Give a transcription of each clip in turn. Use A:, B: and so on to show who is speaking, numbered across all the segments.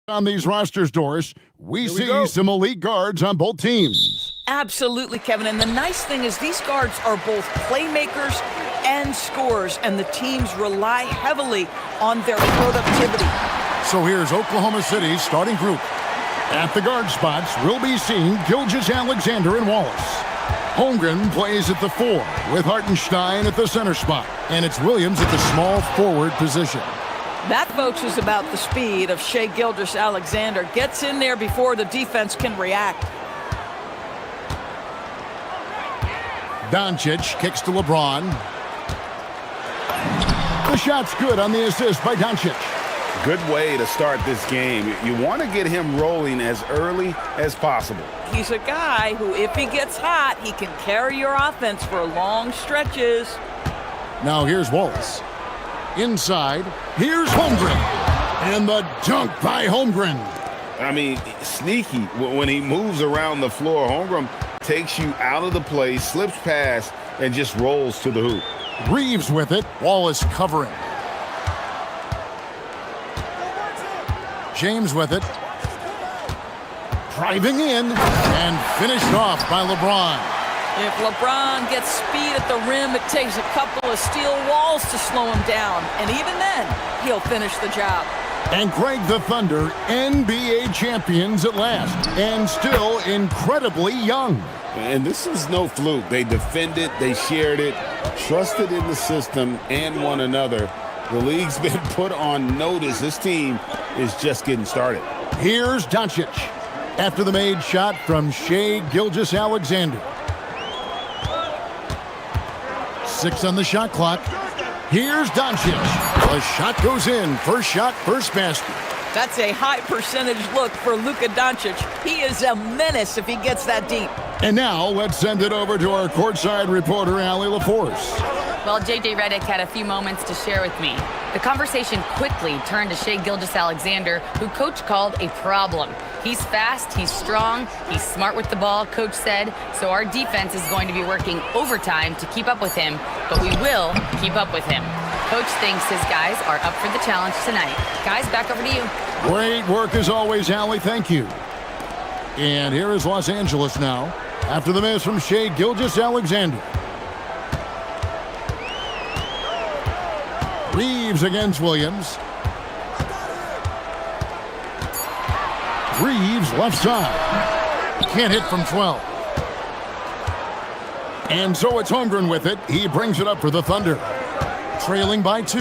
A: On these rosters, Doris, we see some elite guards on both teams.
B: Absolutely, Kevin. And the nice thing is these guards are both playmakers and scorers, and the teams rely heavily on their productivity.
A: So here's Oklahoma City's starting group. At the guard spots, we'll be seeing Gilgeous-Alexander and Wallace. Holmgren plays at the 4, with Hartenstein at the center spot. And it's Williams at the small forward position.
B: That, folks, is about the speed of Shai Gilgeous-Alexander. Gets in there before the defense can react.
A: Doncic kicks to LeBron. The shot's good on the assist by Doncic.
C: Good way to start this game. You want to get him rolling as early as possible.
B: He's a guy who, if he gets hot, he can carry your offense for long stretches.
A: Now here's Wallace. Inside, here's Holmgren. And the dunk by Holmgren.
C: I mean, sneaky when he moves around the floor. Holmgren takes you out of the play, slips past, and just rolls to the hoop.
A: Reeves with it. Wallace covering. James with it. Driving in and finished off by LeBron.
B: If LeBron gets speed at the rim, it takes a couple of steel walls to slow him down. And even then, he'll finish the job.
A: And Greg, the Thunder, NBA champions at last, and still incredibly young.
C: And this is no fluke. They defended, they shared it, trusted in the system and one another. The league's been put on notice. This team is just getting started.
A: Here's Doncic after the made shot from Shai Gilgeous-Alexander. 6 on the shot clock. Here's Doncic. The shot goes in. First shot, first basket.
B: That's a high percentage look for Luka Doncic. He is a menace if he gets that deep.
A: And now let's send it over to our courtside reporter, Allie LaForce.
D: Well, J.J. Redick had a few moments to share with me. The conversation quickly turned to Shai Gilgeous-Alexander, who Coach called a problem. He's fast, he's strong, he's smart with the ball, Coach said, so our defense is going to be working overtime to keep up with him, but we will keep up with him. Coach thinks his guys are up for the challenge tonight. Guys, back over to you.
A: Great work as always, Allie. Thank you. And here is Los Angeles now, after the miss from Shai Gilgeous-Alexander. Reeves against Williams. Reeves left side. Can't hit from 12. And so it's Holmgren with it. He brings it up for the Thunder. Trailing by 2.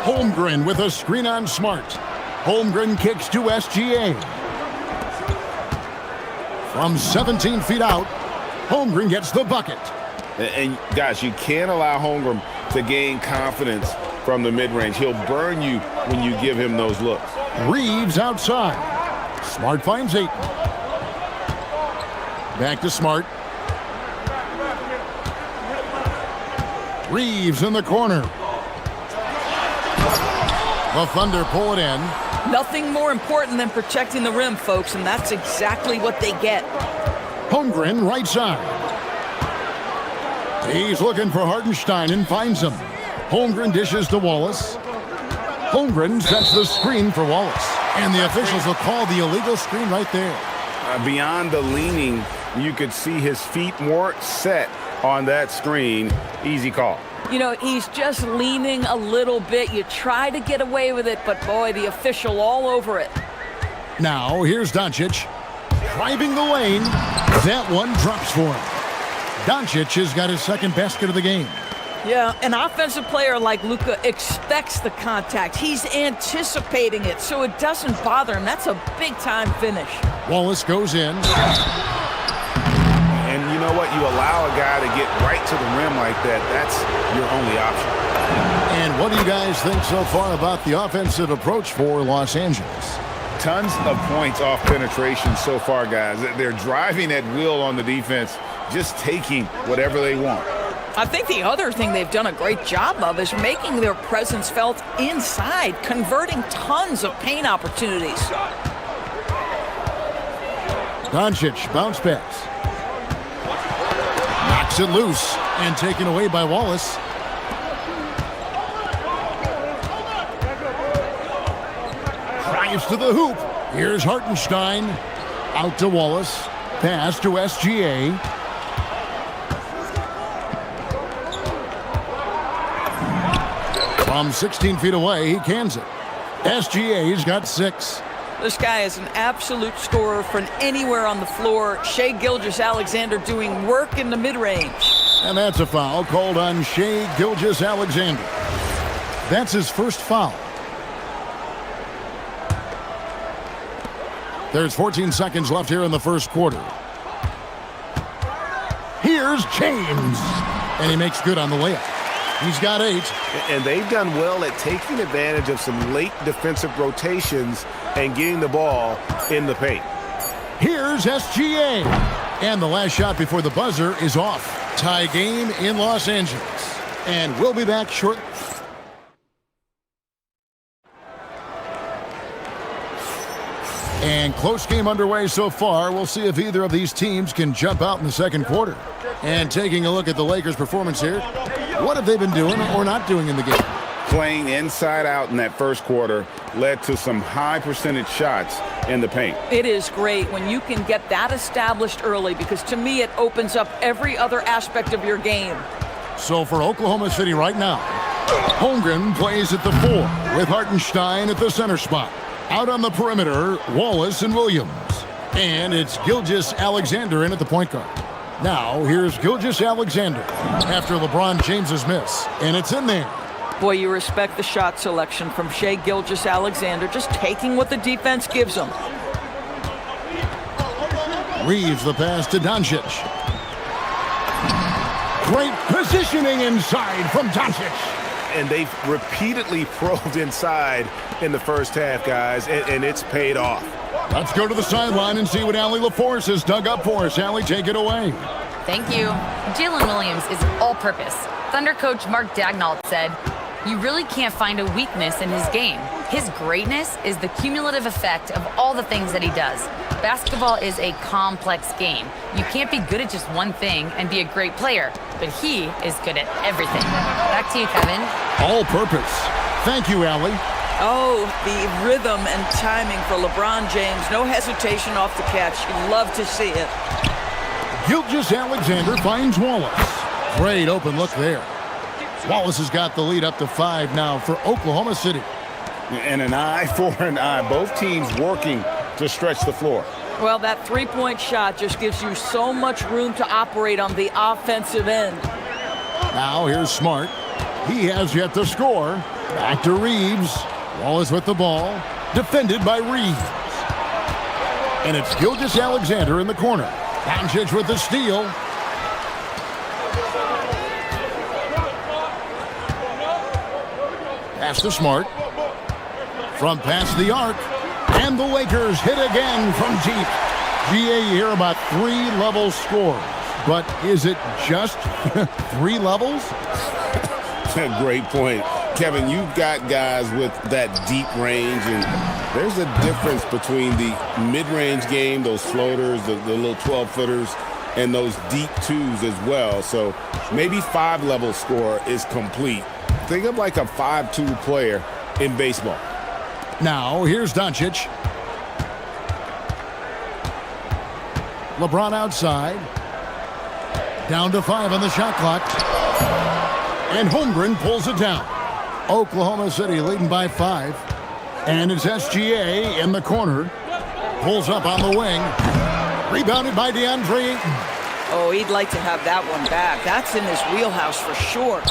A: Holmgren with a screen on Smart. Holmgren kicks to SGA. From 17 feet out, Holmgren gets the bucket.
C: And guys, you can't allow Holmgren to gain confidence from the mid-range. He'll burn you when you give him those looks.
A: Reeves outside. Smart finds Ayton. Back to Smart. Reeves in the corner. The Thunder pull it in.
B: Nothing more important than protecting the rim, folks, and that's exactly what they get.
A: Holmgren right side. He's looking for Hartenstein and finds him. Holmgren dishes to Wallace. Holmgren sets the screen for Wallace. And the officials will call the illegal screen right there.
C: Beyond the leaning, you could see his feet more set on that screen. Easy call.
B: You know, he's just leaning a little bit. You try to get away with it, but boy, the official all over it.
A: Now, here's Doncic. Driving the lane. That one drops for him. Doncic has got his second basket of the game.
B: Yeah, an offensive player like Luka expects the contact. He's anticipating it, so it doesn't bother him. That's a big-time finish.
A: Wallace goes in.
C: And you know what? You allow a guy to get right to the rim like that. That's your only option.
A: And what do you guys think so far about the offensive approach for Los Angeles?
C: Tons of points off penetration so far, guys. They're driving at will on the defense, just taking whatever they want.
B: I think the other thing they've done a great job of is making their presence felt inside, converting tons of paint opportunities.
A: Doncic, bounce pass. Knocks it loose and taken away by Wallace. drives to the hoop. Here's Hartenstein. Out to Wallace. Pass to SGA. From 16 feet away, he cans it. SGA's got 6.
B: This guy is an absolute scorer from anywhere on the floor. Shai Gilgeous-Alexander doing work in the mid-range.
A: And that's a foul called on Shai Gilgeous-Alexander. That's his first foul. There's 14 seconds left here in the first quarter. Here's James. And he makes good on the layup. He's got 8.
C: And they've done well at taking advantage of some late defensive rotations and getting the ball in the paint.
A: Here's SGA. And the last shot before the buzzer is off. Tie game in Los Angeles. And we'll be back shortly. And close game underway so far. We'll see if either of these teams can jump out in the second quarter. And taking a look at the Lakers' performance here, what have they been doing or not doing in the game?
C: Playing inside out in that first quarter led to some high percentage shots in the paint.
B: It is great when you can get that established early, because to me it opens up every other aspect of your game.
A: So for Oklahoma City right now, Holmgren plays at the 4 with Hartenstein at the center spot. Out on the perimeter, Wallace and Williams. And it's Gilgeous-Alexander in at the point guard. Now, here's Gilgeous-Alexander after LeBron James's miss. And it's in there.
B: Boy, you respect the shot selection from Shai Gilgeous-Alexander, just taking what the defense gives him.
A: Reeves the pass to Doncic. Great positioning inside from Doncic.
C: And they've repeatedly probed inside in the first half, guys, and it's paid off.
A: Let's go to the sideline and see what Allie LaForce has dug up for us. Allie, take it away.
D: Thank you. Jalen Williams is all-purpose. Thunder coach Mark Daignault said, "You really can't find a weakness in his game. His greatness is the cumulative effect of all the things that he does. Basketball is a complex game. You can't be good at just one thing and be a great player, but he is good at everything." Back to you, Kevin.
A: All purpose. Thank you, Allie.
B: Oh, the rhythm and timing for LeBron James. No hesitation off the catch. You love to see it.
A: Gilgeous-Alexander finds Wallace. Great open look there. Wallace has got the lead up to 5 now for Oklahoma City.
C: And an eye for an eye. Both teams working to stretch the floor.
B: Well, that three-point shot just gives you so much room to operate on the offensive end.
A: Now here's Smart. He has yet to score. Back to Reeves. Wallace with the ball. Defended by Reeves. And it's Gilgeous-Alexander in the corner. Doncic with the steal. Pass to Smart. From past the arc. And the Lakers hit again from deep. GA here about 3-level scores. But is it just 3 levels?
C: Great point. Kevin, you've got guys with that deep range, and there's a difference between the mid-range game, those floaters, the little 12-footers, and those deep 2s as well. So maybe 5-level score is complete. Think of like a 5-2 player in baseball.
A: Now, here's Doncic. LeBron outside. Down to 5 on the shot clock. And Holmgren pulls it down. Oklahoma City leading by 5. And it's SGA in the corner. Pulls up on the wing. Rebounded by DeAndre Ayton.
B: Oh, he'd like to have that one back. That's in his wheelhouse for sure.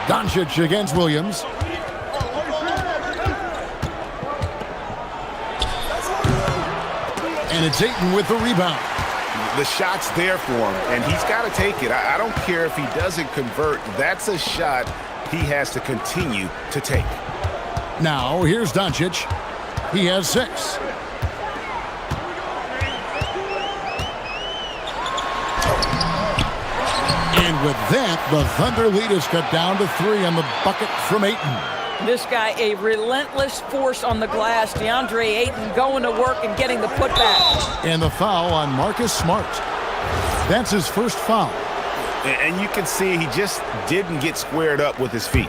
A: Doncic against Williams. And it's Ayton with the rebound.
C: The shot's there for him, and he's got to take it. I don't care if he doesn't convert. That's a shot he has to continue to take.
A: Now, here's Doncic. He has 6. And with that, the Thunder lead is cut down to 3 on the bucket from Ayton.
B: This guy, a relentless force on the glass. DeAndre Ayton going to work and getting the putback.
A: And the foul on Marcus Smart. That's his first foul.
C: And you can see he just didn't get squared up with his feet.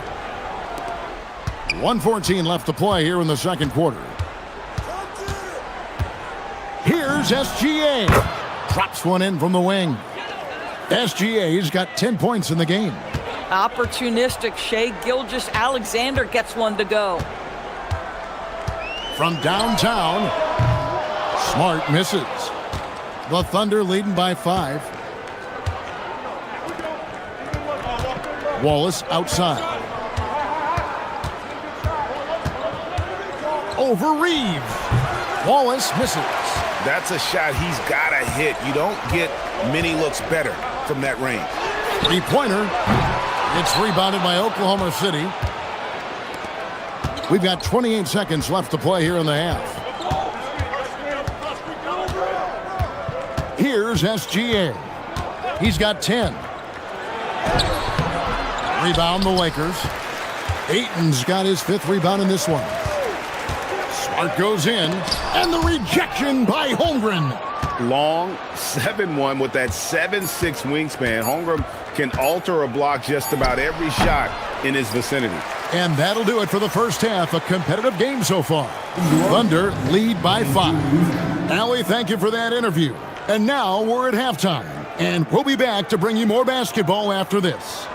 A: 1:14 left to play here in the second quarter. Here's SGA. Drops one in from the wing. SGA's got 10 points in the game.
B: Opportunistic Shai Gilgeous-Alexander gets one to go.
A: From downtown, Smart misses. The Thunder leading by 5. Wallace outside. Over Reeves. Wallace misses.
C: That's a shot he's got to hit. You don't get many looks better from that range.
A: Three-pointer. It's rebounded by Oklahoma City. We've got 28 seconds left to play here in the half. Here's SGA. He's got 10. Rebound the Lakers. Ayton's got his 5th rebound in this one. Smart goes in, and the rejection by Holmgren.
C: Long 7-1 with that 7'6" wingspan. Holmgren can alter a block just about every shot in his vicinity.
A: And that'll do it for the first half. A competitive game so far. Thunder lead by 5. Allie, thank you for that interview. And now we're at halftime. And we'll be back to bring you more basketball after this.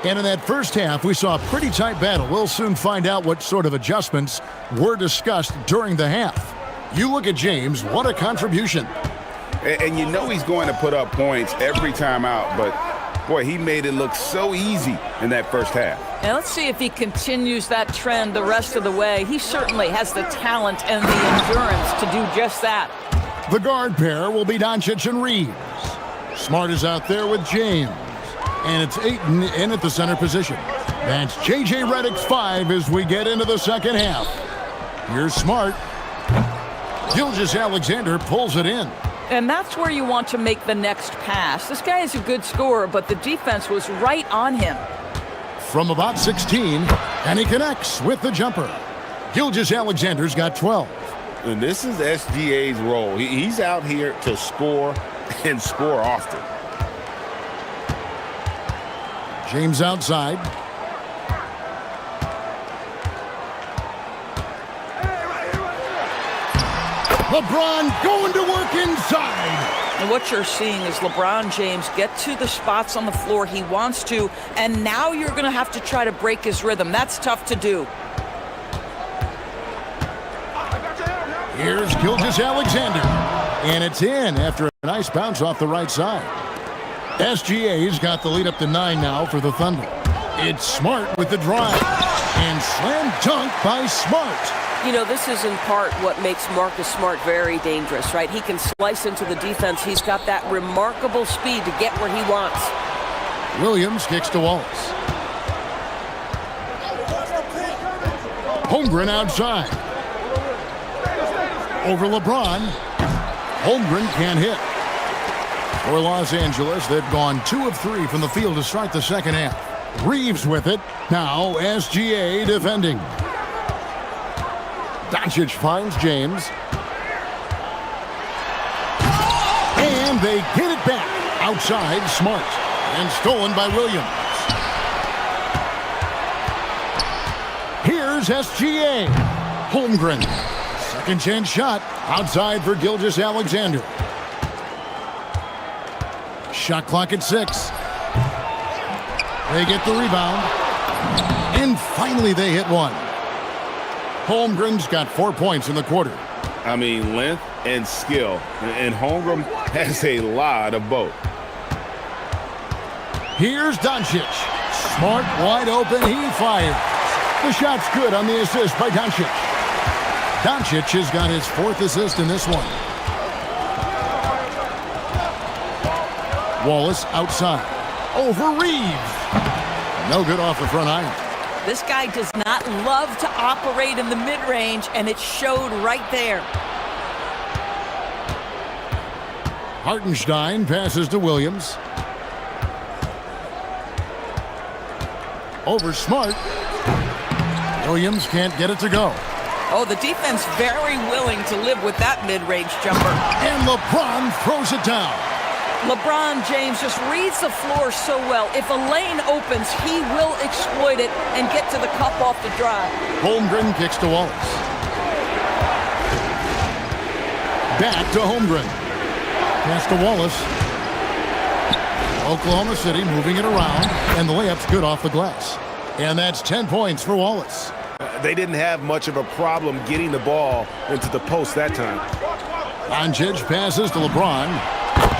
A: And in that first half, we saw a pretty tight battle. We'll soon find out what sort of adjustments were discussed during the half. You look at James, what a contribution.
C: And you know he's going to put up points every time out, but boy, he made it look so easy in that first half.
B: And let's see if he continues that trend the rest of the way. He certainly has the talent and the endurance to do just that.
A: The guard pair will be Doncic and Reeves. Smart is out there with James. And it's Ayton in at the center position. That's J.J. Redick's 5 as we get into the second half. Here's Smart. Gilgeous-Alexander pulls it in.
B: And that's where you want to make the next pass. This guy is a good scorer, but the defense was right on him.
A: From about 16, and he connects with the jumper. Gilgeous-Alexander's got 12.
C: And this is SGA's role. He's out here to score and score often.
A: James outside. LeBron going to work inside.
B: And what you're seeing is LeBron James get to the spots on the floor he wants to, and now you're going to have to try to break his rhythm. That's tough to do.
A: Here's Gilgeous-Alexander. And it's in after a nice bounce off the right side. SGA's got the lead up to 9 now for the Thunder. It's Smart with the drive. And slam dunk by Smart.
E: You know, this is in part what makes Marcus Smart very dangerous, right? He can slice into the defense. He's got that remarkable speed to get where he wants.
A: Williams kicks to Wallace. Holmgren outside. Over LeBron. Holmgren can't hit. For Los Angeles, they've gone 2 of 3 from the field to start the second half. Reeves with it. Now SGA defending. Doncic finds James. And they get it back. Outside, Smart. And stolen by Williams. Here's SGA. Holmgren. Second chance shot. Outside for Gilgeous-Alexander. Shot clock at 6. They get the rebound. And finally they hit one. Holmgren's got 4 points in the quarter.
C: I mean, length and skill. And Holmgren has a lot of both.
A: Here's Doncic. Smart wide open. He fires. The shot's good on the assist by Doncic. Doncic has got his 4th assist in this one. Wallace outside. Over Reeves. No good off the front iron.
B: This guy does not love to operate in the mid-range, and it showed right there.
A: Hartenstein passes to Williams. Over Smart. Williams can't get it to go.
B: Oh, the defense very willing to live with that mid-range jumper.
A: And LeBron throws it down.
B: LeBron James just reads the floor so well. If a lane opens, he will exploit it and get to the cup off the drive.
A: Holmgren kicks to Wallace. Back to Holmgren. Pass to Wallace. Oklahoma City moving it around, and the layup's good off the glass. And that's 10 points for Wallace.
F: They didn't have much of a problem getting the ball into the post that time.
A: Doncic passes to LeBron.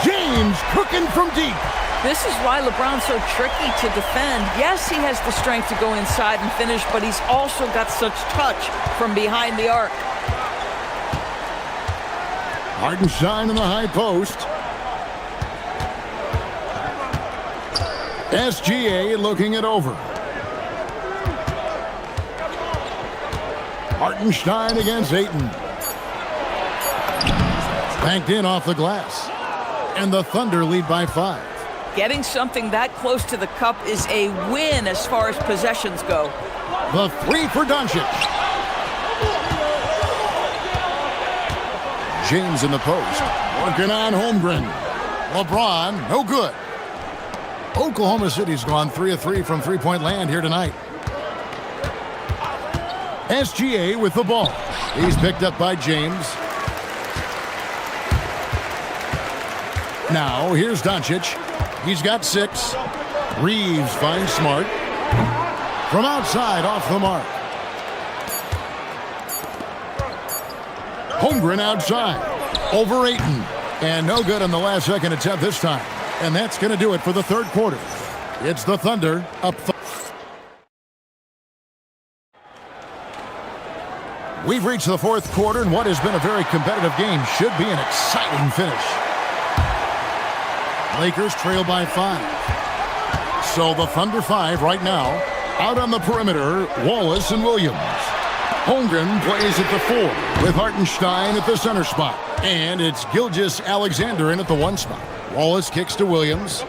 A: James cooking from deep.
B: This is why LeBron's so tricky to defend. Yes, he has the strength to go inside and finish, but he's also got such touch from behind the arc.
A: Hartenstein in the high post. SGA looking it over. Hartenstein against Ayton. Banked in off the glass. And the Thunder lead by 5.
B: Getting something that close to the cup is a win as far as possessions go.
A: The three for Doncic. James in the post. Working on Holmgren. LeBron, no good. Oklahoma City's gone 3 of 3 from three-point land here tonight. SGA with the ball. He's picked up by James. Now, here's Doncic. He's got 6. Reeves finds Smart. From outside, off the mark. Holmgren outside. Over Ayton. And no good on the last second attempt this time. And that's going to do it for the third quarter. It's the Thunder up. We've reached the fourth quarter, and what has been a very competitive game should be an exciting finish. Lakers trail by 5. So the Thunder 5 right now. Out on the perimeter, Wallace and Williams. Holmgren plays at the 4 with Hartenstein at the center spot. And it's Gilgeous-Alexander in at the 1 spot. Wallace kicks to Williams.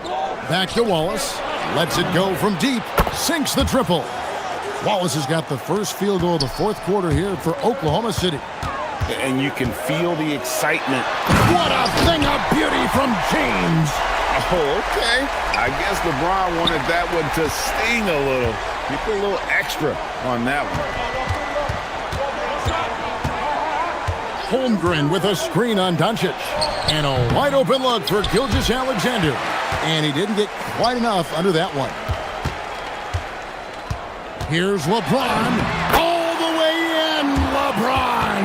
A: Back to Wallace. Lets it go from deep. Sinks the triple. Wallace has got the first field goal of the fourth quarter here for Oklahoma City.
F: And you can feel the excitement.
A: What a thing of beauty from James.
F: Oh, okay. I guess LeBron wanted that one to sting a little. He put a little extra on that one.
A: Holmgren with a screen on Doncic. And a wide open look for Gilgeous-Alexander. And he didn't get quite enough under that one. Here's LeBron. All the way in, LeBron.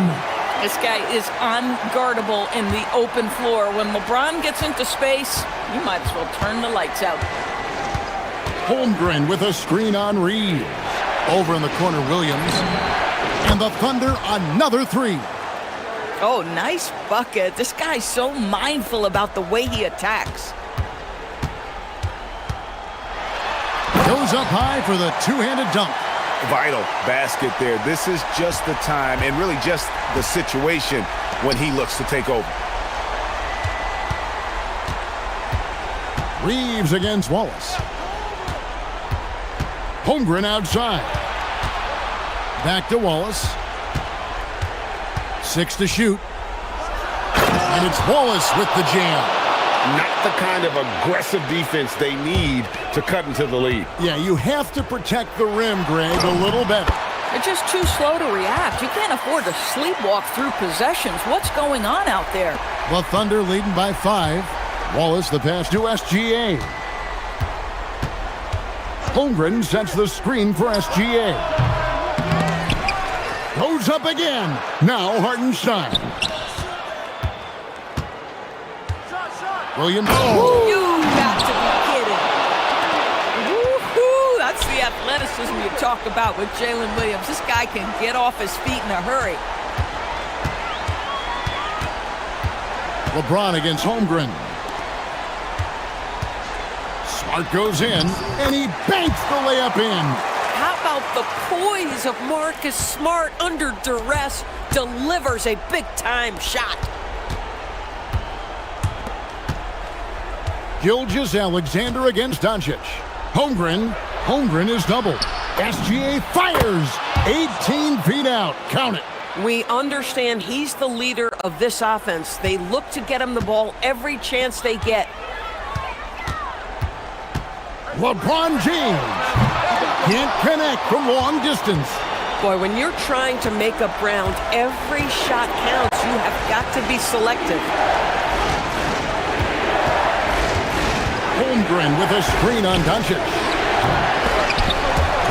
B: This guy is unguardable in the open floor. When LeBron gets into space, you might as well turn the lights out.
A: Holmgren with a screen on Reeves. Over in the corner, Williams. And the Thunder, another 3.
B: Oh, nice bucket. This guy's so mindful about the way he attacks.
A: Goes up high for the two-handed dunk.
F: Vital basket there. This is just the time and really just the situation when he looks to take over.
A: Reeves against Wallace. Holmgren outside. Back to Wallace. 6 to shoot. And it's Wallace with the jam.
F: Not the kind of aggressive defense they need to cut into the lead.
A: Yeah, you have to protect the rim, Greg, a little better.
B: They're just too slow to react. You can't afford to sleepwalk through possessions. What's going on out there?
A: The Thunder leading by 5. Wallace the pass to SGA. Holmgren sets the screen for SGA. Goes up again. Now Hartenstein. Williams. Oh.
B: You got to be kidding. Woo-hoo! That's the athleticism you talk about with Jalen Williams. This guy can get off his feet in a hurry.
A: LeBron against Holmgren. Smart goes in, and he banks the layup in.
B: How about the poise of Marcus Smart under duress? Delivers a big-time shot.
A: Gilgeous-Alexander against Doncic. Holmgren Holmgren is doubled. SGA fires. 18 feet out. Count it.
E: We understand he's the leader of this offense. They look to get him the ball every chance they get.
A: LeBron James can't connect from long distance.
E: Boy, when you're trying to make up ground, every shot counts. You have got to be selective.
A: Holmgren with a screen on Doncic.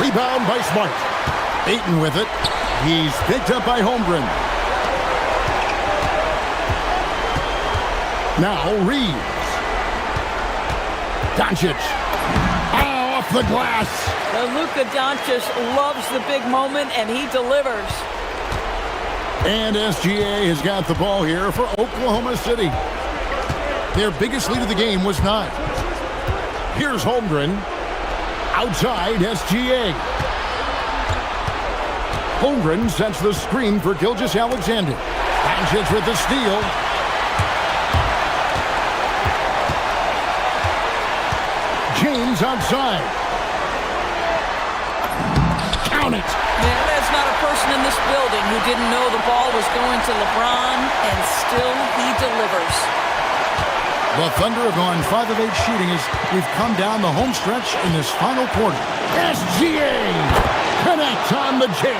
A: Rebound by Smart. Ayton with it. He's picked up by Holmgren. Now Reeves. Doncic. Oh, off the glass.
B: Luka Doncic loves the big moment, and he delivers.
A: And SGA has got the ball here for Oklahoma City. Their biggest lead of the game was 9. Here's Holmgren. Outside SGA. Holmgren sets the screen for Gilgeous-Alexander. Doncic with the steal. James outside. Count it.
B: Yeah, there's not a person in this building who didn't know the ball was going to LeBron, and still he delivers.
A: The Thunder have gone 5 of 8 shooting as we've come down the home stretch in this final quarter. SGA connects on the J.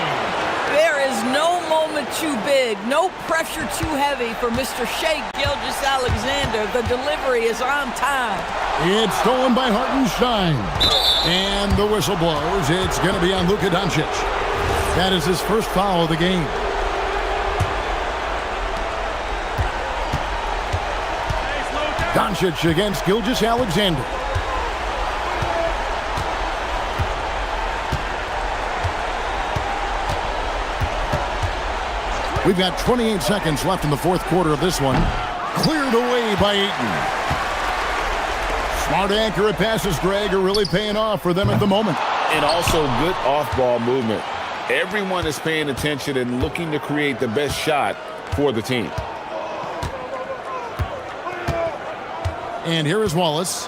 B: There is no moment too big, no pressure too heavy for Mr. Shai Gilgeous-Alexander. The delivery is on time.
A: It's stolen by Hartenstein. And the whistle blows. It's going to be on Luka Doncic. That is his first foul of the game. Doncic against Gilgeous-Alexander. We've got 28 seconds left in the fourth quarter of this one. Cleared away by Ayton. Smart accurate passes, Greg, are really paying off for them at the moment.
F: And also good off-ball movement. Everyone is paying attention and looking to create the best shot for the team.
A: And here is Wallace.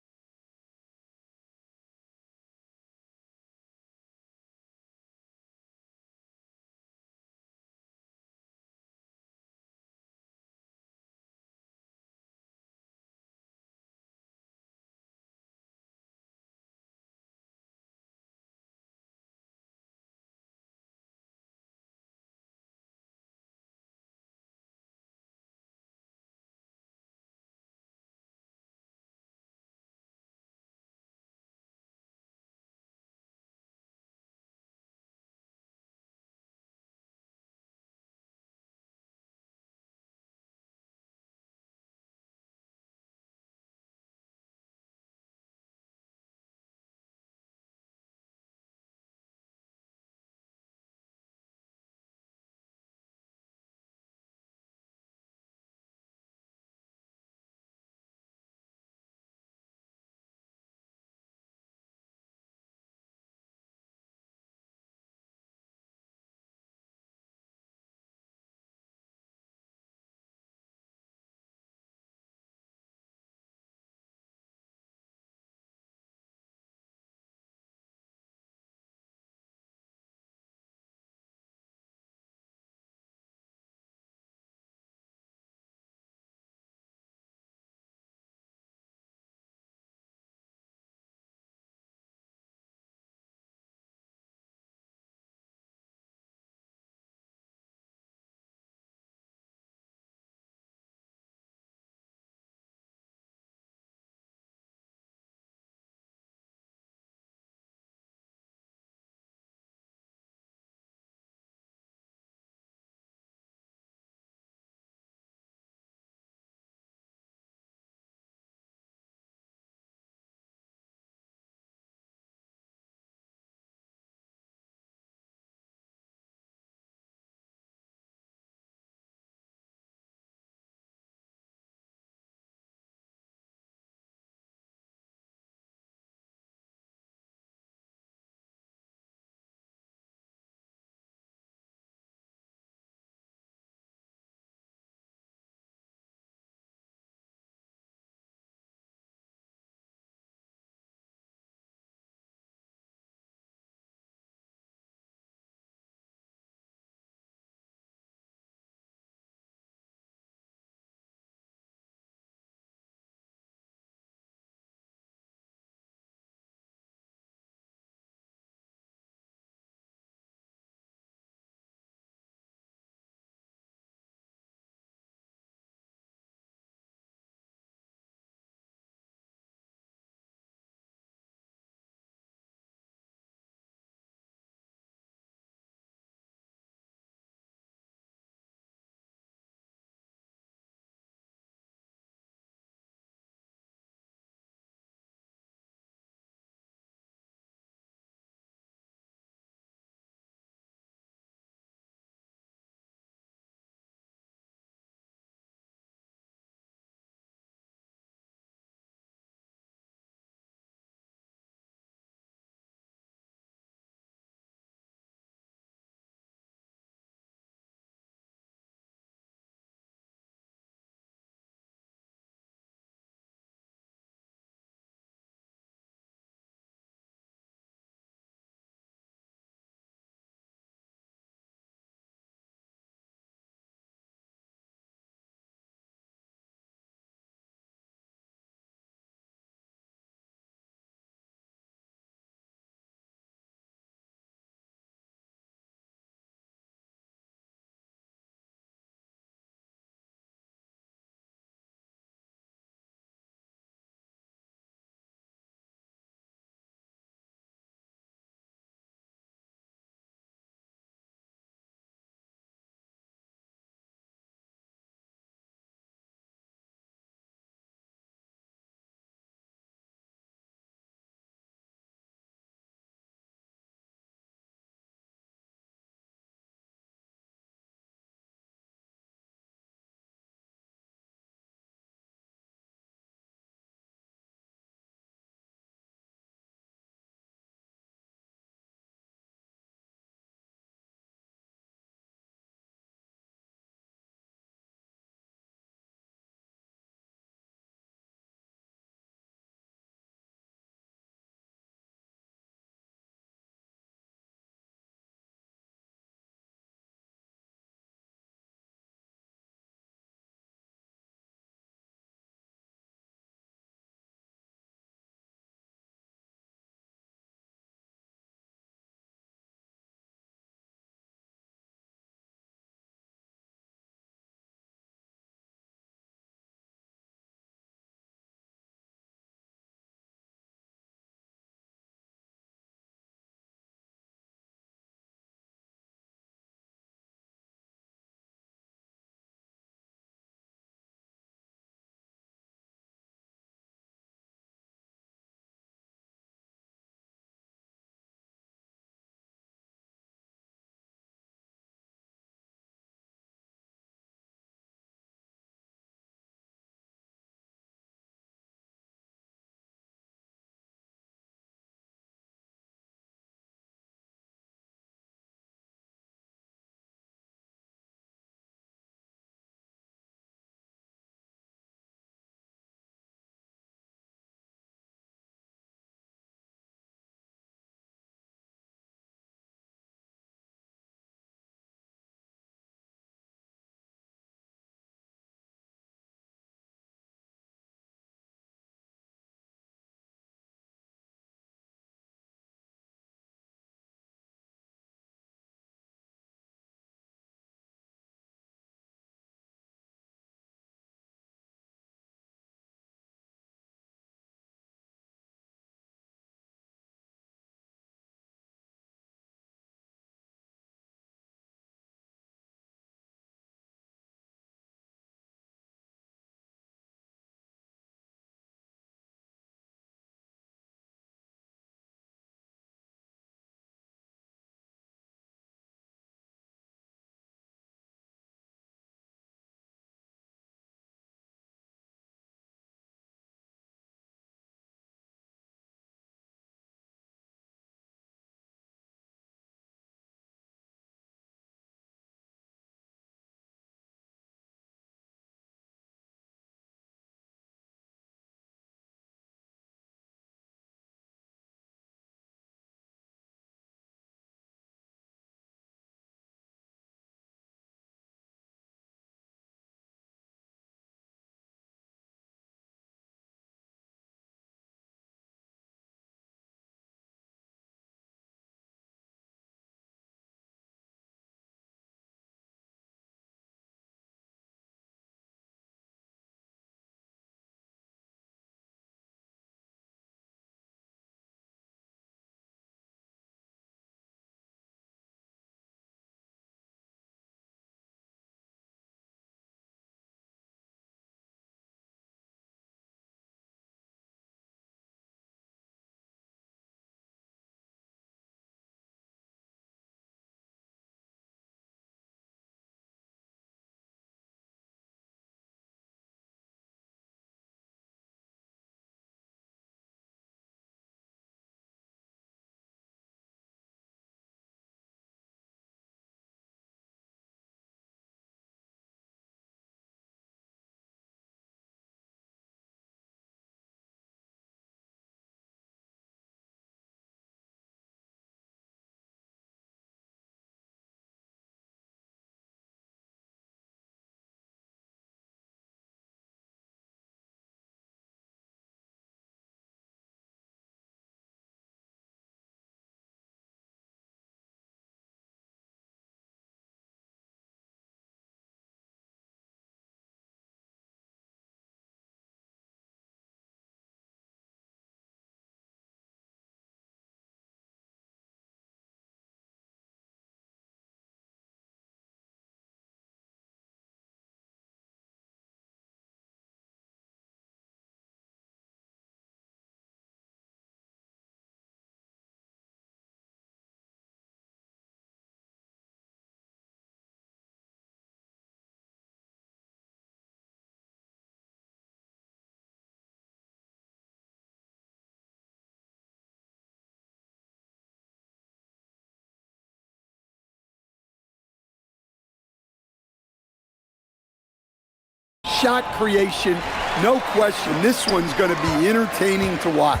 G: shot creation, no question, this one's going to be entertaining to watch.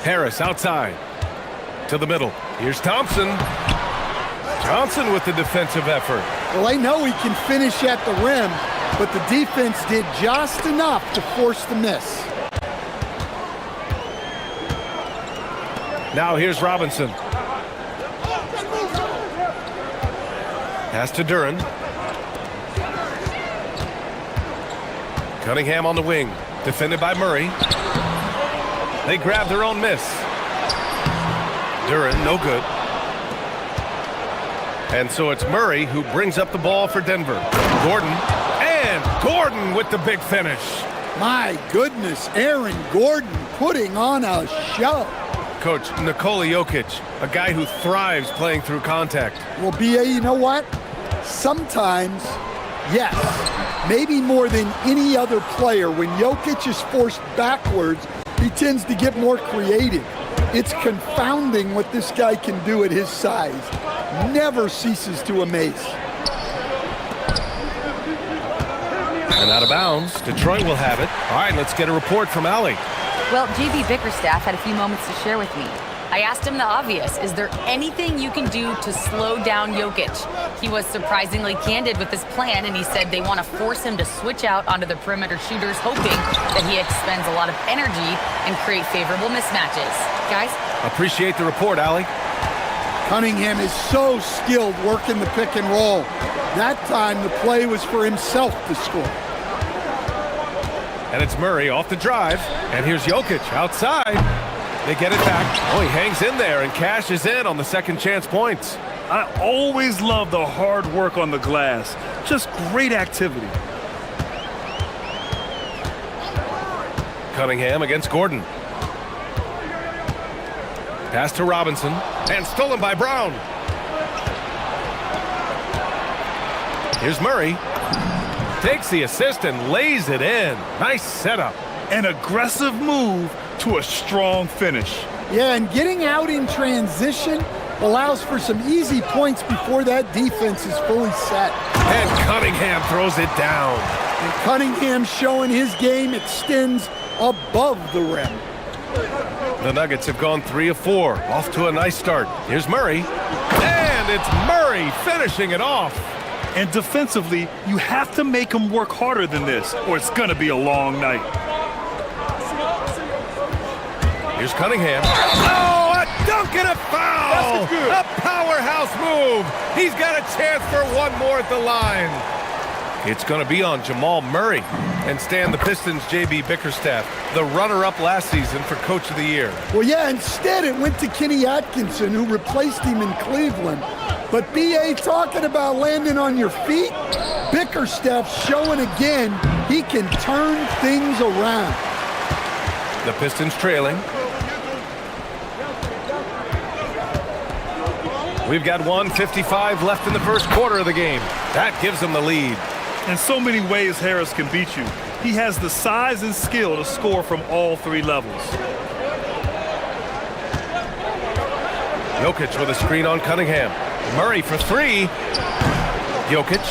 H: Harris outside to the middle. Here's Thompson. Johnson with the defensive effort.
G: Well, they know he can finish at the rim, but the defense did just enough to force the miss.
H: Now here's Robinson. Pass to Duran. Cunningham on the wing. Defended by Murray. They grab their own miss. Duran, no good. And so it's Murray who brings up the ball for Denver. Gordon. And Gordon with the big finish.
G: My goodness, Aaron Gordon putting on a show.
H: Coach, Nikola Jokic, a guy who thrives playing through contact.
G: Well, B.A., you know what? Sometimes, yes, maybe more than any other player, when Jokic is forced backwards, he tends to get more creative. It's confounding what this guy can do at his size. Never ceases to amaze.
H: And out of bounds, Detroit will have it. All right, let's get a report from Allie.
D: Well, JB Bickerstaff had a few moments to share with me. I asked him the obvious, is there anything you can do to slow down Jokic? He was surprisingly candid with his plan, and he said they want to force him to switch out onto the perimeter shooters, hoping that he expends a lot of energy and create favorable mismatches. Guys?
H: Appreciate the report, Allie.
G: Cunningham is so skilled working the pick and roll. That time, the play was for himself to score.
H: And it's Murray off the drive. And here's Jokic outside. They get it back. Oh, he hangs in there and cashes in on the second chance points.
I: I always love the hard work on the glass. Just great activity.
H: Cunningham against Gordon. Pass to Robinson. And stolen by Brown. Here's Murray. Takes the assist and lays it in. Nice setup.
I: An aggressive move to a strong finish.
G: Yeah, and getting out in transition allows for some easy points before that defense is fully set.
H: And Cunningham throws it down.
G: And Cunningham showing his game extends above the rim.
H: The Nuggets have gone 3 of 4. Off to a nice start. Here's Murray. And it's Murray finishing it off.
I: And defensively, you have to make him work harder than this, or it's going to be a long night.
H: Here's Cunningham. Oh, a dunk and a foul! A powerhouse move. He's got a chance for one more at the line. It's going to be on Jamal Murray. And Stan, the Pistons' J.B. Bickerstaff, the runner-up last season for Coach of the Year.
G: Well, yeah, instead it went to Kenny Atkinson, who replaced him in Cleveland. But B.A. talking about landing on your feet, Bickerstaff showing again he can turn things around.
H: The Pistons trailing. We've got 1:55 left in the first quarter of the game. That gives them the lead.
I: In so many ways, Harris can beat you. He has the size and skill to score from all 3 levels.
H: Jokic with a screen on Cunningham. Murray for 3. Jokic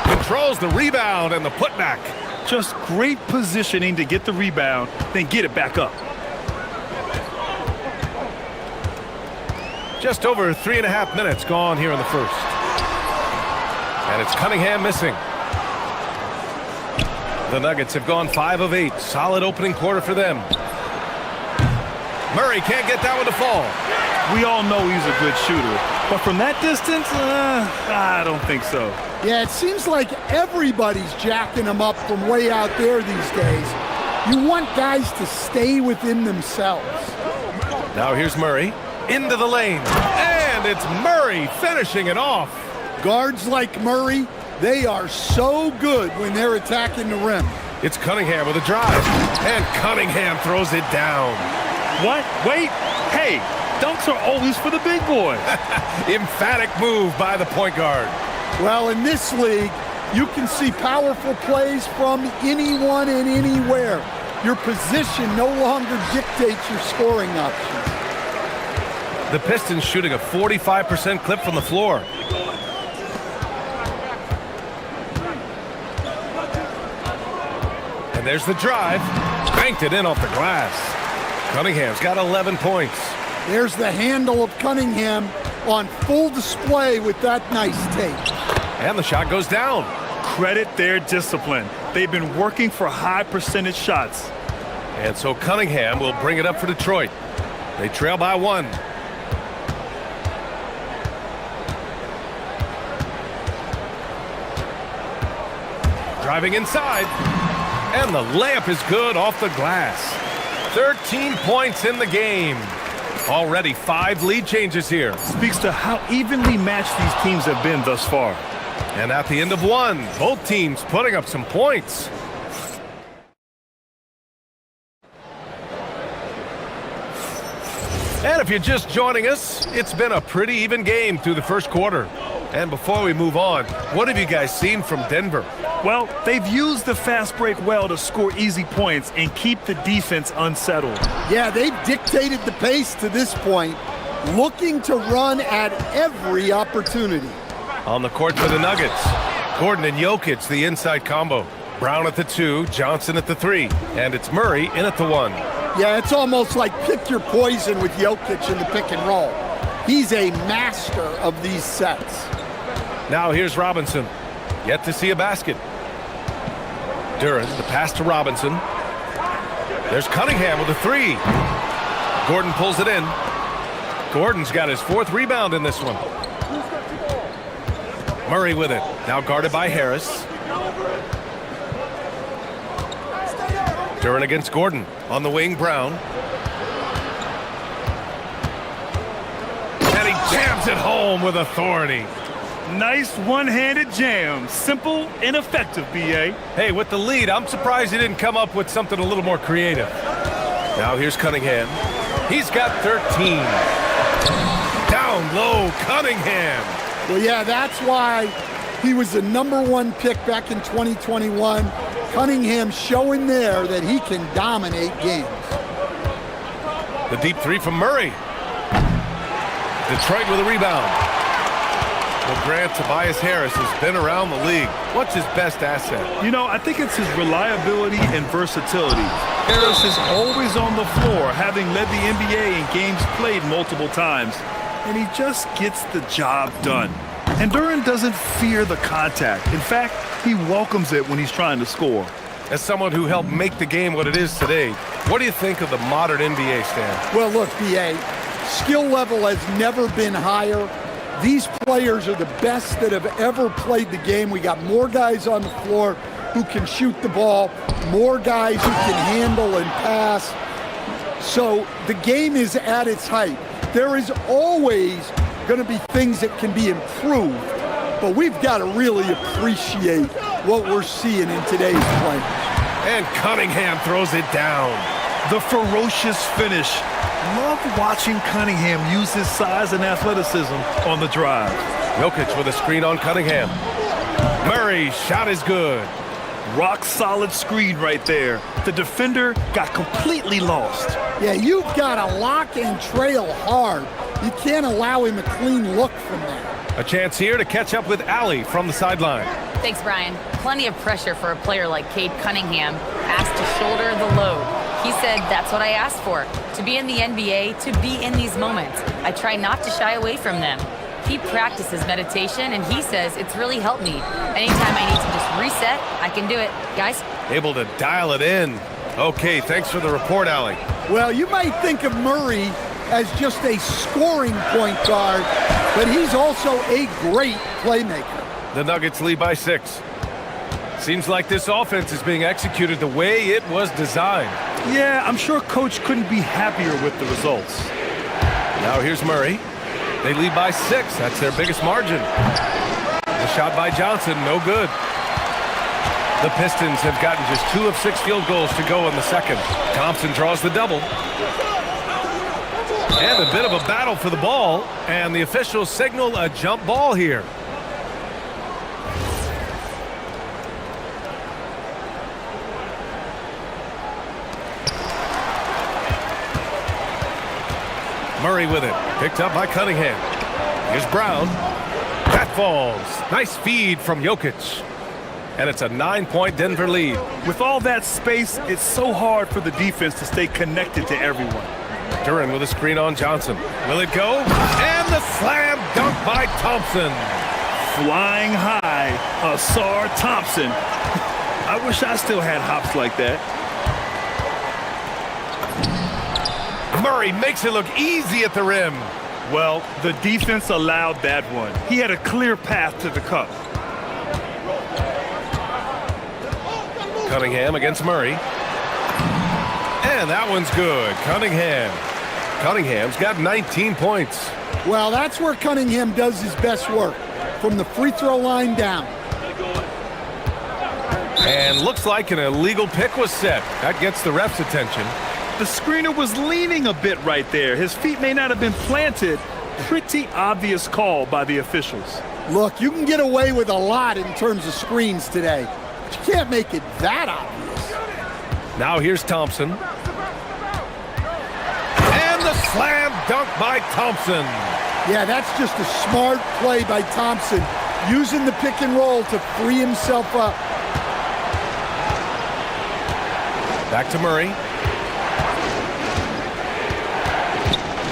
H: controls the rebound and the putback.
I: Just great positioning to get the rebound, then get it back up.
H: Just over 3.5 minutes gone here in the first. And it's Cunningham missing. The Nuggets have gone 5 of 8. Solid opening quarter for them. Murray can't get that one to fall.
I: We all know he's a good shooter, but from that distance, I don't think so.
G: Yeah, it seems like everybody's jacking him up from way out there these days. You want guys to stay within themselves.
H: Now here's Murray into the lane, and it's Murray finishing it off.
G: Guards like Murray, they are so good when they're attacking the rim.
H: It's Cunningham with a drive, and Cunningham throws it down.
I: What? Wait. Hey, dunks are always for the big boy.
H: Emphatic move by the point guard.
G: Well, in this league, you can see powerful plays from anyone and anywhere. Your position no longer dictates your scoring options.
H: The Pistons shooting a 45% clip from the floor. And there's the drive. Banked it in off the glass. Cunningham's got 11 points.
G: There's the handle of Cunningham on full display with that nice take.
H: And the shot goes down.
I: Credit their discipline. They've been working for high percentage shots.
H: And so Cunningham will bring it up for Detroit. They trail by 1. Driving inside. And the layup is good off the glass. 13 points in the game. Already 5 lead changes here.
I: Speaks to how evenly matched these teams have been thus far.
H: And at the end of 1, both teams putting up some points. And if you're just joining us, it's been a pretty even game through the first quarter. And before we move on, what have you guys seen from Denver?
I: Well, they've used the fast break well to score easy points and keep the defense unsettled.
G: Yeah, they've dictated the pace to this point, looking to run at every opportunity.
H: On the court for the Nuggets, Gordon and Jokic, the inside combo. Brown at the 2, Johnson at the 3, and it's Murray in at the 1.
G: Yeah, it's almost like pick your poison with Jokic in the pick and roll. He's a master of these sets.
H: Now here's Robinson. Yet to see a basket. Duran, the pass to Robinson. There's Cunningham with a 3. Gordon pulls it in. Gordon's got his 4th rebound in this one. Murray with it. Now guarded by Harris. Duran against Gordon. On the wing, Brown. And he jams it home with authority.
I: Nice one-handed jam. Simple and effective, B.A.
H: Hey, with the lead, I'm surprised he didn't come up with something a little more creative. Now here's Cunningham. He's got 13. Down low, Cunningham.
G: Well, yeah, that's why he was the #1 pick back in 2021. Cunningham showing there that he can dominate games.
H: The deep 3 from Murray. Detroit with a rebound. Well, Grant, Tobias Harris has been around the league. What's his best asset?
I: You know, I think it's his reliability and versatility. Harris is always on the floor, having led the NBA in games played multiple times. And he just gets the job done. And Duran doesn't fear the contact. In fact, he welcomes it when he's trying to score.
H: As someone who helped make the game what it is today, what do you think of the modern NBA, Stan?
G: Well, look, B.A., skill level has never been higher. These players are the best that have ever played the game. We got more guys on the floor who can shoot the ball, more guys who can handle and pass. So the game is at its height. There is always going to be things that can be improved, but we've got to really appreciate what we're seeing in today's play.
H: And Cunningham throws it down.
I: The ferocious finish. Love watching Cunningham use his size and athleticism on the drive.
H: Jokic with a screen on Cunningham. Murray, shot is good.
I: Rock solid screen right there. The defender got completely lost.
G: Yeah, you've got to lock and trail hard. You can't allow him a clean look from that.
H: A chance here to catch up with Allie from the sideline.
D: Thanks, Brian. Plenty of pressure for a player like Cade Cunningham, asked to shoulder the load. He said, that's what I asked for, to be in the NBA, to be in these moments. I try not to shy away from them. He practices meditation, and he says it's really helped me. Anytime I need to just reset, I can do it. Guys?
H: Able to dial it in. Okay, thanks for the report, Allie.
G: Well, you might think of Murray as just a scoring point guard, but he's also a great playmaker.
H: The Nuggets lead by 6. Seems like this offense is being executed the way it was designed.
I: Yeah, I'm sure Coach couldn't be happier with the results.
H: Now here's Murray. They lead by 6. That's their biggest margin. The shot by Johnson, no good. The Pistons have gotten just 2 of 6 field goals to go in the second. Thompson draws the double. And a bit of a battle for the ball, and the officials signal a jump ball here. Murray with it, picked up by Cunningham. Here's Brown. That falls. Nice feed from Jokic. And it's a 9-point Denver lead.
I: With all that space, it's so hard for the defense to stay connected to everyone.
H: Duran with a screen on Johnson. Will it go? And the slam dunk by Thompson.
I: Flying high, Asar Thompson. I wish I still had hops like that.
H: Murray makes it look easy at the rim.
I: Well, the defense allowed that one. He had a clear path to the cup.
H: Cunningham against Murray. And that one's good. Cunningham's got 19 points.
G: Well, that's where Cunningham does his best work, from the free throw line down.
H: And looks like an illegal pick was set. That gets the ref's attention.
I: The screener was leaning a bit right there. His feet may not have been planted. Pretty obvious call by the officials.
G: Look, you can get away with a lot in terms of screens today, but you can't make it that obvious.
H: Now here's Thompson. And the slam dunk by Thompson.
G: Yeah, that's just a smart play by Thompson, using the pick and roll to free himself up.
H: Back to Murray.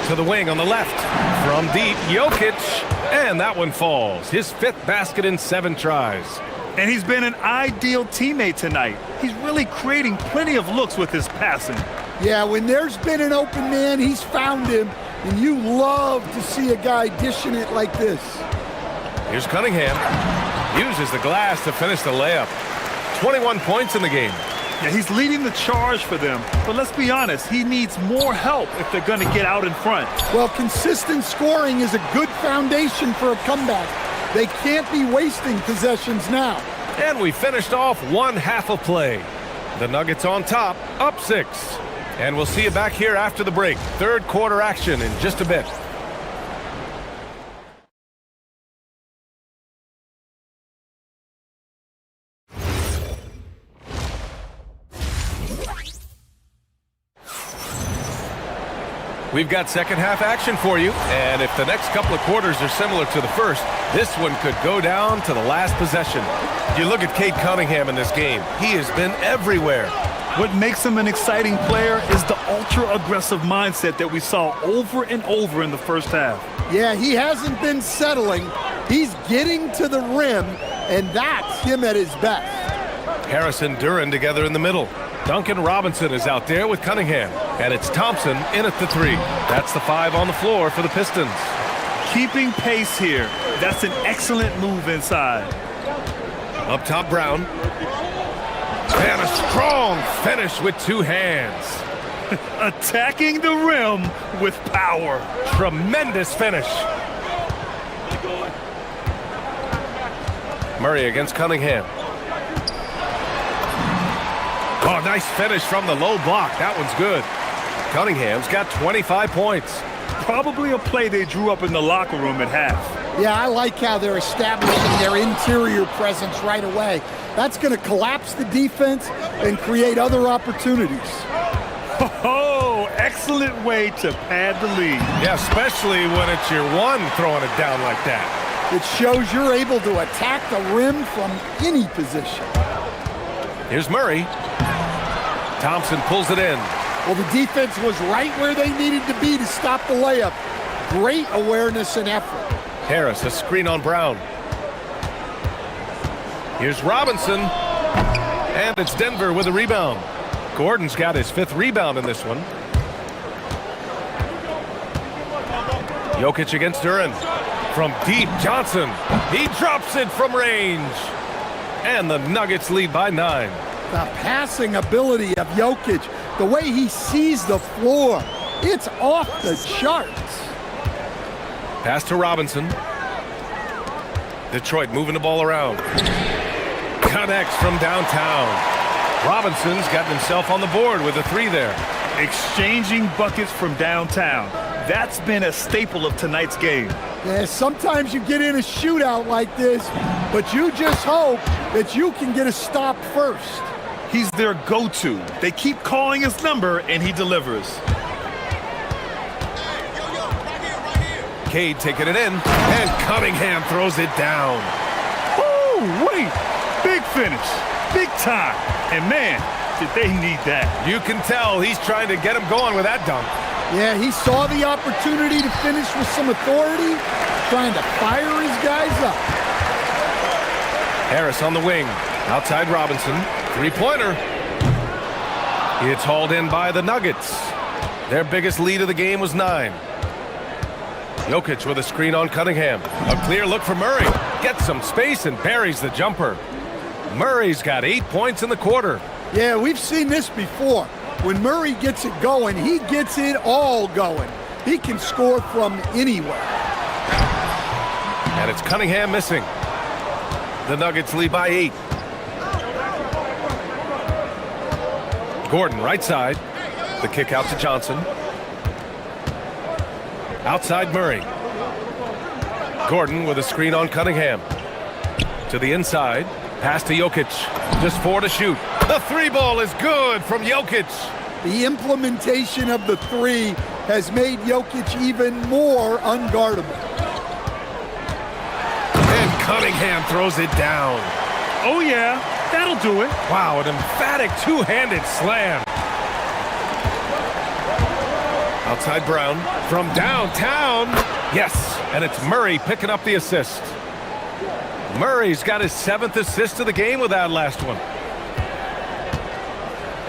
H: To the wing on the left. From deep, Jokic. And that one falls. His 5th basket in 7 tries.
I: And he's been an ideal teammate tonight. He's really creating plenty of looks with his passing.
G: Yeah, when there's been an open man, he's found him. And you love to see a guy dishing it like this.
H: Here's Cunningham. Uses the glass to finish the layup. 21 points in the game.
I: Yeah, he's leading the charge for them. But let's be honest, he needs more help if they're going to get out in front.
G: Well, consistent scoring is a good foundation for a comeback. They can't be wasting possessions now.
H: And we finished off one half of play. The Nuggets on top, up 6. And we'll see you back here after the break. 3rd quarter action in just a bit. We've got second half action for you, and if the next couple of quarters are similar to the first, this one could go down to the last possession. You look at Cade Cunningham in this game. He has been everywhere.
I: What makes him an exciting player is the ultra-aggressive mindset that we saw over and over in the first half.
G: Yeah, he hasn't been settling. He's getting to the rim, and that's him at his best.
H: Harris and Duran together in the middle. Duncan Robinson is out there with Cunningham. And it's Thompson in at the 3. That's the 5 on the floor for the Pistons.
I: Keeping pace here. That's an excellent move inside.
H: Up top, Brown. And a strong finish with 2 hands.
I: Attacking the rim with power.
H: Tremendous finish. Murray against Cunningham. Oh, nice finish from the low block. That one's good. Cunningham's got 25 points.
I: Probably a play they drew up in the locker room at half.
G: Yeah, I like how they're establishing their interior presence right away. That's going to collapse the defense and create other opportunities.
I: Oh, excellent way to pad the lead.
H: Yeah, especially when it's your one throwing it down like that.
G: It shows you're able to attack the rim from any position.
H: Here's Murray. Thompson pulls it in.
G: Well, the defense was right where they needed to be to stop the layup. Great awareness and effort.
H: Harris, a screen on Brown. Here's Robinson. And it's Denver with a rebound. Gordon's got his 5th rebound in this one. Jokic against Duran. From deep, Johnson. He drops it from range. And the Nuggets lead by 9.
G: The passing ability of Jokic, the way he sees the floor, it's off the charts.
H: Pass to Robinson. Detroit moving the ball around. Connects from downtown. Robinson's got himself on the board with a 3 there.
I: Exchanging buckets from downtown. That's been a staple of tonight's game.
G: Yeah, sometimes you get in a shootout like this, but you just hope that you can get a stop first.
I: He's their go-to. They keep calling his number, and he delivers.
H: Cade taking it in, and Cunningham throws it down.
I: Ooh, wait. Big finish. Big time. And man, did they need that.
H: You can tell he's trying to get him going with that dunk.
G: Yeah, he saw the opportunity to finish with some authority, trying to fire his guys up.
H: Harris on the wing. Outside Robinson. Three-pointer. It's hauled in by the Nuggets. Their biggest lead of the game was 9. Jokic with a screen on Cunningham. A clear look for Murray. Gets some space and buries the jumper. Murray's got 8 points in the quarter.
G: Yeah, we've seen this before. When Murray gets it going, he gets it all going. He can score from anywhere.
H: And it's Cunningham missing. The Nuggets lead by 8. Gordon right side. The kick out to Johnson. Outside Murray. Gordon with a screen on Cunningham. To the inside. Pass to Jokic. Just 4 to shoot. The three ball is good from Jokic.
G: The implementation of the three has made Jokic even more unguardable.
H: And Cunningham throws it down.
I: Oh yeah, that'll do it.
H: Wow, an emphatic two-handed slam. Outside Brown from downtown. Yes, and it's Murray picking up the assist. Murray's got his 7th assist of the game with that last one.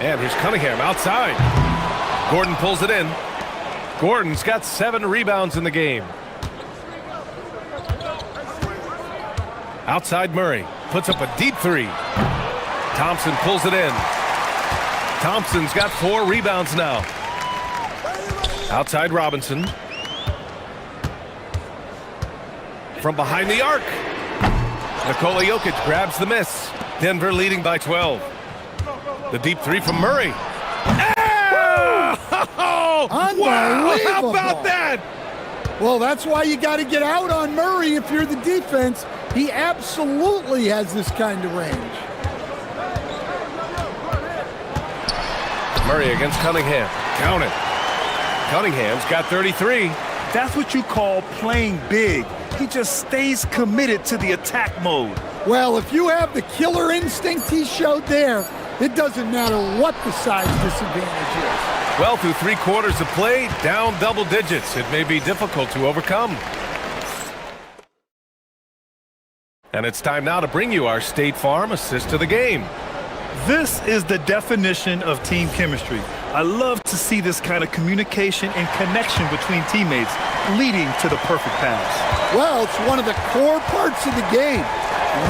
H: And here's Cunningham outside. Gordon pulls it in. Gordon's got 7 rebounds in the game. Outside Murray puts up a deep 3. Thompson pulls it in. Thompson's got 4 rebounds now. Outside Robinson. From behind the arc. Nikola Jokic grabs the miss. Denver leading by 12. The deep 3 from Murray. Oh! Wow! How about that?
G: Well, that's why you got to get out on Murray if you're the defense. He absolutely has this kind of range.
H: Murray against Cunningham. Count it. Cunningham's got 33.
I: That's what you call playing big. He just stays committed to the attack mode.
G: Well, if you have the killer instinct he showed there, it doesn't matter what the size disadvantage is.
H: Well, through 3 quarters of play, down double digits. It may be difficult to overcome. And it's time now to bring you our State Farm assist of the game.
I: This is the definition of team chemistry. I love to see this kind of communication and connection between teammates leading to the perfect pass.
G: Well, it's one of the core parts of the game.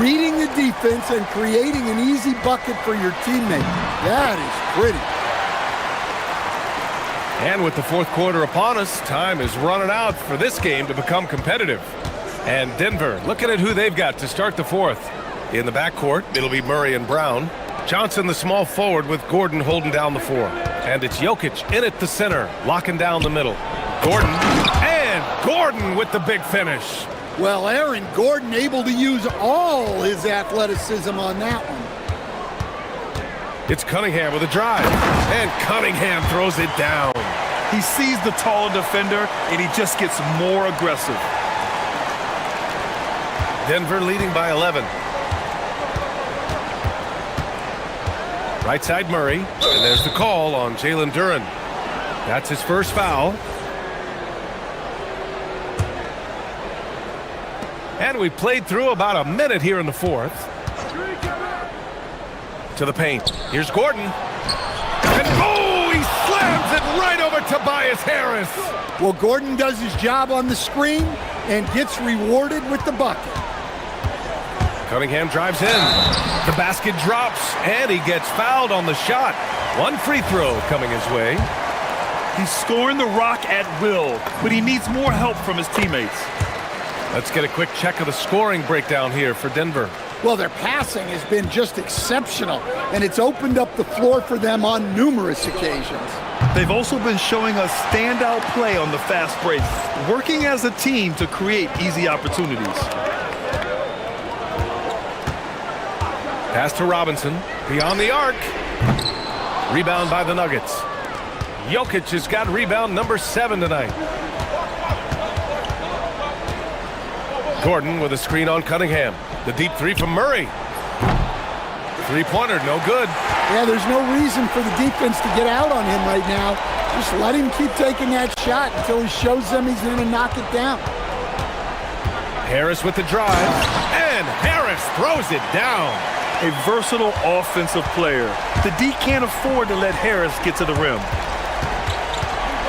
G: Reading the defense and creating an easy bucket for your teammate. That is pretty.
H: And with the 4th quarter upon us, time is running out for this game to become competitive. And Denver, looking at who they've got to start the 4th. In the backcourt, it'll be Murray and Brown. Johnson, the small forward, with Gordon holding down the 4. And it's Jokic in at the center, locking down the middle. Gordon, and Gordon with the big finish.
G: Well, Aaron Gordon able to use all his athleticism on that one.
H: It's Cunningham with a drive, and Cunningham throws it down.
I: He sees the taller defender, and he just gets more aggressive.
H: Denver leading by 11. Right side Murray, and there's the call on Jalen Duren. That's his first foul. And we played through about a minute here in the 4th. To the paint. Here's Gordon. And oh, he slams it right over Tobias Harris.
G: Well, Gordon does his job on the screen and gets rewarded with the bucket.
H: Cunningham drives in. The basket drops, and he gets fouled on the shot. 1 free throw coming his way.
I: He's scoring the rock at will, but he needs more help from his teammates.
H: Let's get a quick check of the scoring breakdown here for Denver.
G: Well, their passing has been just exceptional, and it's opened up the floor for them on numerous occasions.
I: They've also been showing us standout play on the fast break, working as a team to create easy opportunities.
H: Pass to Robinson, beyond the arc. Rebound by the Nuggets. Jokic has got rebound number 7 tonight. Gordon with a screen on Cunningham. The deep 3 from Murray. Three-pointer, no good.
G: Yeah, there's no reason for the defense to get out on him right now. Just let him keep taking that shot until he shows them he's going to knock it down.
H: Harris with the drive, and Harris throws it down.
I: A versatile offensive player. The D can't afford to let Harris get to the rim.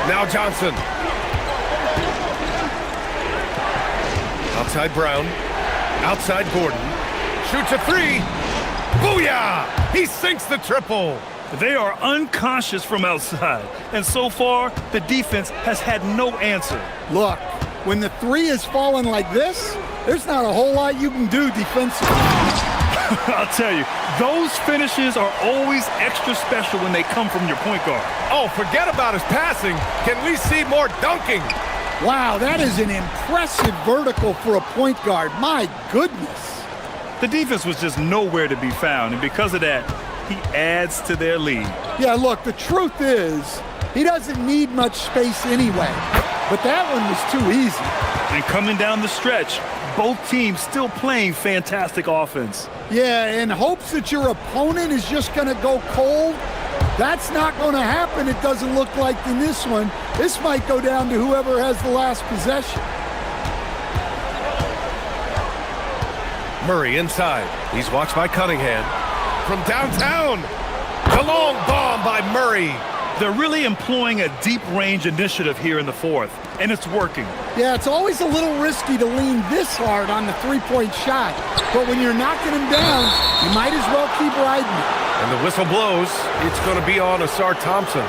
H: Now Johnson. Outside Brown. Outside Gordon. Shoots a three. Booyah! He sinks the triple.
I: They are unconscious from outside, and so far, the defense has had no answer.
G: Look, when the three is falling like this, there's not a whole lot you can do defensively.
I: I'll tell you, those finishes are always extra special when they come from your point guard.
H: Oh, forget about his passing. Can we see more dunking?
G: Wow, that is an impressive vertical for a point guard. My goodness.
I: The defense was just nowhere to be found, and because of that, he adds to their lead.
G: Yeah, look, the truth is, he doesn't need much space anyway. But that one was too easy.
I: And coming down the stretch, both teams still playing fantastic offense.
G: Yeah, in hopes that your opponent is just going to go cold, that's not going to happen, it doesn't look like in this one. This might go down to whoever has the last possession.
H: Murray inside. He's watched by Cunningham. From downtown, the long bomb by Murray.
I: They're really employing a deep-range initiative here in the fourth, and it's working.
G: Yeah, it's always a little risky to lean this hard on the three-point shot, but when you're knocking him down, you might as well keep riding it.
H: And the whistle blows. It's going to be on Asar Thompson.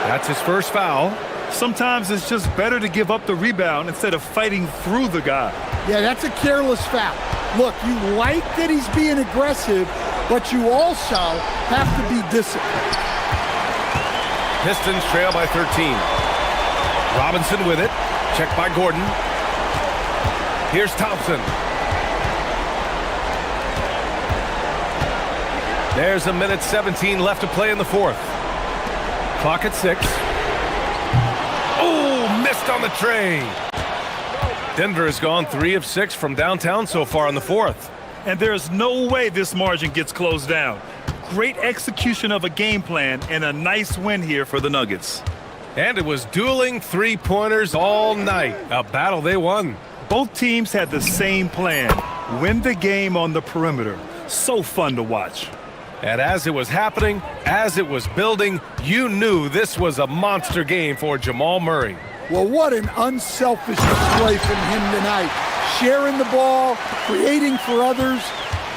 H: That's his first foul.
I: Sometimes it's just better to give up the rebound instead of fighting through the guy.
G: Yeah, that's a careless foul. Look, you like that he's being aggressive, but you also have to be disciplined.
H: Pistons trail by 13. Robinson with it. Checked by Gordon. Here's Thompson. There's a minute 17 left to play in the fourth. Clock at 6. Oh, missed on the tray. Denver has gone 3 of 6 from downtown so far in the fourth.
I: And there's no way this margin gets closed down. Great execution of a game plan and a nice win here for the Nuggets.
H: And it was dueling three-pointers all night. A battle they won.
I: Both teams had the same plan. Win the game on the perimeter. So fun to watch.
H: And as it was happening, as it was building, you knew this was a monster game for Jamal Murray.
G: Well, what an unselfish display from him tonight. Sharing the ball, creating for others,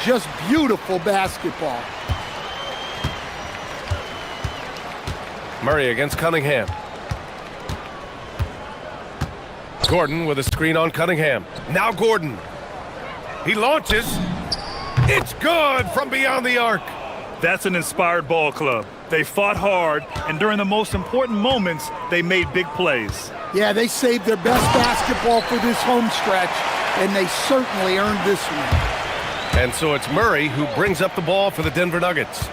G: just beautiful basketball.
H: Murray against Cunningham. Gordon with a screen on Cunningham. Now Gordon. He launches. It's good from beyond the arc.
I: That's an inspired ball club. They fought hard, and during the most important moments, they made big plays.
G: Yeah, they saved their best basketball for this home stretch, and they certainly earned this one.
H: And so it's Murray who brings up the ball for the Denver Nuggets.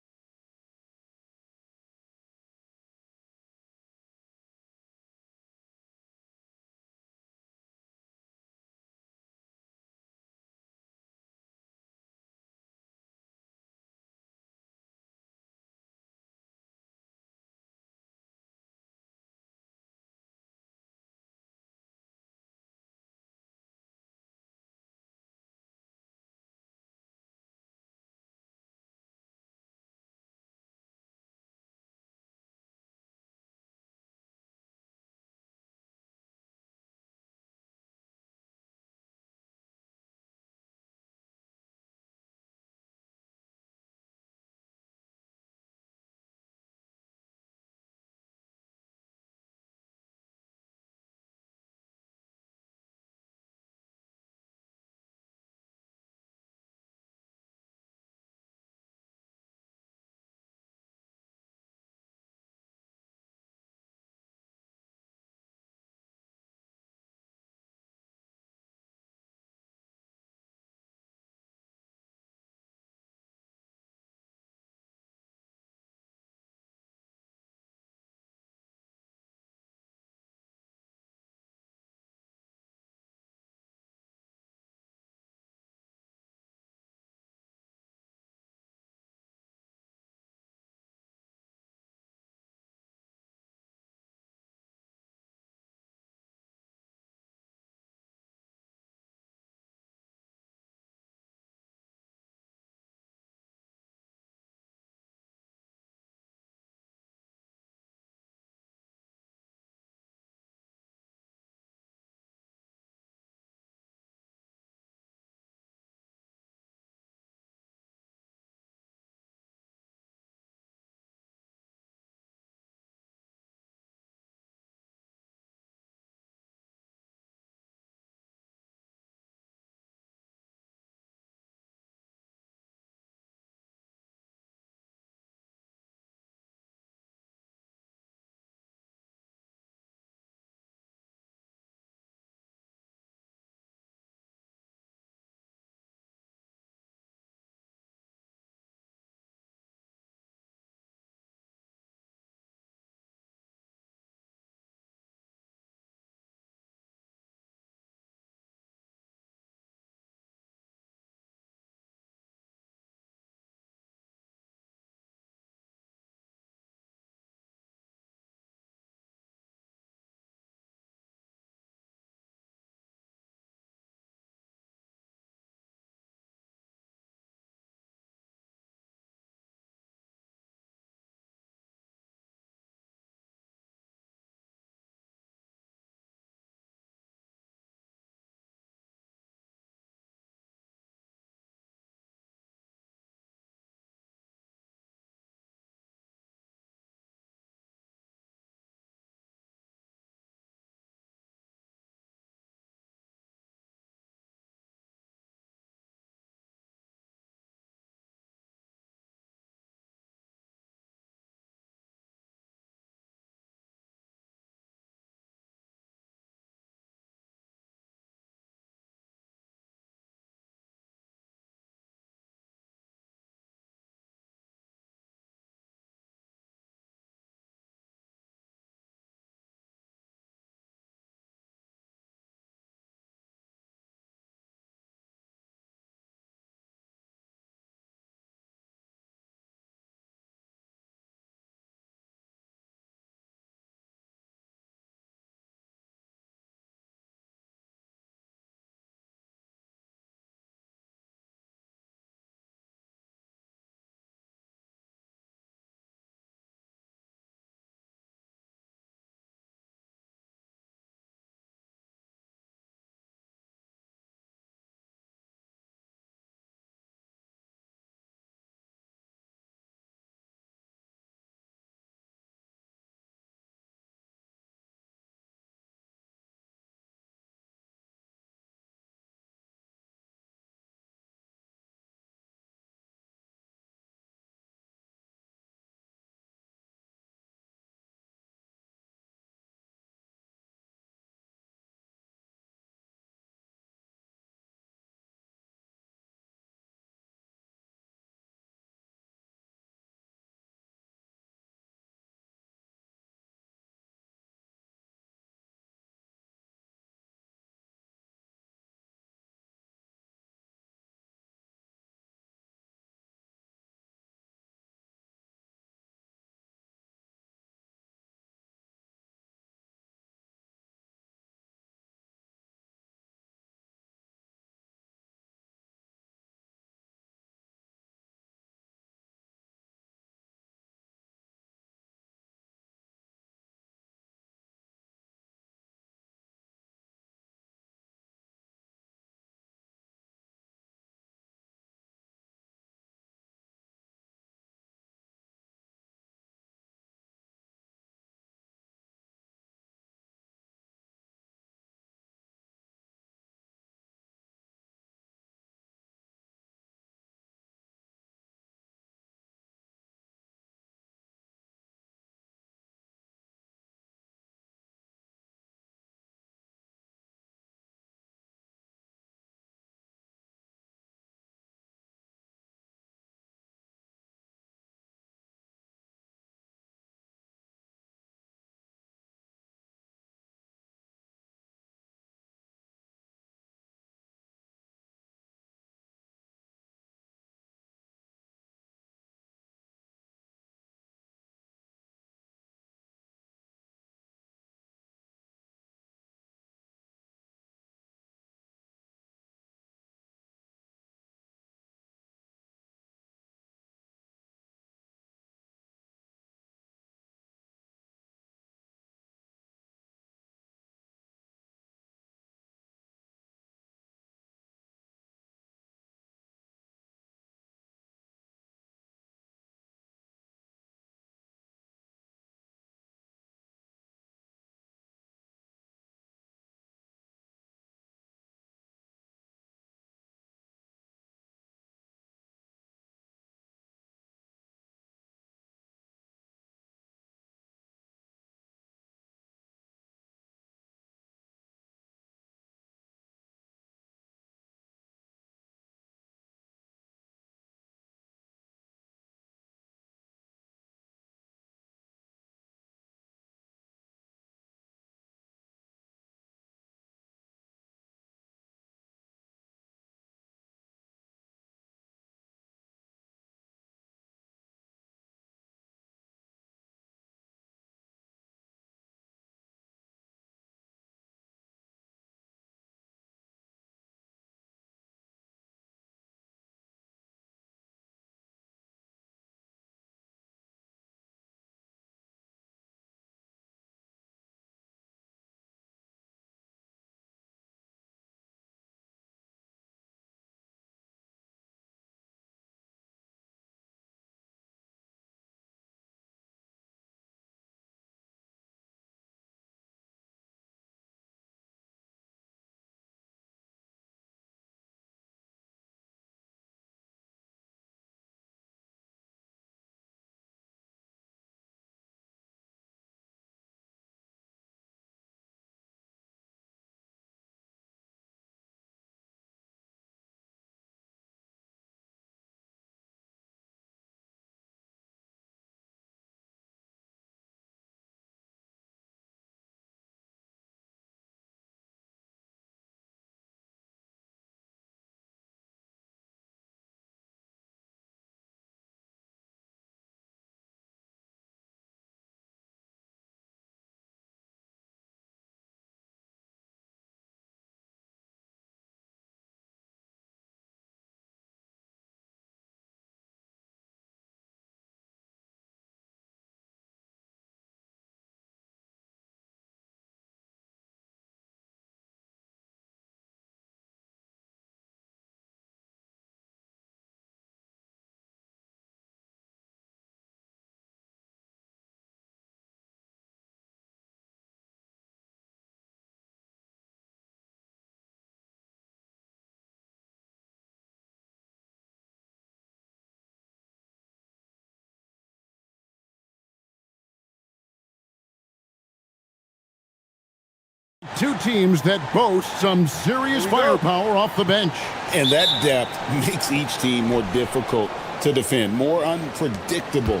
A: Two teams that boast some serious firepower off the bench.
C: And that depth makes each team more difficult to defend, more unpredictable.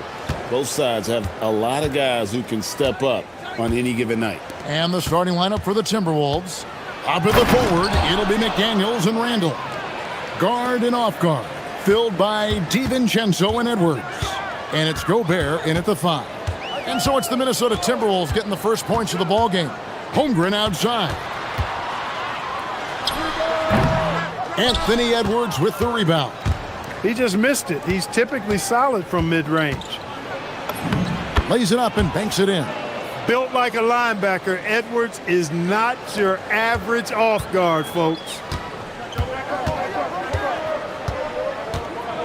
C: Both sides have a lot of guys who can step up on any given night.
A: And the starting lineup for the Timberwolves. Up at the forward, it'll be McDaniels and Randall. Guard and off guard, filled by DiVincenzo and Edwards. And it's Gobert in at the 5. And so it's the Minnesota Timberwolves getting the first points of the ball game. Holmgren outside. Anthony Edwards with the rebound.
J: He just missed it. He's typically solid from mid-range.
A: Lays it up and banks it in.
J: Built like a linebacker, Edwards is not your average off guard, folks.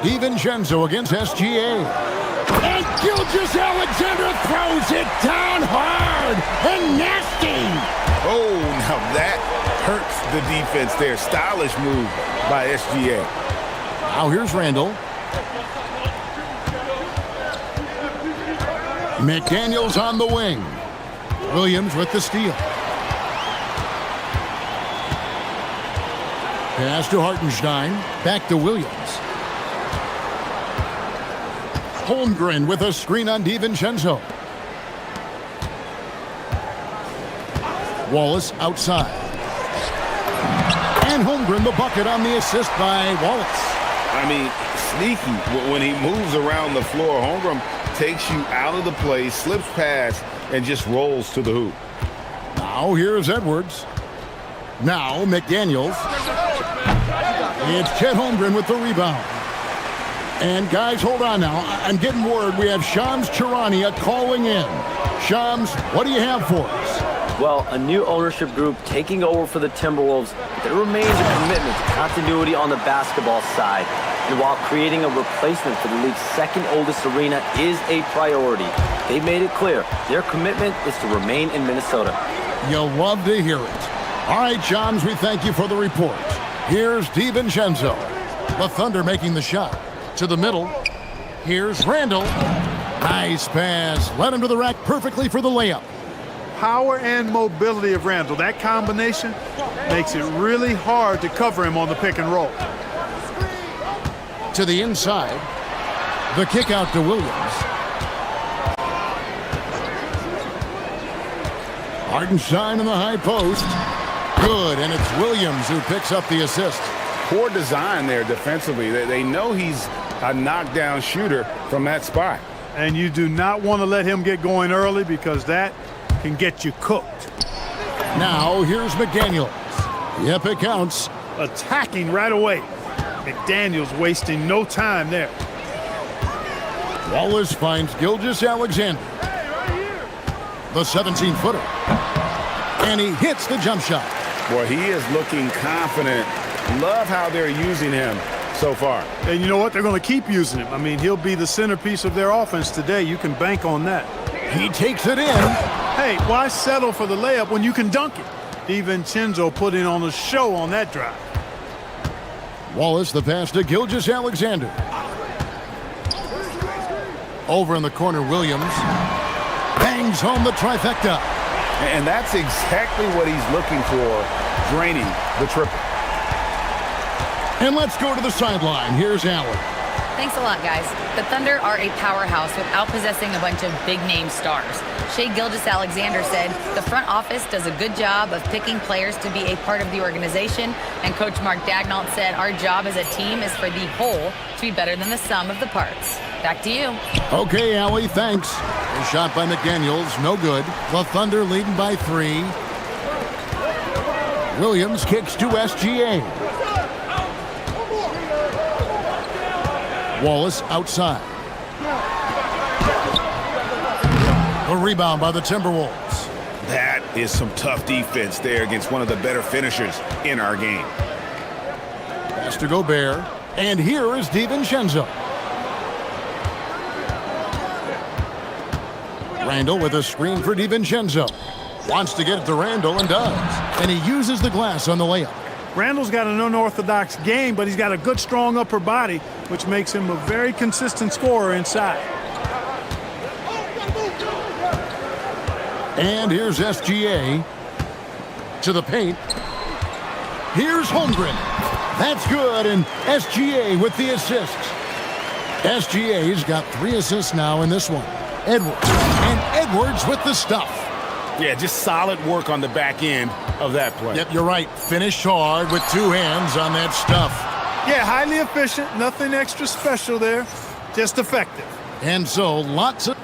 A: DiVincenzo against SGA. And Gilgeous-Alexander throws it down hard and nasty.
C: Oh, now that hurts the defense there. Stylish move by SGA.
A: Now here's Randall. McDaniels on the wing. Williams with the steal. Pass to Hartenstein. Back to Williams. Holmgren with a screen on DiVincenzo. Wallace outside. And Holmgren the bucket on the assist by Wallace.
C: I mean, sneaky when he moves around the floor. Holmgren takes you out of the play, slips past, and just rolls to the hoop.
A: Now here's Edwards. Now McDaniels. It's Chet Holmgren with the rebound. And guys, hold on now. I'm getting word we have Shams Charania calling in. Shams, what do you have for us?
K: Well, a new ownership group taking over for the Timberwolves. There remains a commitment to continuity on the basketball side. And while creating a replacement for the league's second oldest arena is a priority, they made it clear their commitment is to remain in Minnesota.
A: You'll love to hear it. All right, Shams, we thank you for the report. Here's DiVincenzo. The Thunder making the shot. To the middle. Here's Randall. Nice pass. Led him to the rack perfectly for the layup.
J: Power and mobility of Randall, that combination makes it really hard to cover him on the pick and roll.
A: To the inside. The kick out to Williams. Hartenstein in the high post. Good, and it's Williams who picks up the assist.
C: Poor design there defensively. They know he's a knockdown shooter from that spot.
J: And you do not want to let him get going early because that can get you cooked.
A: Now here's McDaniels. Yep, it counts.
J: Attacking right away. McDaniels wasting no time there.
A: Wallace finds Gilgeous-Alexander. The 17-footer. And he hits the jump shot.
C: Boy, he is looking confident. Love how they're using him so far.
J: And you know what? They're going to keep using him. I mean, he'll be the centerpiece of their offense today. You can bank on that.
A: He takes it in.
J: Hey, why settle for the layup when you can dunk it? DiVincenzo putting on a show on that drive.
A: Wallace the pass to Gilgeous-Alexander. Over in the corner, Williams. Bangs home the trifecta.
C: And that's exactly what he's looking for, draining the triple.
A: And let's go to the sideline. Here's Allen.
D: Thanks a lot, guys. The Thunder are a powerhouse without possessing a bunch of big-name stars. Shai Gilgeous-Alexander said, the front office does a good job of picking players to be a part of the organization, and Coach Mark Daigneault said, our job as a team is for the whole to be better than the sum of the parts. Back to you.
A: Okay, Allie, thanks. A shot by McDaniels, no good. The Thunder leading by 3. Williams kicks to SGA. Wallace outside. A rebound by the Timberwolves.
C: That is some tough defense there against one of the better finishers in our game.
A: Pass to Gobert. And here is DiVincenzo. Randall with a screen for DiVincenzo. Wants to get it to Randall and does. And he uses the glass on the layup.
J: Randall's got an unorthodox game, but he's got a good, strong upper body, which makes him a very consistent scorer inside.
A: And here's SGA. To the paint. Here's Holmgren. That's good, and SGA with the assist. SGA's got 3 assists now in this one. Edwards. And Edwards with the stuff.
C: Yeah, just solid work on the back end of that play.
A: Yep, you're right. Finished hard with 2 hands on that stuff.
J: Yeah, highly efficient. Nothing extra special there. Just effective.
A: And so, lots of...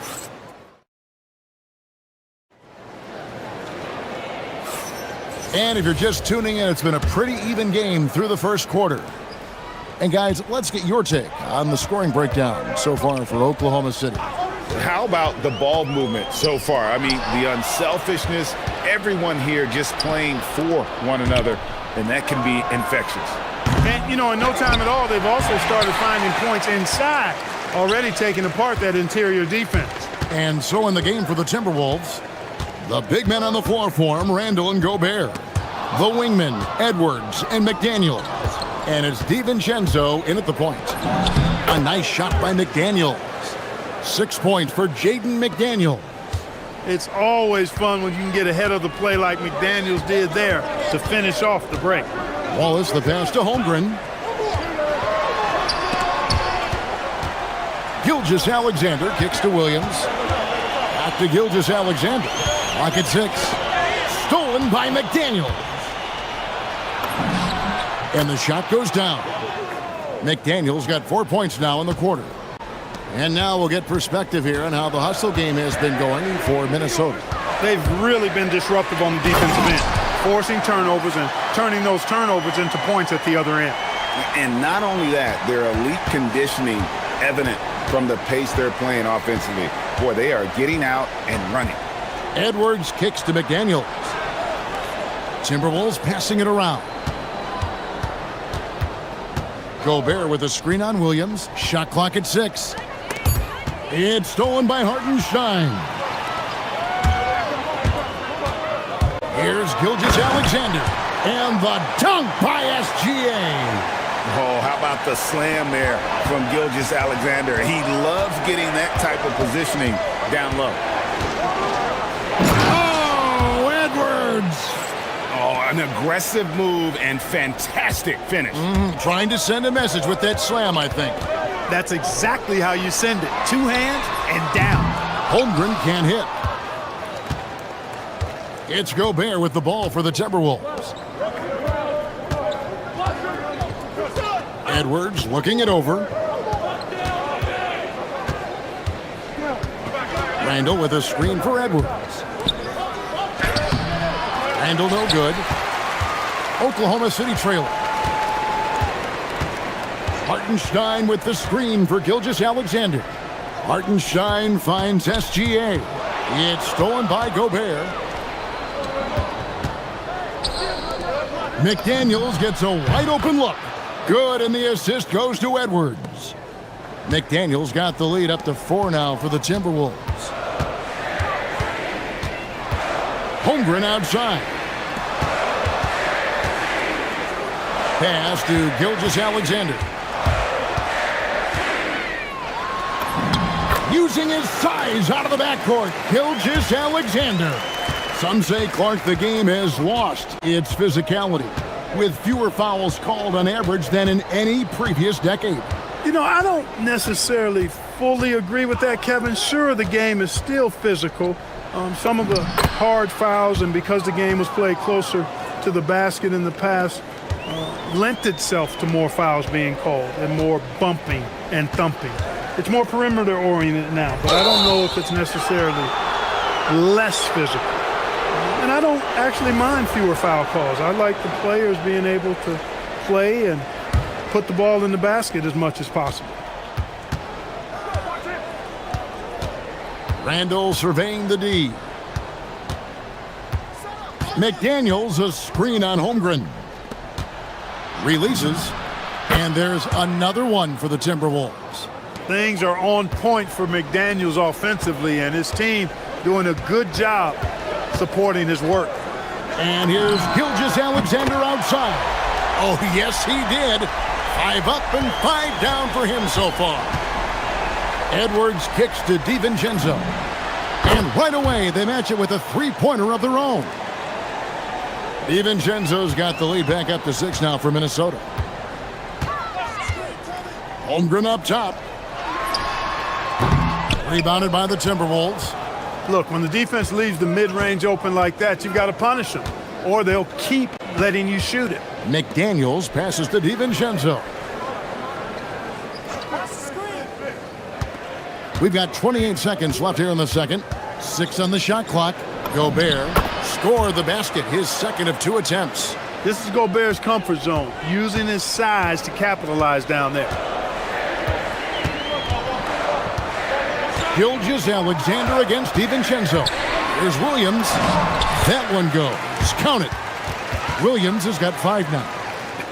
A: And if you're just tuning in, it's been a pretty even game through the first quarter. And guys, let's get your take on the scoring breakdown so far for Oklahoma City.
F: How about the ball movement so far? I mean, the unselfishness, everyone here just playing for one another, and that can be infectious.
J: And, you know, in no time at all, they've also started finding points inside, already taking apart that interior defense.
A: And so in the game for the Timberwolves, the big men on the floor for him, Randall and Gobert. The wingmen, Edwards and McDaniel. And it's DiVincenzo in at the point. A nice shot by McDaniel. 6 points for Jaden McDaniel.
J: It's always fun when you can get ahead of the play like McDaniels did there to finish off the break.
A: Wallace the pass to Holmgren. Gilgeous-Alexander kicks to Williams. Back to Gilgeous-Alexander. Clock at 6. Stolen by McDaniel. And the shot goes down. McDaniel's got 4 points now in the quarter. And now we'll get perspective here on how the hustle game has been going for Minnesota.
J: They've really been disruptive on the defensive end, forcing turnovers and turning those turnovers into points at the other end.
F: And not only that, their elite conditioning evident from the pace they're playing offensively. Boy, they are getting out and running.
A: Edwards kicks to McDaniels. Timberwolves passing it around. Gobert with a screen on Williams. Shot clock at 6. It's stolen by Hartenstein. Here's Gilgeous-Alexander. And the dunk by SGA.
F: Oh, how about the slam there from Gilgeous-Alexander? He loves getting that type of positioning down low.
A: Oh, Edwards.
F: Oh, an aggressive move and fantastic finish.
A: Trying to send a message with that slam, I think.
J: That's exactly how you send it. 2 hands and down.
A: Holmgren can't hit. It's Gobert with the ball for the Timberwolves. Edwards looking it over. Randall with a screen for Edwards. Randall no good. Oklahoma City trailer. Hartenstein with the screen for Gilgeous-Alexander. Hartenstein finds SGA. It's stolen by Gobert. McDaniels gets a wide open look. Good, and the assist goes to Edwards. McDaniels got the lead up to 4 now for the Timberwolves. Holmgren outside. Pass to Gilgeous-Alexander. Using his size out of the backcourt, Gilgeous-Alexander. Some say, Clark, the game has lost its physicality, with fewer fouls called on average than in any previous decade.
J: You know, I don't necessarily fully agree with that, Kevin. Sure, the game is still physical. Some of the hard fouls, and because the game was played closer to the basket in the past, lent itself to more fouls being called and more bumping and thumping. It's more perimeter-oriented now, but I don't know if it's necessarily less physical. And I don't actually mind fewer foul calls. I like the players being able to play and put the ball in the basket as much as possible.
A: Randall surveying the D. McDaniels a screen on Holmgren. Releases, and there's another one for the Timberwolves.
J: Things are on point for McDaniels offensively, and his team doing a good job supporting his work.
A: And here's Gilgeous-Alexander outside. Oh, yes, he did. 5 up and 5 down for him so far. Edwards kicks to DiVincenzo. And right away, they match it with a 3-pointer of their own. DiVincenzo's got the lead back up to 6 now for Minnesota. Holmgren up top. Rebounded by the Timberwolves.
J: Look, when the defense leaves the mid-range open like that, you've got to punish them, or they'll keep letting you shoot it.
A: McDaniels passes to DiVincenzo. We've got 28 seconds left here in the second. 6 on the shot clock. Gobert scored the basket, his second of 2 attempts.
J: This is Gobert's comfort zone, using his size to capitalize down there.
A: Gilgeous-Alexander against DiVincenzo. Here's Williams. That one goes. Count it. Williams has got 5 now.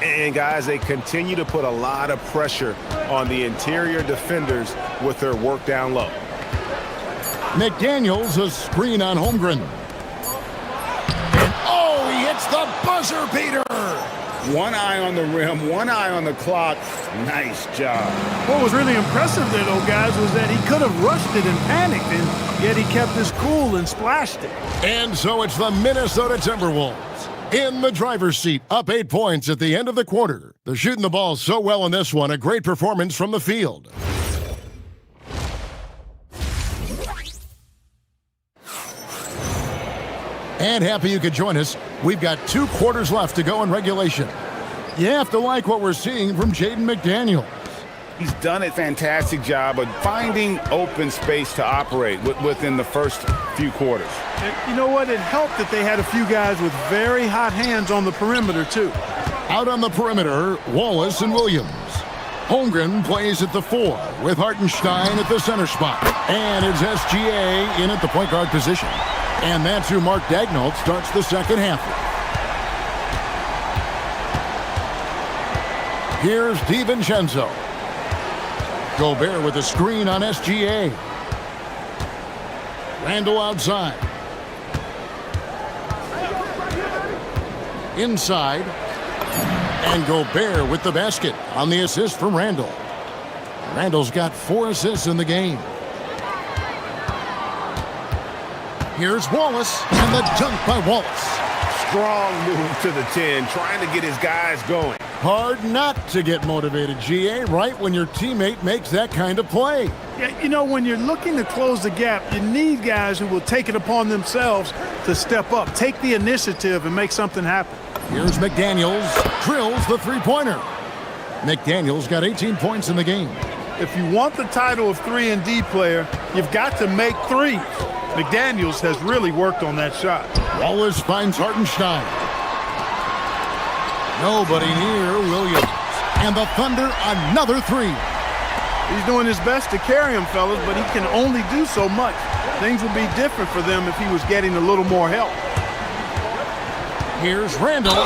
F: And guys, they continue to put a lot of pressure on the interior defenders with their work down low.
A: McDaniels, a screen on Holmgren. And oh, he hits the buzzer beater.
F: One eye on the rim, one eye on the clock. Nice job.
J: What was really impressive there, though, guys, was that he could have rushed it and panicked, and yet he kept his cool and splashed it.
A: And so it's the Minnesota Timberwolves in the driver's seat, up 8 points at the end of the quarter. They're shooting the ball so well in this one, a great performance from the field. And happy you could join us. We've got 2 quarters left to go in regulation. You have to like what we're seeing from Jaden McDaniels.
F: He's done a fantastic job of finding open space to operate within the first few quarters.
J: You know what? It helped that they had a few guys with very hot hands on the perimeter, too.
A: Out on the perimeter, Wallace and Williams. Holmgren plays at the 4 with Hartenstein at the center spot. And it's SGA in at the point guard position. And that's who Mark Daignault starts the second half. Here's DiVincenzo. Gobert with a screen on SGA. Randall outside. Inside. And Gobert with the basket on the assist from Randall. Randall's got 4 assists in the game. Here's Wallace, and the dunk by Wallace.
F: Strong move to the 10, trying to get his guys going.
A: Hard not to get motivated, GA, right when your teammate makes that kind of play.
J: Yeah, you know, when you're looking to close the gap, you need guys who will take it upon themselves to step up, take the initiative, and make something happen.
A: Here's McDaniels, drills the three-pointer. McDaniels got 18 points in the game.
J: If you want the title of 3-and-D player, you've got to make threes. McDaniels has really worked on that shot.
A: Wallace finds Hartenstein. Nobody near Williams. And the Thunder, another 3.
J: He's doing his best to carry him, fellas, but he can only do so much. Things would be different for them if he was getting a little more help.
A: Here's Randall.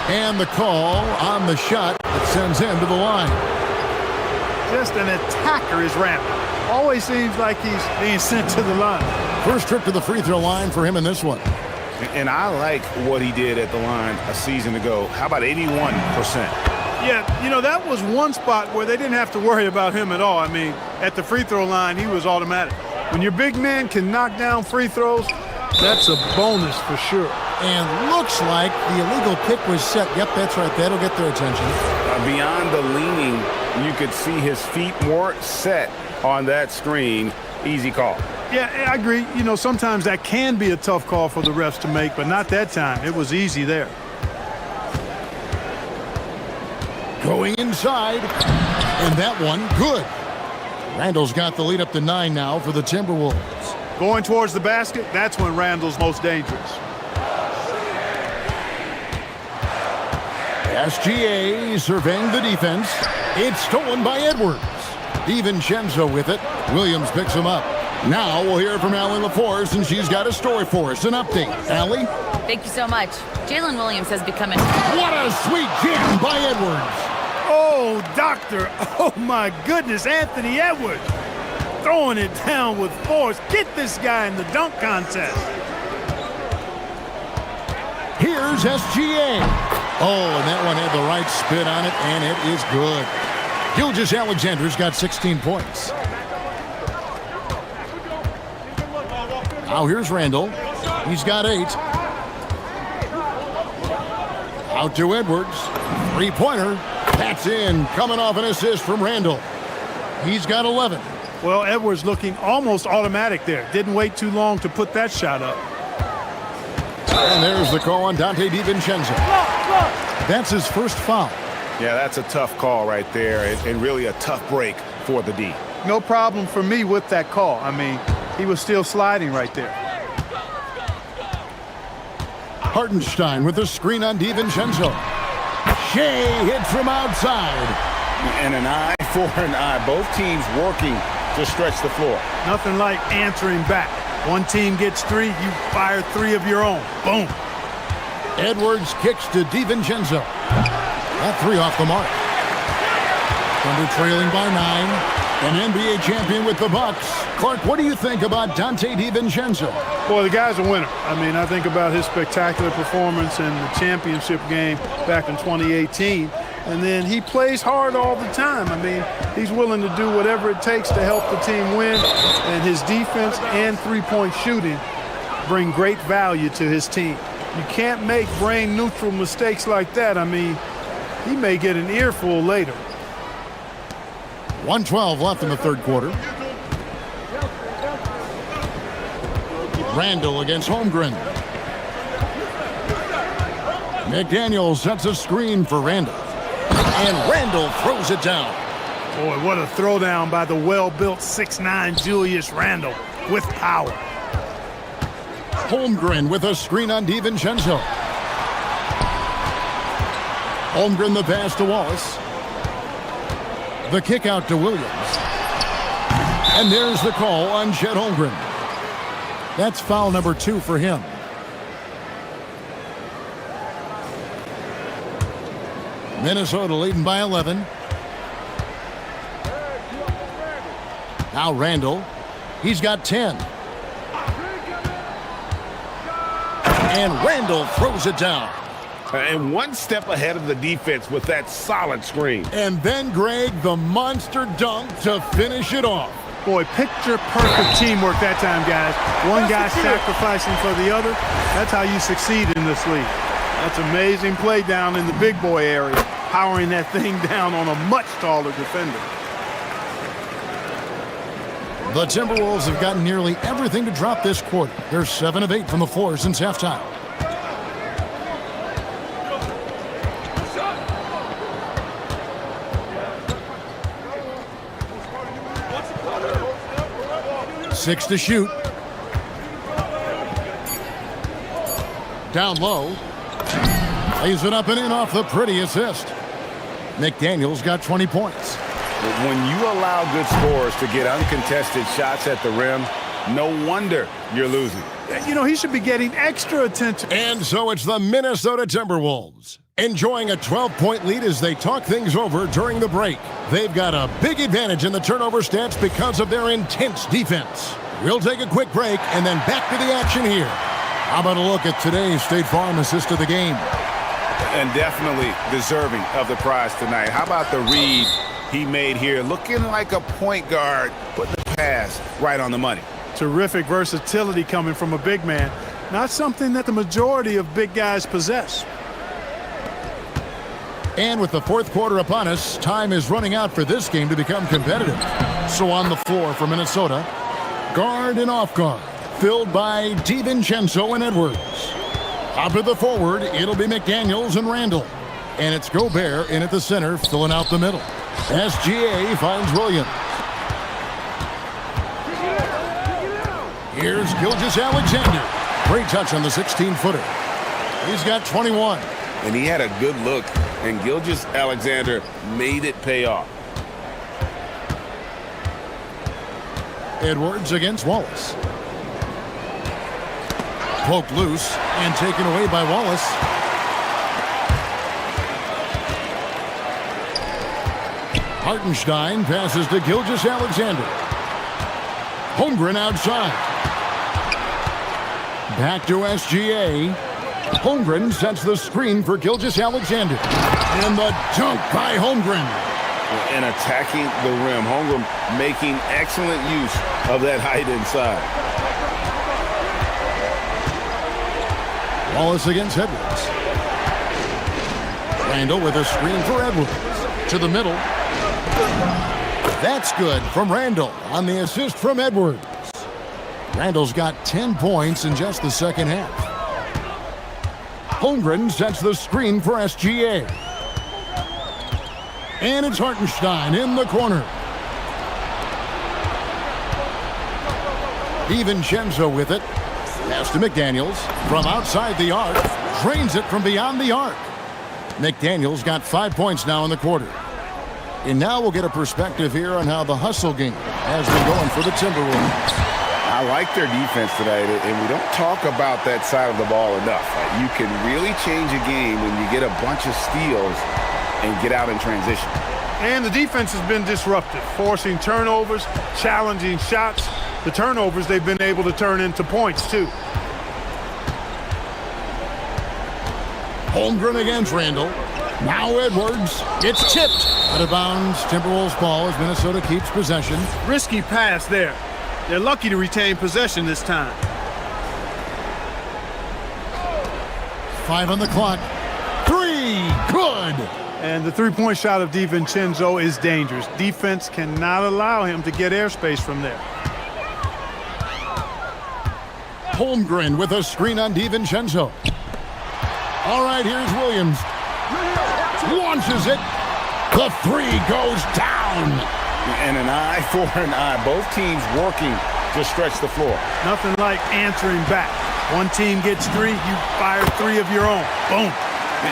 A: And the call on the shot that sends him to the line.
J: Just an attacker is Randall. Always seems like he's being sent to the line.
A: First trip to the free throw line for him in this one.
F: And I like what he did at the line a season ago. How about 81%?
J: Yeah, you know, that was one spot where they didn't have to worry about him at all. I mean, at the free throw line, he was automatic. When your big man can knock down free throws, that's a bonus for sure.
A: And looks like the illegal pick was set. Yep, that's right. That'll get their attention.
F: Beyond the leaning, you could see his feet more set on that screen. Easy call.
J: Yeah, I agree. You know, sometimes that can be a tough call for the refs to make, but not that time. It was easy there.
A: Going inside, and that one, good. Randall's got the lead up to 9 now for the Timberwolves.
J: Going towards the basket, that's when Randall's most dangerous.
A: SGA surveying the defense. It's stolen by Edwards. DiVincenzo with it. Williams picks him up. Now we'll hear from Allie LaForce, and she's got a story for us. An update. Allie?
D: Thank you so much. Jalen Williams has become
A: What a sweet jam by Edwards.
J: Oh, doctor. Oh, my goodness. Anthony Edwards throwing it down with force. Get this guy in the dunk contest.
A: Here's SGA. Oh, and that one had the right spin on it, and it is good. Gilgeous-Alexander's got 16 points. Now here's Randall. He's got 8. Out to Edwards. Three-pointer. That's in. Coming off an assist from Randall. He's got 11.
J: Well, Edwards looking almost automatic there. Didn't wait too long to put that shot up.
A: And there's the call on Dante DiVincenzo. That's his first foul.
F: Yeah, that's a tough call right there, and really a tough break for the D.
J: No problem for me with that call. I mean, he was still sliding right there.
A: Hartenstein with the screen on DiVincenzo. Shea hits from outside.
F: And an eye for an eye. Both teams working to stretch the floor.
J: Nothing like answering back. One team gets three, you fire three of your own. Boom.
A: Edwards kicks to DiVincenzo. That three off the mark. Thunder trailing by 9. An NBA champion with the Bucks. Clark, what do you think about Dante DiVincenzo?
J: Boy, the guy's a winner. I mean, I think about his spectacular performance in the championship game back in 2018. And then he plays hard all the time. I mean, he's willing to do whatever it takes to help the team win. And his defense and three-point shooting bring great value to his team. You can't make brain-neutral mistakes like that. I mean, he may get an earful later.
A: 1:12 left in the third quarter. Randall against Holmgren. McDaniel sets a screen for Randall. And Randall throws it down.
J: Boy, what a throwdown by the well-built 6'9" Julius Randle with power.
A: Holmgren with a screen on DiVincenzo. Holmgren the pass to Wallace. The kick out to Williams. And there's the call on Chet Holmgren. That's foul number 2 for him. Minnesota leading by 11. Now Randall. He's got 10. And Randall throws it down.
C: And one step ahead of the defense with that solid screen.
A: And then Greg, the monster dunk to finish it off.
J: Boy, picture-perfect teamwork that time, guys. One guy sacrificing for the other. That's how you succeed in this league. That's amazing play down in the big boy area, powering that thing down on a much taller defender.
A: The Timberwolves have gotten nearly everything to drop this quarter. They're 7 of 8 from the floor since halftime. Six to shoot. Down low. Lays it up and in off the pretty assist. McDaniel's got 20 points.
F: When you allow good scorers to get uncontested shots at the rim, no wonder you're losing.
J: You know, he should be getting extra attention.
A: And so it's the Minnesota Timberwolves enjoying a 12-point lead as they talk things over during the break. They've got a big advantage in the turnover stats because of their intense defense. We'll take a quick break and then back to the action here. How about a look at today's State Farm assist of the game?
F: And definitely deserving of the prize tonight. How about the read he made here? Looking like a point guard, putting the pass right on the money.
J: Terrific versatility coming from a big man. Not something that the majority of big guys possess.
A: And with the fourth quarter upon us, time is running out for this game to become competitive. So on the floor for Minnesota, guard and off guard, filled by DiVincenzo and Edwards. Top of the forward, it'll be McDaniels and Randall. And it's Gobert in at the center, filling out the middle. SGA finds Williams. Here's Gilgeous-Alexander. Great touch on the 16-footer. He's got 21.
C: And he had a good look, and Gilgeous-Alexander made it pay off.
A: Edwards against Wallace. Poked loose and taken away by Wallace. Hartenstein passes to Gilgeous-Alexander. Holmgren outside. Back to SGA. Holmgren sets the screen for Gilgeous-Alexander. And the dunk by Holmgren.
C: And attacking the rim. Holmgren making excellent use of that height inside.
A: Wallace against Edwards. Randall with a screen for Edwards. To the middle. That's good from Randall on the assist from Edwards. Randall's got 10 points in just the second half. Holmgren sets the screen for SGA. And it's Hartenstein in the corner. DiVincenzo with it. Pass to McDaniels from outside the arc. Drains it from beyond the arc. McDaniels got 5 points now in the quarter. And now we'll get a perspective here on how the hustle game has been going for the Timberwolves.
F: I like their defense tonight, and we don't talk about that side of the ball enough. You can really change a game when you get a bunch of steals and get out in transition.
J: And the defense has been disruptive, forcing turnovers, challenging shots. The turnovers they've been able to turn into points, too.
A: Holmgren against Randall. Now Edwards. It's tipped. Out of bounds. Timberwolves ball as Minnesota keeps possession.
J: Risky pass there. They're lucky to retain possession this time.
A: 5 on the clock. 3. Good.
J: And the three-point shot of DiVincenzo is dangerous. Defense cannot allow him to get airspace from there.
A: Holmgren with a screen on DiVincenzo. All right, here's Williams. Launches it. The 3 goes down.
F: And an eye for an eye. Both teams working to stretch the floor.
J: Nothing like answering back. One team gets 3, you fire 3 of your own. Boom.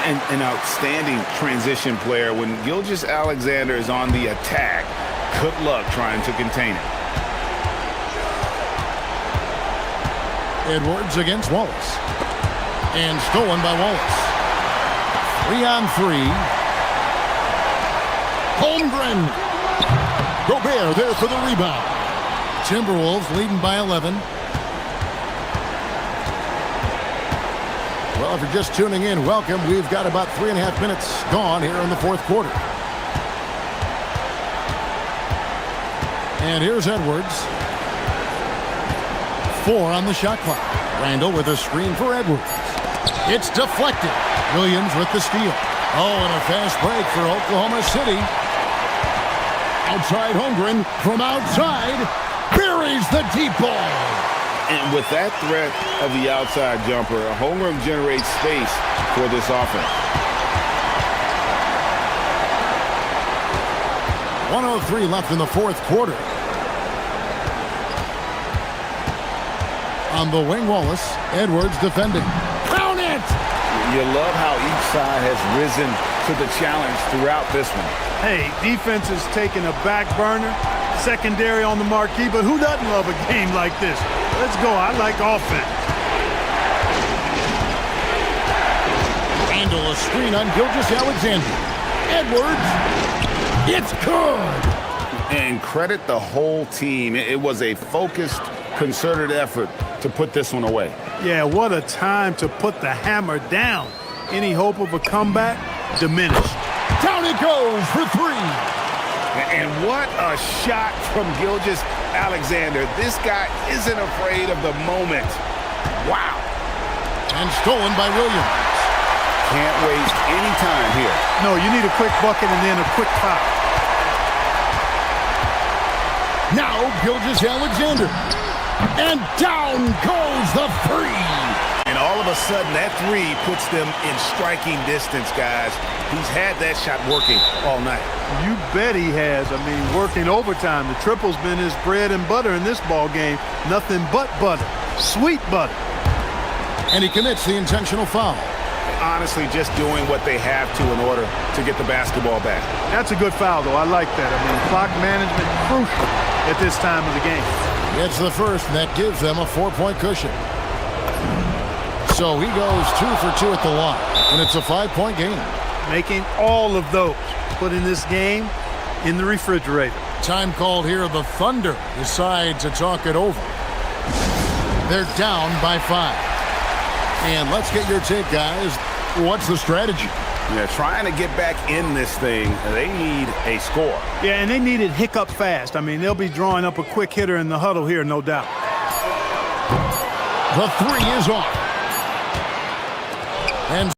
F: And an outstanding transition player. When Gilgeous-Alexander is on the attack, good luck trying to contain it.
A: Edwards against Wallace. And stolen by Wallace. 3 on 3. Holmgren. Gobert there for the rebound. Timberwolves leading by 11. Well, if you're just tuning in, welcome. We've got about 3.5 minutes gone here in the fourth quarter. And here's Edwards. 4 on the shot clock. Randall with a screen for Edwards. It's deflected. Williams with the steal. Oh, and a fast break for Oklahoma City. Outside Holmgren from outside. Buries the deep ball.
F: And with that threat of the outside jumper, Holmgren generates space for this offense.
A: 1:03 left in the fourth quarter. On the wing, Wallace. Edwards defending. Count it!
F: You love how each side has risen to the challenge throughout this one.
J: Hey, defense is taking a back burner, secondary on the marquee, but who doesn't love a game like this? Let's go. I like offense.
A: Randall, a screen on Gilgeous-Alexander. Edwards. It's good.
F: And credit the whole team. It was a focused, concerted effort to put this one away.
J: Yeah, what a time to put the hammer down. Any hope of a comeback? Diminished.
A: Down it goes for 3.
F: And what a shot from Gilgeous-Alexander. This guy isn't afraid of the moment. Wow.
A: And stolen by Williams.
F: Can't waste any time here.
J: No, you need a quick bucket and then a quick foul.
A: Now Gilgeous-Alexander. And down goes the 3.
H: And all of a sudden, that 3 puts them in striking distance, guys. He's had that shot working all night.
J: You bet he has. I mean, working overtime. The triple's been his bread and butter in this ball game. Nothing but butter. Sweet butter.
A: And he commits the intentional foul.
F: Honestly, just doing what they have to in order to get the basketball back.
J: That's a good foul, though. I like that. I mean, clock management crucial at this time of the game.
A: It's the first, and that gives them a 4-point cushion. So he goes 2 for 2 at the line, and it's a 5-point game.
J: Making all of those. Putting this game in the refrigerator.
A: Time called here. The Thunder decide to talk it over. They're down by 5. And let's get your take, guys. What's the strategy?
F: Yeah, trying to get back in this thing, they need a score.
J: Yeah, and they need it hiccup fast. I mean, they'll be drawing up a quick hitter in the huddle here, no doubt.
A: The 3 is off. And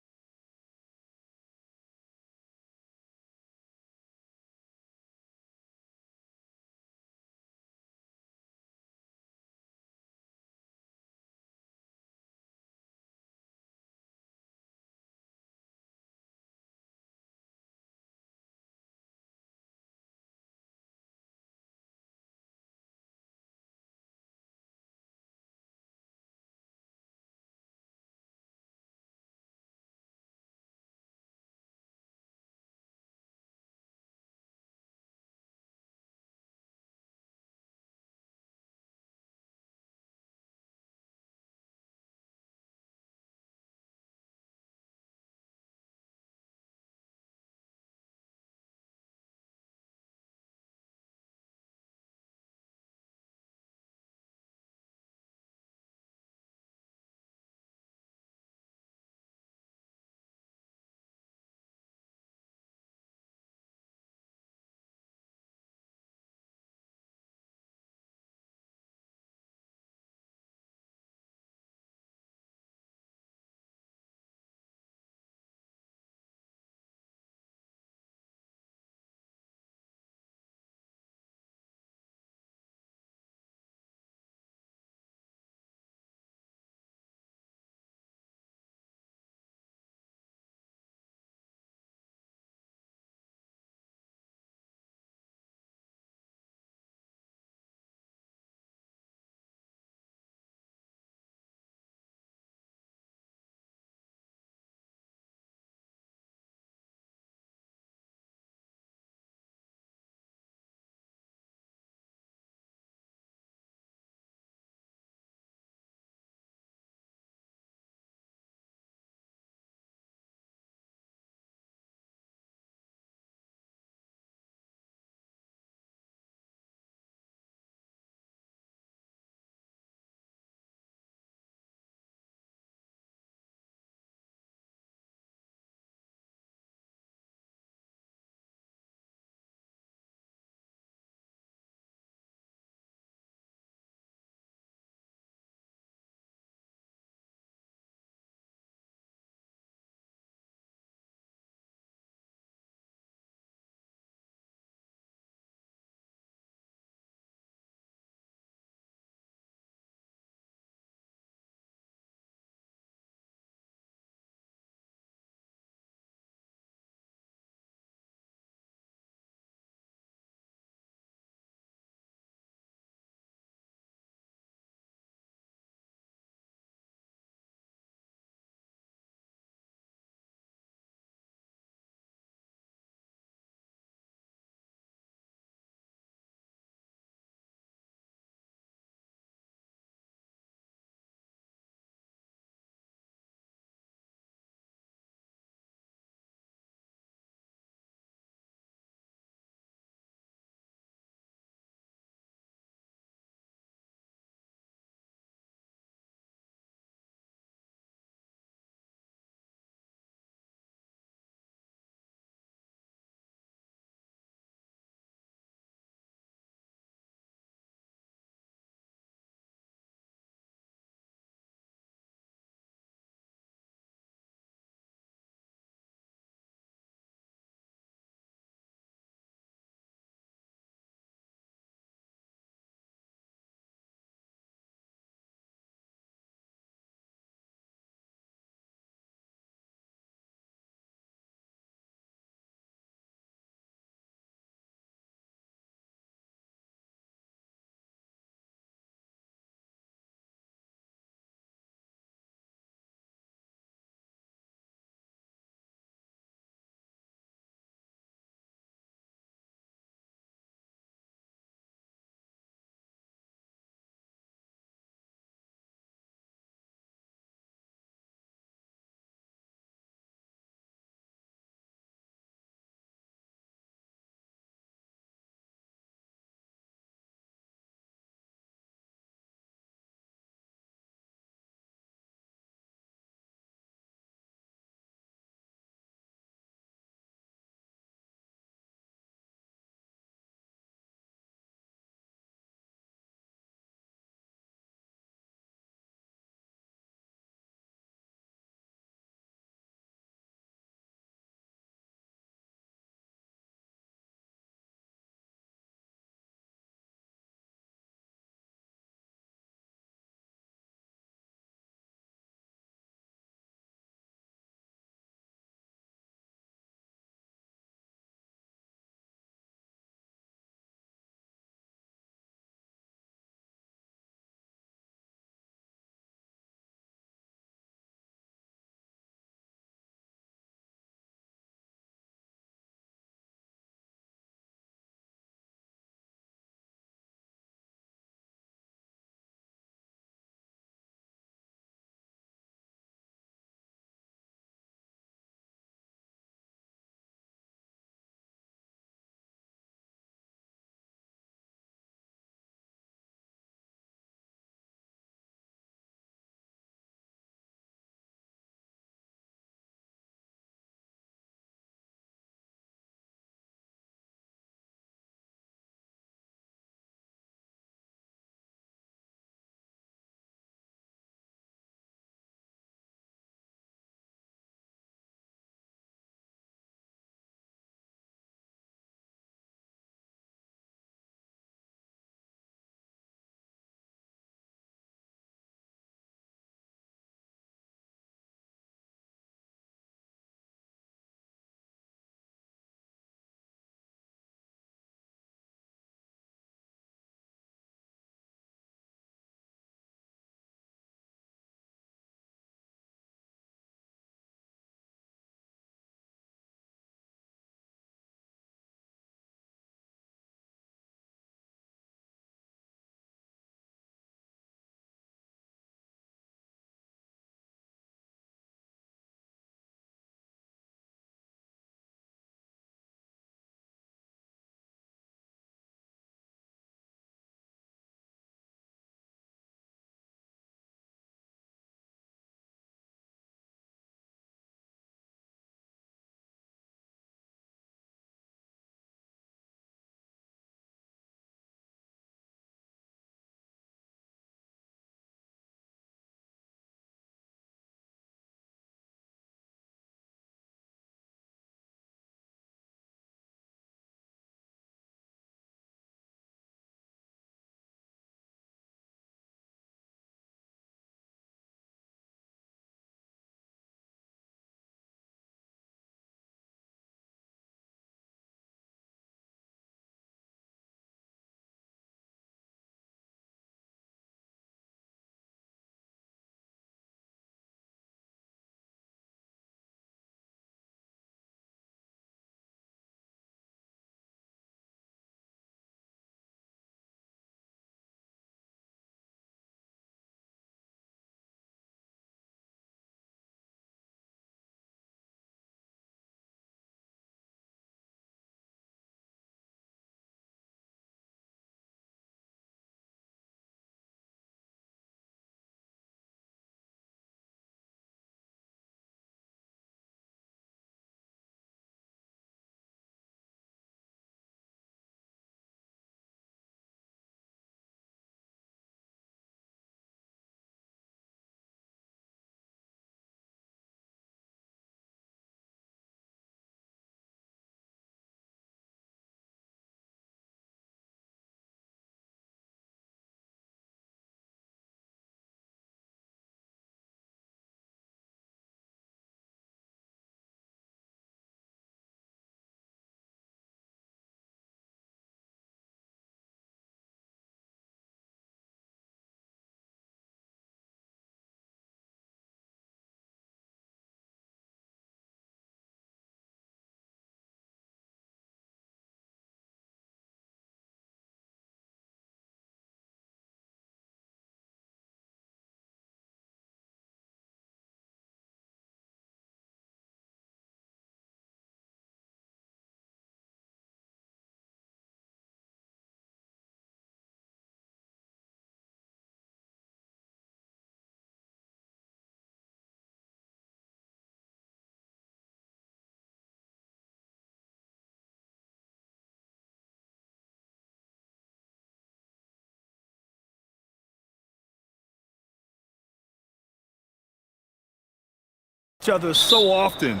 J: each other so often.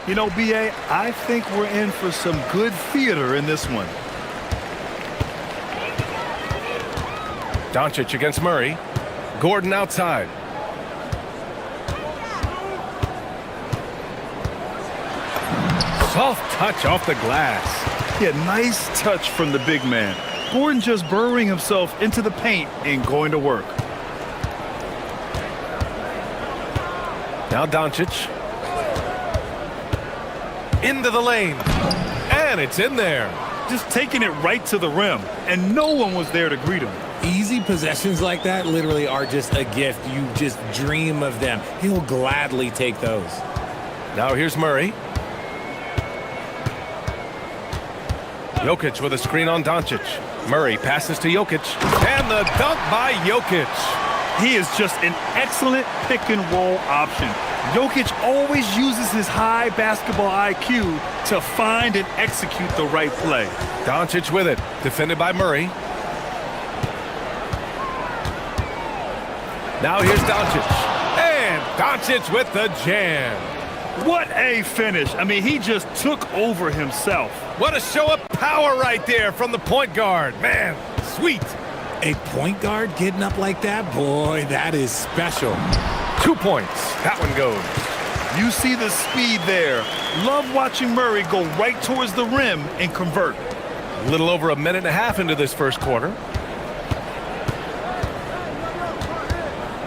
J: You know, B.A., I think we're in for some good theater in this one.
H: Doncic against Murray. Gordon outside. Soft touch off the glass.
J: Yeah, nice touch from the big man. Gordon just burrowing himself into the paint and going to work.
H: Now Doncic. Into the lane. And it's in there.
J: Just taking it right to the rim, and no one was there to greet him.
L: Easy possessions like that literally are just a gift. You just dream of them. He'll gladly take those.
H: Now here's Murray. Jokic with a screen on Doncic. Murray passes to Jokic. And the dunk by Jokic.
J: He is just an excellent pick-and-roll option. Jokic always uses his high basketball IQ to find and execute the right play.
H: Doncic with it. Defended by Murray. Now here's Doncic. And Doncic with the jam.
J: What a finish. I mean, he just took over himself.
H: What a show of power right there from the point guard. Man, sweet.
L: A point guard getting up like that? Boy, that is special.
H: 2 points. That one goes.
J: You see the speed there. Love watching Murray go right towards the rim and convert.
H: A little over a minute and a half into this first quarter.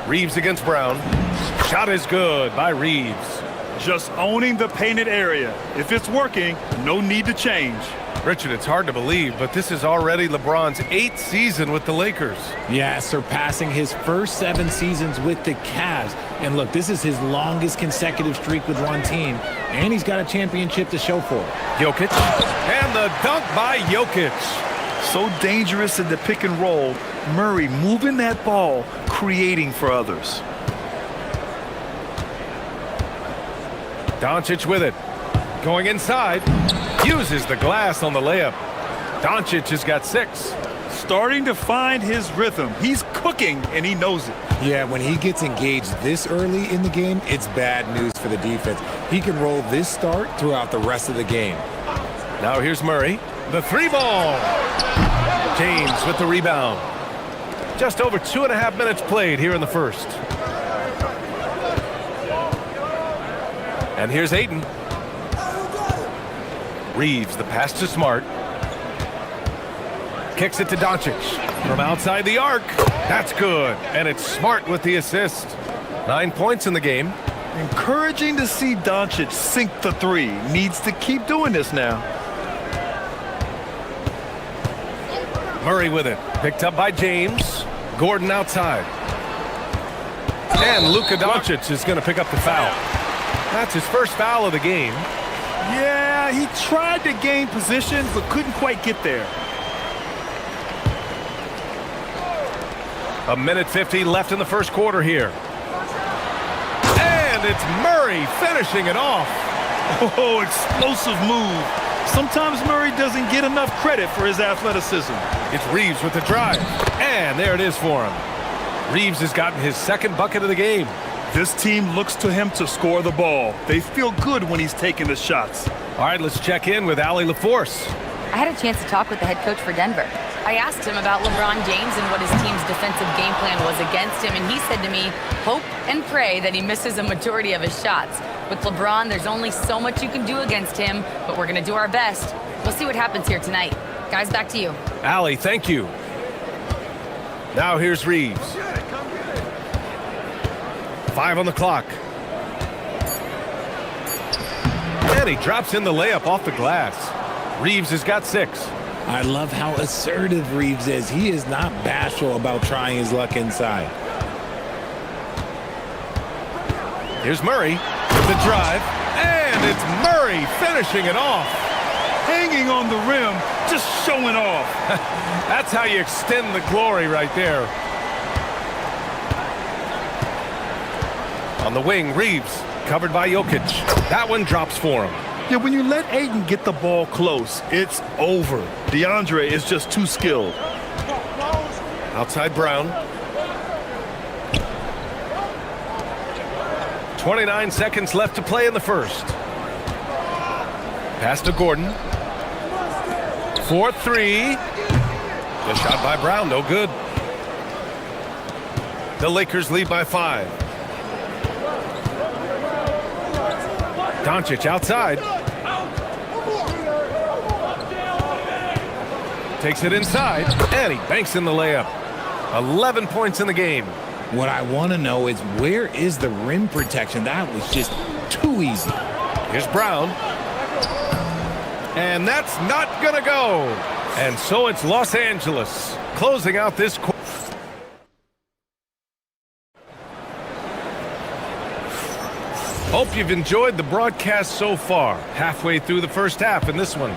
H: Reeves against Brown. Shot is good by Reeves.
J: Just owning the painted area. If it's working, no need to change.
H: Richard, it's hard to believe, but this is already LeBron's 8th season with the Lakers.
L: Yeah, surpassing his first 7 seasons with the Cavs. And look, this is his longest consecutive streak with one team, and he's got a championship to show for it.
H: Jokic, and the dunk by Jokic.
J: So dangerous in the pick and roll. Murray moving that ball, creating for others.
H: Doncic with it. Going inside. Uses the glass on the layup. Doncic has got 6.
J: Starting to find his rhythm. He's cooking, and he knows it.
L: Yeah, when he gets engaged this early in the game, it's bad news for the defense. He can roll this start throughout the rest of the game.
H: Now here's Murray. The 3-ball. James with the rebound. Just over 2.5 minutes played here in the first. And here's Ayton. Reeves, the pass to Smart. Kicks it to Doncic. From outside the arc. That's good. And it's Smart with the assist. 9 points in the game.
J: Encouraging to see Doncic sink the 3. Needs to keep doing this now.
H: Murray with it. Picked up by James. Gordon outside. And Luka Doncic is going to pick up the foul. That's his first foul of the game.
J: Yeah, he tried to gain position, but couldn't quite get there.
H: A minute 50 left in the first quarter here. And it's Murray finishing it off.
J: Oh, explosive move. Sometimes Murray doesn't get enough credit for his athleticism.
H: It's Reeves with the drive. And there it is for him. Reeves has gotten his 2nd bucket of the game.
J: This team looks to him to score the ball. They feel good when he's taking the shots.
H: All right, let's check in with Allie LaForce.
D: I had a chance to talk with the head coach for Denver. I asked him about LeBron James and what his team's defensive game plan was against him, and he said to me, hope and pray that he misses a majority of his shots. With LeBron, there's only so much you can do against him, but we're going to do our best. We'll see what happens here tonight. Guys, back to you.
H: Allie, thank you. Now here's Reeves. 5 on the clock. And he drops in the layup off the glass. Reeves has got 6.
L: I love how assertive Reeves is. He is not bashful about trying his luck inside.
H: Here's Murray with the drive. And it's Murray finishing it off.
J: Hanging on the rim, just showing off.
H: That's how you extend the glory right there. On the wing, Reeves, covered by Jokic. That one drops for him.
J: Yeah, when you let Ayton get the ball close, it's over. DeAndre is just too skilled.
H: Outside Brown. 29 seconds left to play in the first. Pass to Gordon. 4-3. The shot by Brown, no good. The Lakers lead by 5. Doncic outside. Takes it inside, and he banks in the layup. 11 points in the game.
L: What I want to know is, where is the rim protection? That was just too easy.
H: Here's Brown. And that's not going to go. And so it's Los Angeles closing out this quarter. Hope you've enjoyed the broadcast so far. Halfway through the first half in this one.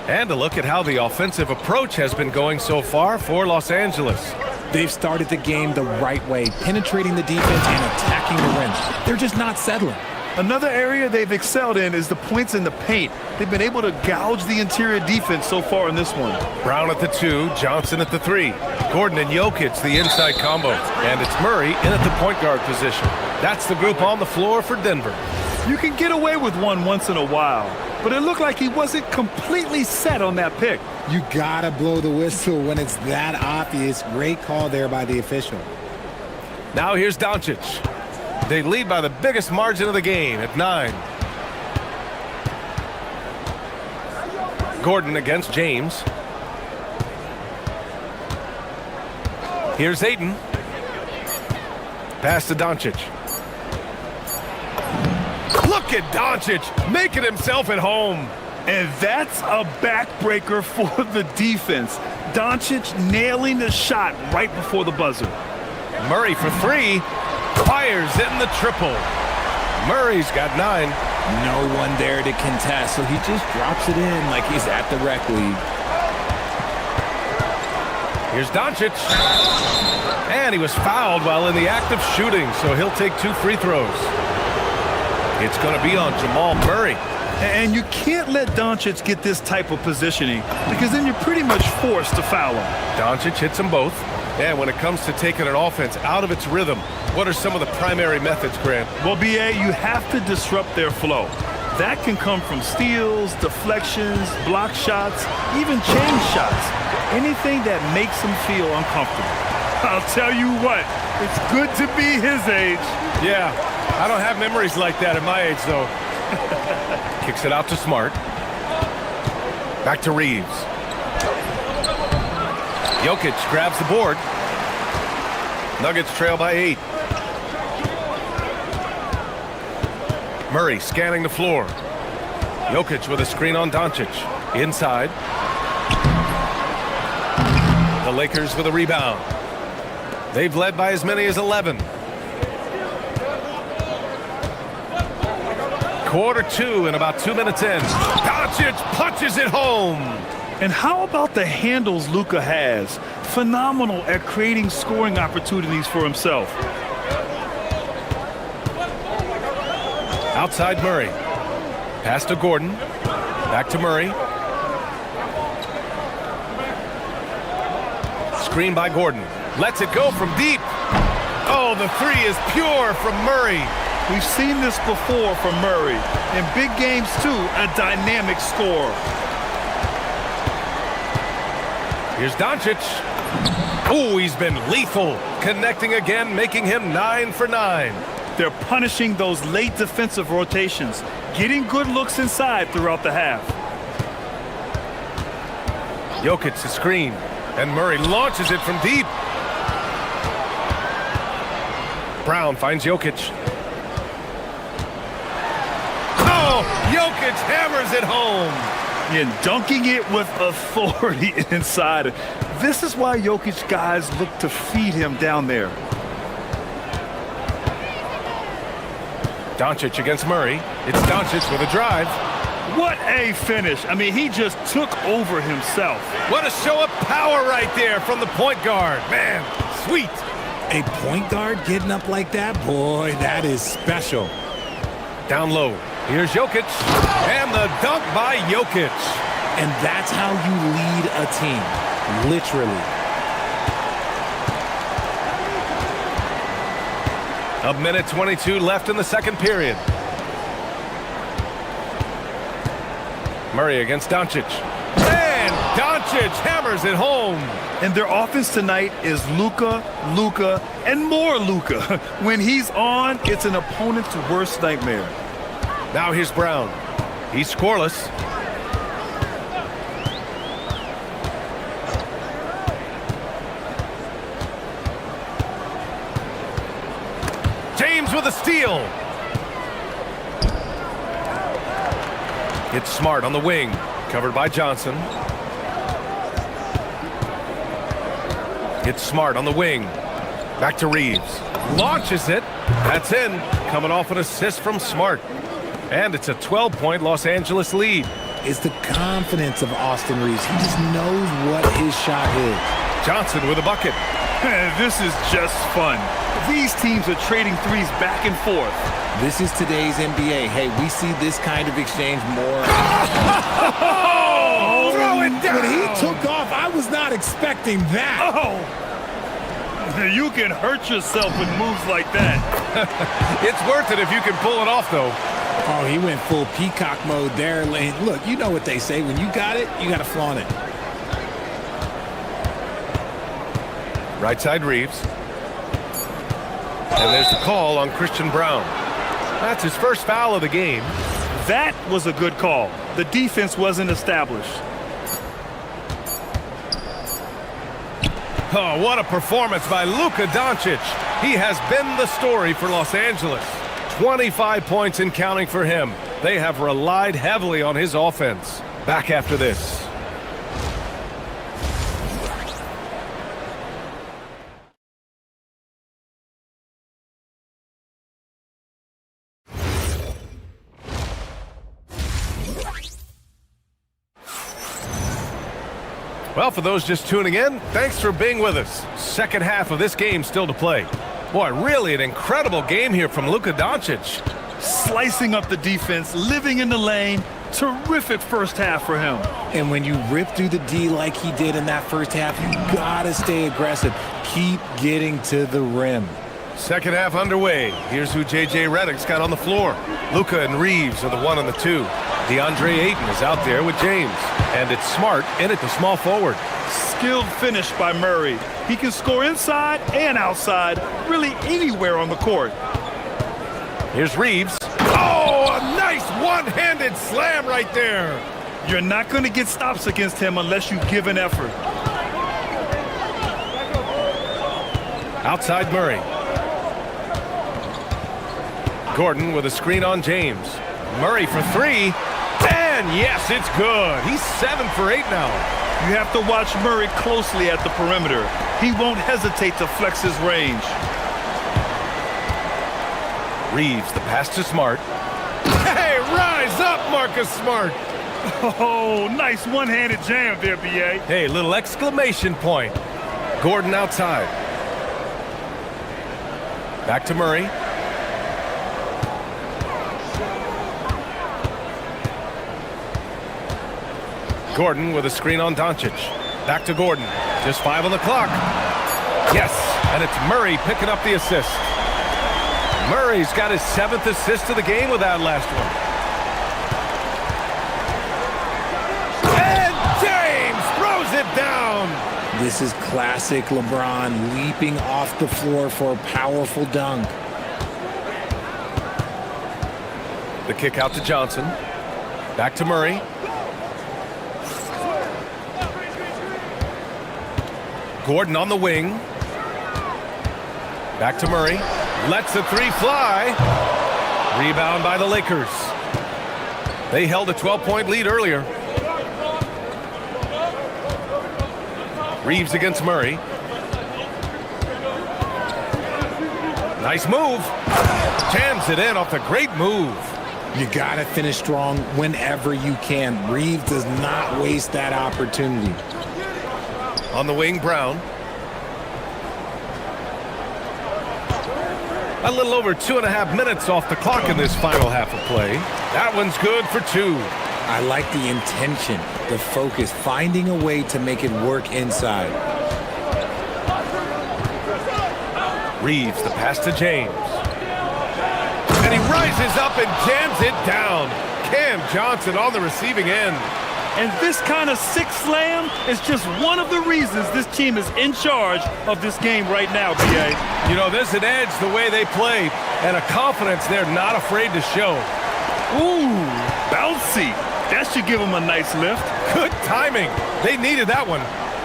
H: And a look at how the offensive approach has been going so far for Los Angeles.
L: They've started the game the right way, penetrating the defense and attacking the rim. They're just not settling.
I: Another area they've excelled in is the points in the paint. They've been able to gouge the interior defense so far in this one.
H: Brown at the 2, Johnson at the 3. Gordon and Jokic, the inside combo. And it's Murray in at the point guard position. That's the group on the floor for Denver.
I: You can get away with one once in a while, but it looked like he wasn't completely set on that pick.
L: You gotta blow the whistle when it's that obvious. Great call there by the official.
H: Now here's Doncic. They lead by the biggest margin of the game at 9. Gordon against James. Here's Ayton. Pass to Doncic. Look at Doncic making himself at home.
I: And that's a backbreaker for the defense. Doncic nailing the shot right before the buzzer.
H: Murray for 3. Fires in the triple. Murray's got 9.
L: No one there to contest, so he just drops it in like he's at the rec league.
H: Here's Doncic. And he was fouled while in the act of shooting, so he'll take 2 free throws. It's going to be on Jamal Murray.
I: And you can't let Doncic get this type of positioning, because then you're pretty much forced to foul him.
H: Doncic hits them both. And when it comes to taking an offense out of its rhythm, what are some of the primary methods, Grant?
I: Well, B.A., you have to disrupt their flow. That can come from steals, deflections, block shots, even change shots. Anything that makes them feel uncomfortable. I'll tell you what, it's good to be his age.
H: Yeah, I don't have memories like that at my age, though. Kicks it out to Smart. Back to Reeves. Jokic grabs the board. Nuggets trail by 8. Murray scanning the floor. Jokic with a screen on Doncic. Inside. The Lakers with a rebound. They've led by as many as 11. Quarter 2 and about 2 minutes in. Doncic punches it home.
I: And how about the handles Luka has? Phenomenal at creating scoring opportunities for himself.
H: Outside Murray. Pass to Gordon. Back to Murray. Screen by Gordon. Lets it go from deep. Oh, the 3 is pure from Murray.
I: We've seen this before from Murray. In big games, too, a dynamic scorer.
H: Here's Doncic. Oh, he's been lethal. Connecting again, making him 9 for 9.
I: They're punishing those late defensive rotations, getting good looks inside throughout the half.
H: Jokic to screen, and Murray launches it from deep. Brown finds Jokic. Oh, Jokic hammers it home.
I: And dunking it with authority inside. This is why Jokic guys look to feed him down there.
H: Doncic against Murray. It's Doncic with a drive.
I: What a finish. I mean, he just took over himself.
H: What a show of power right there from the point guard. Man, sweet.
L: A point guard getting up like that? Boy, that is special.
H: Down low. Here's Jokic. And the dunk by Jokic.
L: And that's how you lead a team. Literally.
H: A minute 22 left in the second period. Murray against Doncic. And Doncic hammers it home.
I: And their offense tonight is Luka, and more Luka. When he's on, it's an opponent's worst nightmare.
H: Now here's Brown. He's scoreless. James with a steal. It's Smart on the wing. Covered by Johnson. It's Smart on the wing. Back to Reeves. Launches it. That's in. Coming off an assist from Smart. And it's a 12-point Los Angeles lead.
L: It's the confidence of Austin Reeves. He just knows what his shot is.
H: Johnson with a bucket.
I: This is just fun. These teams are trading threes back and forth.
L: This is today's NBA. Hey, we see this kind of exchange more.
H: Oh, throw it down.
L: When he took off, I was not expecting that.
I: Oh! You can hurt yourself with moves like that.
H: It's worth it if you can pull it off, though.
L: Oh, he went full peacock mode there. Look, you know what they say. When you got it, you got to flaunt it.
H: Right side Reeves. And there's the call on Christian Brown. That's his first foul of the game.
I: That was a good call. The defense wasn't established.
H: Oh, what a performance by Luka Doncic. He has been the story for Los Angeles. 25 points and counting for him. They have relied heavily on his offense. Back after this. Well, for those just tuning in, thanks for being with us. Second half of this game still to play. Boy, really an incredible game here from Luka Doncic.
I: Slicing up the defense, living in the lane. Terrific first half for him.
L: And when you rip through the D like he did in that first half, you gotta stay aggressive. Keep getting to the rim.
H: Second half underway. Here's who J.J. Redick's got on the floor. Luka and Reeves are the 1 and the 2. DeAndre Ayton is out there with James. And it's Smart in at the small forward.
I: Skilled finish by Murray. He can score inside and outside, really anywhere on the court.
H: Here's Reeves. Oh, a nice one-handed slam right there.
I: You're not going to get stops against him unless you give an effort.
H: Outside Murray. Gordon with a screen on James. Murray for 3. And yes, it's good. He's 7 for 8 now.
I: You have to watch Murray closely at the perimeter. He won't hesitate to flex his range.
H: Reeves, the pass to Smart. Hey, rise up, Marcus Smart.
I: Oh, nice one-handed jam there, B.A.
H: Hey, little exclamation point. Gordon outside. Back to Murray. Gordon with a screen on Doncic. Back to Gordon. Just 5 on the clock. Yes, and it's Murray picking up the assist. Murray's got his 7th assist of the game with that last one. And James throws it down.
L: This is classic LeBron leaping off the floor for a powerful dunk.
H: The kick out to Johnson. Back to Murray. Gordon on the wing. Back to Murray. Lets the 3 fly. Rebound by the Lakers. They held a 12-point lead earlier. Reeves against Murray. Nice move. Jams it in off the great move.
L: You gotta finish strong whenever you can. Reeves does not waste that opportunity.
H: On the wing, Brown. A little over 2.5 minutes off the clock in this final half of play. That one's good for 2.
L: I like the intention, the focus, finding a way to make it work inside.
H: Reeves, the pass to James. And he rises up and jams it down. Cam Johnson on the receiving end.
I: And this kind of sick slam is just one of the reasons this team is in charge of this game right now, B.A.
H: You know, there's an edge the way they play and a confidence they're not afraid to show.
I: Ooh, bouncy. That should give them a nice lift.
H: Good timing. They needed that one.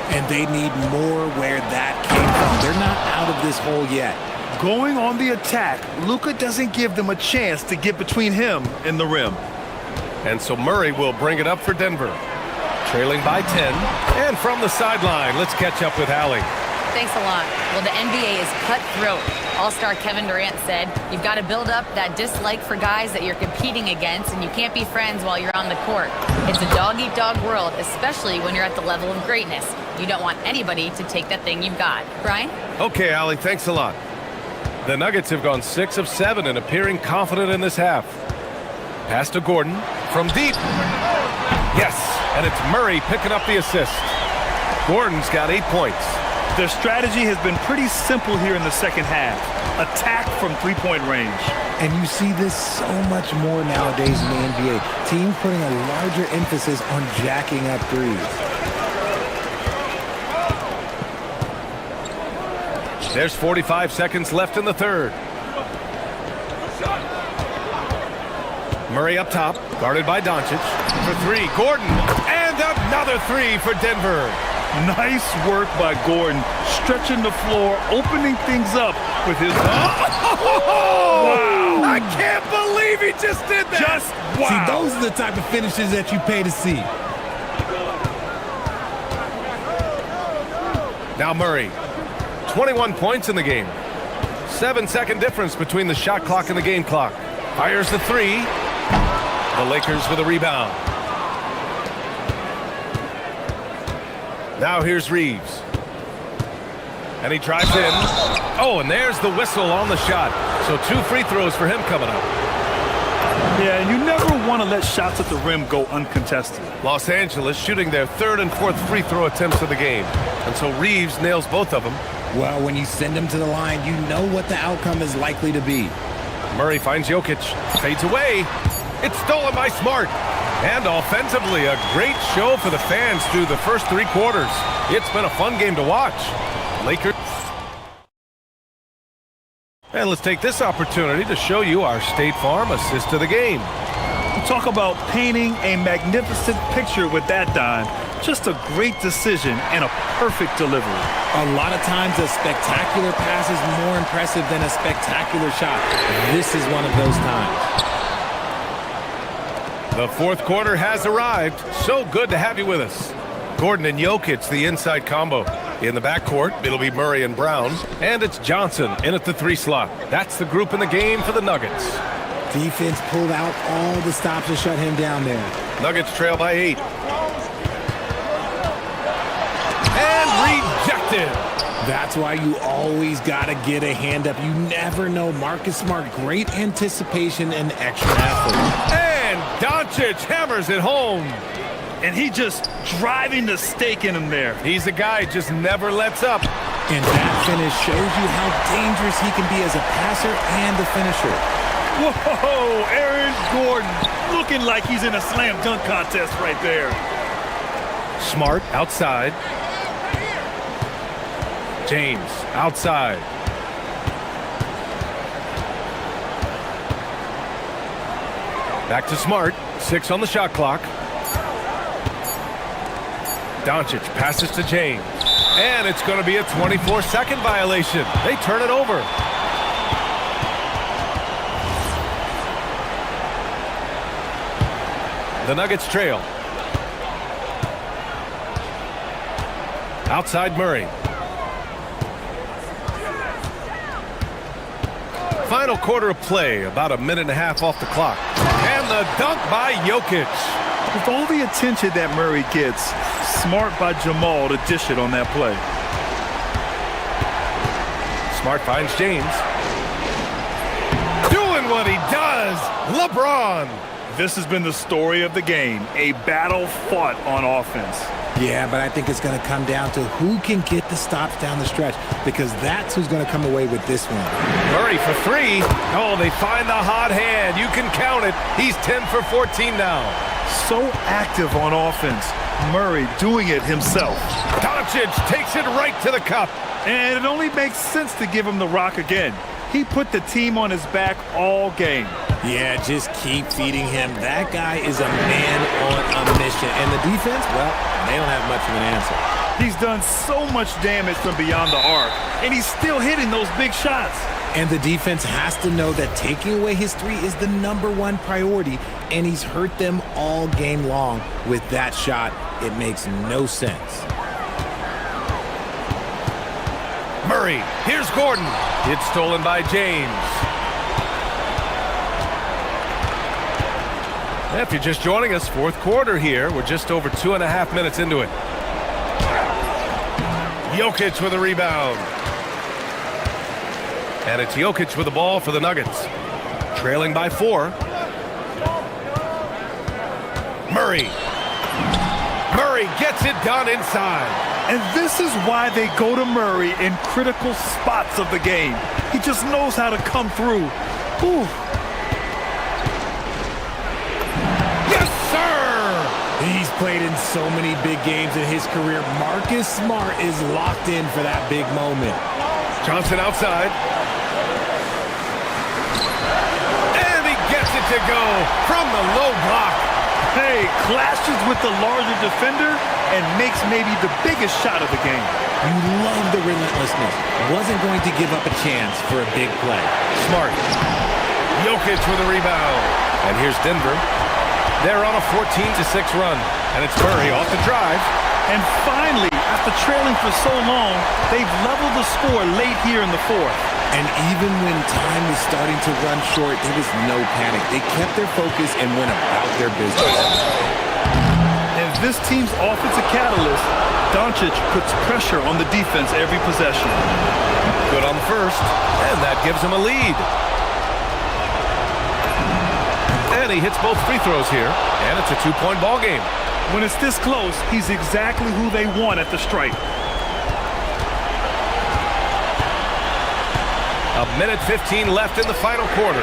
L: And they need more where that came from. They're not out of this hole yet.
I: Going on the attack, Luka doesn't give them a chance to get between him and the rim.
H: And so Murray will bring it up for Denver. Trailing by 10. And from the sideline, let's catch up with Allie.
D: Thanks a lot. Well, the NBA is cutthroat. All-star Kevin Durant said, you've got to build up that dislike for guys that you're competing against, and you can't be friends while you're on the court. It's a dog-eat-dog world, especially when you're at the level of greatness. You don't want anybody to take that thing you've got. Brian?
H: Okay, Allie, thanks a lot. The Nuggets have gone 6 of 7 and appearing confident in this half. Pass to Gordon from deep. Yes, and it's Murray picking up the assist. Gordon's got 8 points.
I: Their strategy has been pretty simple here in the second half. Attack from three-point range.
L: And you see this so much more nowadays in the NBA. Teams putting a larger emphasis on jacking up threes.
H: There's 45 seconds left in the third. Murray up top, guarded by Doncic. For 3, Gordon, and another 3 for Denver.
I: Nice work by Gordon, stretching the floor, opening things up with his...
H: Wow! I can't believe he just did that!
I: Just wow!
L: See, those are the type of finishes that you pay to see.
H: Now Murray, 21 points in the game. 7-second difference between the shot clock and the game clock. Fires the 3. The Lakers with a rebound. Now here's Reeves. And he drives in. Oh, and there's the whistle on the shot. So 2 free throws for him coming up.
I: Yeah, and you never want to let shots at the rim go uncontested.
H: Los Angeles shooting their 3rd and 4th free throw attempts of the game. And so Reeves nails both of them.
L: Well, when you send them to the line, you know what the outcome is likely to be.
H: Murray finds Jokic. Fades away. It's stolen by Smart. And offensively, a great show for the fans through the first 3 quarters. It's been a fun game to watch. Lakers. And let's take this opportunity to show you our State Farm assist to the game.
I: Talk about painting a magnificent picture with that dime. Just a great decision and a perfect delivery.
L: A lot of times a spectacular pass is more impressive than a spectacular shot. This is one of those times.
H: The 4th quarter has arrived. So good to have you with us. Gordon and Jokic, the inside combo. In the backcourt, it'll be Murray and Brown. And it's Johnson in at the 3 slot. That's the group in the game for the Nuggets.
L: Defense pulled out all the stops to shut him down there.
H: Nuggets trail by 8. And rejected.
L: That's why you always got to get a hand up. You never know. Marcus Smart, great anticipation and extra effort.
H: And Doncic hammers it home.
I: And he just driving the stake in him there.
H: He's a guy who just never lets up.
L: And that finish shows you how dangerous he can be as a passer and a finisher.
I: Whoa, Aaron Gordon looking like he's in a slam dunk contest right there.
H: Smart outside. James outside. Back to Smart. 6 on the shot clock. Doncic passes to James. And it's going to be a 24-second violation. They turn it over. The Nuggets trail. Outside Murray. Final quarter of play, about a minute and a half off the clock. And the dunk by Jokic.
I: With all the attention that Murray gets, smart by Jamal to dish it on that play.
H: Smart finds James. Doing what he does. LeBron.
I: This has been the story of the game, a battle fought on offense.
L: Yeah, but I think it's going to come down to who can get the stops down the stretch, because that's who's going to come away with this one.
H: Murray for three. Oh, they find the hot hand. You can count it. He's 10 for 14 now.
I: So active on offense. Murray doing it himself.
H: Doncic takes it right to the cup.
I: And it only makes sense to give him the rock again. He put the team on his back all game.
L: Yeah, just keep feeding him. That guy is a man on a mission. And the defense, well, they don't have much of an answer.
I: He's done so much damage from beyond the arc, and he's still hitting those big shots.
L: And the defense has to know that taking away his three is the #1 priority, and he's hurt them all game long with that shot. It makes no sense.
H: Murray, here's Gordon. It's stolen by James. If you're just joining us, fourth quarter here. We're just over 2.5 minutes into it. Jokic with a rebound. And it's Jokic with the ball for the Nuggets. Trailing by 4. Murray. Murray gets it done inside.
I: And this is why they go to Murray in critical spots of the game. He just knows how to come through. Ooh.
H: Yes, sir!
L: He's played in so many big games in his career. Marcus Smart is locked in for that big moment.
H: Johnson outside. And he gets it to go from the low block.
I: Hey, clashes with the larger defender and makes maybe the biggest shot of the game.
L: You love the relentlessness. Wasn't going to give up a chance for a big play.
H: Smart. Jokic with a rebound. And here's Denver. They're on a 14-6 run. And it's Murray off the drive.
I: And finally, after trailing for so long, they've leveled the score late here in the fourth.
L: And even when time was starting to run short, there was no panic. They kept their focus and went about their business.
I: As this team's offensive catalyst, Doncic puts pressure on the defense every possession.
H: Good on the first, and that gives him a lead. And he hits both free throws here, and it's a 2-point ball game.
I: When it's this close, he's exactly who they want at the stripe.
H: A minute 15 left in the final quarter.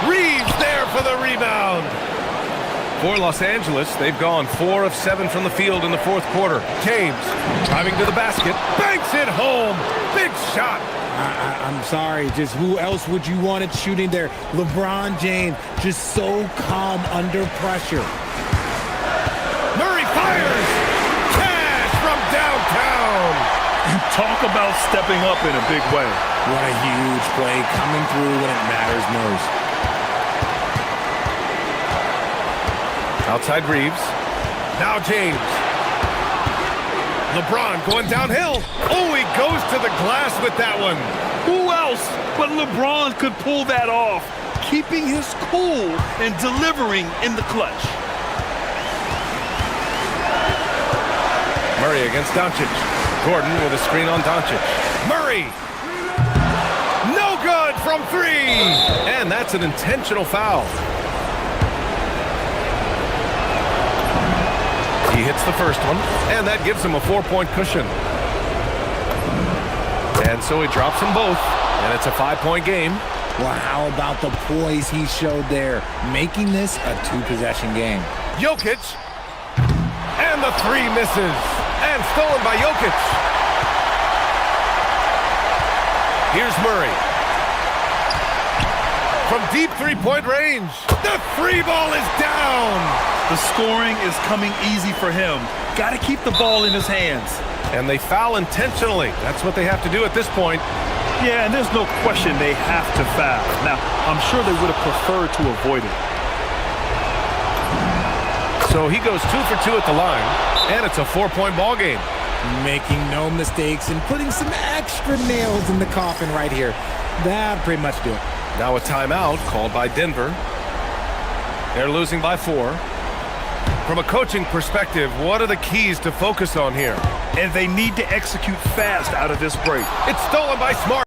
H: Reeves there for the rebound. For Los Angeles, they've gone 4 of 7 from the field in the fourth quarter. James driving to the basket, banks it home. Big shot.
L: I'm sorry, just who else would you want it shooting there? LeBron James, just so calm under pressure.
H: Murray fires. Cash from downtown.
I: You talk about stepping up in a big way.
L: What a huge play, coming through when it matters most.
H: Outside Reeves. Now James. LeBron going downhill. Oh, he goes to the glass with that one.
I: Who else but LeBron could pull that off, keeping his cool and delivering in the clutch.
H: Murray against Doncic. Gordon with a screen on Doncic. Murray. No good from 3. And that's an intentional foul. He hits the first one, and that gives him a 4-point cushion. And so he drops them both, and it's a 5-point game.
L: Well, how about the poise he showed there, making this a 2-possession game.
H: Jokic, and the 3 misses, and stolen by Jokic. Here's Murray. From deep 3-point range, the 3 ball is down.
I: The scoring is coming easy for him. Got to keep the ball in his hands.
H: And they foul intentionally. That's what they have to do at this point.
I: Yeah, and there's no question they have to foul. Now, I'm sure they would have preferred to avoid it.
H: So he goes 2 for 2 at the line, and it's a 4-point ball game.
L: Making no mistakes and putting some extra nails in the coffin right here. That pretty much do it.
H: Now a timeout called by Denver. They're losing by 4. From a coaching perspective, what are the keys to focus on here?
I: And they need to execute fast out of this break.
H: It's stolen by Smart.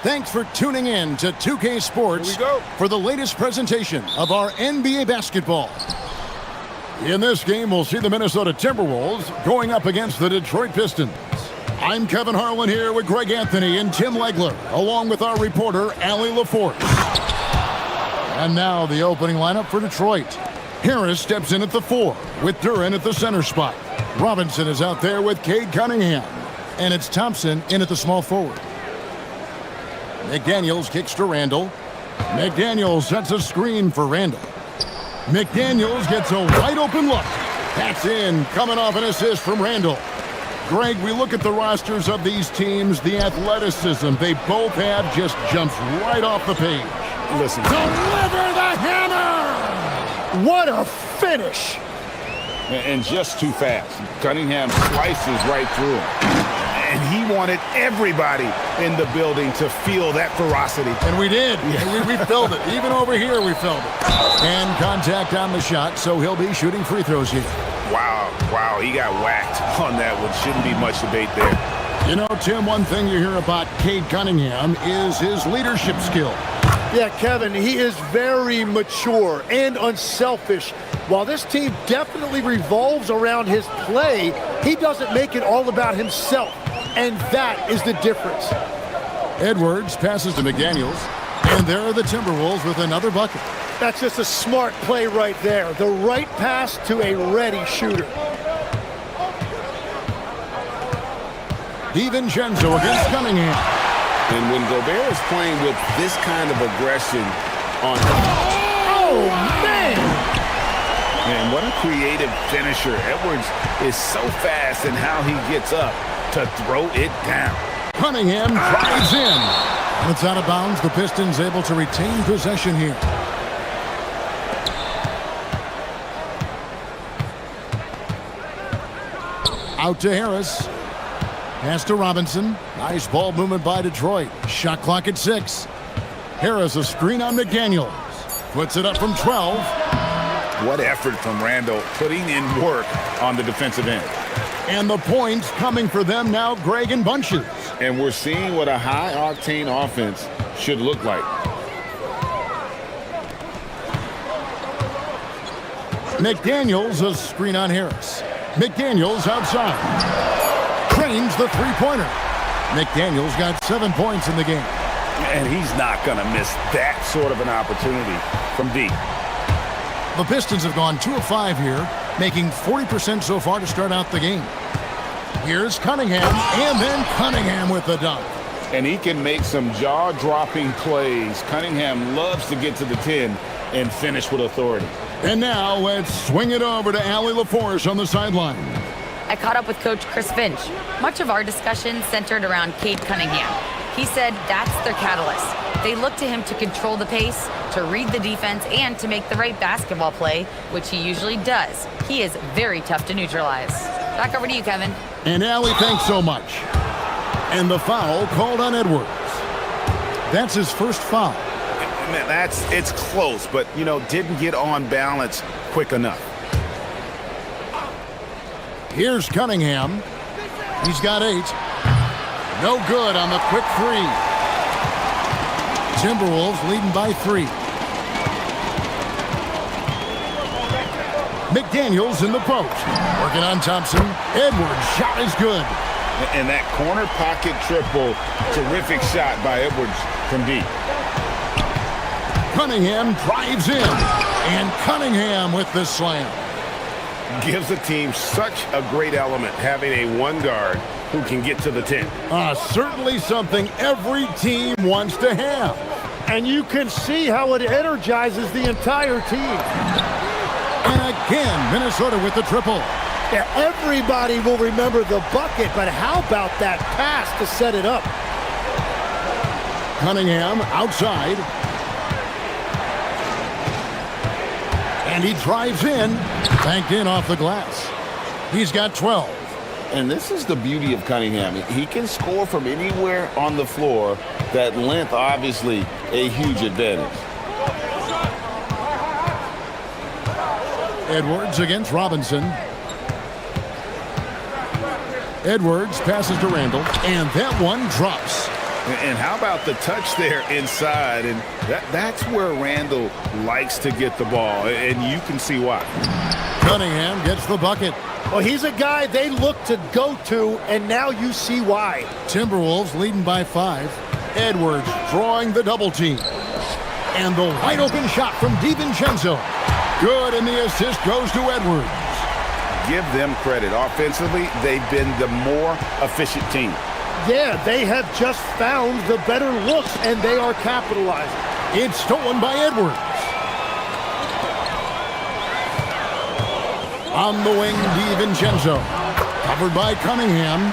A: Thanks for tuning in to 2K Sports
F: Here we go.
A: for the latest presentation of our NBA basketball. In this game, we'll see the Minnesota Timberwolves going up against the Detroit Pistons. I'm Kevin Harlan here with Greg Anthony and Tim Legler, along with our reporter, Allie LaForce. And now the opening lineup for Detroit. Harris steps in at the 4, with Duran at the center spot. Robinson is out there with Cade Cunningham. And it's Thompson in at the small forward. McDaniels kicks to Randall. McDaniels sets a screen for Randall. McDaniels gets a wide open look. That's in, coming off an assist from Randall. Greg, we look at the rosters of these teams, the athleticism they both have just jumps right off the page.
F: Listen.
A: Deliver the hammer!
G: What a finish!
F: And just too fast. Cunningham slices right through him. And he wanted everybody in the building to feel that ferocity.
A: And we did. We felt it. Even over here, we felt it. And contact on the shot, so he'll be shooting free throws here.
F: Wow, he got whacked on that one. Shouldn't be much debate there.
A: You know, Tim, one thing you hear about Cade Cunningham is his leadership skill.
G: Yeah, Kevin, he is very mature and unselfish. While this team definitely revolves around his play, he doesn't make it all about himself. And that is the difference.
A: Edwards passes to McDaniels. And there are the Timberwolves with another bucket.
G: That's just a smart play right there. The right pass to a ready shooter.
A: DiVincenzo against Cunningham.
C: And when Gobert is playing with this kind of aggression on...
G: Oh, man!
F: And what a creative finisher. Edwards is so fast in how he gets up to throw it down.
A: Cunningham drives in. And it's out of bounds. The Pistons able to retain possession here. Out to Harris. Pass to Robinson. Nice ball movement by Detroit. Shot clock at 6. Harris a screen on McDaniels. Puts it up from 12.
F: What effort from Randall putting in work on the defensive end.
A: And the points coming for them now, Greg, in bunches.
F: And we're seeing what a high-octane offense should look like.
A: McDaniels a screen on Harris. McDaniels outside. Trains the three-pointer. McDaniels got 7 points in the game.
F: And he's not going to miss that sort of an opportunity from deep.
A: The Pistons have gone 2 of 5 here, making 40% so far to start out the game. Here's Cunningham, and then Cunningham with the dunk.
F: And he can make some jaw-dropping plays. Cunningham loves to get to the 10 and finish with authority.
A: And now let's swing it over to Allie LaForce on the sideline.
D: I caught up with Coach Chris Finch. Much of our discussion centered around Cade Cunningham. He said that's their catalyst. They look to him to control the pace, to read the defense, and to make the right basketball play, which he usually does. He is very tough to neutralize. Back over to you, Kevin.
A: And Allie, thanks so much. And the foul called on Edwards. That's his first foul.
F: Man, it's close, but, didn't get on balance quick enough.
A: Here's Cunningham. He's got 8. No good on the quick 3. Timberwolves leading by 3. McDaniels in the post. Working on Thompson. Edwards' shot is good.
F: And that corner pocket triple, terrific shot by Edwards from deep.
A: Cunningham drives in. And Cunningham with the slam.
F: Gives the team such a great element, having a one guard who can get to the 10.
A: Certainly something every team wants to have.
G: And you can see how it energizes the entire team.
A: And again, Minnesota with the triple.
G: Yeah, everybody will remember the bucket, but how about that pass to set it up?
A: Cunningham outside. And he drives in. Banked in off the glass. He's got 12.
C: And this is the beauty of Cunningham. He can score from anywhere on the floor. That length, obviously, a huge advantage.
A: Edwards against Robinson. Edwards passes to Randall, and that one drops.
F: And how about the touch there inside? And that's where Randall likes to get the ball, and you can see why.
A: Cunningham gets the bucket.
M: Well, he's a guy they look to go to, and now you see why.
A: Timberwolves leading by 5. Edwards drawing the double team. And the wide open shot from DiVincenzo. Good, and the assist goes to Edwards.
F: Give them credit. Offensively, they've been the more efficient team.
M: Yeah, they have just found the better looks, and they are capitalizing.
A: It's stolen by Edwards. On the wing, DiVincenzo. Covered by Cunningham.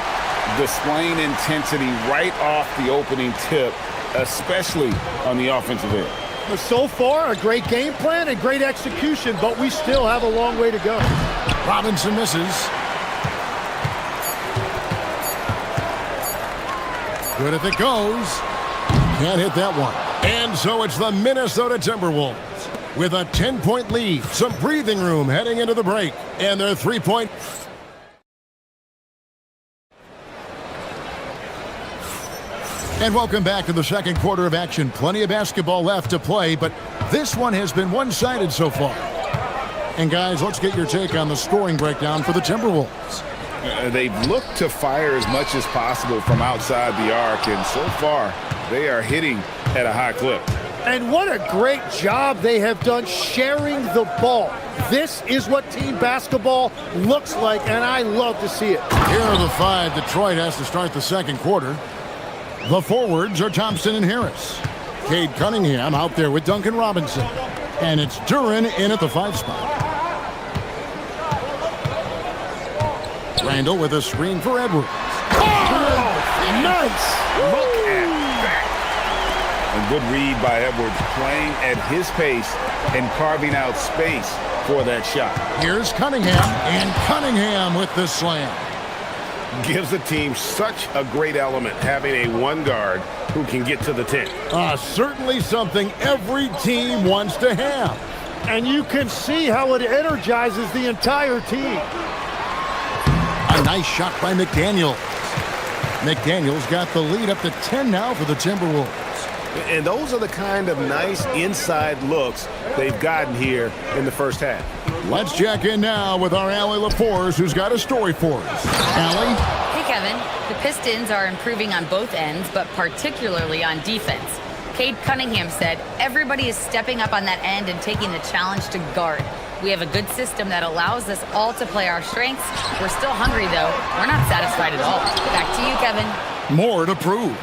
F: Displaying intensity right off the opening tip, especially on the offensive end.
M: So far, a great game plan and great execution, but we still have a long way to go.
A: Robinson misses. Good if it goes. Can't hit that one. And so it's the Minnesota Timberwolves with a 10-point lead. Some breathing room heading into the break. And their 3-point... And welcome back to the second quarter of action. Plenty of basketball left to play, but this one has been one-sided so far. And guys, let's get your take on the scoring breakdown for the Timberwolves.
F: They've looked to fire as much as possible from outside the arc, and so far, they are hitting at a high clip.
M: And what a great job they have done sharing the ball. This is what team basketball looks like, and I love to see it.
A: Here are the 5 Detroit has to start the second quarter. The forwards are Thompson and Harris. Cade Cunningham out there with Duncan Robinson. And it's Duren in at the 5 spot. Randall with a screen for Edwards.
M: Oh, nice!
F: Look at that. A good read by Edwards, playing at his pace and carving out space for that shot.
A: Here's Cunningham, and Cunningham with the slam.
F: Gives the team such a great element having a one guard who can get to the 10.
A: Certainly something every team wants to have.
M: And you can see how it energizes the entire team.
A: A nice shot by McDaniels. McDaniels got the lead up to 10 now for the Timberwolves.
F: And those are the kind of nice inside looks they've gotten here in the first half.
A: Let's check in now with our Allie LaForce, who's got a story for us. Allie?
D: Hey, Kevin. The Pistons are improving on both ends, but particularly on defense. Cade Cunningham said, everybody is stepping up on that end and taking the challenge to guard. We have a good system that allows us all to play our strengths. We're still hungry, though. We're not satisfied at all. Back to you, Kevin.
A: More to prove.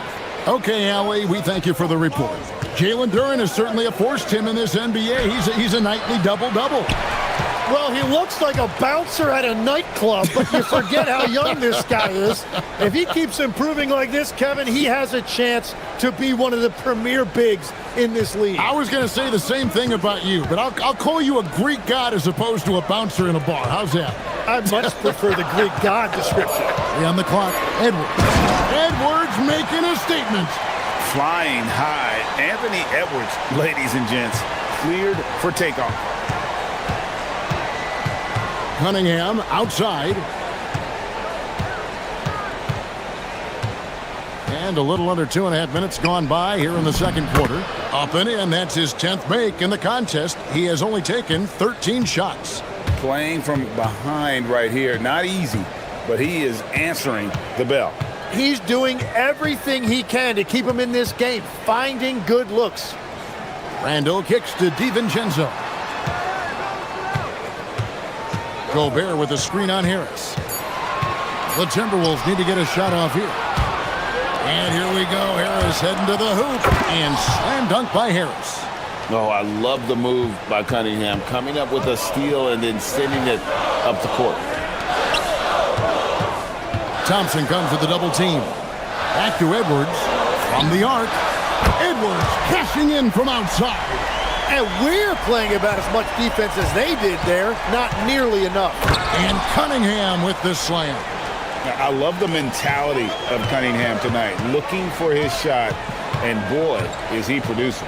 A: Okay, Allie, we thank you for the report. Jalen Duren has certainly forced him in this NBA. He's a nightly double-double.
M: Well, he looks like a bouncer at a nightclub, but you forget how young this guy is. If he keeps improving like this, Kevin, he has a chance to be one of the premier bigs in this league.
A: I was going to say the same thing about you, but I'll call you a Greek god as opposed to a bouncer in a bar. How's that?
M: I much prefer the Greek god description.
A: On the clock, Edwards. Edwards making a statement.
F: Flying high, Anthony Edwards, ladies and gents, cleared for takeoff.
A: Cunningham outside. And a little under 2.5 minutes gone by here in the second quarter. Up and in, that's his 10th make in the contest. He has only taken 13 shots.
F: Playing from behind right here, not easy, but he is answering the bell.
M: He's doing everything he can to keep him in this game, finding good looks.
A: Randall kicks to DiVincenzo. Gobert with a screen on Harris. The Timberwolves need to get a shot off here. And here we go. Harris heading to the hoop. And slam dunk by Harris.
C: Oh, I love the move by Cunningham. Coming up with a steal and then sending it up the court.
A: Thompson comes with the double team. Back to Edwards. From the arc. Edwards cashing in from outside.
M: And we're playing about as much defense as they did there. Not nearly enough.
A: And Cunningham with the slam.
F: I love the mentality of Cunningham tonight. Looking for his shot. And boy, is he producing.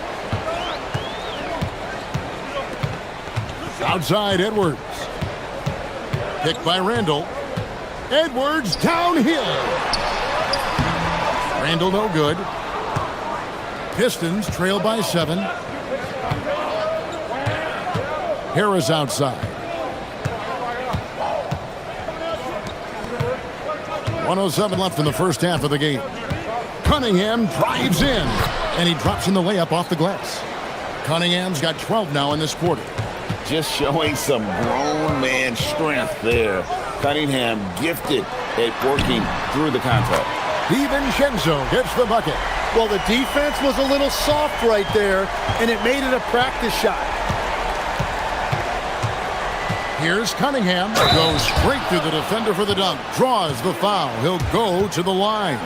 A: Outside Edwards. Picked by Randall. Edwards downhill. Randall no good. Pistons trail by 7. Harris outside. 1:07 left in the first half of the game. Cunningham drives in, and he drops in the layup off the glass. Cunningham's got 12 now in this quarter.
C: Just showing some grown man strength there. Cunningham gifted at working through the contact.
A: DiVincenzo gets the bucket.
M: Well, the defense was a little soft right there, and it made it a practice shot.
A: Here's Cunningham. Goes straight through the defender for the dunk. Draws the foul. He'll go to the line.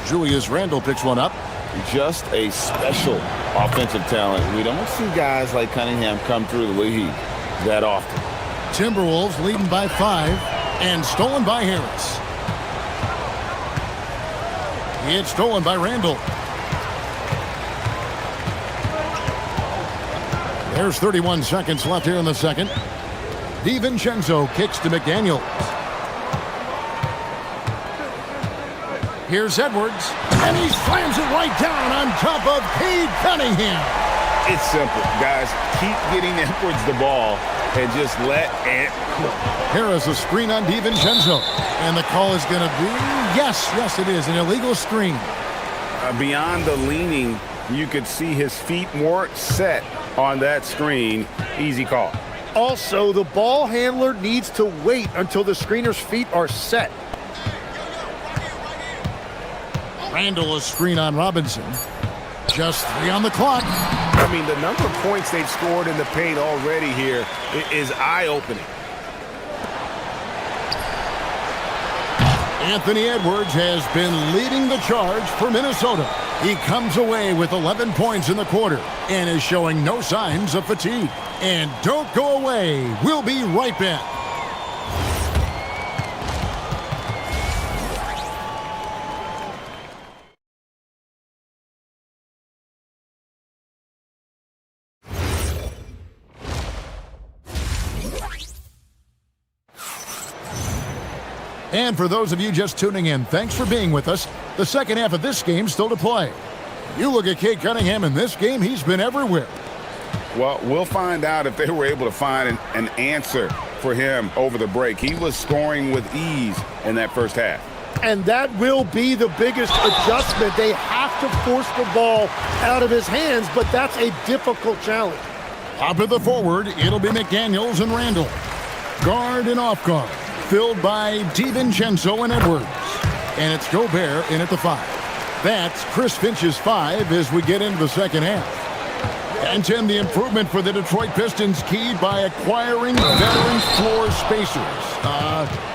A: Julius Randle picks one up.
C: Just a special offensive talent. We don't see guys like Cunningham come through the league that often.
A: Timberwolves leading by 5 and stolen by Harris. It's stolen by Randle. There's 31 seconds left here in the second. DiVincenzo kicks to McDaniels. Here's Edwards, and he slams it right down on top of Cade Cunningham.
F: It's simple, guys. Keep getting Edwards the ball and just let it cook.
A: Harris a screen on DiVincenzo, and the call is going to be, yes, it is, an illegal screen.
F: Beyond the leaning, you could see his feet more set on that screen. Easy call.
M: Also, the ball handler needs to wait until the screener's feet are set.
A: Randle a screen on Robinson. Just 3 on the clock.
F: I mean, the number of points they've scored in the paint already here is eye-opening.
A: Anthony Edwards has been leading the charge for Minnesota. He comes away with 11 points in the quarter and is showing no signs of fatigue. And don't go away. We'll be right back. And for those of you just tuning in, thanks for being with us. The second half of this game still to play. You look at Cade Cunningham in this game, he's been everywhere.
F: Well, we'll find out if they were able to find an answer for him over the break. He was scoring with ease in that first half.
M: And that will be the biggest adjustment. They have to force the ball out of his hands, but that's a difficult challenge.
A: Top of the forward, it'll be McDaniels and Randle. Guard and off guard, filled by DiVincenzo and Edwards. And it's Gobert in at the 5. That's Chris Finch's 5 as we get into the second half. And Tim, the improvement for the Detroit Pistons keyed by acquiring veteran floor spacers.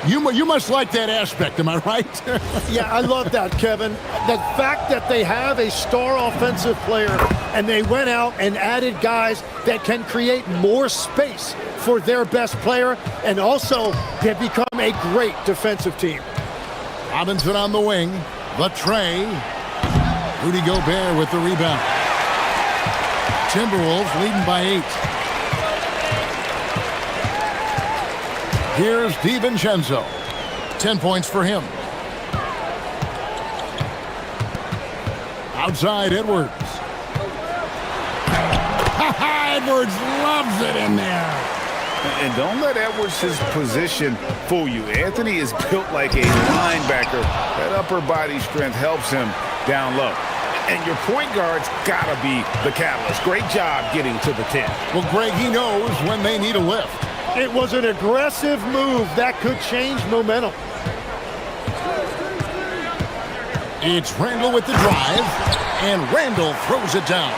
A: You must like that aspect, am I right?
M: Yeah, I love that, Kevin. The fact that they have a star offensive player and they went out and added guys that can create more space for their best player and also have become a great defensive team.
A: Robinson on the wing. Latre. Rudy Gobert with the rebound. Timberwolves leading by 8. Here's DiVincenzo. 10 points for him. Outside Edwards. Edwards loves it in there.
F: And don't let Edwards' position fool you. Anthony is built like a linebacker. That upper body strength helps him down low. And your point guard's got to be the catalyst. Great job getting to the 10.
A: Well, Greg, he knows when they need a lift.
M: It was an aggressive move that could change momentum.
A: It's Randle with the drive, and Randle throws it down.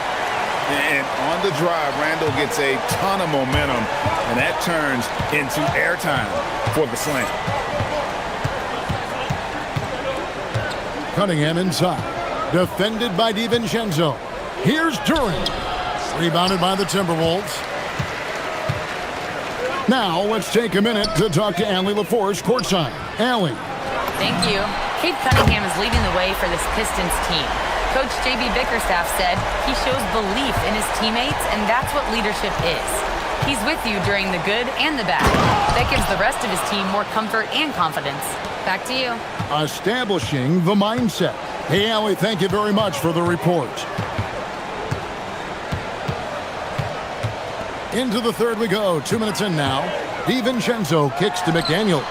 F: And on the drive, Randle gets a ton of momentum, and that turns into airtime for the slam.
A: Cunningham inside. Defended by DiVincenzo. Here's Durant. Rebounded by the Timberwolves. Now, let's take a minute to talk to Allie LaForce courtside. Allie.
D: Thank you. Cade Cunningham is leading the way for this Pistons team. Coach J.B. Bickerstaff said he shows belief in his teammates, and that's what leadership is. He's with you during the good and the bad. That gives the rest of his team more comfort and confidence. Back to you.
A: Establishing the mindset. Hey, Allie, thank you very much for the report. Into the third we go. 2 minutes in now. DiVincenzo kicks to McDaniels.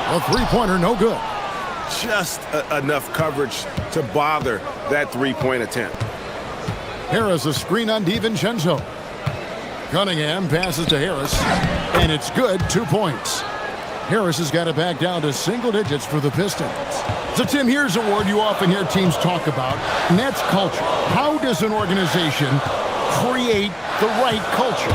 A: A three-pointer, no good.
C: Just enough coverage to bother that three-point attempt.
A: Harris a screen on DiVincenzo. Cunningham passes to Harris, and it's good. 2 points. Harris has got it back down to single digits for the Pistons. So, Tim, here's a word you often hear teams talk about, and that's culture. How does an organization create the right culture?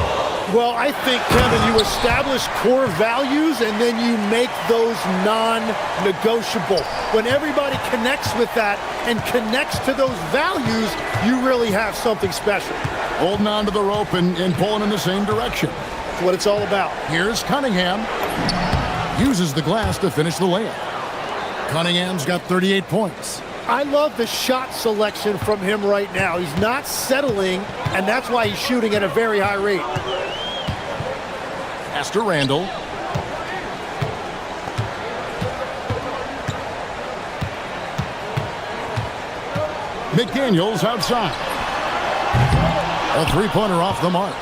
M: Well, I think, Kevin, you establish core values and then you make those non-negotiable. When everybody connects with that and connects to those values, you really have something special.
A: Holding on to the rope and pulling in the same direction.
M: That's what it's all about.
A: Here's Cunningham. Uses the glass to finish the layup. Cunningham's got 38 points.
M: I love the shot selection from him right now. He's not settling, and that's why he's shooting at a very high rate.
A: Pass to Randall. McDaniels outside. A three-pointer off the mark.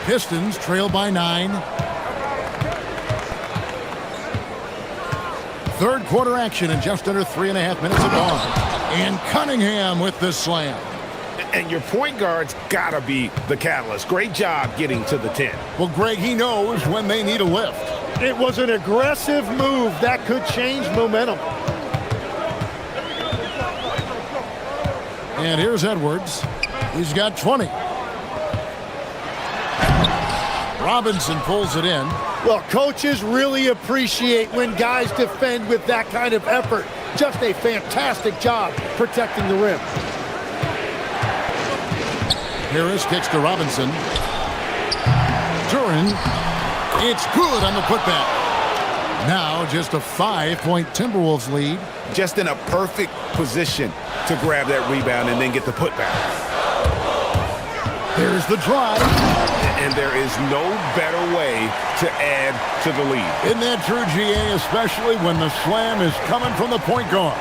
A: Pistons trail by 9. Third quarter action in just under 3.5 minutes of gone. And Cunningham with the slam.
F: And your point guard's got to be the catalyst. Great job getting to the 10.
A: Well, Greg, he knows when they need a lift.
M: It was an aggressive move that could change momentum.
A: And here's Edwards. He's got 20. Robinson pulls it in.
M: Well, coaches really appreciate when guys defend with that kind of effort. Just a fantastic job protecting the rim.
A: Harris kicks to Robinson. Duran. It's good on the putback. Now just a 5-point Timberwolves lead.
F: Just in a perfect position to grab that rebound and then get the putback.
A: There's the drive.
F: And there is no better way to add to the lead.
A: Isn't that true, GA, especially when the slam is coming from the point guard?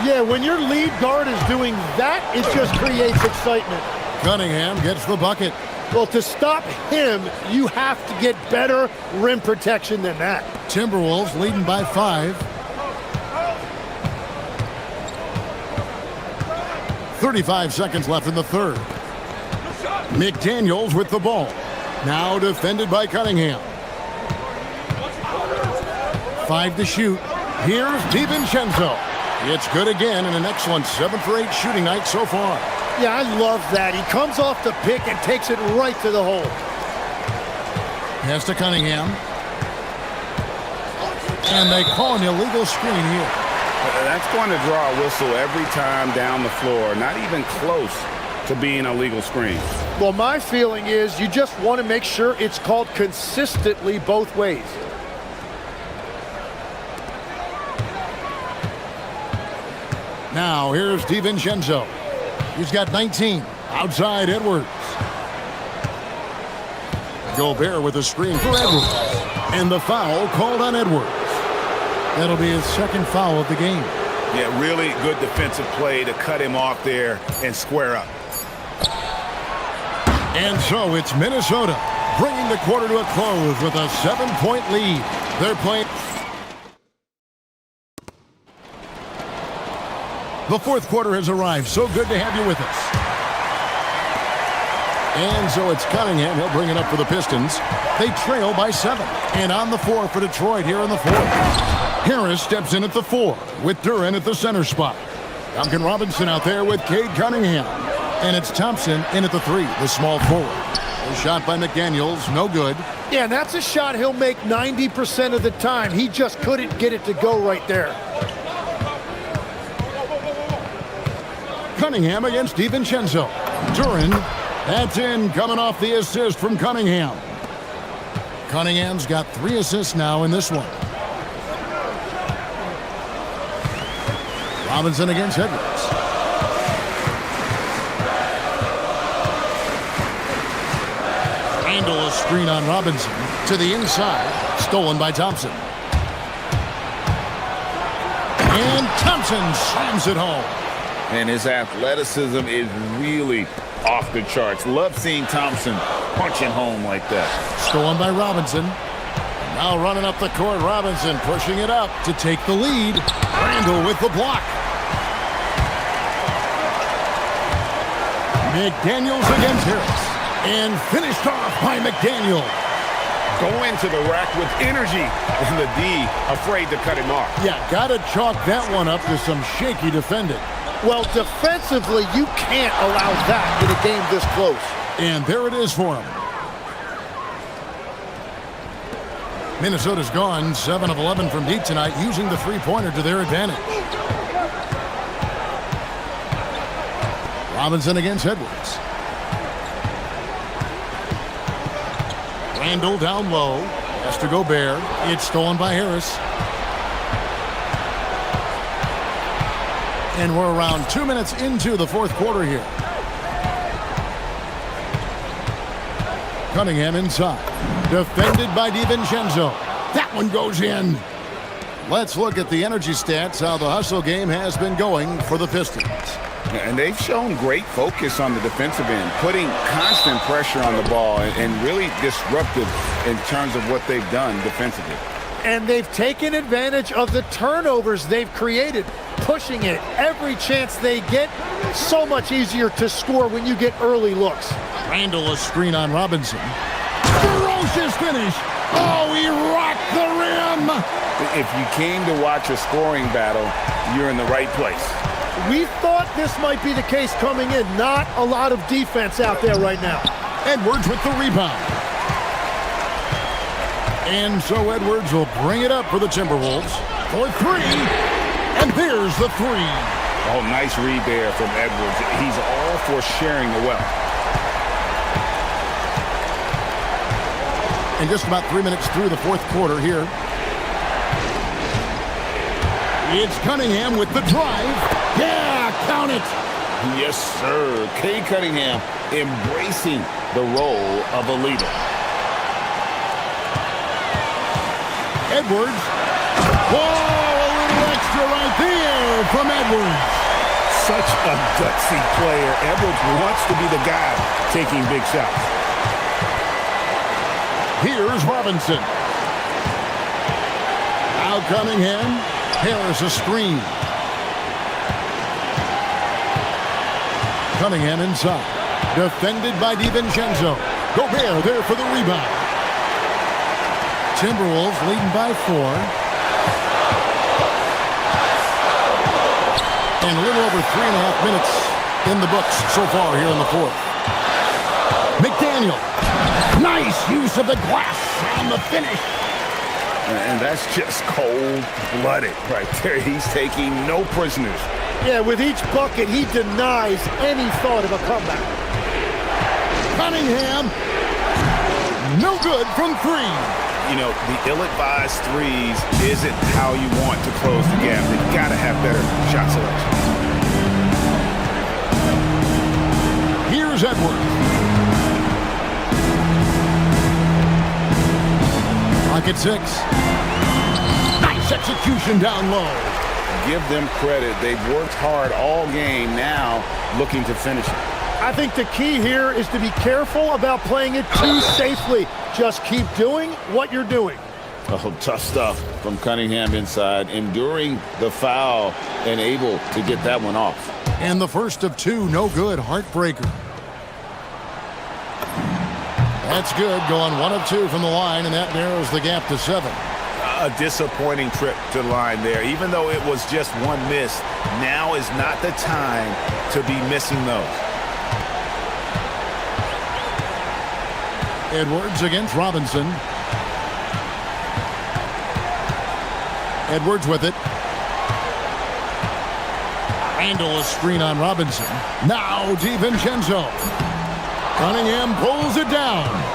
M: Yeah, when your lead guard is doing that, it just creates excitement.
A: Cunningham gets the bucket.
M: Well, to stop him, you have to get better rim protection than that.
A: Timberwolves leading by 5. 35 seconds left in the third. McDaniels with the ball. Now defended by Cunningham. 5 to shoot. Here's DiVincenzo. It's good again and an excellent 7 for 8 shooting night so far.
M: Yeah, I love that. He comes off the pick and takes it right to the hole.
A: Pass to Cunningham. And they call an illegal screen here.
F: That's going to draw a whistle every time down the floor. Not even close to being a legal screen.
M: Well, my feeling is you just want to make sure it's called consistently both ways.
A: Now here's DiVincenzo. He's got 19. Outside Edwards. Gobert with a screen for Edwards. And the foul called on Edwards. That'll be his second foul of the game.
F: Yeah, really good defensive play to cut him off there and square up.
A: And so it's Minnesota bringing the quarter to a close with a 7-point lead. They're playing. The fourth quarter has arrived. So good to have you with us. And so it's Cunningham. He'll bring it up for the Pistons. They trail by 7. And on the floor for Detroit here in the fourth. Harris steps in at the 4 with Duran at the center spot. Duncan Robinson out there with Cade Cunningham. And it's Thompson in at the 3, the small forward. A shot by McDaniels, no good.
M: Yeah, that's a shot he'll make 90% of the time. He just couldn't get it to go right there.
A: Cunningham against DiVincenzo. Duran, that's in, coming off the assist from Cunningham. Cunningham's got 3 assists now in this one. Robinson against Edwards. Handle a screen on Robinson to the inside, stolen by Thompson. And Thompson slams it home.
F: And his athleticism is really off the charts. Love seeing Thompson punching home like that.
A: Stolen by Robinson. Now running up the court, Robinson pushing it up to take the lead. Randall with the block. McDaniels against Harris. And finished off by McDaniel.
F: Going to the rack with energy, and the D afraid to cut him off.
A: Yeah, got to chalk that one up to some shaky defending.
M: Well, defensively, you can't allow that in a game this close.
A: And there it is for him. Minnesota's gone 7 of 11 from deep tonight, using the three-pointer to their advantage. Robinson against Edwards. Randall down low. Has to go Gobert. It's stolen by Harris. And we're around 2 minutes into the fourth quarter here. Cunningham inside. Defended by DiVincenzo. That one goes in. Let's look at the energy stats, how the hustle game has been going for the Pistons.
F: And they've shown great focus on the defensive end, putting constant pressure on the ball and really disruptive in terms of what they've done defensively.
M: And they've taken advantage of the turnovers they've created, pushing it every chance they get. So much easier to score when you get early looks.
A: Randall a screen on Robinson. Ferocious finish. Oh, he rocked the rim.
F: If you came to watch a scoring battle, you're in the right place.
M: We thought this might be the case coming in. Not a lot of defense out there right now.
A: Edwards with the rebound. And so Edwards will bring it up for the Timberwolves for three. And there's the three.
F: Oh, nice read there from Edwards. He's all for sharing the wealth.
A: And just about 3 minutes through the fourth quarter here. It's Cunningham with the drive. Yeah, count it.
F: Yes, sir. Kay Cunningham embracing the role of a leader.
A: Edwards. Whoa, a little extra right there from Edwards.
F: Such a gutsy player. Edwards wants to be the guy taking big shots.
A: Here's Robinson. Now Cunningham. Harris a screen. Cunningham inside. Defended by DiVincenzo. Gobert there for the rebound. Timberwolves leading by 4. And a little over 3.5 minutes in the books so far here in the fourth. McDaniel. Nice use of the glass on the finish.
F: And that's just cold-blooded right there. He's taking no prisoners.
M: Yeah, with each bucket, he denies any thought of a comeback.
A: Cunningham. No good from 3.
F: You know, the ill-advised threes isn't how you want to close the gap. You've got to have better shot selection.
A: Here's Edwards. Lock at 6. Nice execution down low.
F: Give them credit. They've worked hard all game, now looking to finish it.
M: I think the key here is to be careful about playing it too safely. Just keep doing what you're doing.
F: Oh, tough stuff from Cunningham inside, enduring the foul and able to get that one off.
A: And the first of 2, no good, heartbreaker. That's good, going 1 of 2 from the line, and that narrows the gap to 7.
F: A disappointing trip to the line there. Even though it was just 1 miss, now is not the time to be missing those.
A: Edwards against Robinson. Edwards with it. Randall a screen on Robinson. Now DiVincenzo. Cunningham pulls it down.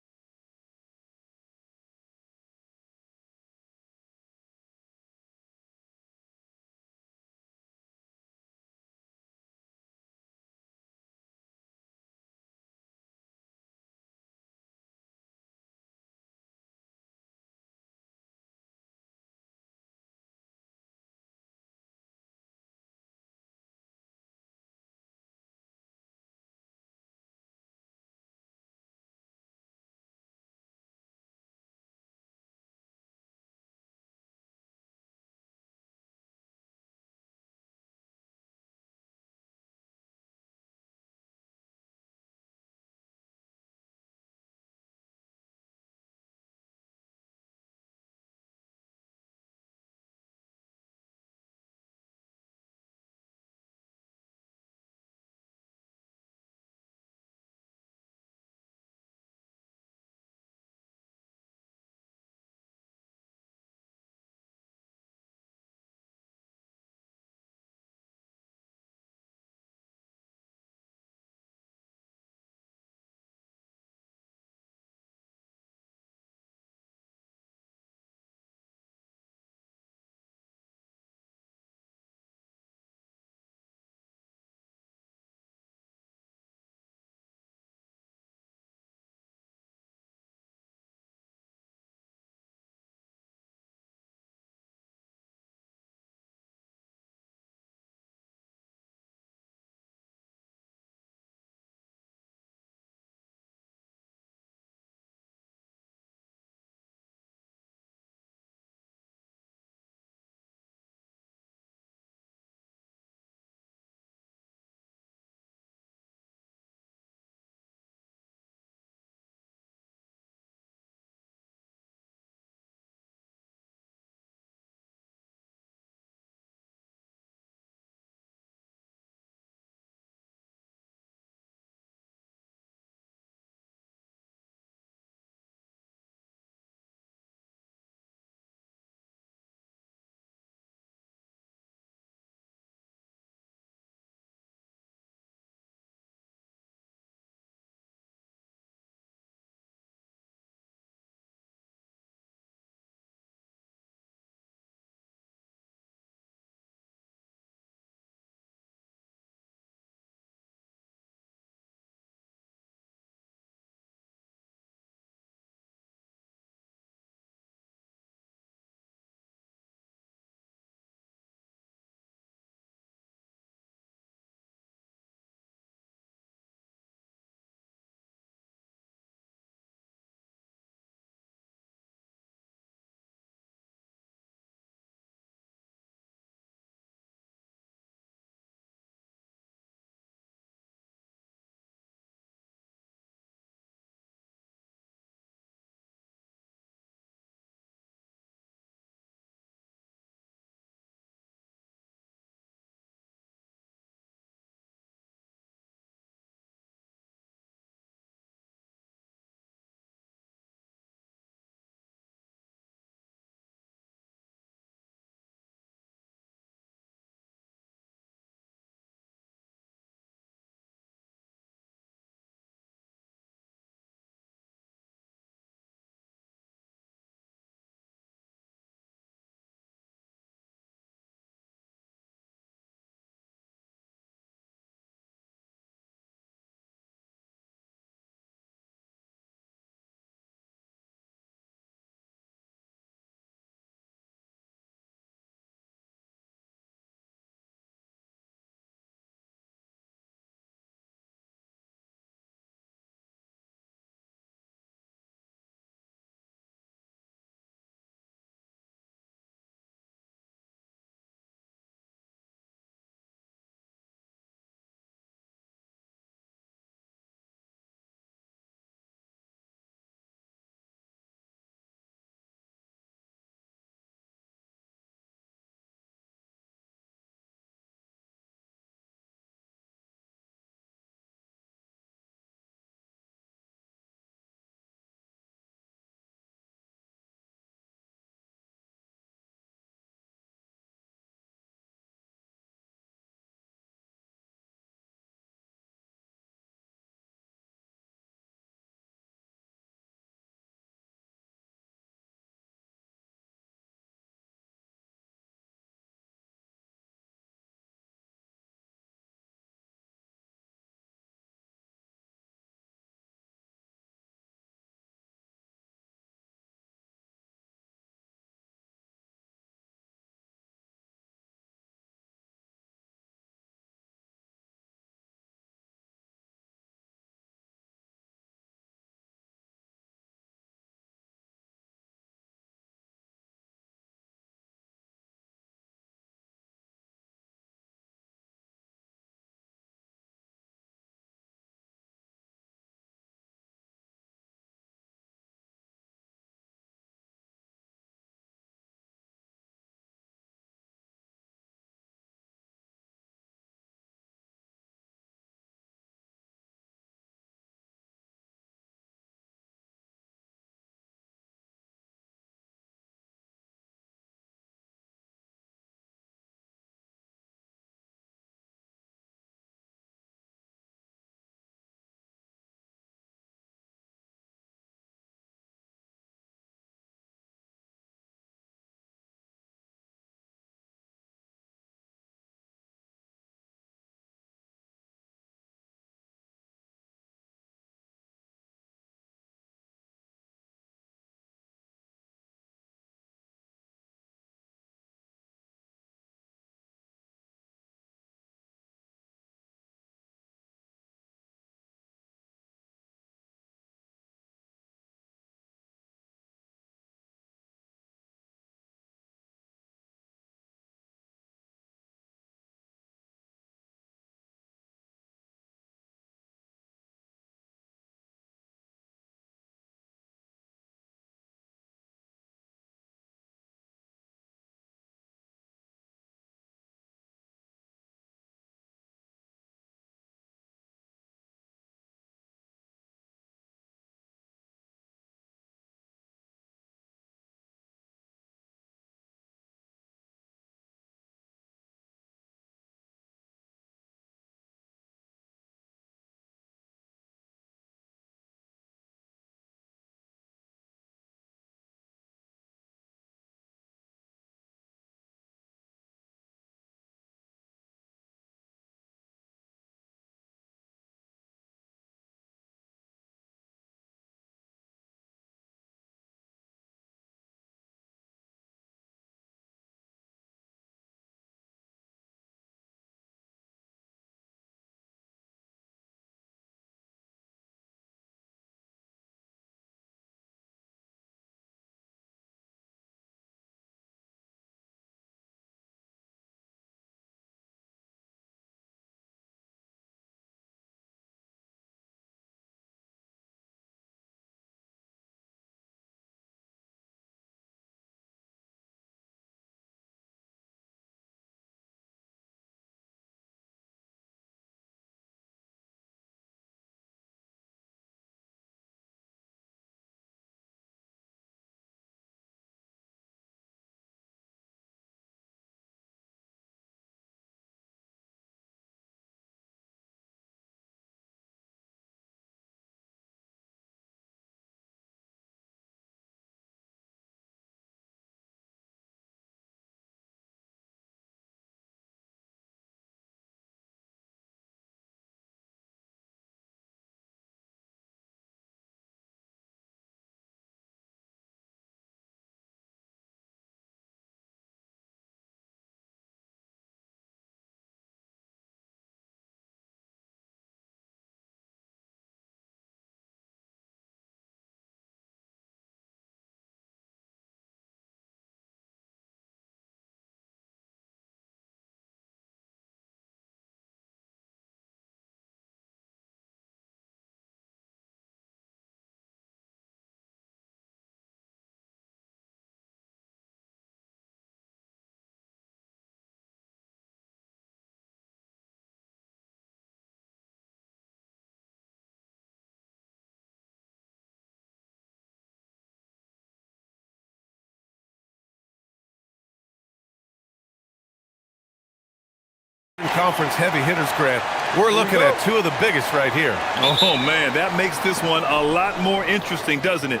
H: Mountain Conference heavy hitters, Grant. We're looking at two of the biggest right here.
I: Oh, man, that makes this one a lot more interesting, doesn't it?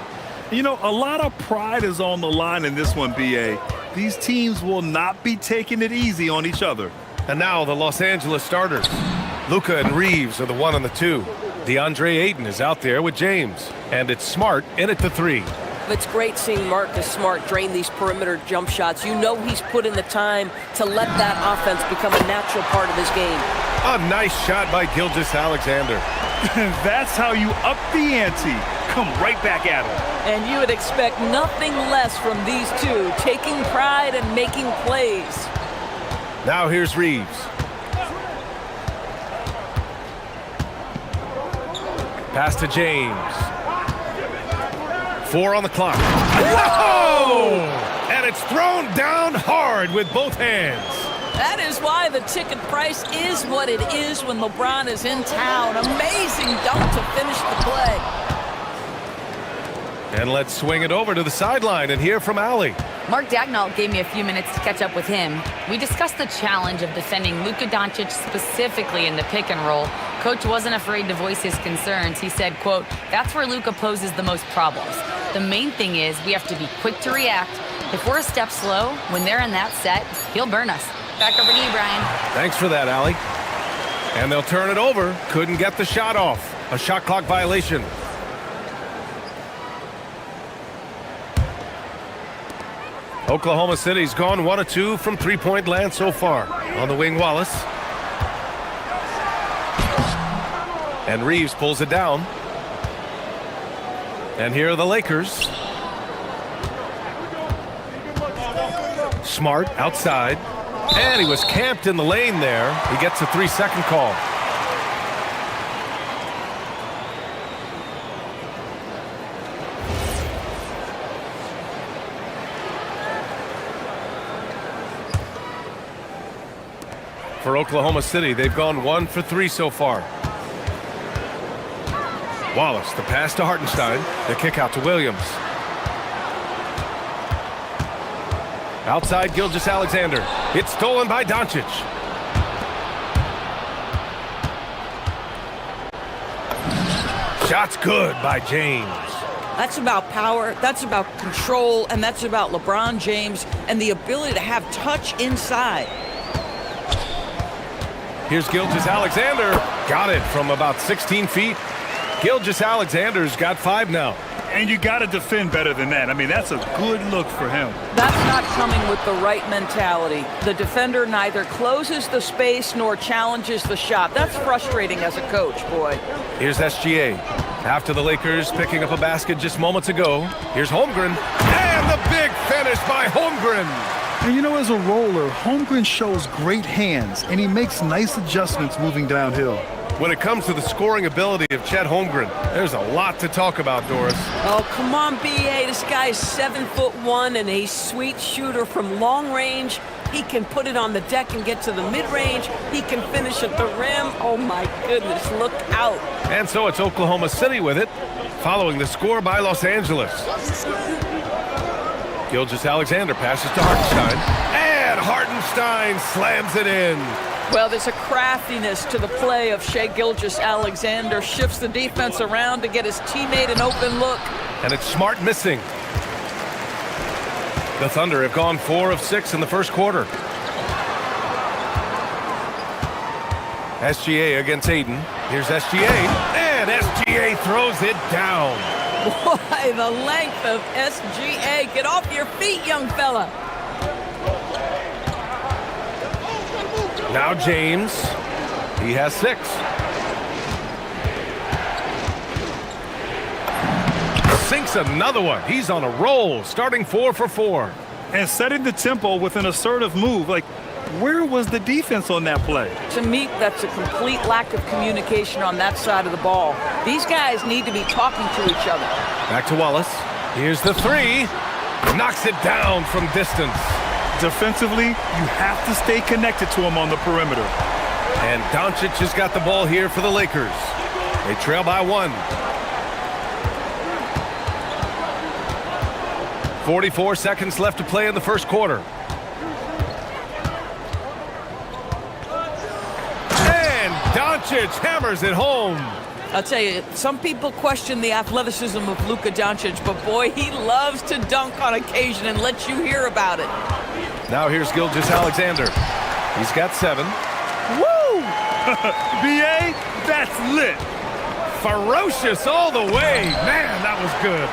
I: You know, a lot of pride is on the line in this one, B.A. These teams will not be taking it easy on each other.
H: And now the Los Angeles starters. Luka and Reeves are the 1 and the 2. DeAndre Ayton is out there with James. And it's Smart in at the 3.
E: It's great seeing Marcus Smart drain these perimeter jump shots. You know he's put in the time to let that offense become a natural part of his game.
H: A nice shot by Gilgeous-Alexander.
I: That's how you up the ante. Come right back at him.
E: And you would expect nothing less from these two, taking pride and making plays.
H: Now here's Reeves. Pass to James. 4 on the clock. Whoa! And it's thrown down hard with both hands.
B: That is why the ticket price is what it is when LeBron is in town. Amazing dunk to finish the play.
H: And let's swing it over to the sideline and hear from Allie.
D: Mark Dagnall gave me a few minutes to catch up with him. We discussed the challenge of defending Luka Doncic specifically in the pick and roll. Coach wasn't afraid to voice his concerns. He said, quote, "That's where Luka poses the most problems. The main thing is we have to be quick to react. If we're a step slow, when they're in that set, he'll burn us." Back over to you, Brian.
H: Thanks for that, Allie. And they'll turn it over. Couldn't get the shot off. A shot clock violation. Oklahoma City's gone 1 of 2 from three-point land so far. On the wing, Wallace. And Reeves pulls it down. And here are the Lakers. Smart outside. And he was camped in the lane there. He gets a 3-second call. For Oklahoma City, they've gone 1 for 3 so far. Wallace, the pass to Hartenstein. The kick out to Williams. Outside Gilgeous-Alexander. It's stolen by Doncic. Shot's good by James.
B: That's about power, that's about control, and that's about LeBron James and the ability to have touch inside.
H: Here's Gilgeous-Alexander. Got it from about 16 feet. Gilgeous-Alexander's got 5 now.
I: And you got to defend better than that. I mean, that's a good look for him.
B: That's not coming with the right mentality. The defender neither closes the space nor challenges the shot. That's frustrating as a coach, boy.
H: Here's SGA. After the Lakers picking up a basket just moments ago. Here's Holmgren. And the big finish by Holmgren.
J: And you know, as a roller, Holmgren shows great hands, and he makes nice adjustments moving downhill.
H: When it comes to the scoring ability of Chet Holmgren, there's a lot to talk about, Doris.
E: Oh, come on, B.A. This guy's 7'1" and a sweet shooter from long range. He can put it on the deck and get to the mid-range. He can finish at the rim. Oh, my goodness, look out.
H: And so it's Oklahoma City with it, following the score by Los Angeles. Gilgeous-Alexander passes to Hartenstein. And Hartenstein slams it in.
B: Well, there's a craftiness to the play of Shai Gilgeous-Alexander. Shifts the defense around to get his teammate an open look.
H: And it's Smart missing. The Thunder have gone 4 of 6 in the first quarter. SGA against Ayton. Here's SGA. And SGA throws it down.
B: Boy, the length of SGA. Get off your feet, young fella.
H: Now James. He has 6. Sinks another one. He's on a roll, starting 4 for 4.
I: And setting the tempo with an assertive move. Like, where was the defense on that play?
B: To me, that's a complete lack of communication on that side of the ball. These guys need to be talking to each other.
H: Back to Wallace. Here's the 3. Knocks it down from distance.
I: Defensively, you have to stay connected to him on the perimeter.
H: And Doncic has got the ball here for the Lakers. They trail by 1. 44 seconds left to play in the first quarter. Doncic hammers it home.
B: I'll tell you, some people question the athleticism of Luka Doncic, but boy, he loves to dunk on occasion and let you hear about it.
H: Now here's Gilgeous-Alexander. He's got 7.
I: Woo! BA, that's lit.
H: Ferocious all the way. Man, that was good.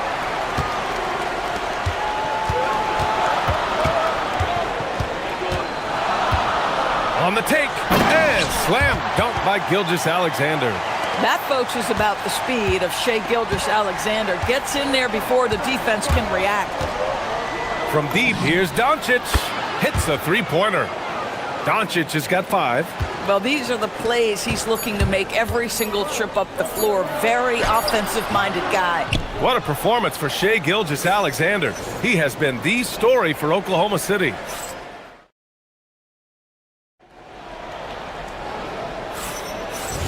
H: On the take, and slam dunk by Gilgeous-Alexander.
B: That, folks, is about the speed of Shai Gilgeous-Alexander. Gets in there before the defense can react.
H: From deep, here's Doncic. Hits a three-pointer. Doncic has got 5.
B: Well, these are the plays he's looking to make every single trip up the floor. Very offensive-minded guy.
H: What a performance for Shai Gilgeous-Alexander. He has been the story for Oklahoma City.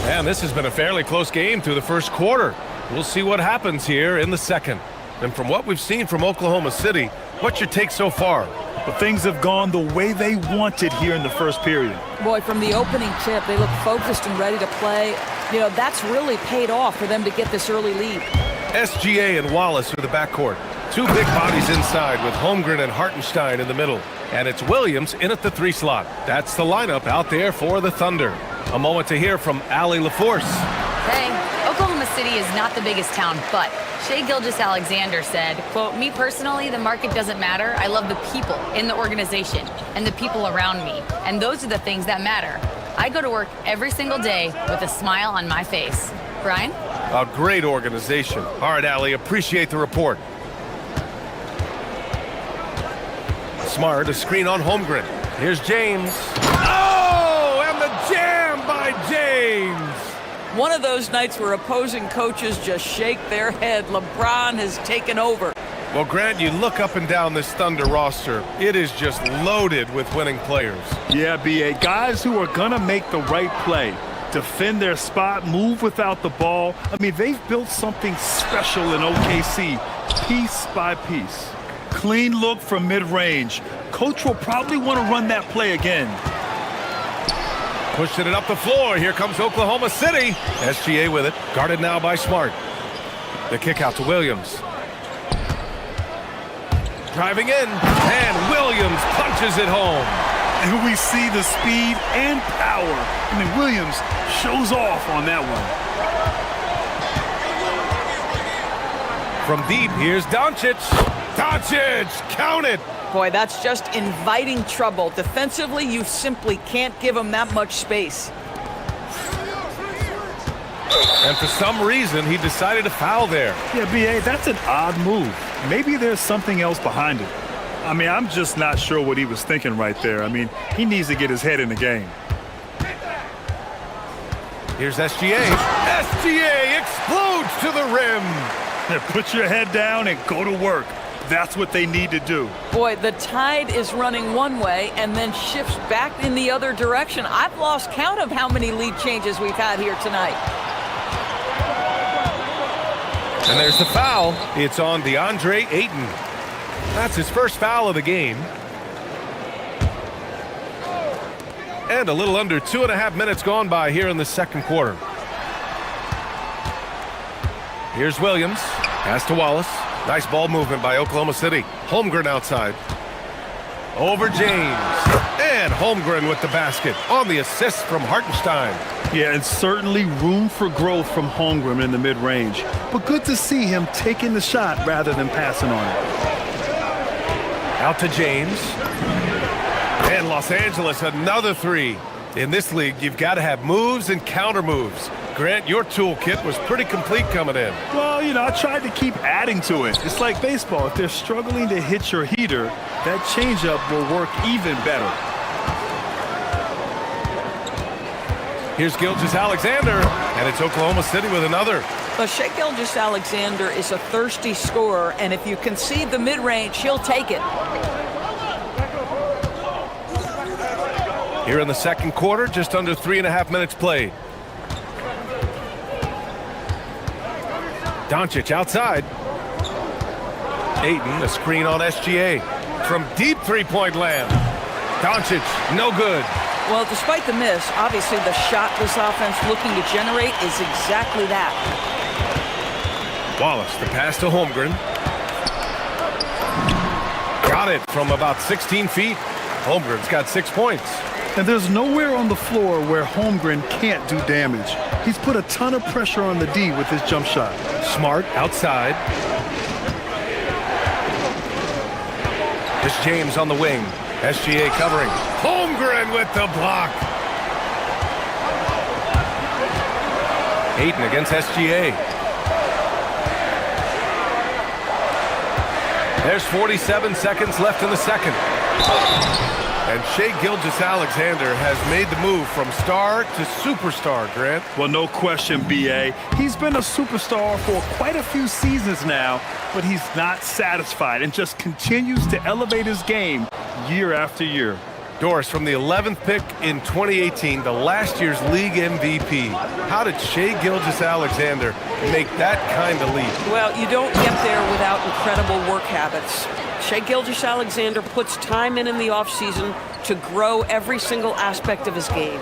H: And this has been a fairly close game through the first quarter. We'll see what happens here in the second. And from what we've seen from Oklahoma City, what's your take so far?
I: But things have gone the way they wanted here in the first period.
B: Boy, from the opening tip, they look focused and ready to play. You know, that's really paid off for them to get this early lead.
H: SGA and Wallace are the backcourt. 2 big bodies inside with Holmgren and Hartenstein in the middle. And it's Williams in at the 3 slot. That's the lineup out there for the Thunder. A moment to hear from Allie LaForce.
D: Hey, Oklahoma City is not the biggest town, but Shai Gilgeous-Alexander said, quote, "Me personally, the market doesn't matter. I love the people in the organization and the people around me. And those are the things that matter. I go to work every single day with a smile on my face." Brian?
H: A great organization. All right, Allie, appreciate the report. Smart, a screen on Holmgren. Here's James. Oh, and the jam by James.
B: One of those nights where opposing coaches just shake their head. LeBron has taken over.
H: Well, Grant, you look up and down this Thunder roster. It is just loaded with winning players.
I: Yeah, BA, guys who are going to make the right play, defend their spot, move without the ball. I mean, they've built something special in OKC, piece by piece. Clean look from mid-range. Coach will probably want to run that play again.
H: Pushing it up the floor. Here comes Oklahoma City. SGA with it. Guarded now by Smart. The kick out to Williams. Driving in. And Williams punches it home.
I: And we see the speed and power. I mean, Williams shows off on that one.
H: From deep, here's Doncic. Doncic, count it.
B: Boy, that's just inviting trouble. Defensively, you simply can't give him that much space.
H: And for some reason, he decided to foul there.
I: Yeah, BA, that's an odd move. Maybe there's something else behind it. I mean, I'm just not sure what he was thinking right there. I mean, he needs to get his head in the game.
H: Here's SGA. SGA explodes to the rim.
I: Yeah, put your head down and go to work. That's what they need to do.
B: Boy, the tide is running one way and then shifts back in the other direction. I've lost count of how many lead changes we've had here tonight.
H: And there's the foul. It's on DeAndre Ayton. That's his first foul of the game. And a little under 2.5 minutes gone by here in the second quarter. Here's Williams. Pass to Wallace. Nice ball movement by Oklahoma City. Holmgren outside. Over James. And Holmgren with the basket on the assist from Hartenstein.
I: Yeah, and certainly room for growth from Holmgren in the mid-range. But good to see him taking the shot rather than passing on it.
H: Out to James. And Los Angeles, another 3. In this league, you've got to have moves and counter moves. Grant, your toolkit was pretty complete coming in.
I: Well, you know, I tried to keep adding to it. It's like baseball. If they're struggling to hit your heater, that changeup will work even better.
H: Here's Gilgeous-Alexander, and it's Oklahoma City with another.
B: Well, Shai Gilgeous-Alexander is a thirsty scorer, and if you concede the mid-range, he'll take it.
H: Here in the second quarter, just under 3.5 minutes played. Doncic outside. Ayton, a screen on SGA. From deep three-point land. Doncic, no good.
B: Well, despite the miss, obviously the shot this offense looking to generate is exactly that.
H: Wallace, the pass to Holmgren. Got it from about 16 feet. Holmgren's got 6 points.
J: And there's nowhere on the floor where Holmgren can't do damage. He's put a ton of pressure on the D with his jump shot.
H: Smart outside. It's James on the wing. SGA covering. Holmgren with the block. Ayton against SGA. There's 47 seconds left in the second. And Shai Gilgeous-Alexander has made the move from star to superstar, Grant.
I: Well, no question, B.A. He's been a superstar for quite a few seasons now, but he's not satisfied and just continues to elevate his game year after year.
H: Doris, from the 11th pick in 2018, the last year's league MVP, how did Shai Gilgeous-Alexander make that kind of leap?
E: Well, you don't get there without incredible work habits. Shai Gilgeous-Alexander puts time in the offseason to grow every single aspect of his game.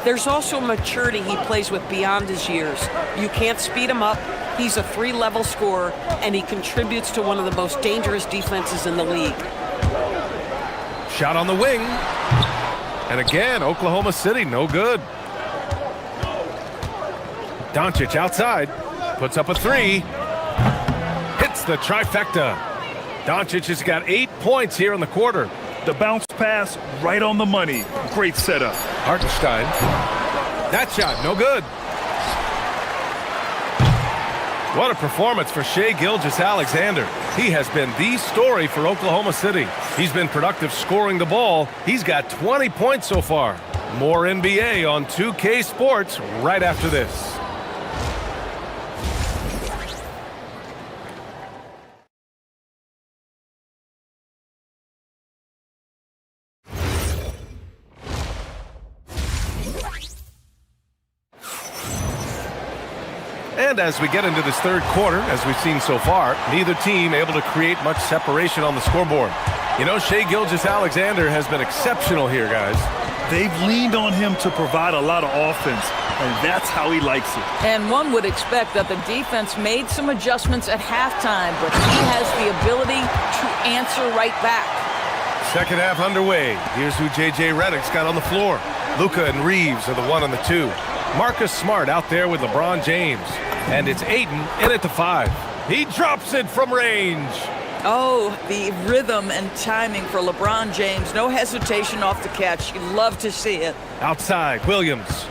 E: There's also maturity he plays with beyond his years. You can't speed him up. He's a 3-level scorer, and he contributes to one of the most dangerous defenses in the league.
H: Shot on the wing. And again, Oklahoma City, no good. Doncic outside. Puts up a 3. Hits the trifecta. Doncic has got 8 points here in the quarter.
I: The bounce pass right on the money. Great setup.
H: Hartenstein. That shot, no good. What a performance for Shai Gilgeous-Alexander. He has been the story for Oklahoma City. He's been productive scoring the ball. He's got 20 points so far. More NBA on 2K Sports right after this. And as we get into this third quarter, as we've seen so far, neither team able to create much separation on the scoreboard. You know, Shai Gilgeous-Alexander has been exceptional here, guys.
I: They've leaned on him to provide a lot of offense, and that's how he likes it.
B: And one would expect that the defense made some adjustments at halftime, but he has the ability to answer right back.
H: Second half underway. Here's who J.J. Redick's got on the floor. Luka and Reeves are the 1 and the 2. Marcus Smart out there with LeBron James. And it's Ayton in at the 5. He drops it from range.
B: Oh, the rhythm and timing for LeBron James. No hesitation off the catch. You love to see it.
H: Outside, Williams.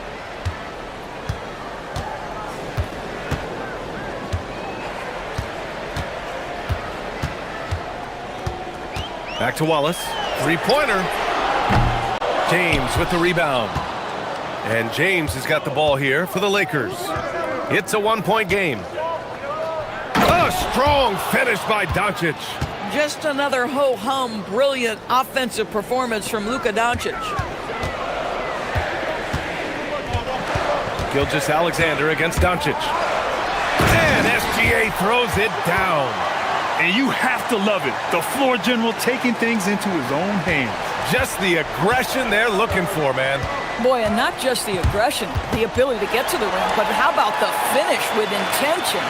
H: Back to Wallace. 3-pointer. James with the rebound. And James has got the ball here for the Lakers. It's a 1-point game. A strong finish by Doncic.
B: Just another ho-hum, brilliant offensive performance from Luka Doncic.
H: Gilgeous-Alexander against Doncic. And SGA throws it down.
I: And you have to love it. The floor general taking things into his own hands.
H: Just the aggression they're looking for, man.
B: Boy, and not just the aggression, the ability to get to the rim, but how about the finish with intention?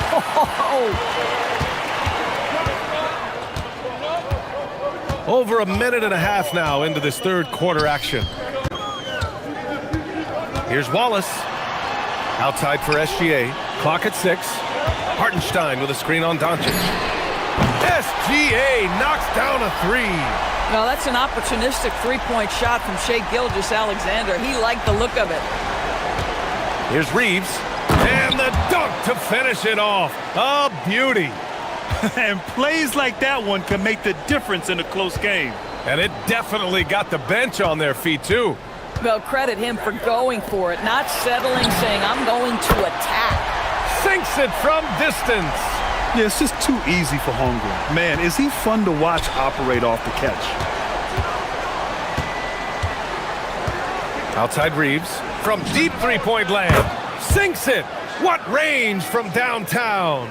H: Over a minute and a half now into this third quarter action. Here's Wallace. Outside for SGA. Clock at 6. Hartenstein with a screen on Doncic. SGA knocks down a 3.
B: Well, that's an opportunistic three-point shot from Shai Gilgeous-Alexander. He liked the look of it.
H: Here's Reeves. And the dunk to finish it off. A beauty.
I: And plays like that one can make the difference in a close game.
H: And it definitely got the bench on their feet, too.
B: Well, credit him for going for it, not settling, saying, I'm going to attack.
H: Sinks it from distance.
J: Yeah, it's just too easy for Holmgren. Man, is he fun to watch operate off the catch.
H: Outside Reeves. From deep three-point land. Sinks it. What range from downtown.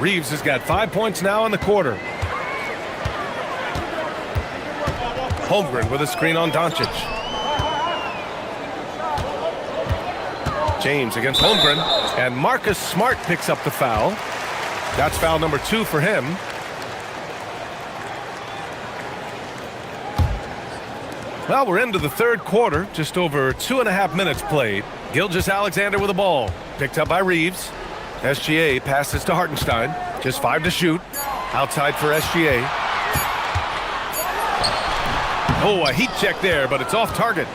H: Reeves has got 5 points now in the quarter. Holmgren with a screen on Doncic. James against Holmgren, and Marcus Smart picks up the foul. That's foul number 2 for him. Well, we're into the third quarter, just over 2.5 minutes played. Gilgeous-Alexander with the ball, picked up by Reeves. SGA passes to Hartenstein, just 5 to shoot. Outside for SGA. Oh, a heat check there, but it's off target.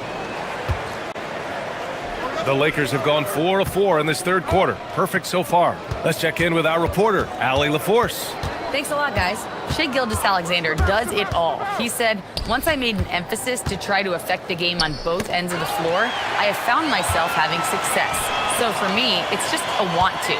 H: The Lakers have gone 4 of 4 in this third quarter. Perfect so far. Let's check in with our reporter, Allie LaForce.
D: Thanks a lot, guys. Shai Gilgeous-Alexander does it all. He said, once I made an emphasis to try to affect the game on both ends of the floor, I have found myself having success. So for me, it's just a want to.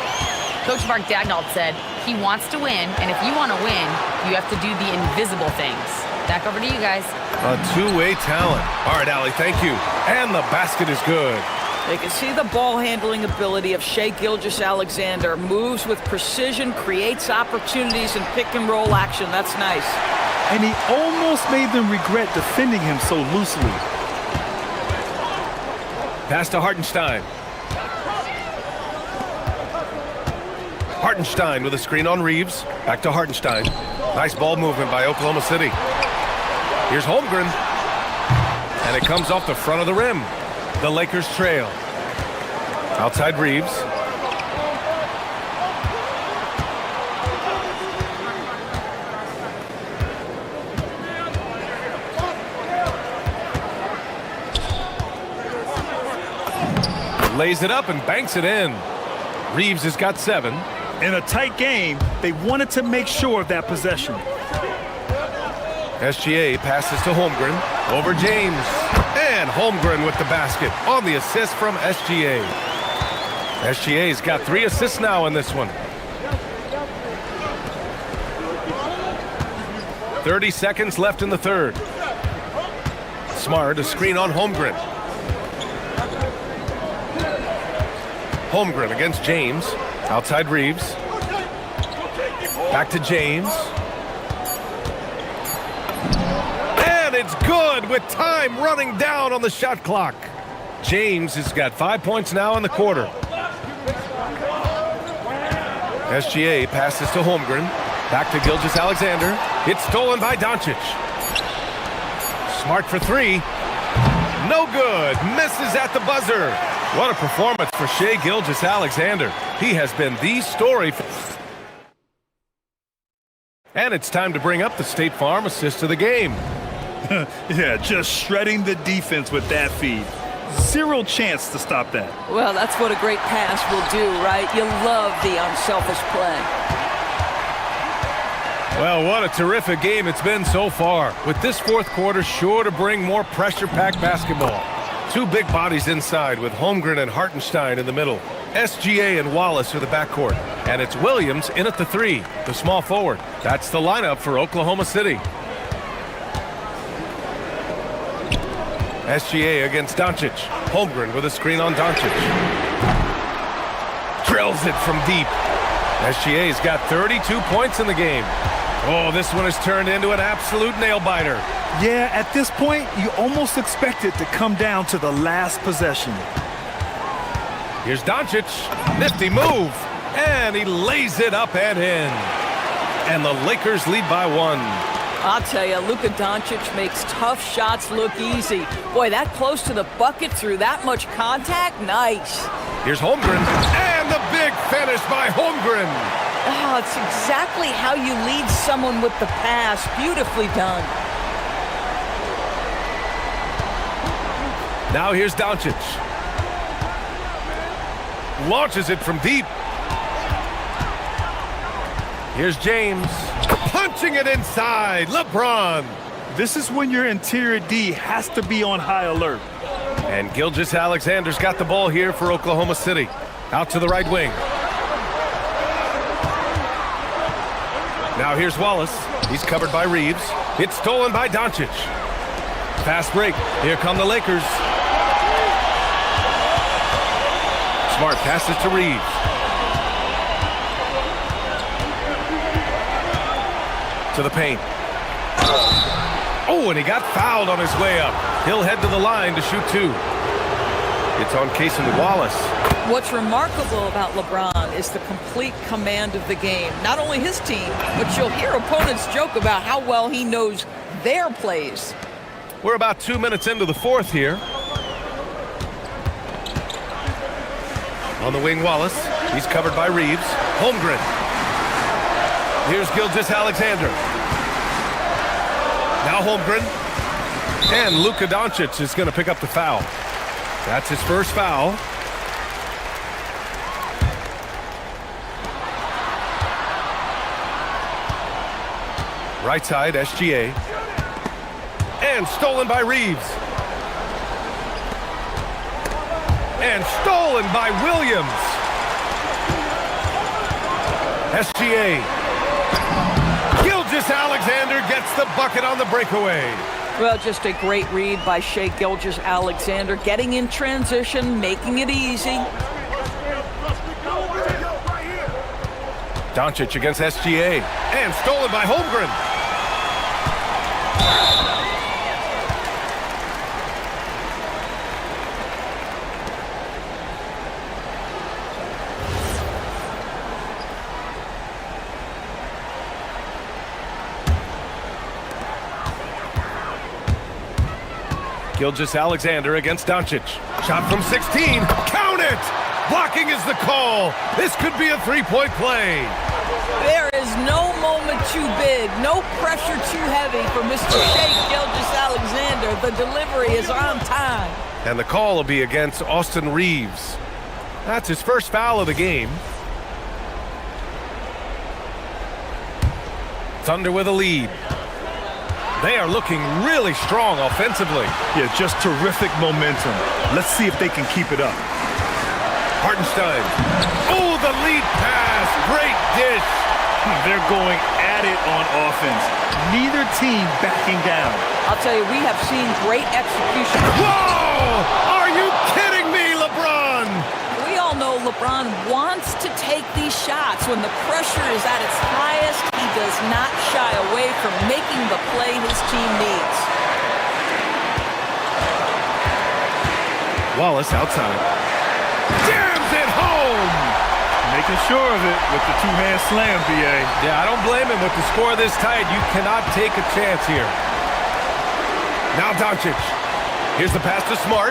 D: Coach Mark Daigneault said, he wants to win, and if you want to win, you have to do the invisible things. Back over to you guys.
H: A two-way talent. All right, Allie, thank you. And the basket is good.
B: You can see the ball handling ability of Shai Gilgeous-Alexander. Moves with precision, creates opportunities in pick and roll action. That's nice.
I: And he almost made them regret defending him so loosely.
H: Pass to Hartenstein. Hartenstein with a screen on Reeves. Back to Hartenstein. Nice ball movement by Oklahoma City. Here's Holmgren. And it comes off the front of the rim. The Lakers trail. Outside Reeves. Lays it up and banks it in. Reeves has got 7.
I: In a tight game, they wanted to make sure of that possession.
H: SGA passes to Holmgren. Over James. And Holmgren with the basket on the assist from SGA. SGA's got 3 assists now in this one. 30 seconds left in the third. Smart, a screen on Holmgren. Holmgren against James. Outside Reeves. Back to James. And it's good with time running down on the shot clock. James has got 5 points now in the quarter. SGA passes to Holmgren. Back to Gilgeous-Alexander. It's stolen by Doncic. Smart for 3. No good. Misses at the buzzer. What a performance for Shai Gilgeous-Alexander. He has been the story. And it's time to bring up the State Farm assist of the game.
I: Yeah, just shredding the defense with that feed. Zero chance to stop that.
B: Well, that's what a great pass will do, right? You love the unselfish play.
H: Well, what a terrific game it's been so far. With this fourth quarter sure to bring more pressure-packed basketball. 2 big bodies inside with Holmgren and Hartenstein in the middle. SGA and Wallace are the backcourt. And it's Williams in at the 3, the small forward. That's the lineup for Oklahoma City. SGA against Doncic. Holmgren with a screen on Doncic. Drills it from deep. SGA's got 32 points in the game. Oh, this one has turned into an absolute nail-biter.
I: Yeah, at this point, you almost expect it to come down to the last possession.
H: Here's Doncic. Nifty move. And he lays it up and in. And the Lakers lead by 1.
B: I'll tell you, Luka Doncic makes tough shots look easy. Boy, that close to the bucket through that much contact, nice.
H: Here's Holmgren. And the big finish by Holmgren.
B: Oh, it's exactly how you lead someone with the pass. Beautifully done.
H: Now here's Doncic. Launches it from deep. Here's James. Punching it inside. LeBron.
I: This is when your interior D has to be on high alert.
H: And Gilgeous-Alexander's got the ball here for Oklahoma City. Out to the right wing. Now here's Wallace. He's covered by Reeves. It's stolen by Doncic. Fast break. Here come the Lakers. Smart passes to Reeves. To the paint. Oh, and he got fouled on his way up. He'll head to the line to shoot 2. It's on Casey Wallace.
B: What's remarkable about LeBron is the complete command of the game. Not only his team, but you'll hear opponents joke about how well he knows their plays.
H: We're about 2 minutes into the fourth here. On the wing, Wallace. He's covered by Reeves. Holmgren. Here's Gilgeous-Alexander. Now Holmgren. And Luka Doncic is going to pick up the foul. That's his first foul. Right side, SGA. And stolen by Reeves. And stolen by Williams. SGA. Gilgeous-Alexander gets the bucket on the breakaway.
B: Well, just a great read by Shai Gilgeous-Alexander, getting in transition, making it easy.
H: Doncic against SGA. And stolen by Holmgren. Gilgeous-Alexander against Doncic. Shot from 16. Count it! Blocking is the call. This could be a three-point play.
B: There is no moment too big, no pressure too heavy for Mr. Shai Gilgeous-Alexander. The delivery is on time.
H: And the call will be against Austin Reeves. That's his first foul of the game. Thunder with a lead. They are looking really strong offensively.
I: Yeah, just terrific momentum. Let's see if they can keep it up.
H: Hartenstein. Oh, the lead pass. Great dish.
I: They're going at it on offense. Neither team backing down.
B: I'll tell you, we have seen great execution.
H: Whoa! Are you kidding me, LeBron?
B: We all know LeBron wants to take these shots. When the pressure is at its highest, he does not shy away from making the play his team needs.
H: Wallace outside. Jams it home!
I: Making sure of it with the two-hand slam, BA.
H: Yeah, I don't blame him. With the score this tight, you cannot take a chance here. Now Doncic. Here's the pass to Smart.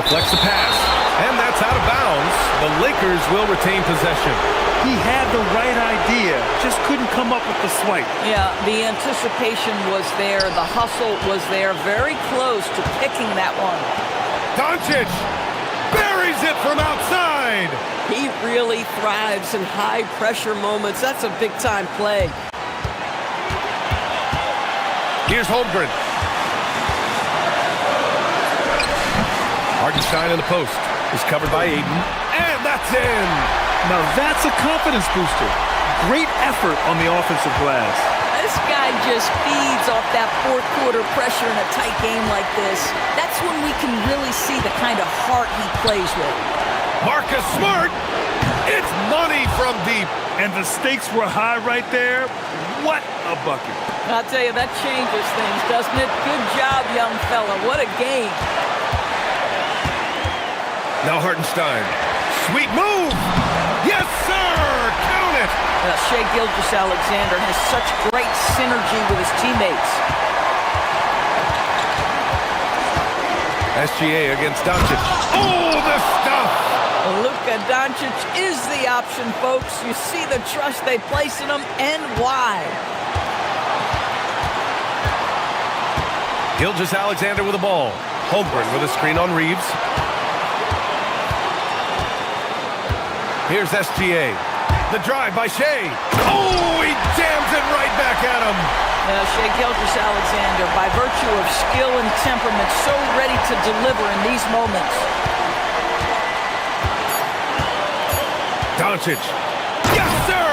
H: Deflects the pass. And that's out of bounds. The Lakers will retain possession.
I: He had the right idea, just couldn't come up with the swipe.
B: Yeah, the anticipation was there. The hustle was there. Very close to picking that one.
H: Doncic buries it from outside.
E: He really thrives in high-pressure moments. That's a big-time play.
H: Here's Holmgren. Hartenstein in the post. Is covered by Aiden. And that's in!
I: Now that's a confidence booster. Great effort on the offensive glass.
B: This guy just feeds off that fourth quarter pressure in a tight game like this. That's when we can really see the kind of heart he plays with.
H: Marcus Smart! It's money from deep.
I: And the stakes were high right there. What a bucket.
B: I'll tell you, that changes things, doesn't it? Good job, young fella. What a game.
H: Now Hartenstein. Sweet move! Yes, sir! Count it!
B: Shai Gilgeous-Alexander has such great synergy with his teammates.
H: SGA against Doncic. Oh, the stuff!
B: Luka Doncic is the option, folks. You see the trust they place in him and why.
H: Gilgeous-Alexander with the ball. Holmgren with a screen on Reeves. Here's SGA. The drive by Shai. Oh, he jams it right back at him.
B: Shai Gilgeous-Alexander, by virtue of skill and temperament, so ready to deliver in these moments.
H: Doncic. Yes, sir!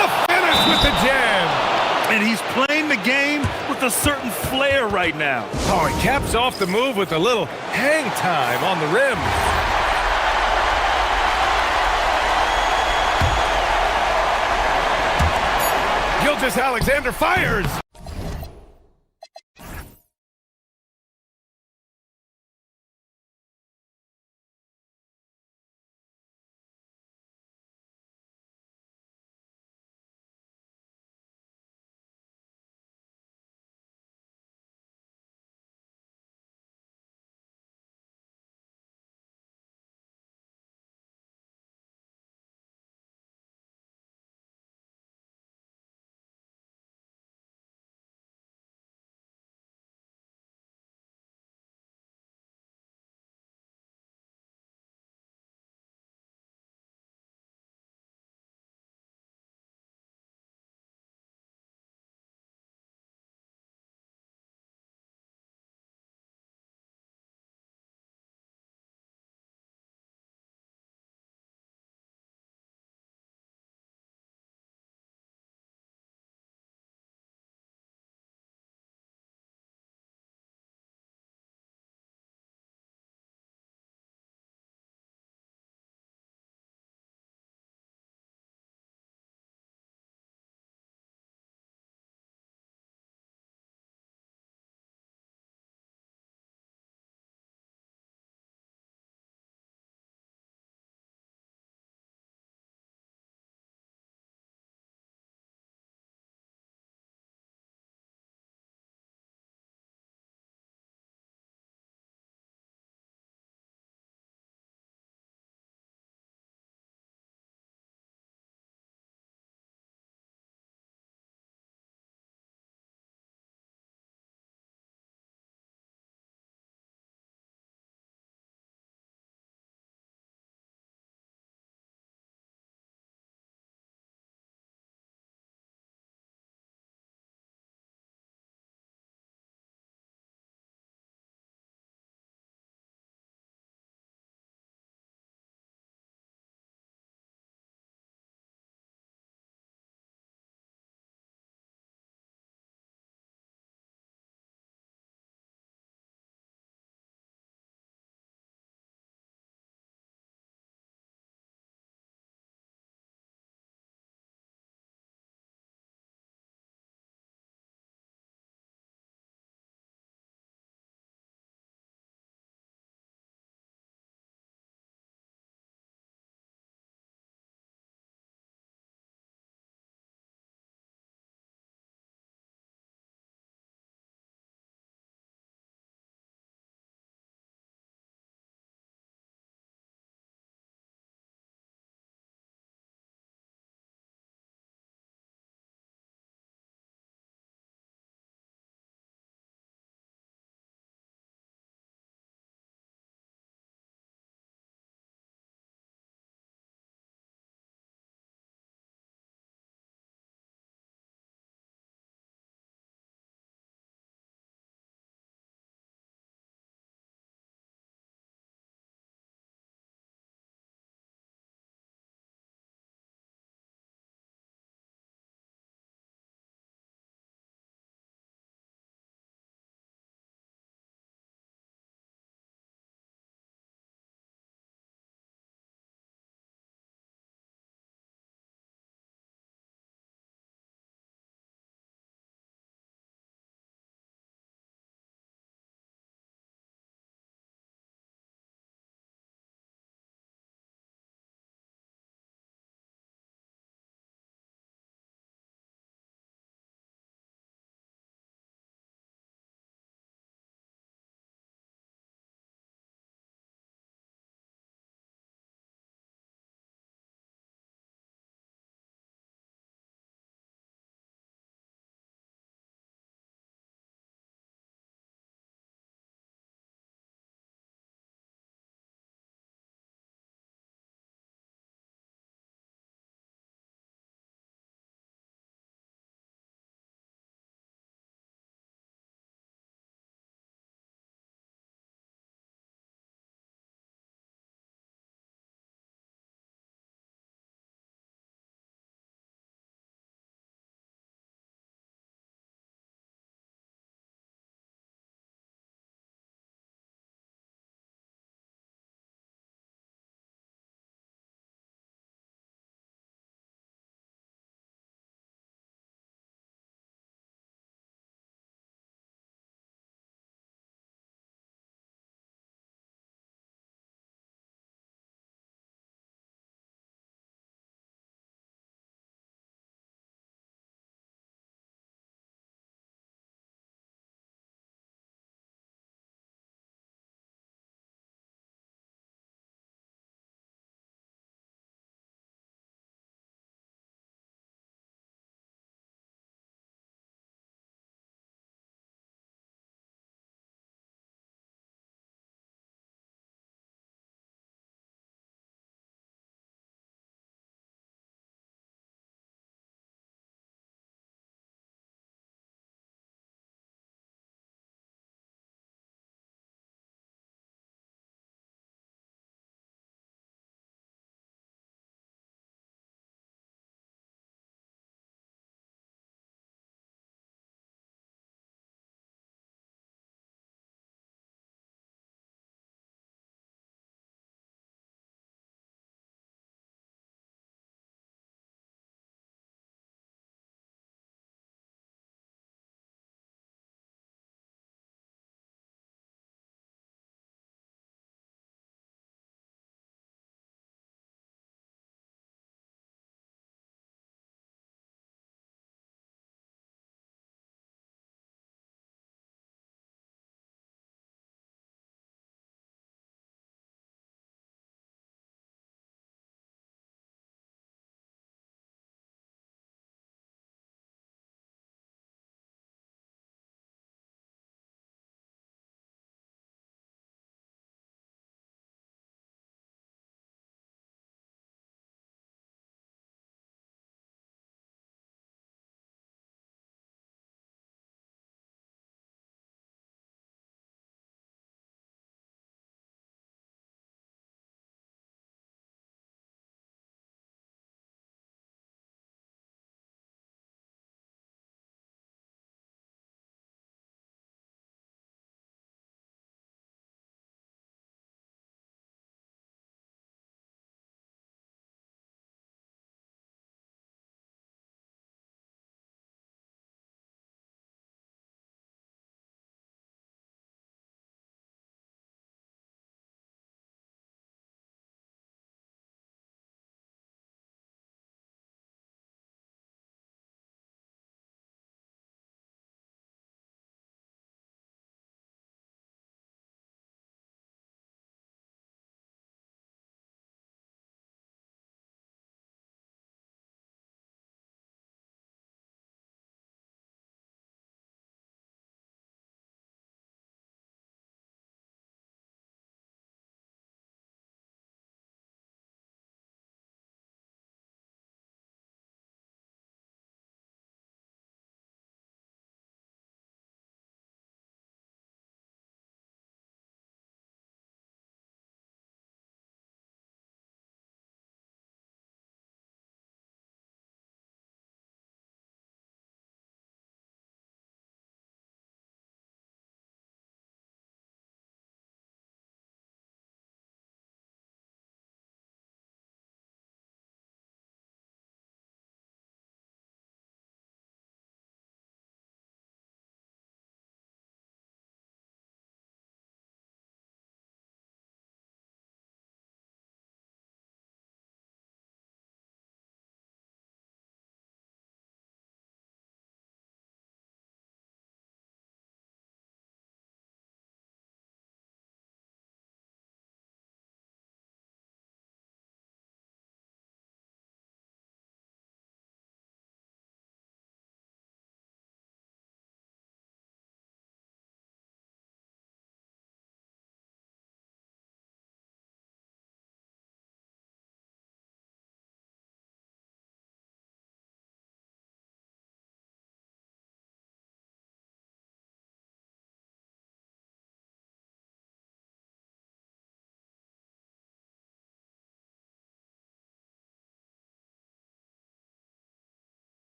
H: The finish with the jam.
I: And he's playing the game with a certain flair right now.
H: Oh, he caps off the move with a little hang time on the rim. Gilgeous-Alexander fires!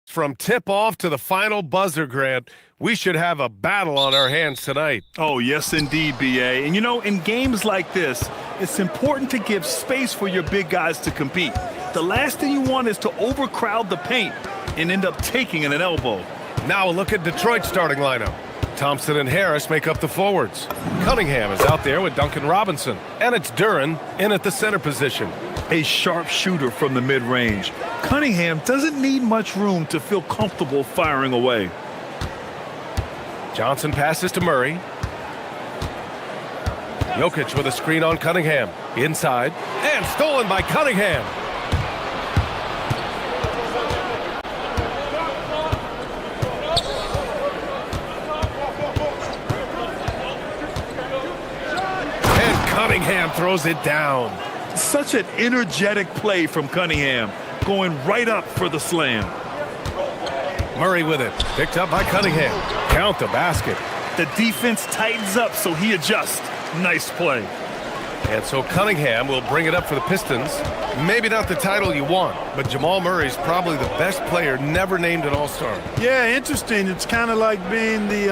H: From tip-off to the final buzzer, Grant, we should have a battle on our hands tonight.
I: Oh, yes, indeed, B.A. And, you know, in games like this, it's important to give space for your big guys to compete. The last thing you want is to overcrowd the paint and end up taking an elbow.
H: Now a look at Detroit's starting lineup. Thompson and Harris make up the forwards. Cunningham is out there with Duncan Robinson. And it's Duran in at the center position.
I: A sharp shooter from the mid-range. Cunningham doesn't need much room to feel comfortable firing away.
H: Johnson passes to Murray. Jokic with a screen on Cunningham. Inside. And stolen by Cunningham. And Cunningham throws it down.
I: Such an energetic play from Cunningham, going right up for the slam.
H: Murray with it, picked up by Cunningham. Count the basket.
I: The defense tightens up, so he adjusts. Nice play.
H: And so Cunningham will bring it up for the Pistons. Maybe not the title you want, but Jamal Murray's probably the best player never named an All-Star.
J: Yeah, interesting. It's kind of like being the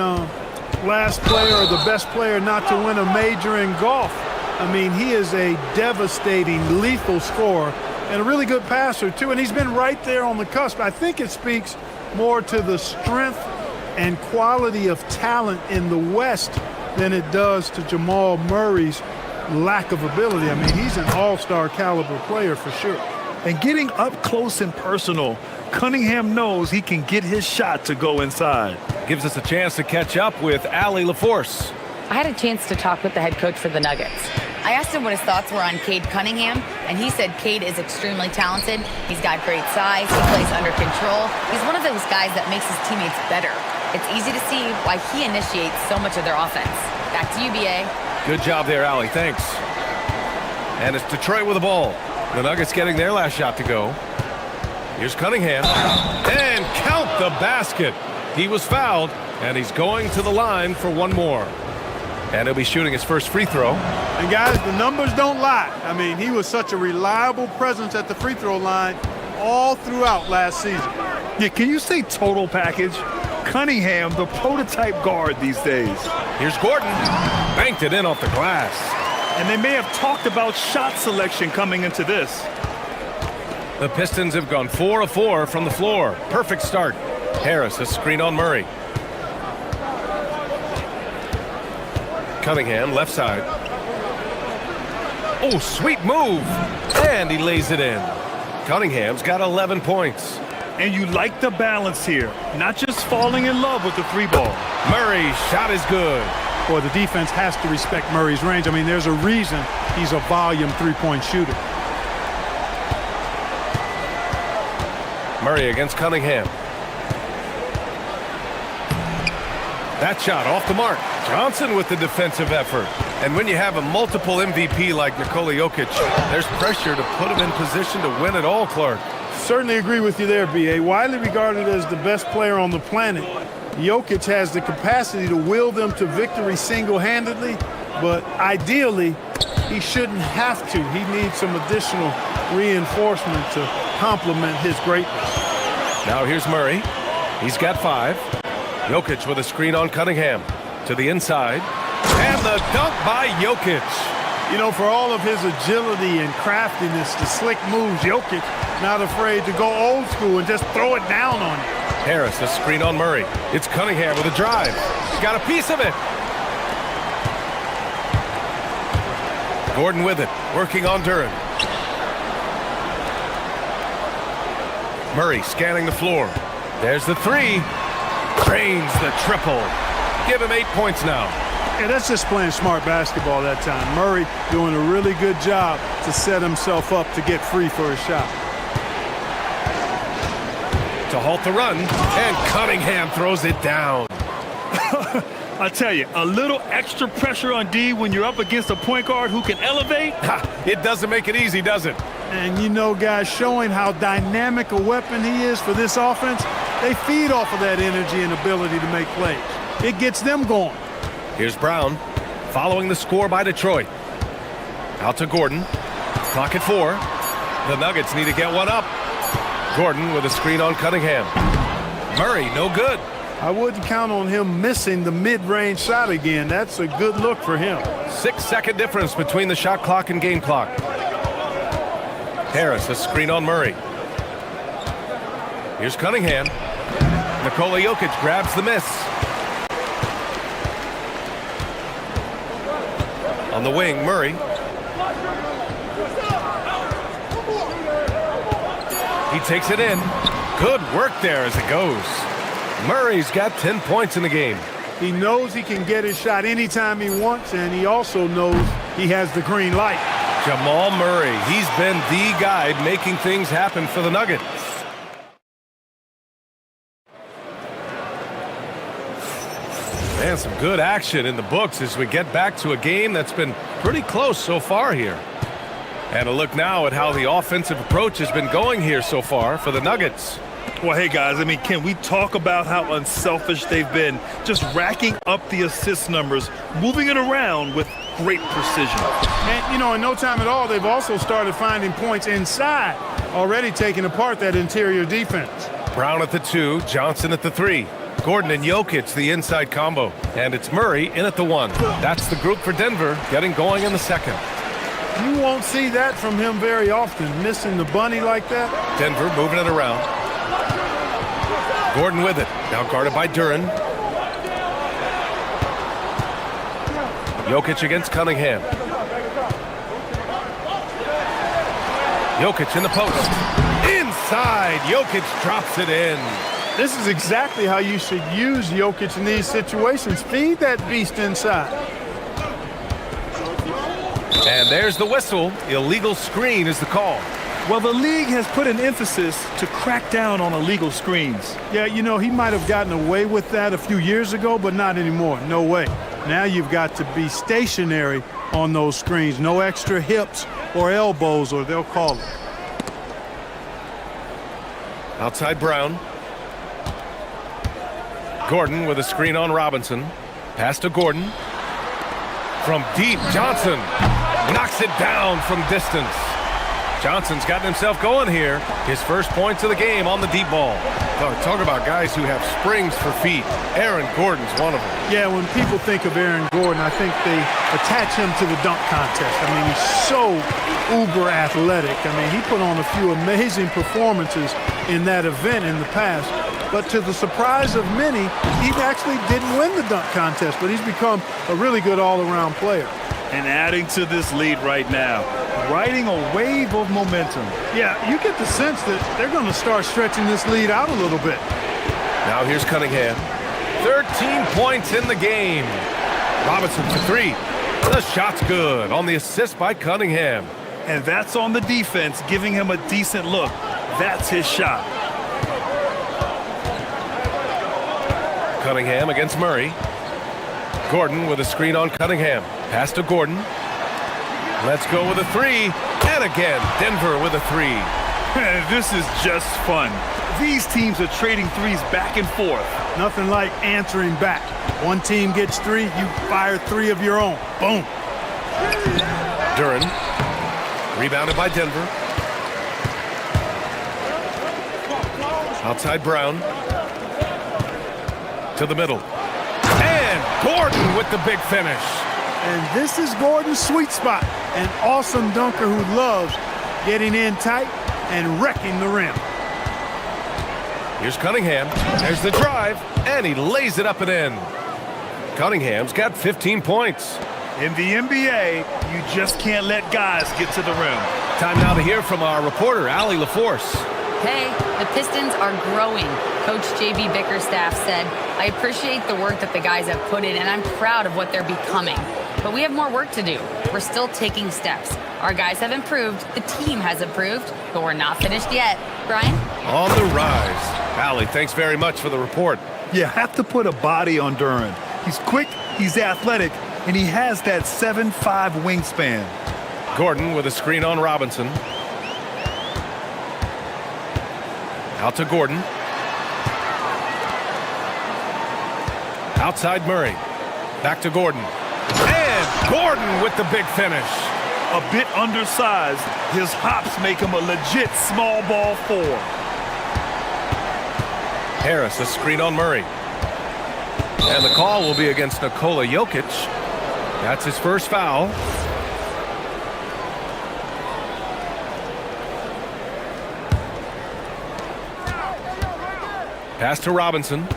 J: last player or the best player not to win a major in golf. I mean, he is a devastating, lethal scorer and a really good passer, too. And he's been right there on the cusp. I think it speaks more to the strength and quality of talent in the West than it does to Jamal Murray's lack of ability. I mean, he's an all-star caliber player for sure.
I: And getting up close and personal, Cunningham knows he can get his shot to go inside.
H: Gives us a chance to catch up with Allie LaForce.
D: I had a chance to talk with the head coach for the Nuggets. I asked him what his thoughts were on Cade Cunningham, and he said Cade is extremely talented. He's got great size. He plays under control. He's one of those guys that makes his teammates better. It's easy to see why he initiates so much of their offense. Back to you, B.A.
H: Good job there, Allie. Thanks. And it's Detroit with the ball. The Nuggets getting their last shot to go. Here's Cunningham. And count the basket. He was fouled, and he's going to the line for one more. And he'll be shooting his first free throw.
J: And guys, the numbers don't lie. I mean, he was such a reliable presence at the free throw line all throughout last season.
I: Yeah, can you say total package? Cunningham, the prototype guard these days.
H: Here's Gordon. Banked it in off the glass.
I: And they may have talked about shot selection coming into this.
H: The Pistons have gone 4 of 4 from the floor. Perfect start. Harris, a screen on Murray. Cunningham, left side. Oh, sweet move. And he lays it in. Cunningham's got 11 points.
I: And you like the balance here. Not just falling in love with the three ball.
H: Murray's shot is good.
J: Boy, the defense has to respect Murray's range. I mean, there's a reason he's a volume three-point shooter.
H: Murray against Cunningham. That shot off the mark. Johnson with the defensive effort. And when you have a multiple MVP like Nikola Jokic, there's pressure to put him in position to win it all, Clark.
J: Certainly agree with you there, B.A. Widely regarded as the best player on the planet, Jokic has the capacity to will them to victory single-handedly, but ideally, he shouldn't have to. He needs some additional reinforcement to complement his greatness.
H: Now here's Murray. He's got 5. Jokic with a screen on Cunningham. To the inside. And the dunk by Jokic.
J: You know, for all of his agility and craftiness, the slick moves, Jokic not afraid to go old school and just throw it down on you.
H: Harris, a screen on Murray. It's Cunningham with a drive. Got a piece of it. Gordon with it, working on Duran. Murray scanning the floor. There's the 3. Drains the triple. Give him 8 points now.
J: Yeah, that's just playing smart basketball that time. Murray doing a really good job to set himself up to get free for his shot.
H: To halt the run, and Cunningham throws it down.
I: I tell you, a little extra pressure on D when you're up against a point guard who can elevate.
H: It doesn't make it easy, does it?
J: And you know, guys, showing how dynamic a weapon he is for this offense, they feed off of that energy and ability to make plays. It gets them going.
H: Here's Brown, following the score by Detroit. Out to Gordon. Clock at 4. The Nuggets need to get one up. Gordon with a screen on Cunningham. Murray, no good.
J: I wouldn't count on him missing the mid-range shot again. That's a good look for him.
H: 6-second difference between the shot clock and game clock. Harris, a screen on Murray. Here's Cunningham. Nikola Jokic grabs the miss. On the wing, Murray. He takes it in. Good work there as it goes. Murray's got 10 points in the game.
J: He knows he can get his shot anytime he wants, and he also knows he has the green light.
H: Jamal Murray, he's been the guy making things happen for the Nuggets. Man, some good action in the books as we get back to a game that's been pretty close so far here. And a look now at how the offensive approach has been going here so far for the Nuggets.
I: Well, hey, guys, I mean, can we talk about how unselfish they've been? Just racking up the assist numbers, moving it around with great precision.
J: And, you know, in no time at all, they've also started finding points inside, already taking apart that interior defense.
H: Brown at the 2, Johnson at the 3. Gordon and Jokic, the inside combo. And it's Murray in at the 1. That's the group for Denver, getting going in the second.
J: You won't see that from him very often, missing the bunny like that.
H: Denver moving it around. Gordon with it, now guarded by Duren. Jokic against Cunningham. Jokic in the post. Inside, Jokic drops it in.
J: This is exactly how you should use Jokic in these situations. Feed that beast inside.
H: And there's the whistle. Illegal screen is the call.
I: Well, the league has put an emphasis to crack down on illegal screens.
J: Yeah, you know, he might have gotten away with that a few years ago, but not anymore. No way. Now you've got to be stationary on those screens. No extra hips or elbows, or they'll call it.
H: Outside Brown. Gordon with a screen on Robinson. Pass to Gordon. From deep, Johnson knocks it down from distance. Johnson's gotten himself going here. His first points of the game on the deep ball. Talk about guys who have springs for feet. Aaron Gordon's one of them.
J: Yeah, when people think of Aaron Gordon, I think they attach him to the dunk contest. I mean, he's so uber athletic. I mean, he put on a few amazing performances in that event in the past. But to the surprise of many, he actually didn't win the dunk contest, but he's become a really good all-around player.
I: And adding to this lead right now, riding a wave of momentum.
J: Yeah, you get the sense that they're going to start stretching this lead out a little bit.
H: Now here's Cunningham. 13 points in the game. Robinson for 3. The shot's good on the assist by Cunningham.
I: And that's on the defense, giving him a decent look. That's his shot.
H: Cunningham against Murray. Gordon with a screen on Cunningham. Pass to Gordon. Let's go with a 3. And again, Denver with a 3.
I: This is just fun. These teams are trading threes back and forth.
J: Nothing like answering back. One team gets 3, you fire 3 of your own. Boom.
H: Duren. Rebounded by Denver. Outside Brown. To the middle. And Gordon with the big finish.
J: And this is Gordon's sweet spot. An awesome dunker who loves getting in tight and wrecking the rim.
H: Here's Cunningham. There's the drive. And he lays it up and in. Cunningham's got 15 points.
I: In the NBA, you just can't let guys get to the rim.
H: Time now to hear from our reporter, Allie LaForce.
D: Hey, the Pistons are growing. Coach J.B. Bickerstaff said, I appreciate the work that the guys have put in, and I'm proud of what they're becoming. But we have more work to do. We're still taking steps. Our guys have improved. The team has improved, but we're not finished yet. Brian?
H: On the rise. Allie, thanks very much for the report.
I: You have to put a body on Duren. He's quick, he's athletic, and he has that 7'5" wingspan.
H: Gordon with a screen on Robinson. Out to Gordon. Outside Murray. Back to Gordon. And Gordon with the big finish.
I: A bit undersized, his hops make him a legit small ball 4.
H: Harris, a screen on Murray. And the call will be against Nikola Jokic. That's his first foul. Pass to Robinson.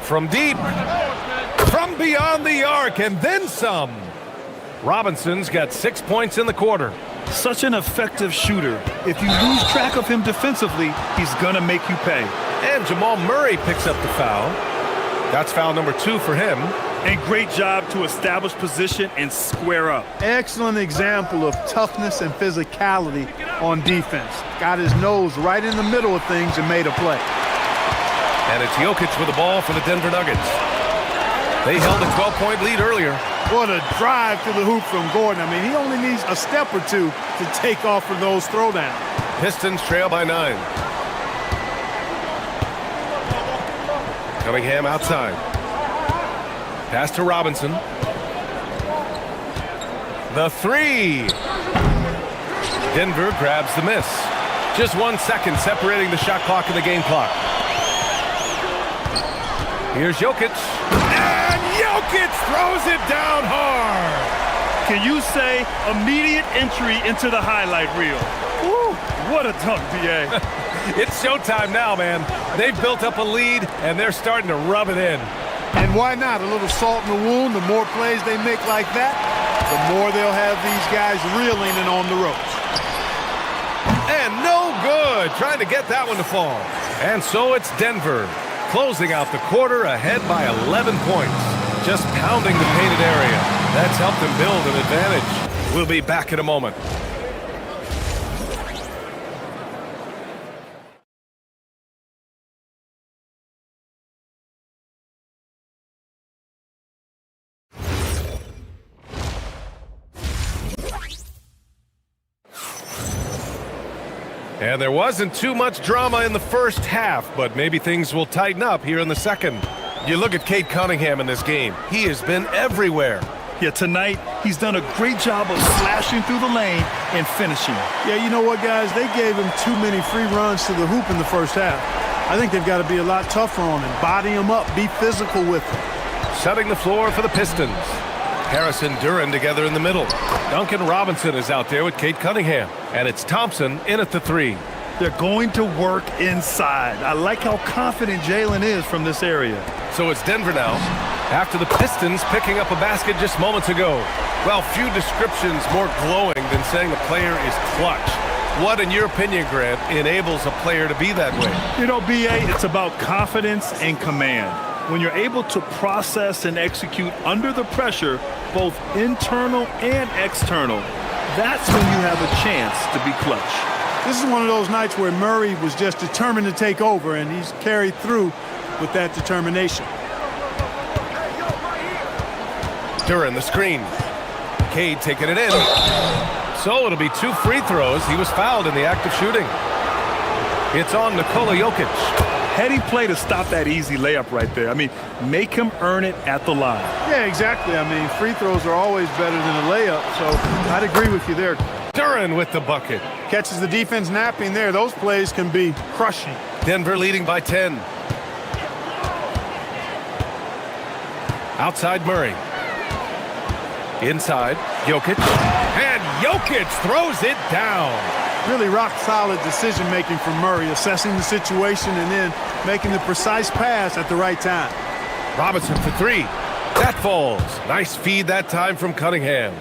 H: From deep. From beyond the arc, and then some. Robinson's got 6 points in the quarter.
I: Such an effective shooter. If you lose track of him defensively, he's going to make you pay.
H: And Jamal Murray picks up the foul. That's foul number 2 for him.
I: And great job to establish position and square up.
J: Excellent example of toughness and physicality on defense. Got his nose right in the middle of things and made a play.
H: And it's Jokic with the ball for the Denver Nuggets. They held a 12-point lead earlier.
J: What a drive to the hoop from Gordon. I mean, he only needs a step or two to take off for those throwdowns.
H: Pistons trail by 9. Cunningham outside. Pass to Robinson. The 3. Denver grabs the miss. Just 1 second separating the shot clock and the game clock. Here's Jokic. And Jokic throws it down hard.
I: Can you say immediate entry into the highlight reel? Woo, what a dunk, B.A.
H: It's showtime now, man. They've built up a lead, and they're starting to rub it in.
J: And why not? A little salt in the wound. The more plays they make like that, the more they'll have these guys reeling and on the ropes.
H: And no good. Trying to get that one to fall. And so it's Denver, closing out the quarter ahead by 11 points. Just pounding the painted area. That's helped them build an advantage. We'll be back in a moment. And there wasn't too much drama in the first half, but maybe things will tighten up here in the second. You look at Cade Cunningham in this game. He has been everywhere.
I: Yeah, tonight, he's done a great job of slashing through the lane and finishing.
J: Yeah, you know what, guys? They gave him too many free runs to the hoop in the first half. I think they've got to be a lot tougher on him. Body him up. Be physical with him.
H: Setting the floor for the Pistons. Harris and Duran together in the middle. Duncan Robinson is out there with Cade Cunningham. And it's Thompson in at the 3.
I: They're going to work inside. I like how confident Jalen is from this area.
H: So it's Denver now, after the Pistons picking up a basket just moments ago. Well, few descriptions more glowing than saying a player is clutch. What, in your opinion, Grant, enables a player to be that way?
I: You know, B.A., it's about confidence and command. When you're able to process and execute under the pressure, both internal and external, that's when you have a chance to be clutch.
J: This is one of those nights where Murray was just determined to take over, and he's carried through with that determination.
H: Duran the screen. Cade taking it in. So it'll be 2 free throws. He was fouled in the act of shooting. It's on Nikola Jokic.
I: Heady play to stop that easy layup right there. I mean, make him earn it at the line.
J: Yeah, exactly. I mean, free throws are always better than a layup, so I'd agree with you there.
H: Duran with the bucket.
J: Catches the defense napping there. Those plays can be crushing.
H: Denver leading by 10. Outside Murray. Inside, Jokic. And Jokic throws it down.
J: Really rock-solid decision-making from Murray, assessing the situation and then making the precise pass at the right time.
H: Robinson for 3. That falls. Nice feed that time from Cunningham.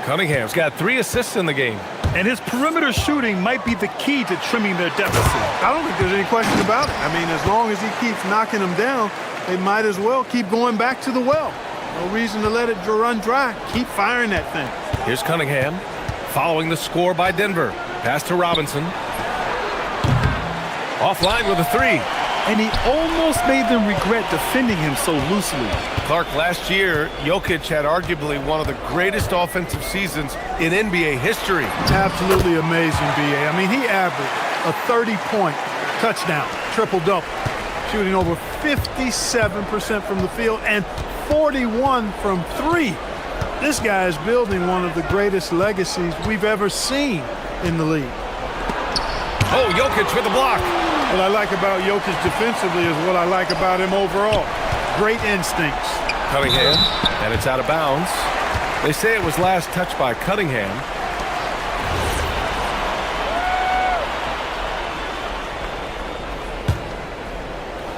H: Cunningham's got 3 assists in the game.
I: And his perimeter shooting might be the key to trimming their deficit.
J: I don't think there's any question about it. I mean, as long as he keeps knocking them down, they might as well keep going back to the well. No reason to let it run dry. Keep firing that thing.
H: Here's Cunningham, following the score by Denver. Pass to Robinson. Offline with a 3.
I: And he almost made them regret defending him so loosely.
H: Clark, last year, Jokic had arguably one of the greatest offensive seasons in NBA history.
J: Absolutely amazing, B.A. I mean, he averaged a 30-point touchdown, triple-double, shooting over 57% from the field and 41 from 3. This guy is building one of the greatest legacies we've ever seen in the league.
H: Oh, Jokic with the block.
J: What I like about Jokic defensively is what I like about him overall. Great instincts.
H: Cunningham, and it's out of bounds. They say it was last touched by Cunningham.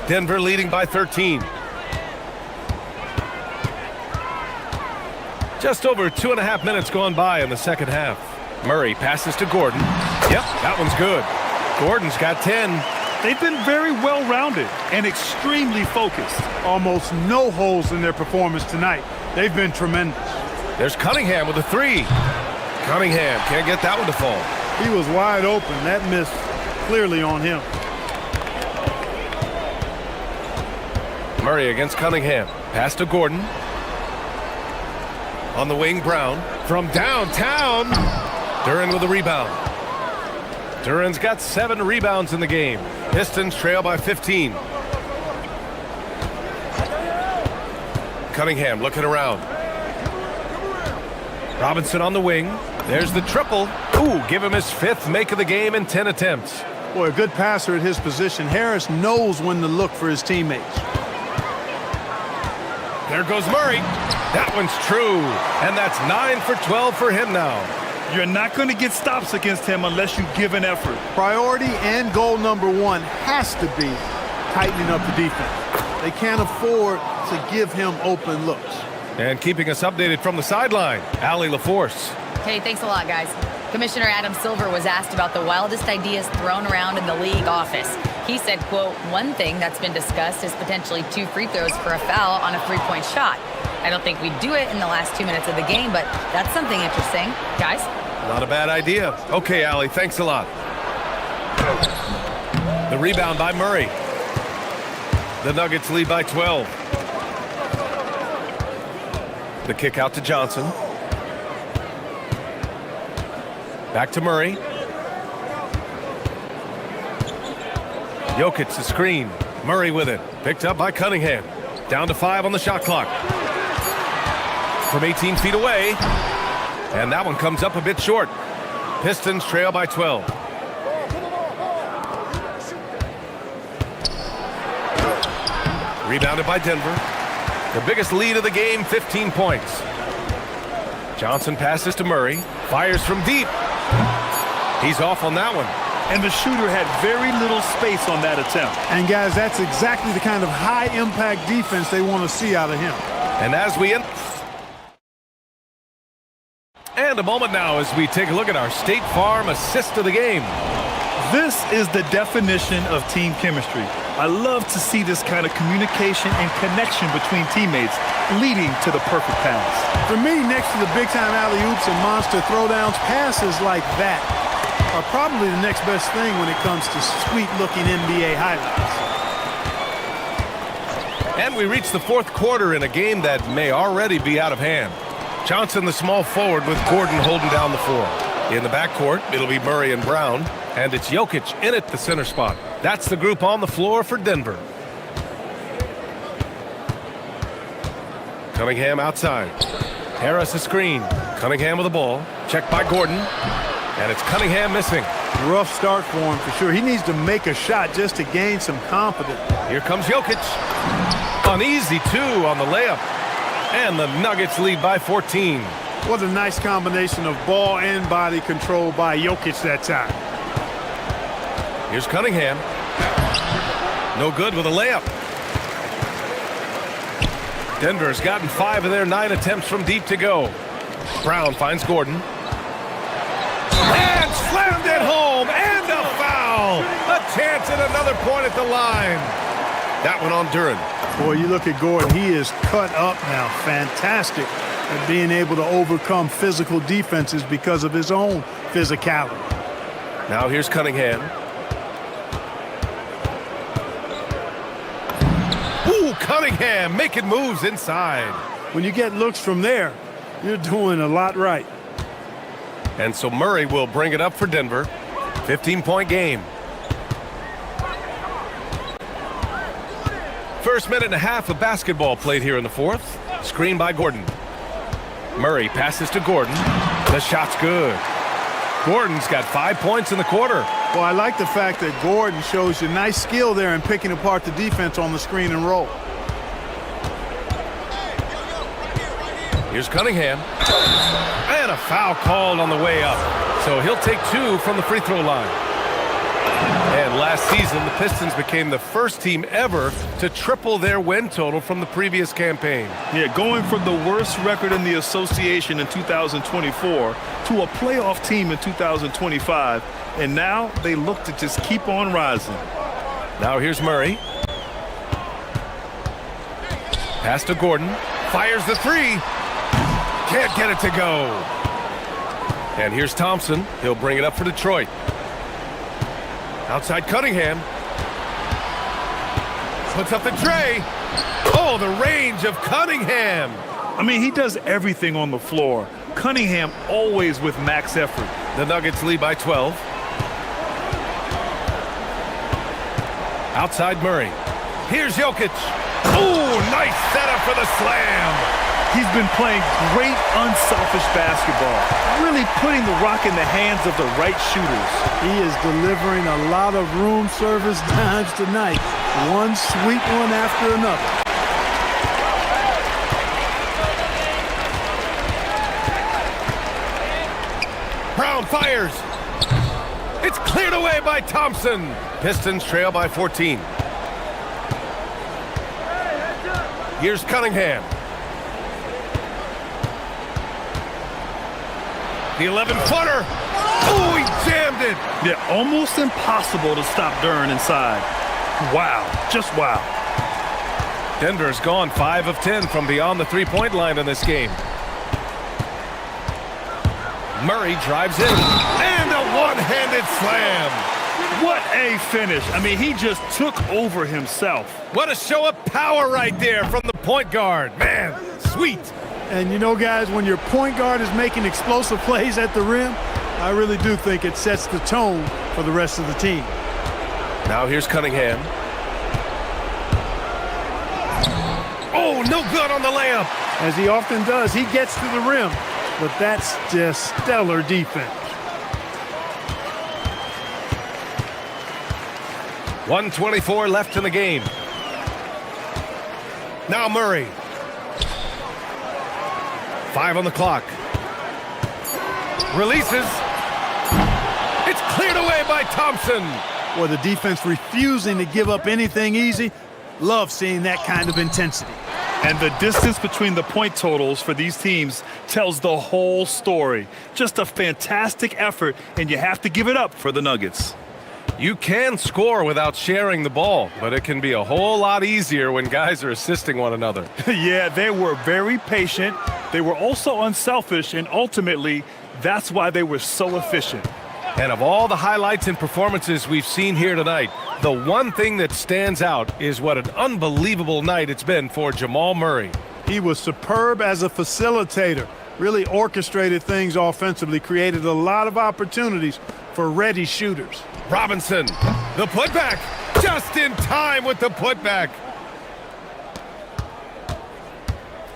H: Denver leading by 13. Just over 2.5 minutes gone by in the second half. Murray passes to Gordon. Yep, that one's good. Gordon's got 10.
J: They've been very well-rounded and extremely focused. Almost no holes in their performance tonight. They've been tremendous.
H: There's Cunningham with a three. Cunningham can't get that one to fall.
J: He was wide open. That missed clearly on him.
H: Murray against Cunningham. Pass to Gordon. On the wing, Brown. From downtown. Duran with a rebound. Duran's got 7 rebounds in the game. Pistons trail by 15. Cunningham looking around. Robinson on the wing. There's the triple. Ooh, give him his 5th make of the game in 10 attempts.
J: Boy, a good passer at his position. Harris knows when to look for his teammates.
H: There goes Murray. That one's true. And that's 9 for 12 for him now.
I: You're not going to get stops against him unless you give an effort.
J: Priority and goal number 1 has to be tightening up the defense. They can't afford to give him open looks.
H: And keeping us updated from the sideline, Allie LaForce.
D: Hey, thanks a lot, guys. Commissioner Adam Silver was asked about the wildest ideas thrown around in the league office. He said, quote, one thing that's been discussed is potentially 2 free throws for a foul on a 3-point shot. I don't think we'd do it in the last 2 minutes of the game, but that's something interesting. Guys?
H: Not a bad idea. Okay, Allie, thanks a lot. The rebound by Murray. The Nuggets lead by 12. The kick out to Johnson. Back to Murray. Jokic the screen. Murray with it. Picked up by Cunningham. Down to 5 on the shot clock. From 18 feet away. And that one comes up a bit short. Pistons trail by 12. Rebounded by Denver. The biggest lead of the game, 15 points. Johnson passes to Murray. Fires from deep. He's off on that one.
I: And the shooter had very little space on that attempt.
J: And guys, that's exactly the kind of high-impact defense they want to see out of him.
H: And as we end... And a moment now as we take a look at our State Farm assist of the game.
I: This is the definition of team chemistry. I love to see this kind of communication and connection between teammates leading to the perfect pass.
J: For me, next to the big-time alley-oops and monster throwdowns, passes like that are probably the next best thing when it comes to sweet-looking NBA highlights.
H: And we reach the 4th quarter in a game that may already be out of hand. Johnson, the small forward, with Gordon holding down the floor. In the backcourt, it'll be Murray and Brown, and it's Jokic in at the center spot. That's the group on the floor for Denver. Cunningham outside. Harris a screen. Cunningham with the ball. Checked by Gordon. And it's Cunningham missing.
J: Rough start for him for sure. He needs to make a shot just to gain some confidence.
H: Here comes Jokic. An easy 2 on the layup. And the Nuggets lead by 14.
J: What a nice combination of ball and body control by Jokic that time.
H: Here's Cunningham. No good with a layup. Denver's gotten 5 of their 9 attempts from deep to go. Brown finds Gordon. And slammed it home. And a foul. A chance at another point at the line. That one on Duran.
J: Boy, you look at Gordon. He is cut up now. Fantastic at being able to overcome physical defenses because of his own physicality.
H: Now here's Cunningham. Ooh, Cunningham making moves inside.
J: When you get looks from there, you're doing a lot right.
H: And so Murray will bring it up for Denver. 15-point game. First minute and a half of basketball played here in the 4th. Screen by Gordon. Murray passes to Gordon. The shot's good. Gordon's got 5 points in the quarter.
J: Well, I like the fact that Gordon shows you nice skill there in picking apart the defense on the screen and roll.
H: Here's Cunningham. And a foul called on the way up. So he'll take 2 from the free throw line. And last season, the Pistons became the first team ever to triple their win total from the previous campaign.
I: Yeah, going from the worst record in the association in 2024 to a playoff team in 2025. And now they look to just keep on rising.
H: Now here's Murray. Pass to Gordon. Fires the 3. Can't get it to go. And here's Thompson. He'll bring it up for Detroit. Outside Cunningham. Puts up the tray. Oh, the range of Cunningham.
I: I mean, he does everything on the floor. Cunningham always with max effort.
H: The Nuggets lead by 12. Outside Murray. Here's Jokic. Oh, nice setup for the slam.
I: He's been playing great unselfish basketball, really putting the rock in the hands of the right shooters.
J: He is delivering a lot of room service dimes tonight. One sweet one after another.
H: Brown fires. It's cleared away by Thompson. Pistons trail by 14. Here's Cunningham. The 11-footer. Oh, he jammed it.
I: Yeah, almost impossible to stop Duren inside. Wow, just wow.
H: Denver's gone 5 of 10 from beyond the three-point line in this game. Murray drives in. And a one-handed slam.
I: What a finish. I mean, he just took over himself.
H: What a show of power right there from the point guard. Man, sweet.
J: And you know, guys, when your point guard is making explosive plays at the rim, I really do think it sets the tone for the rest of the team.
H: Now here's Cunningham. Oh, no good on the layup.
J: As he often does, he gets to the rim, but that's just stellar defense.
H: 1:24 left in the game. Now Murray. 5 on the clock. Releases. It's cleared away by Thompson.
J: Or the defense refusing to give up anything easy. Love seeing that kind of intensity.
I: And the distance between the point totals for these teams tells the whole story. Just a fantastic effort, and you have to give it up for the Nuggets.
H: You can score without sharing the ball, but it can be a whole lot easier when guys are assisting one another.
I: Yeah, they were very patient. They were also unselfish, and ultimately, that's why they were so efficient.
H: And of all the highlights and performances we've seen here tonight, the one thing that stands out is what an unbelievable night it's been for Jamal Murray.
J: He was superb as a facilitator, really orchestrated things offensively, created a lot of opportunities for ready shooters.
H: Robinson, the putback, just in time with the putback.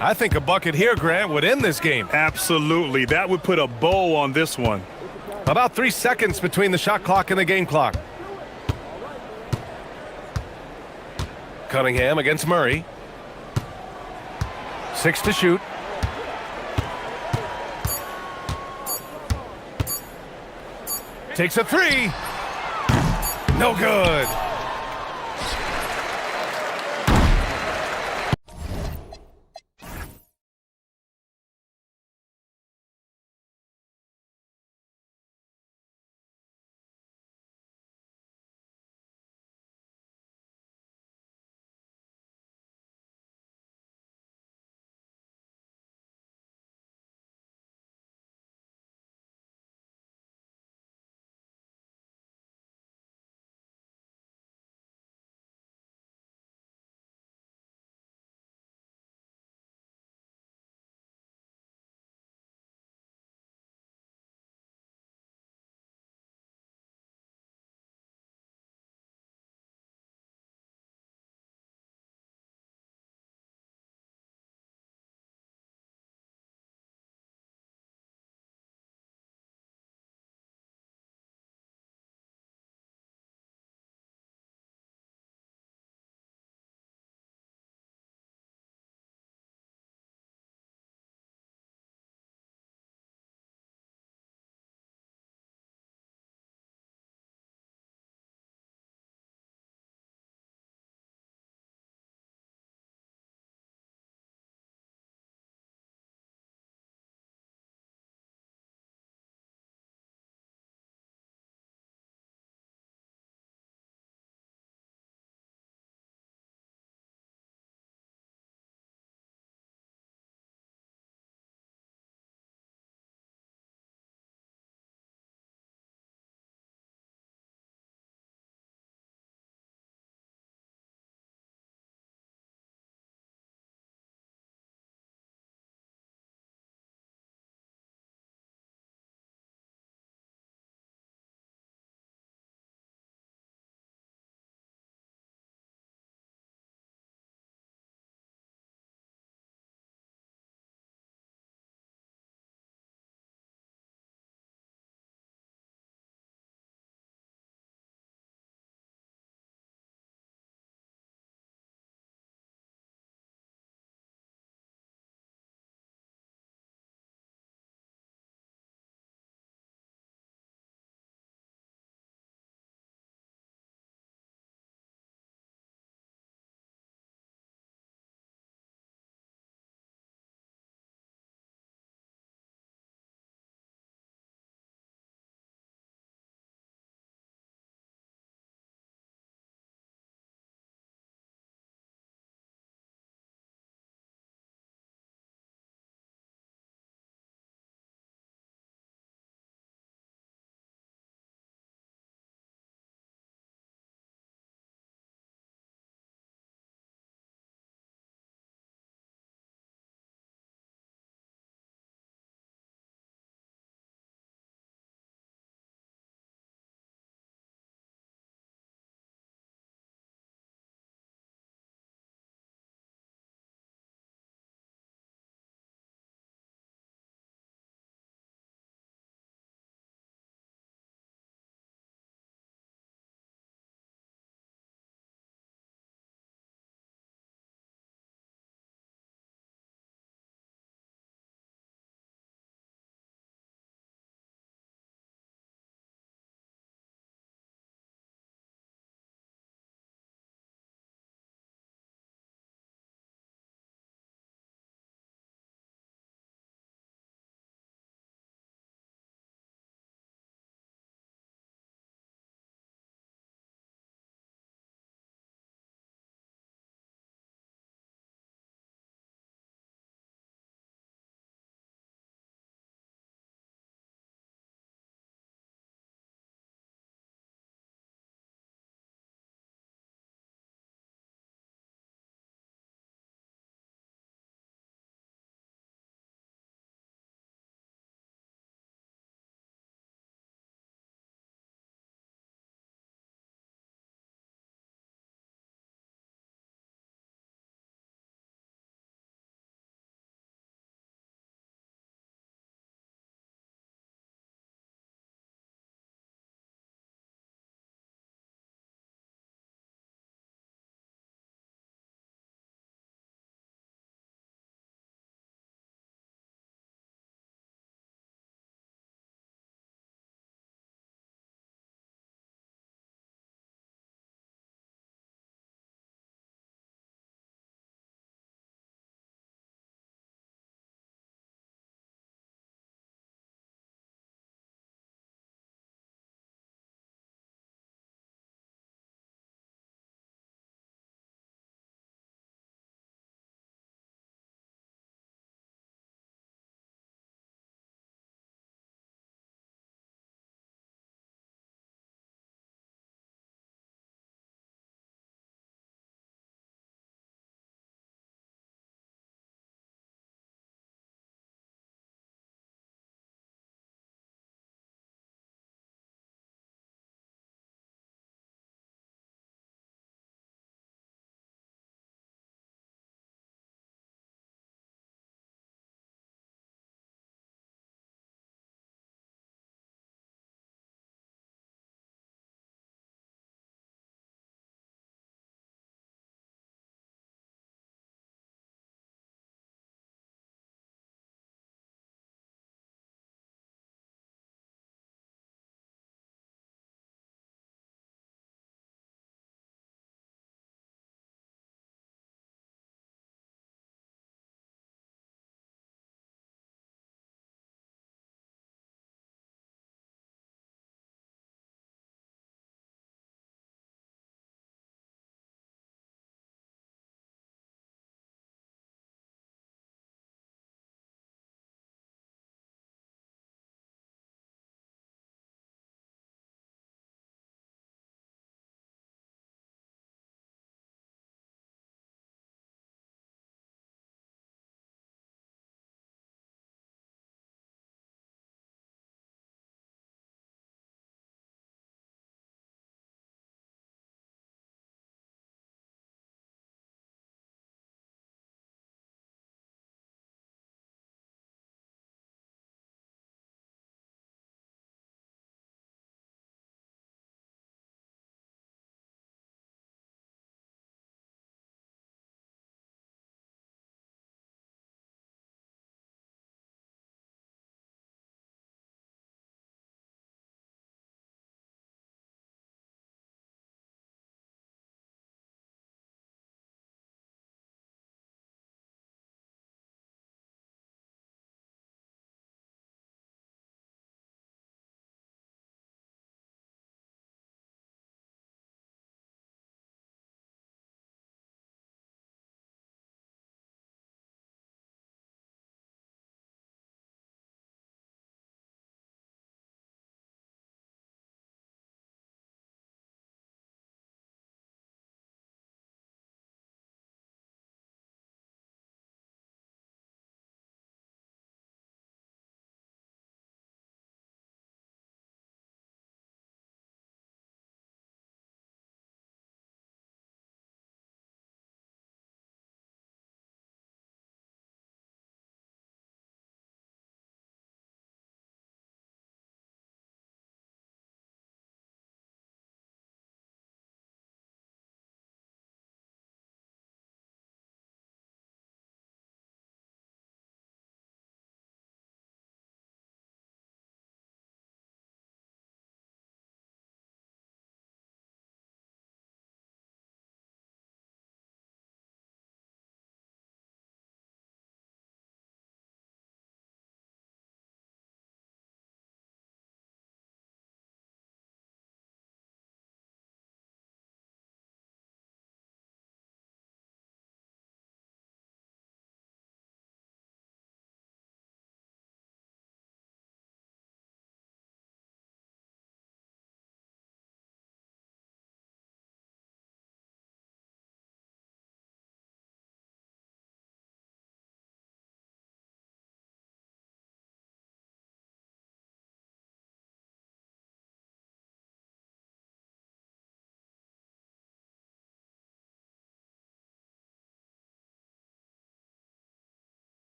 H: I think a bucket here, Grant, would end this game.
I: Absolutely. That would put a bow on this one.
H: About 3 seconds between the shot clock and the game clock. Cunningham against Murray. 6 to shoot. Takes a 3. No good.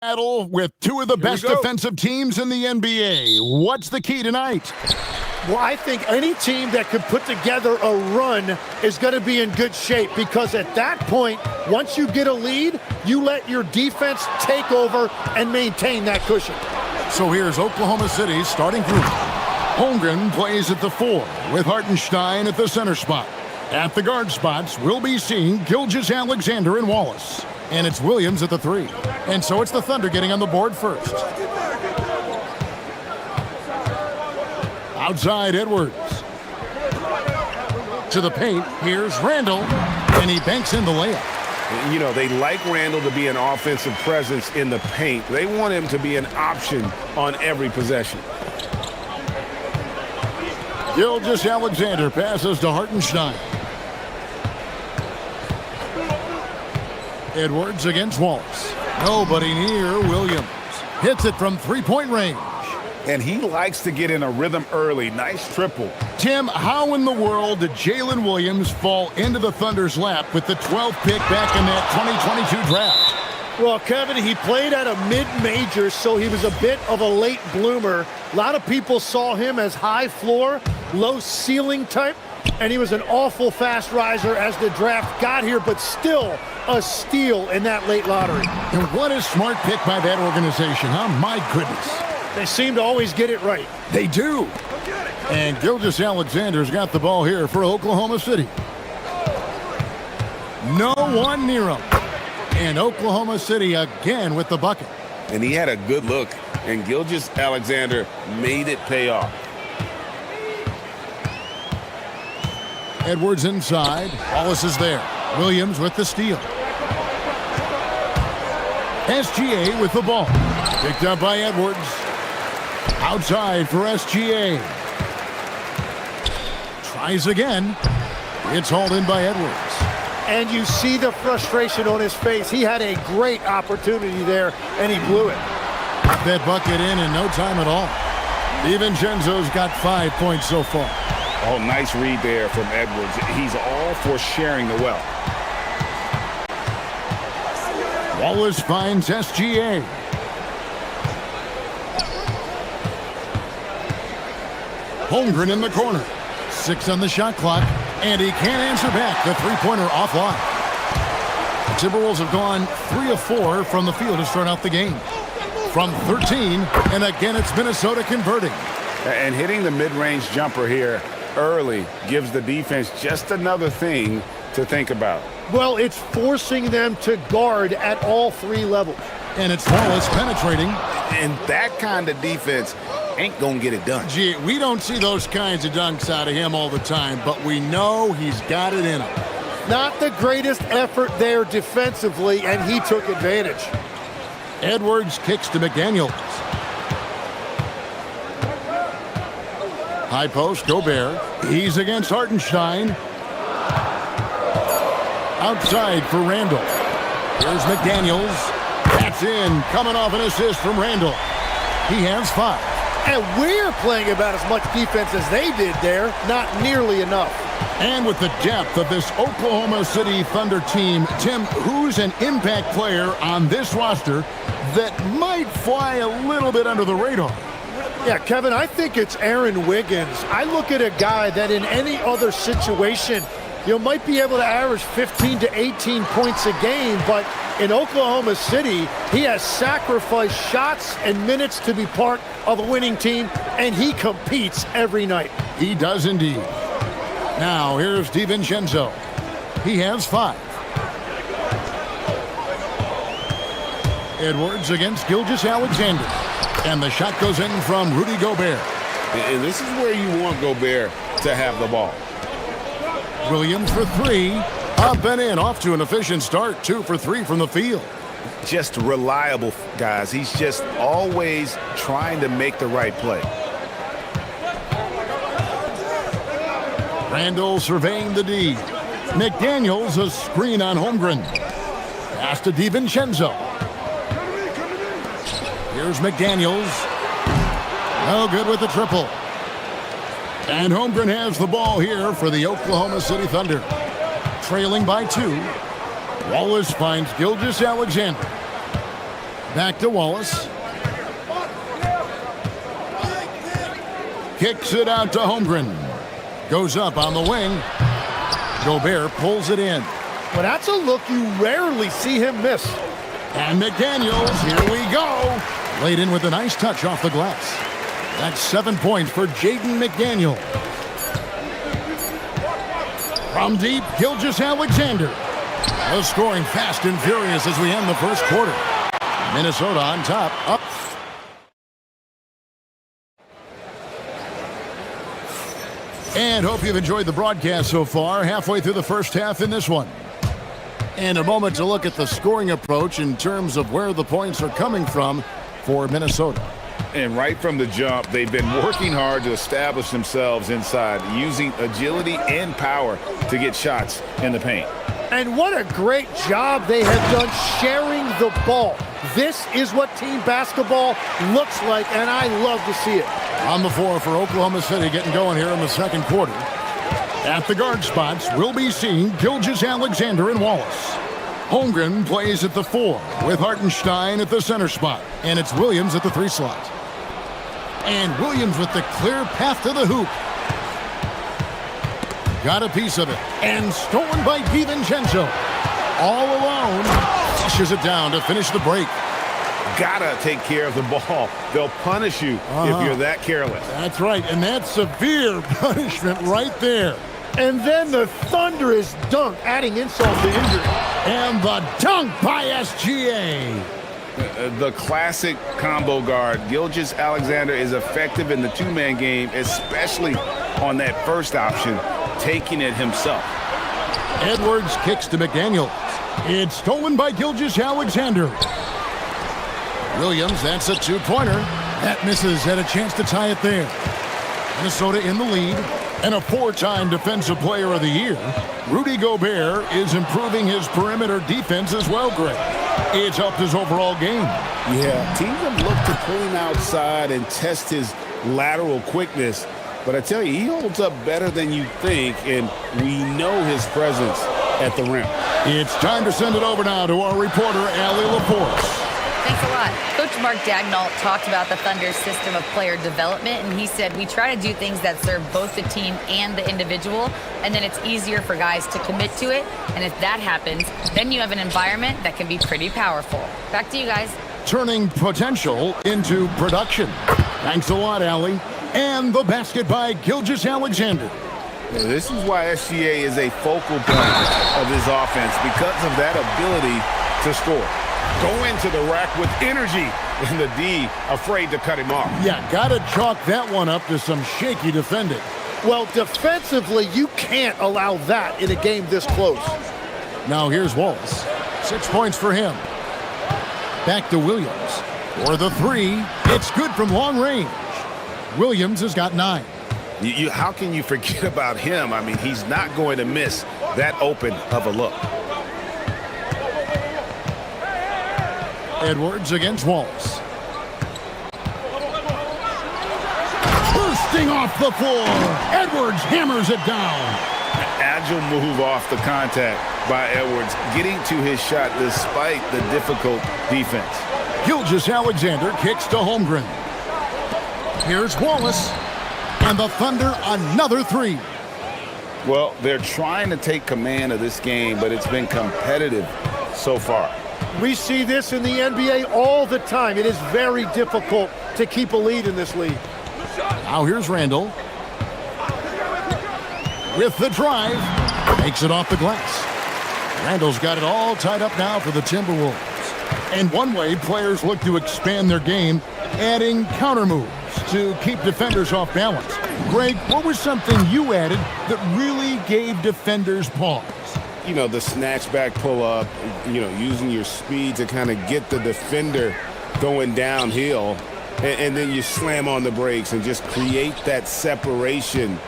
A: Battle with two of the best defensive teams in the NBA. What's the key tonight?
M: Well, I think any team that can put together a run is going to be in good shape, because at that point, once you get a lead, you let your defense take over and maintain that cushion.
A: So here's Oklahoma City's starting group. Holmgren plays at the 4 with Hartenstein at the center spot. At the guard spots, we'll be seeing Gilgeous-Alexander and Wallace. And it's Williams at the 3. And so it's the Thunder getting on the board first. Outside Edwards. To the paint, here's Randall. And he banks in the layup.
F: You know, they like Randall to be an offensive presence in the paint. They want him to be an option on every possession.
A: Gilgeous-Alexander passes to Hartenstein. Edwards against Wallace. Nobody near Williams. Hits it from three-point range.
F: And he likes to get in a rhythm early. Nice triple.
A: Tim, how in the world did Jalen Williams fall into the Thunder's lap with the 12th pick back in that 2022 draft?
M: Well, Kevin, he played at a mid-major, so he was a bit of a late bloomer. A lot of people saw him as high floor, low ceiling type, and he was an awful fast riser as the draft got here, but still a steal in that late lottery.
A: And what a smart pick by that organization, huh? My goodness.
M: They seem to always get it right.
A: They do. And Gilgeous-Alexander's got the ball here for Oklahoma City. No one near him. And Oklahoma City again with the bucket.
C: And he had a good look, and Gilgeous-Alexander made it pay off.
A: Edwards inside. Wallace is there. Williams with the steal. SGA with the ball. Picked up by Edwards. Outside for SGA. Tries again. It's hauled in by Edwards.
M: And you see the frustration on his face. He had a great opportunity there, and he blew it.
A: Got that bucket in no time at all. DiVincenzo's got 5 points so far.
F: Oh, nice read there from Edwards. He's all for sharing the wealth.
A: Wallace finds SGA. Holmgren in the corner. 6 on the shot clock, and he can't answer back. The three-pointer offline. The Timberwolves have gone 3 of 4 from the field to start out the game. From 13, and again it's Minnesota converting.
F: And hitting the mid-range jumper here early gives the defense just another thing to think about.
M: Well, it's forcing them to guard at all 3 levels.
A: And it's Wallace penetrating.
F: And that kind of defense ain't gonna get it done.
A: Gee, we don't see those kinds of dunks out of him all the time, but we know he's got it in him.
M: Not the greatest effort there defensively, and he took advantage.
A: Edwards kicks to McDaniels. High post, Gobert. He's against Hartenstein. Outside for Randall. Here's McDaniels. That's in, coming off an assist from Randall. He has 5.
M: And we're playing about as much defense as they did there. Not nearly enough.
A: And with the depth of this Oklahoma City Thunder team, Tim, who's an impact player on this roster that might fly a little bit under the radar?
M: Yeah, Kevin, I think it's Aaron Wiggins. I look at a guy that in any other situation, you might be able to average 15 to 18 points a game, but in Oklahoma City, he has sacrificed shots and minutes to be part of a winning team, and he competes every night.
A: He does indeed. Now, here's DiVincenzo. He has 5. Edwards against Gilgeous-Alexander. And the shot goes in from Rudy Gobert.
C: And this is where you want Gobert to have the ball.
A: Williams for 3. Up and in, off to an efficient start. 2 for 3 from the field.
F: Just reliable, guys. He's just always trying to make the right play.
A: Randall surveying the D. McDaniels a screen on Holmgren. Pass to DiVincenzo. Here's McDaniels. No good with the triple. And Holmgren has the ball here for the Oklahoma City Thunder. Trailing by 2. Wallace finds Gilgeous-Alexander. Back to Wallace. Kicks it out to Holmgren. Goes up on the wing. Gobert pulls it in.
M: Well, that's a look you rarely see him miss.
A: And McDaniels, here we go. Laid in with a nice touch off the glass. That's 7 points for Jaden McDaniel. From deep, Gilgeous-Alexander. The scoring fast and furious as we end the first quarter. Minnesota on top. Up. And hope you've enjoyed the broadcast so far. Halfway through the first half in this one. And a moment to look at the scoring approach in terms of where the points are coming from for Minnesota.
F: And right from the jump, they've been working hard to establish themselves inside, using agility and power to get shots in the paint.
M: And what a great job they have done sharing the ball. This is what team basketball looks like, and I love to see it.
A: On the floor for Oklahoma City, getting going here in the second quarter. At the guard spots, we'll be seeing Gilgeous-Alexander and Wallace. Holmgren plays at the 4 with Hartenstein at the center spot. And it's Williams at the 3 slot. And Williams with the clear path to the hoop. Got a piece of it. And stolen by DiVincenzo. All alone. Pushes it down to finish the break.
F: Gotta take care of the ball. They'll punish you if you're that careless.
A: That's right, and that's severe punishment right there.
M: And then the thunderous dunk, adding insult to injury.
A: And the dunk by SGA.
F: The classic combo guard. Gilgeous-Alexander is effective in the two-man game, especially on that first option, taking it himself.
A: Edwards kicks to McDaniels. It's stolen by Gilgeous-Alexander. Williams, that's a two-pointer. That misses, had a chance to tie it there. Minnesota in the lead. And a 4-time Defensive Player of the Year, Rudy Gobert is improving his perimeter defense as well, Greg. It's helped his overall game.
C: Yeah, teams have looked to pull him outside and test his lateral quickness. But I tell you, he holds up better than you think, and we know his presence at the rim.
A: It's time to send it over now to our reporter, Allie Laporte.
D: Thanks a lot. Coach Mark Dagnall talked about the Thunder's system of player development, and he said, we try to do things that serve both the team and the individual, and then it's easier for guys to commit to it. And if that happens, then you have an environment that can be pretty powerful. Back to you guys.
A: Turning potential into production. Thanks a lot, Allie. And the basket by Gilgeous-Alexander.
F: This is why SGA is a focal point of his offense, because of that ability to score. Go into the rack with energy, and the D afraid to cut him off.
A: Yeah, got to chalk that one up to some shaky defending.
M: Well, defensively, you can't allow that in a game this close.
A: Now here's Wallace. 6 points for him. Back to Williams. For the 3, it's good from long range. Williams has got 9.
F: How can you forget about him? I mean, he's not going to miss that open of a look.
A: Edwards against Wallace. Bursting off the floor. Edwards hammers it down.
F: Agile move off the contact by Edwards, getting to his shot despite the difficult defense.
A: Gilgeous-Alexander kicks to Holmgren. Here's Wallace. And the Thunder another 3.
F: Well, they're trying to take command of this game, but it's been competitive so far.
M: We see this in the NBA all the time. It is very difficult to keep a lead in this league.
A: Now here's Randall. With the drive. Takes it off the glass. Randall's got it all tied up now for the Timberwolves. And one way players look to expand their game, adding counter moves to keep defenders off balance. Greg, what was something you added that really gave defenders pause?
C: You know, the snatch back pull up, you know, using your speed to kind of get the defender going downhill, and then you slam on the brakes and just create that separation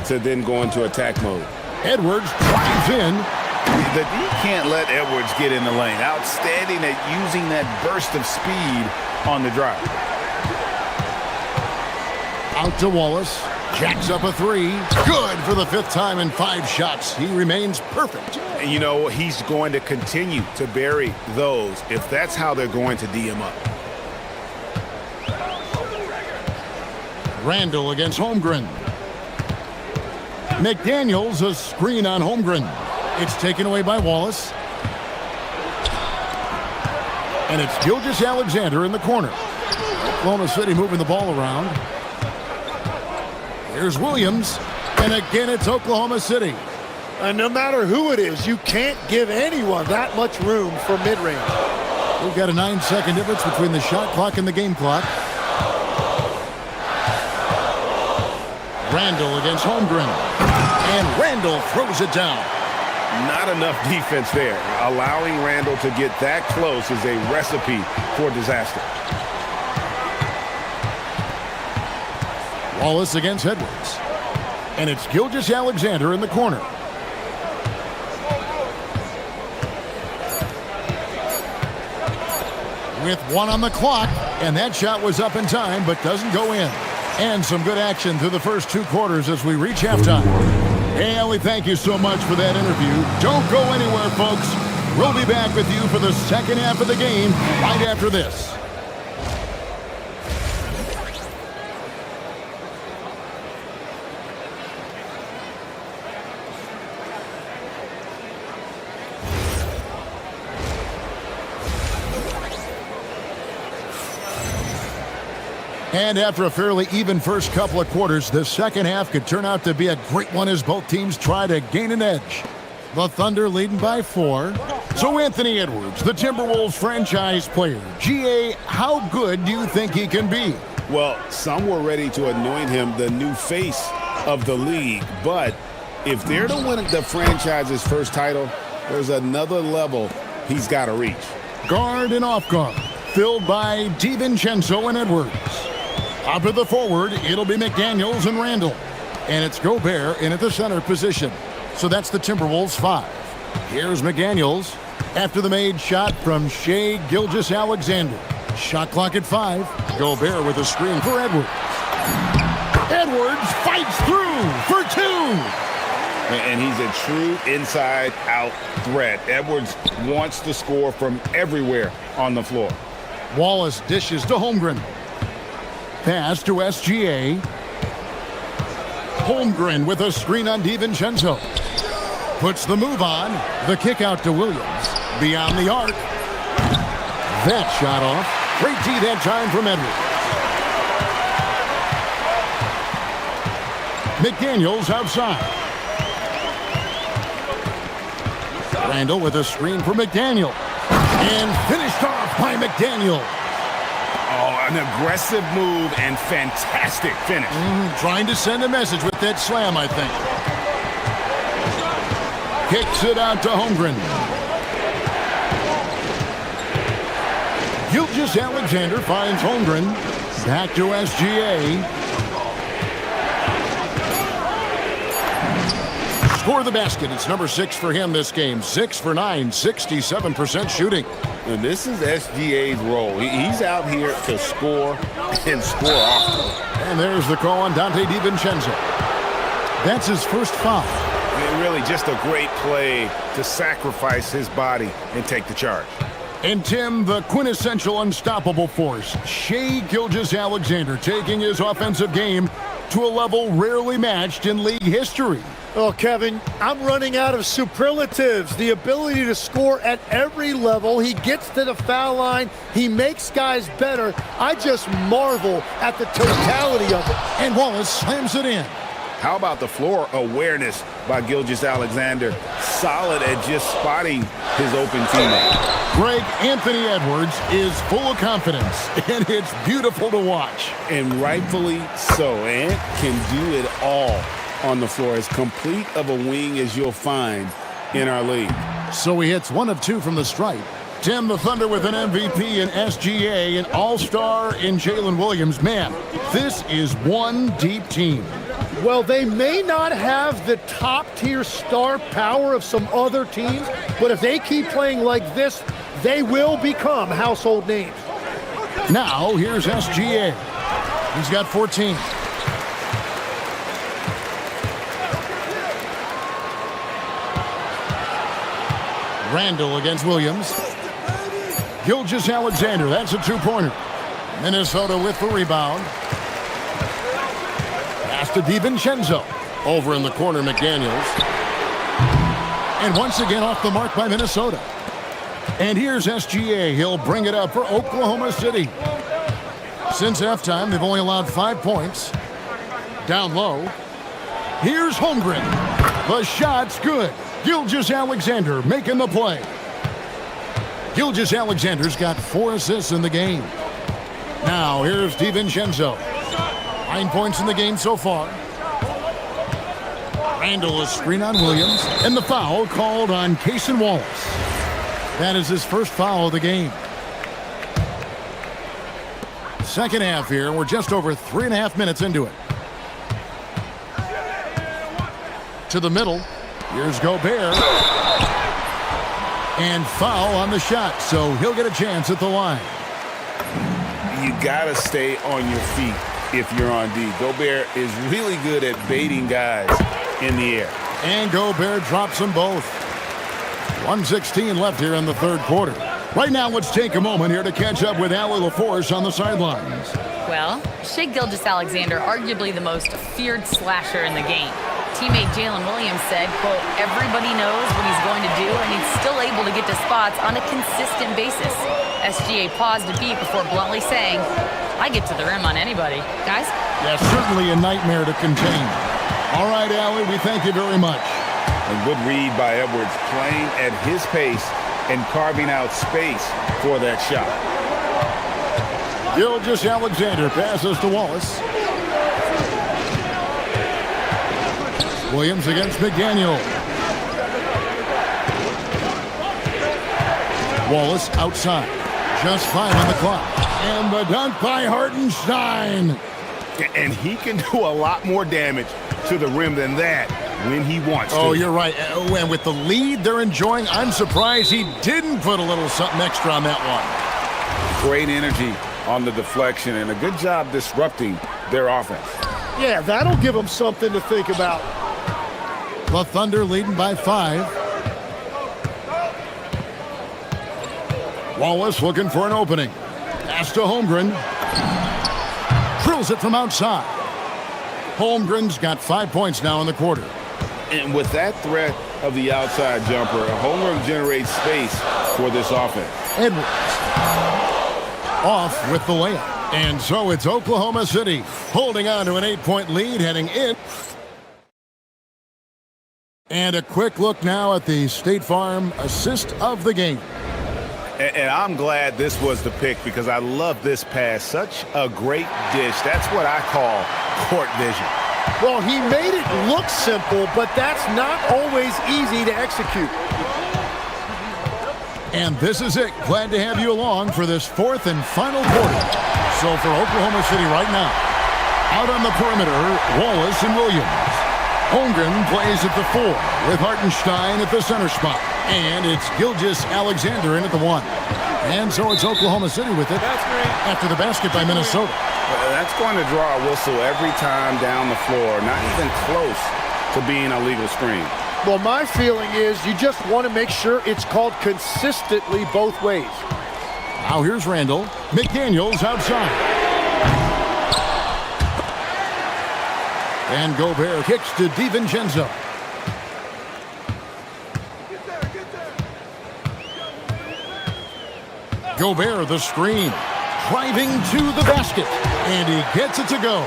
C: to then go into attack mode.
A: Edwards drives in.
F: You can't let Edwards get in the lane. Outstanding at using that burst of speed on the drive.
A: Out to Wallace. Jacks up a three. Good for the 5th time in 5 shots. He remains perfect.
F: And you know, he's going to continue to bury those if that's how they're going to D him up.
A: Randall against Holmgren. McDaniels, a screen on Holmgren. It's taken away by Wallace. And it's Gilgeous-Alexander in the corner. Oklahoma City moving the ball around. Here's Williams. And again, it's Oklahoma City.
M: And no matter who it is, you can't give anyone that much room for mid-range.
A: We've got a 9-second difference between the shot clock and the game clock. Randall against Holmgren. And Randall throws it down.
F: Not enough defense there. Allowing Randall to get that close is a recipe for disaster.
A: Wallace against Edwards. And it's Gilgeous-Alexander in the corner. With 1 on the clock, and that shot was up in time, but doesn't go in. And some good action through the first 2 quarters as we reach halftime. Hey, Ellie, thank you so much for that interview. Don't go anywhere, folks. We'll be back with you for the second half of the game right after this. And after a fairly even first couple of quarters, the second half could turn out to be a great one as both teams try to gain an edge. The Thunder leading by 4. So Anthony Edwards, the Timberwolves franchise player. GA, how good do you think he can be?
C: Well, some were ready to anoint him the new face of the league. But if they're to win the franchise's first title, there's another level he's got to reach.
A: Guard and off guard, filled by DiVincenzo and Edwards. Up at the forward, it'll be McDaniels and Randall. And it's Gobert in at the center position. So that's the Timberwolves 5. Here's McDaniels after the made shot from Shai Gilgeous-Alexander. Shot clock at 5. Gobert with a screen for Edwards. Edwards fights through for 2.
F: And he's a true inside-out threat. Edwards wants to score from everywhere on the floor.
A: Wallace dishes to Holmgren. Pass to SGA. Holmgren with a screen on DiVincenzo. Puts the move on. The kick out to Williams. Beyond the arc. That shot off. Great D that time from Edwards. McDaniels outside. Randall with a screen for McDaniel. And finished off by McDaniel.
F: Oh, an aggressive move and fantastic finish.
A: Trying to send a message with that slam, I think. Kicks it out to Holmgren. Gilgeous-Alexander finds Holmgren. Back to SGA. Score the basket. It's number 6 for him this game. 6 for 9, 67% shooting.
C: And this is SGA's role. He's out here to score and score often.
A: And there's the call on Dante DiVincenzo. That's his first foul.
F: And really just a great play to sacrifice his body and take the charge.
A: And Tim, the quintessential unstoppable force, Shai Gilgeous-Alexander, taking his offensive game to a level rarely matched in league history.
M: Oh, Kevin, I'm running out of superlatives. The ability to score at every level. He gets to the foul line. He makes guys better. I just marvel at the totality of it.
A: And Wallace slams it in.
F: How about the floor awareness by Gilgeous-Alexander? Solid at just spotting his open teammate.
A: Greg, Anthony Edwards is full of confidence, and it's beautiful to watch.
C: And rightfully so. Ant can do it all on the floor, as complete of a wing as you'll find in our league.
A: So he hits 1 of 2 from the stripe. Tim, the Thunder with an MVP in SGA, an all-star in Jalen Williams. Man, this is one deep team.
M: Well, they may not have the top-tier star power of some other teams, but if they keep playing like this, they will become household names.
A: Now, here's SGA. He's got 14. Randall against Williams. Gilgeous-Alexander, that's a two-pointer. Minnesota with the rebound. Pass to DiVincenzo. Over in the corner, McDaniels. And once again off the mark by Minnesota. And here's SGA. He'll bring it up for Oklahoma City. Since halftime, they've only allowed 5 points. Down low. Here's Holmgren. The shot's good. Gilgeous-Alexander making the play. Gilgeous-Alexander's got 4 assists in the game. Now here's DiVincenzo. 9 points in the game so far. Randall a screen on Williams. And the foul called on Cason Wallace. That is his first foul of the game. Second half here. We're just over 3.5 minutes into it. To the middle. Here's Gobert. And foul on the shot, so he'll get a chance at the line.
F: You got to stay on your feet if you're on D. Gobert is really good at baiting guys in the air.
A: And Gobert drops them both. 1:16 left here in the third quarter. Right now, let's take a moment here to catch up with Allie LaForce on the sidelines.
D: Well, Shai Gilgeous-Alexander, arguably the most feared slasher in the game. Teammate Jalen Williams said, quote, everybody knows what he's going to do, and he's still able to get to spots on a consistent basis. SGA paused a beat before bluntly saying, I get to the rim on anybody. Guys?
A: Yeah, certainly a nightmare to contain. All right, Allie, we thank you very much.
F: A good read by Edwards, playing at his pace and carving out space for that shot.
A: Gilgeous-Alexander passes to Wallace. Williams against McDaniel. Wallace outside. Just 5 on the clock. And the dunk by Hartenstein.
F: And he can do a lot more damage to the rim than that when he wants to.
A: Oh, you're right. And with the lead they're enjoying, I'm surprised he didn't put a little something extra on that one.
F: Great energy on the deflection and a good job disrupting their offense.
M: Yeah, that'll give them something to think about.
A: The Thunder leading by 5. Wallace looking for an opening. Pass to Holmgren. Drills it from outside. Holmgren's got 5 points now in the quarter.
F: And with that threat of the outside jumper, Holmgren generates space for this offense.
A: Edwards off with the layup. And so it's Oklahoma City holding on to an 8-point lead heading in. And a quick look now at the State Farm assist of the game.
F: And I'm glad this was the pick because I love this pass. Such a great dish. That's what I call court vision.
M: Well, he made it look simple, but that's not always easy to execute.
A: And this is it. Glad to have you along for this fourth and final quarter. So for Oklahoma City right now, out on the perimeter, Wallace and Williams. Holmgren plays at the 4 with Hartenstein at the center spot. And it's Gilgeous-Alexander in at the 1. And so it's Oklahoma City with it after the basket by Minnesota.
F: That's going to draw a whistle every time down the floor. Not even close to being a legal screen.
M: Well, my feeling is you just want to make sure it's called consistently both ways.
A: Now here's Randall. McDaniels outside. And Gobert kicks to DiVincenzo. Gobert the screen. Driving to the basket. And he gets it to go.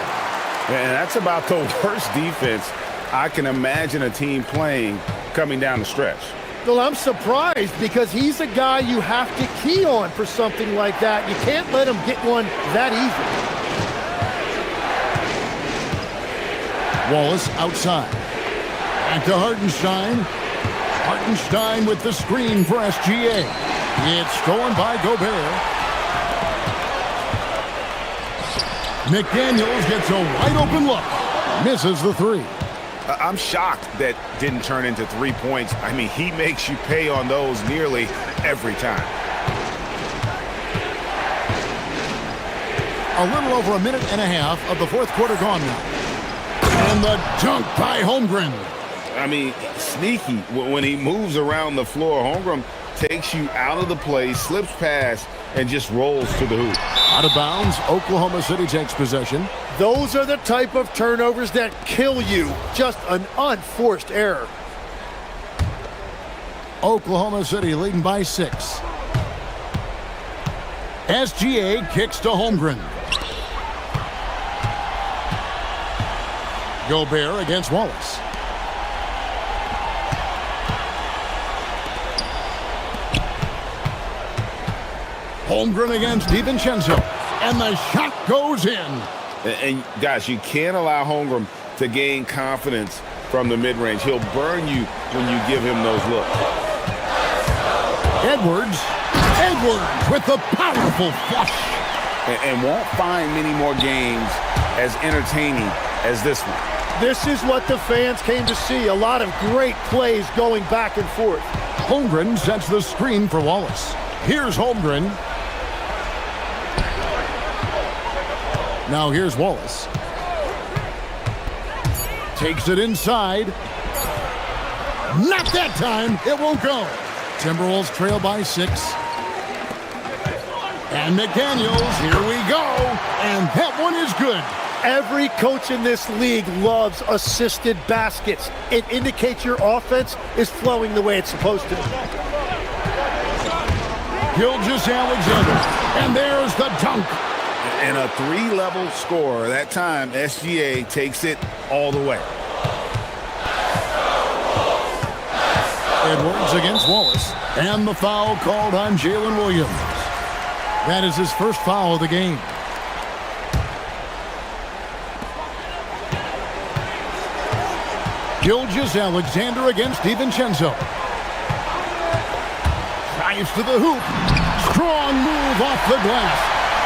F: And that's about the worst defense I can imagine a team playing coming down the stretch.
M: Well, I'm surprised because he's a guy you have to key on for something like that. You can't let him get one that easy.
A: Wallace outside. Back to Hartenstein. Hartenstein with the screen for SGA. It's stolen by Gobert. McDaniels gets a wide open look. Misses the 3.
F: I'm shocked that didn't turn into 3 points. I mean, he makes you pay on those nearly every time.
A: A little over a minute and a half of the fourth quarter gone now. And the dunk by Holmgren.
F: I mean, sneaky. When he moves around the floor, Holmgren takes you out of the play, slips past, and just rolls to the hoop.
A: Out of bounds, Oklahoma City takes possession.
M: Those are the type of turnovers that kill you. Just an unforced error.
A: Oklahoma City leading by 6. SGA kicks to Holmgren. Gobert against Wallace. Holmgren against DiVincenzo. And the shot goes in.
F: And guys, you can't allow Holmgren to gain confidence from the mid-range. He'll burn you when you give him those looks.
A: Edwards with the powerful flush.
F: And won't find many more games as entertaining as this one.
M: This is what the fans came to see. A lot of great plays going back and forth.
A: Holmgren sets the screen for Wallace. Here's Holmgren. Now here's Wallace. Takes it inside. Not that time. It won't go. Timberwolves trail by 6. And McDaniels, here we go. And that one is good.
M: Every coach in this league loves assisted baskets. It indicates your offense is flowing the way it's supposed to.
A: Gilgeous-Alexander. And there's the dunk.
F: And a 3-level score. That time, SGA takes it all the way.
A: Edwards against Wallace. And the foul called on Jalen Williams. That is his first foul of the game. Gilgeous-Alexander against DiVincenzo. Drives to the hoop. Strong move off the glass.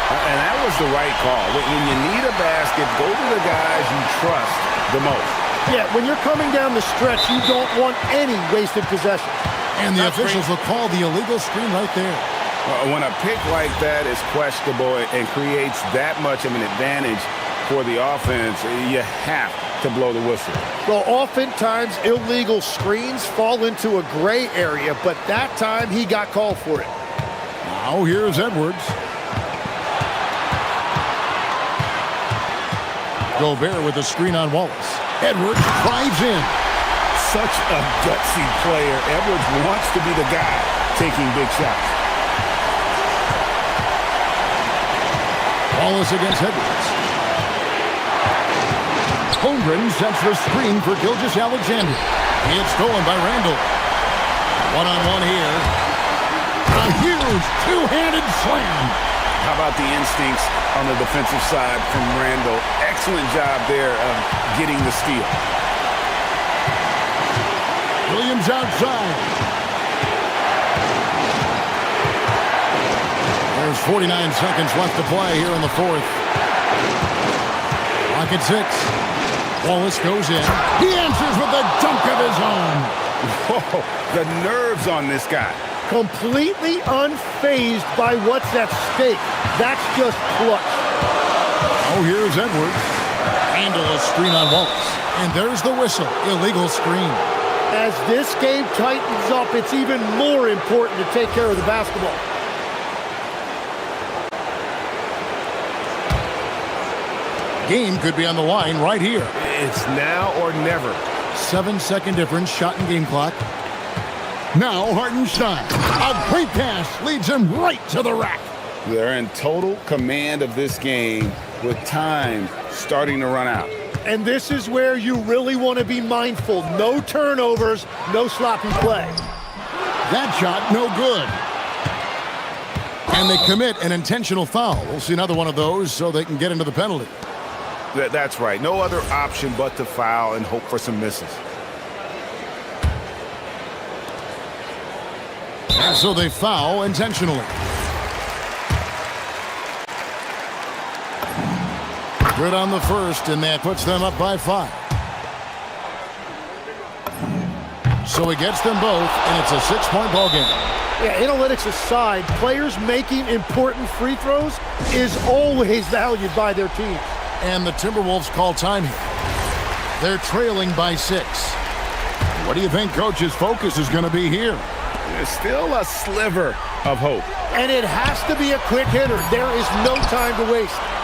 F: And that was the right call. When you need a basket, go to the guys you trust the most.
M: Yeah, when you're coming down the stretch, you don't want any wasted possession.
A: And the officials will call the illegal screen right there.
F: When a pick like that is questionable and creates that much of an advantage for the offense, you have to blow the whistle.
M: Well, oftentimes illegal screens fall into a gray area, but that time he got called for it.
A: Now here's Edwards. Gobert with a screen on Wallace. Edwards drives in.
F: Such a gutsy player. Edwards wants to be the guy taking big shots.
A: Wallace against Edwards. Holmgren sets the screen for Gilgeous-Alexander. It's stolen by Randall. One-on-one here. A huge two-handed slam.
F: How about the instincts on the defensive side from Randall? Excellent job there of getting the steal.
A: Williams outside. There's 49 seconds left to play here in the fourth. Clock at 6. Wallace goes in. He answers with a dunk of his own.
F: Whoa, the nerves on this guy.
M: Completely unfazed by what's at stake. That's just clutch.
A: Oh, here's Edwards. Handle a screen on Wallace. And there's the whistle. Illegal screen.
M: As this game tightens up, it's even more important to take care of the basketball.
A: Game could be on the line right here.
H: It's now or never.
A: 7-second difference, shot and game clock. Now Hartenstein. A great pass leads him right to the rack.
F: They're in total command of this game with time starting to run out.
M: And this is where you really want to be mindful. No turnovers, no sloppy play.
A: That shot, no good. And they commit an intentional foul. We'll see another one of those so they can get into the penalty.
F: That's right. No other option but to foul and hope for some misses.
A: And so they foul intentionally. Good on the first, and that puts them up by 5. So he gets them both, and it's a 6-point ball game.
M: Yeah, analytics aside, players making important free throws is always valued by their team.
A: And the Timberwolves call time here. They're trailing by 6. What do you think Coach's focus is going to be here?
F: There's still a sliver of hope.
M: And it has to be a quick hitter. There is no time to waste.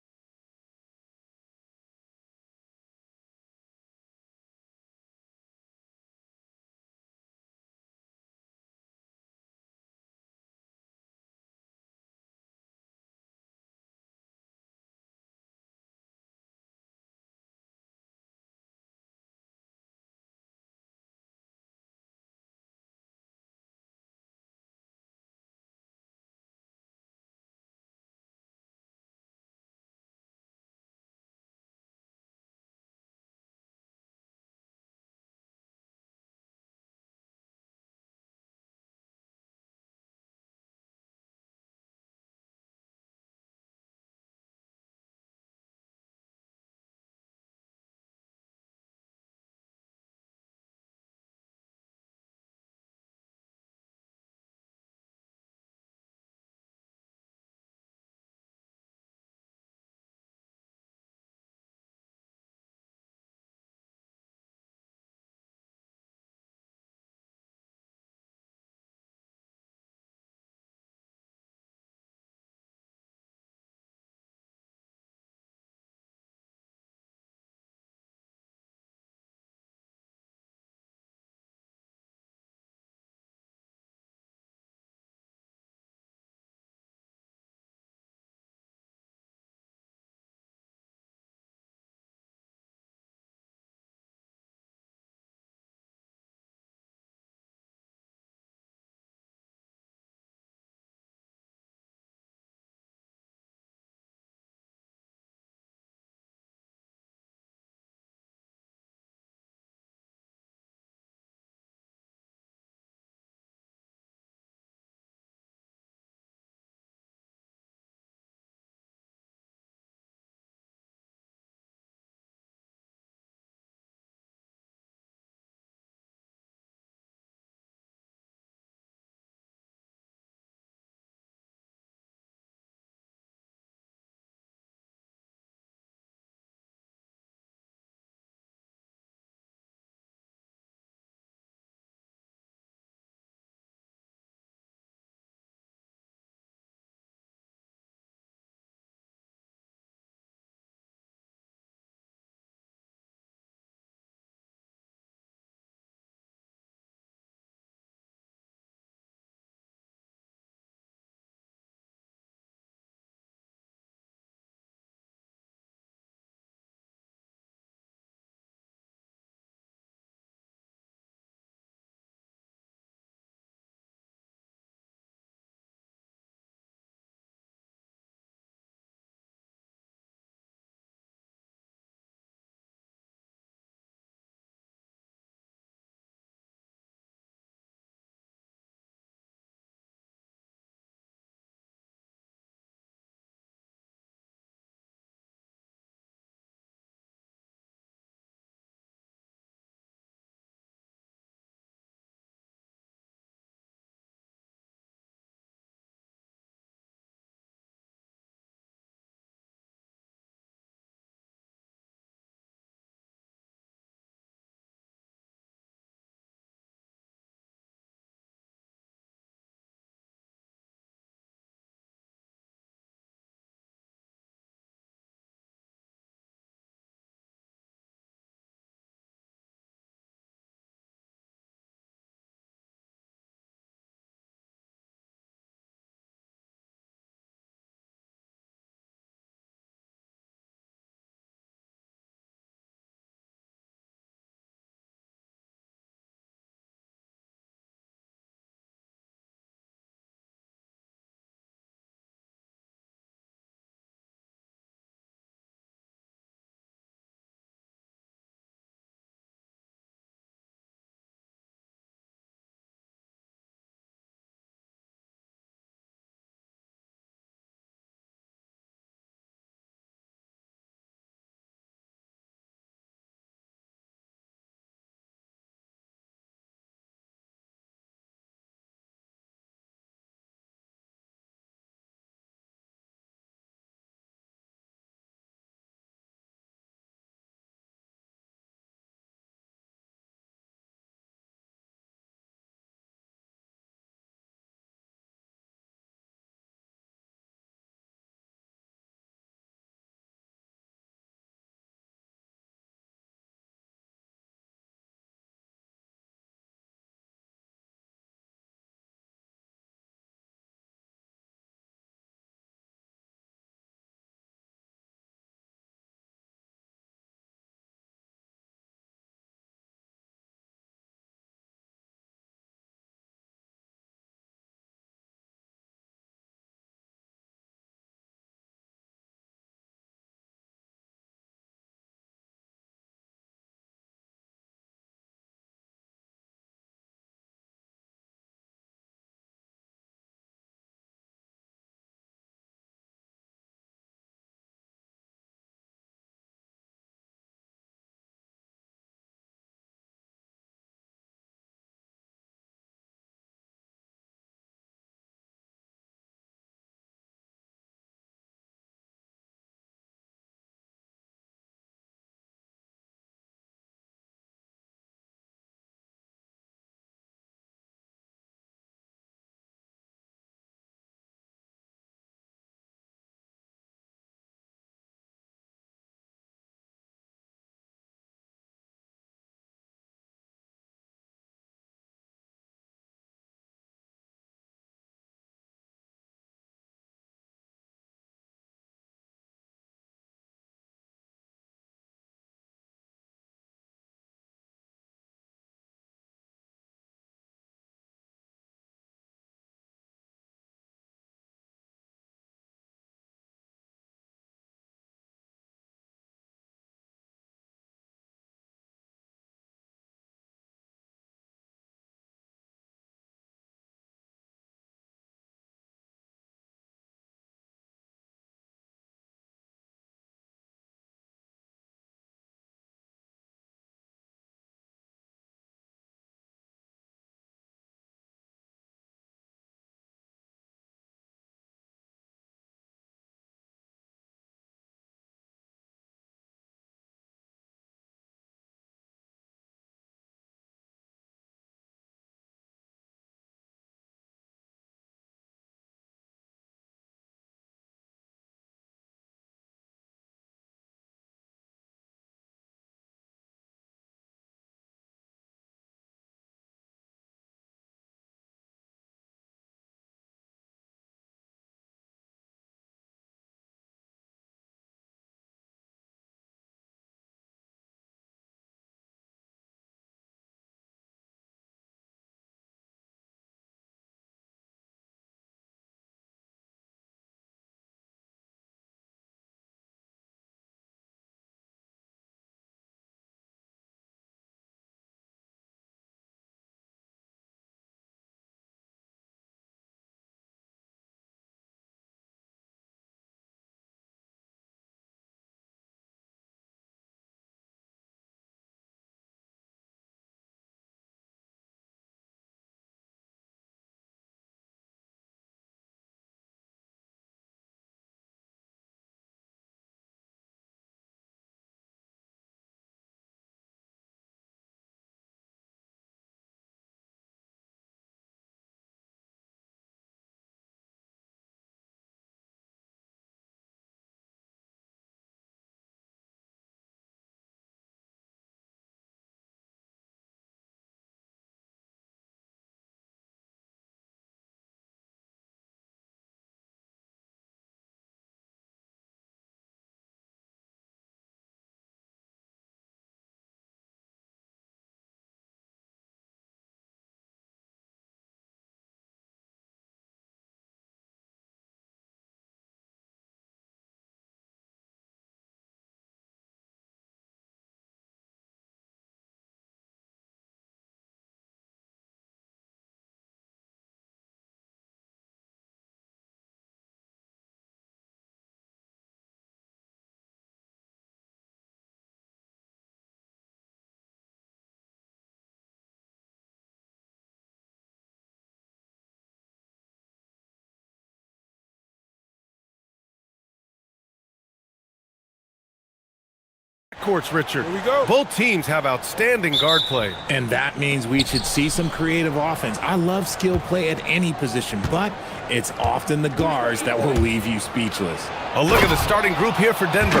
H: backcourts, Richard. Here we go. Both teams have outstanding guard play.
L: And that means we should see some creative offense. I love skill play at any position, but it's often the guards that will leave you speechless.
H: A look at the starting group here for Denver.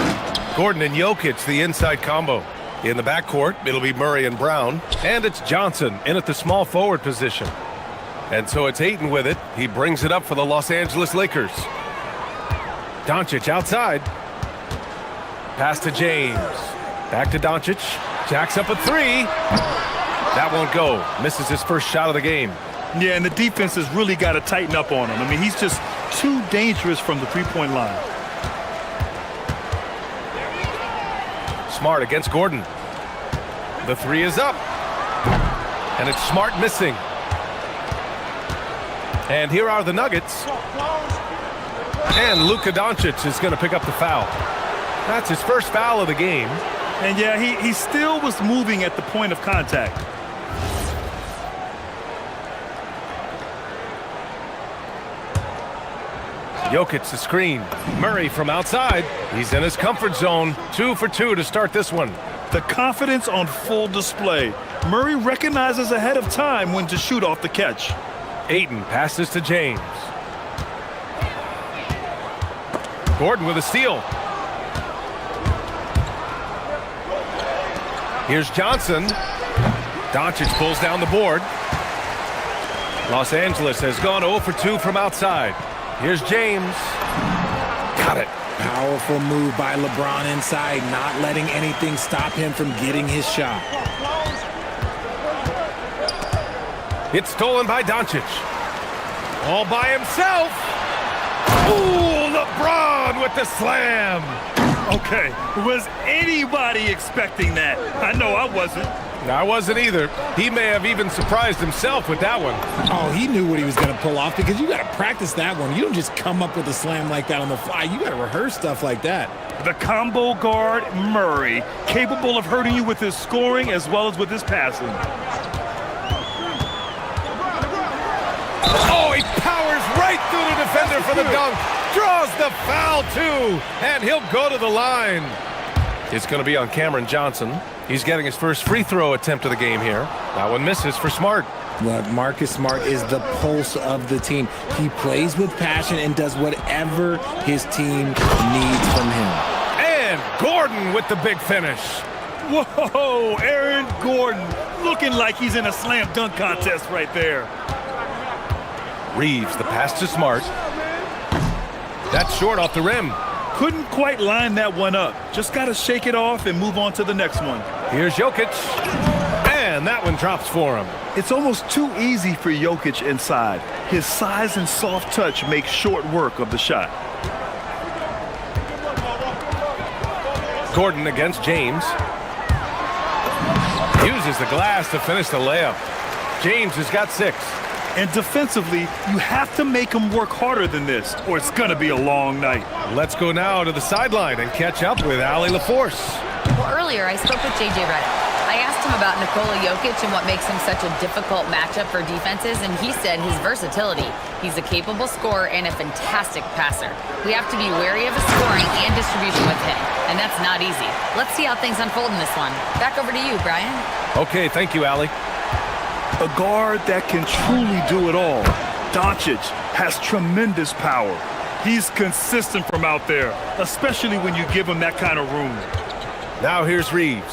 H: Gordon and Jokic, the inside combo. In the backcourt, it'll be Murray and Brown. And it's Johnson in at the small forward position. And so it's Ayton with it. He brings it up for the Los Angeles Lakers. Doncic outside. Pass to James. Back to Doncic. Jacks up a three. That won't go. Misses his first shot of the game.
I: Yeah, and the defense has really got to tighten up on him. I mean, he's just too dangerous from the three-point line.
H: Smart against Gordon. The three is up. And it's Smart missing. And here are the Nuggets. And Luka Doncic is going to pick up the foul. That's his first foul of the game.
I: And yeah, he still was moving at the point of contact.
H: Jokic the screen. Murray from outside. He's in his comfort zone. 2 for 2 to start this one.
I: The confidence on full display. Murray recognizes ahead of time when to shoot off the catch.
H: Ayton passes to James. Gordon with a steal. Here's Johnson. Doncic pulls down the board. Los Angeles has gone 0 for 2 from outside. Here's James. Got it.
L: Powerful move by LeBron inside, not letting anything stop him from getting his shot.
H: It's stolen by Doncic. All by himself. Ooh, LeBron with the slam.
I: Okay, was anybody expecting that? I know I wasn't.
H: I wasn't either. He may have even surprised himself with that one.
L: Oh, he knew what he was going to pull off because you got to practice that one. You don't just come up with a slam like that on the fly. You got to rehearse stuff like that.
I: The combo guard, Murray, capable of hurting you with his scoring as well as with his passing.
H: Oh, he powers right through the defender for the dunk. Draws the foul, too. And he'll go to the line. It's going to be on Cameron Johnson. He's getting his first free throw attempt of the game here. That one misses for Smart.
L: Look, Marcus Smart is the pulse of the team. He plays with passion and does whatever his team needs from him.
H: And Gordon with the big finish.
I: Whoa, Aaron Gordon looking like he's in a slam dunk contest right there.
H: Reeves, the pass to Smart. That's short off the rim.
I: Couldn't quite line that one up. Just got to shake it off and move on to the next one.
H: Here's Jokic. And that one drops for him.
I: It's almost too easy for Jokic inside. His size and soft touch make short work of the shot.
H: Gordon against James. Uses the glass to finish the layup. James has got 6.
I: And defensively, you have to make him work harder than this, or it's going to be a long night.
H: Let's go now to the sideline and catch up with Allie LaForce.
D: Well, earlier I spoke with J.J. Redick. I asked him about Nikola Jokic and what makes him such a difficult matchup for defenses, and he said his versatility. He's a capable scorer and a fantastic passer. We have to be wary of his scoring and distribution with him, and that's not easy. Let's see how things unfold in this one. Back over to you, Brian.
H: Okay, thank you, Allie.
I: A guard that can truly do it all. Doncic has tremendous power. He's consistent from out there, especially when you give him that kind of room.
H: Now here's Reeves.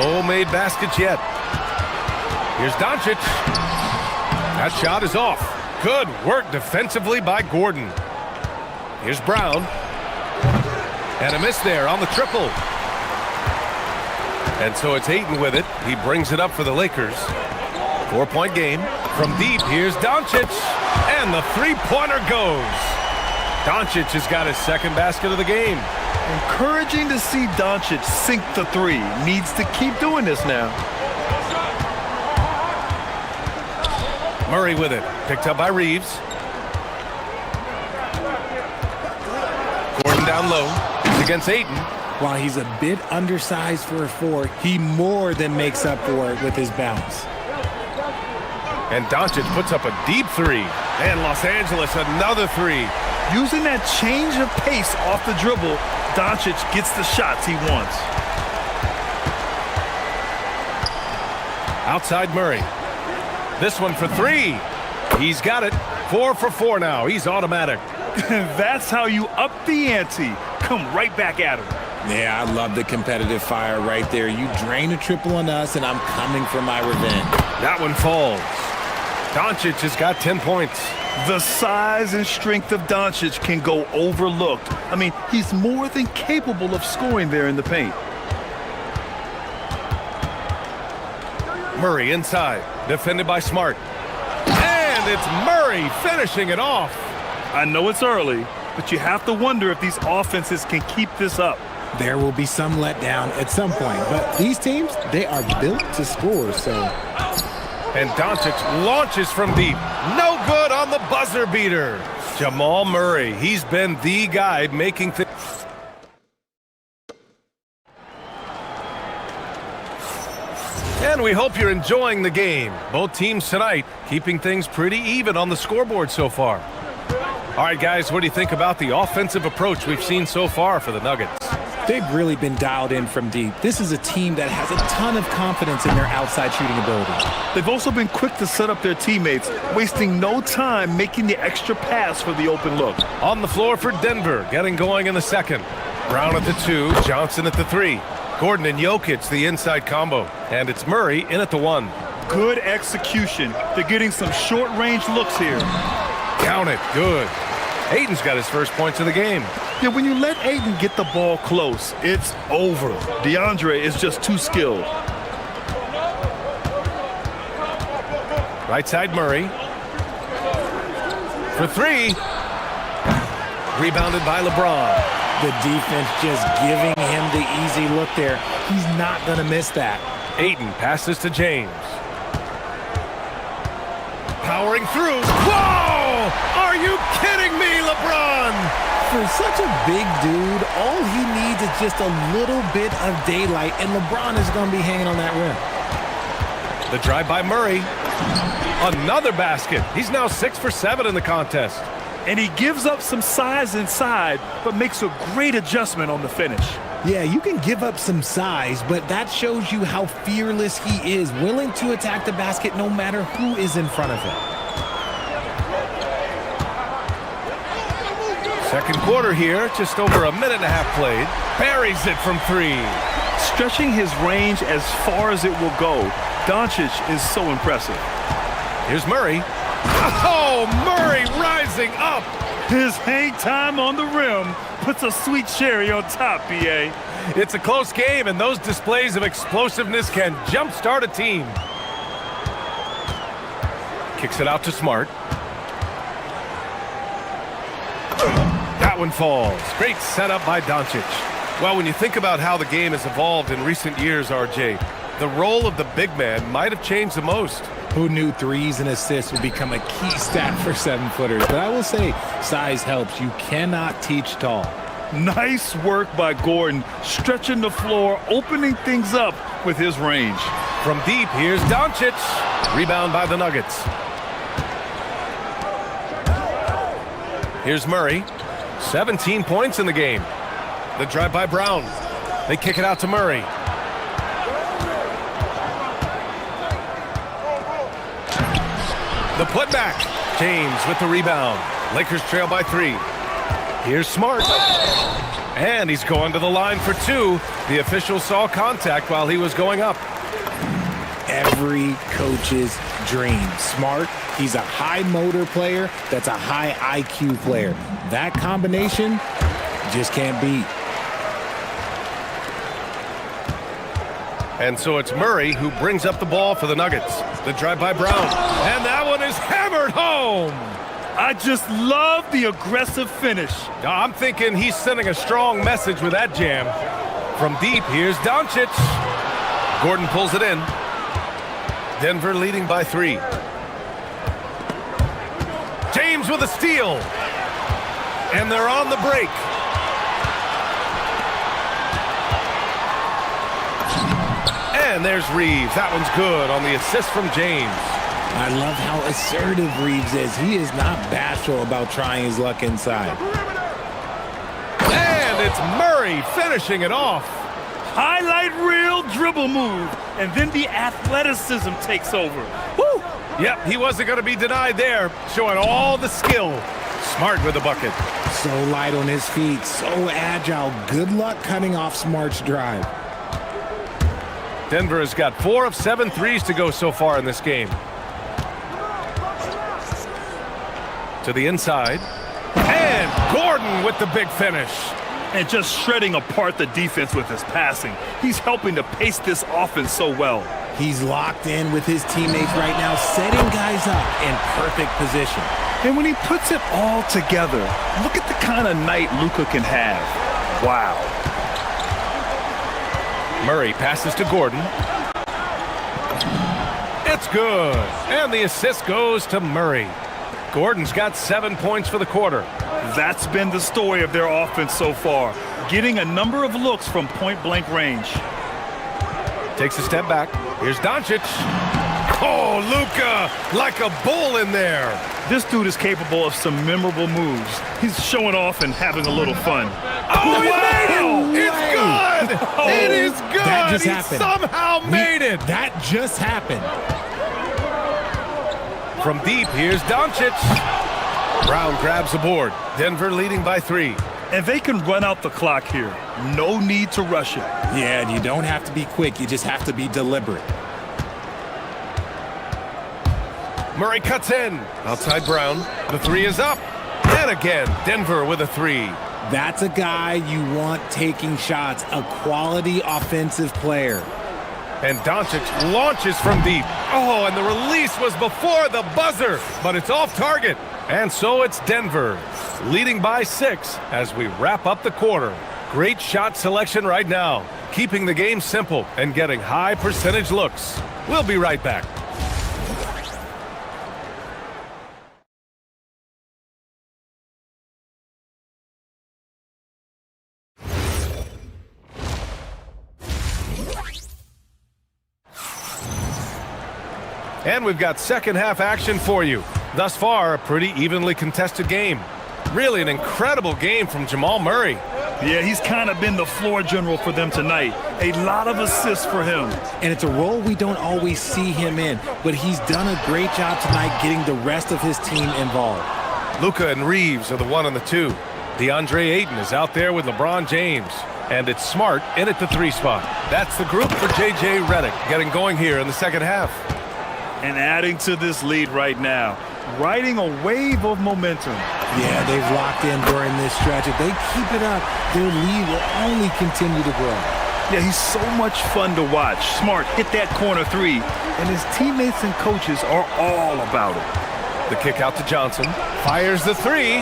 H: No made baskets yet. Here's Doncic. That shot is off. Good work defensively by Gordon. Here's Brown. And a miss there on the triple. And so it's Ayton with it. He brings it up for the Lakers. 4-point game. From deep, here's Doncic. And the three-pointer goes. Doncic has got his second basket of the game.
I: Encouraging to see Doncic sink the three. Needs to keep doing this now.
H: Murray with it. Picked up by Reeves. Gordon down low. He's against Ayton.
L: While he's a bit undersized for a 4, he more than makes up for it with his bounce.
H: And Doncic puts up a deep 3. And Los Angeles another 3.
I: Using that change of pace off the dribble, Doncic gets the shots he wants.
H: Outside Murray. This one for three. He's got it. 4 for 4 now. He's automatic.
I: That's how you up the ante. Come right back at him.
L: Yeah, I love the competitive fire right there. You drain a triple on us, and I'm coming for my revenge.
H: That one falls. Doncic has got 10 points.
I: The size and strength of Doncic can go overlooked. I mean, he's more than capable of scoring there in the paint.
H: Murray inside, defended by Smart. And it's Murray finishing it off.
I: I know it's early, but you have to wonder if these offenses can keep this up.
L: There will be some letdown at some point, but these teams, they are built to score, so...
H: And Doncic launches from deep. No good on the buzzer beater. Jamal Murray, he's been the guy making things... And we hope you're enjoying the game. Both teams tonight keeping things pretty even on the scoreboard so far. All right, guys, what do you think about the offensive approach we've seen so far for the Nuggets?
L: They've really been dialed in from deep. This is a team that has a ton of confidence in their outside shooting ability.
I: They've also been quick to set up their teammates, wasting no time making the extra pass for the open look.
H: On the floor for Denver, getting going in the second. Brown at the 2, Johnson at the 3. Gordon and Jokic, the inside combo. And it's Murray in at the 1.
I: Good execution. They're getting some short-range looks here.
H: Count it. Good. Ayton's got his first points of the game.
I: Yeah, when you let Ayton get the ball close, it's over. DeAndre is just too skilled.
H: Right side Murray. For 3. Rebounded by LeBron.
L: The defense just giving him the easy look there. He's not going to miss that.
H: Ayton passes to James. Powering through. Whoa! Are you kidding me, LeBron?
L: For such a big dude, all he needs is just a little bit of daylight, and LeBron is going to be hanging on that rim.
H: The drive by Murray. Another basket. He's now 6 for 7 in the contest.
I: And he gives up some size inside, but makes a great adjustment on the finish.
L: Yeah, you can give up some size, but that shows you how fearless he is, willing to attack the basket no matter who is in front of him.
H: Second quarter here, just over a minute and a half played. Buries it from 3.
I: Stretching his range as far as it will go, Doncic is so impressive.
H: Here's Murray. Oh, Murray rising up.
I: His hang time on the rim puts a sweet cherry on top, BA.
H: It's a close game, and those displays of explosiveness can jumpstart a team. Kicks it out to Smart. That one falls. Great setup by Doncic. Well, when you think about how the game has evolved in recent years, RJ, the role of the big man might have changed the most.
L: Who knew threes and assists would become a key stat for 7-footers? But I will say, size helps. You cannot teach tall.
I: Nice work by Gordon, stretching the floor, opening things up with his range.
H: From deep, here's Doncic. Rebound by the Nuggets. Here's Murray. 17 points in the game. The drive by Brown. They kick it out to Murray. The putback. James with the rebound. Lakers trail by 3. Here's Smart. And he's going to the line for 2. The official saw contact while he was going up.
L: Every coach's dream. Smart, he's a high motor player that's a high IQ player. That combination just can't beat.
H: And so it's Murray who brings up the ball for the Nuggets. The drive by Brown. And that one is hammered home.
I: I just love the aggressive finish.
H: I'm thinking he's sending a strong message with that jam. From deep, here's Doncic. Gordon pulls it in. Denver leading by 3. James with a steal. And they're on the break. And there's Reeves. That one's good on the assist from James.
L: I love how assertive Reeves is. He is not bashful about trying his luck inside.
H: And it's Murray finishing it off.
I: highlight reel dribble move, and then the athleticism takes over. Woo!
H: Yep, he wasn't going to be denied there, showing all the skill. Smart with the bucket.
L: So light on his feet, so agile. Good luck cutting off Smart's drive.
H: Denver has got 4 of 7 threes to go so far in this game. To the inside. And Gordon with the big finish.
I: And just shredding apart the defense with his passing. He's helping to pace this offense so well.
L: He's locked in with his teammates right now, setting guys up in perfect position.
I: And when he puts it all together, look at the kind of night Luka can have. Wow.
H: Murray passes to Gordon. It's good. And the assist goes to Murray. Gordon's got 7 points for the quarter.
I: That's been the story of their offense so far, getting a number of looks from point-blank range.
H: Takes a step back. Here's Doncic. Oh, Luka, like a bull in there.
I: This dude is capable of some memorable moves. He's showing off and having a little fun.
H: Oh, he made it! It's good!
I: Oh,
H: it is good!
L: That just
H: he
L: happened.
H: somehow made it!
L: That just happened.
H: From deep, here's Doncic. Brown grabs the board. Denver leading by 3.
I: And they can run out the clock here. No need to rush it.
L: Yeah, and you don't have to be quick. You just have to be deliberate.
H: Murray cuts in. Outside Brown. The 3 is up. And again, Denver with a 3.
L: That's a guy you want taking shots, a quality offensive player.
H: And Doncic launches from deep. Oh, and the release was before the buzzer, but it's off target. And so it's Denver, leading by 6 as we wrap up the quarter. Great shot selection right now, keeping the game simple and getting high percentage looks. We'll be right back. And we've got second half action for you. Thus far, a pretty evenly contested game. Really an incredible game from Jamal Murray.
I: Yeah, he's kind of been the floor general for them tonight. A lot of assists for him.
L: And it's a role we don't always see him in, but he's done a great job tonight getting the rest of his team involved.
H: Luka and Reeves are the 1 and the 2. DeAndre Ayton is out there with LeBron James. And it's Smart in at the 3 spot. That's the group for J.J. Redick getting going here in the second half.
I: And adding to this lead right now, riding a wave of momentum.
L: Yeah, they've locked in during this stretch. If they keep it up, their lead will only continue to grow.
I: Yeah, he's so much fun to watch. Smart hit that corner 3, and his teammates and coaches are all about it.
H: The kick out to Johnson. Fires the 3.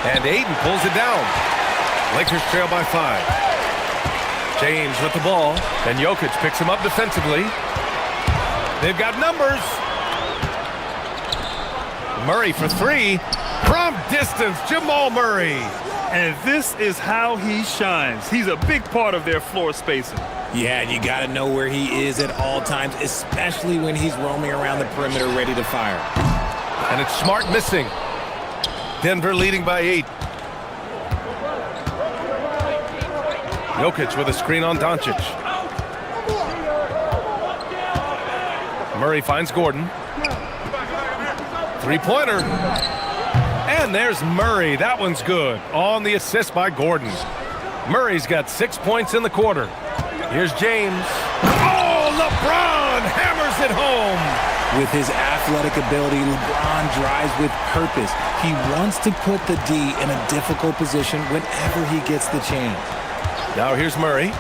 H: And Ayton pulls it down. Lakers trail by 5. James with the ball. And Jokic picks him up defensively. They've got numbers. Murray for 3. From distance, Jamal Murray.
I: And this is how he shines. He's a big part of their floor spacing.
L: Yeah, and you got to know where he is at all times, especially when he's roaming around the perimeter ready to fire.
H: And it's Smart missing. Denver leading by 8. Jokic with a screen on Doncic. Murray finds Gordon. 3-pointer. And there's Murray. That one's good. On the assist by Gordon. Murray's got 6 points in the quarter. Here's James. Oh, LeBron hammers it home.
L: With his athletic ability, LeBron drives with purpose. He wants to put the D in a difficult position whenever he gets the chance.
H: Now here's Murray.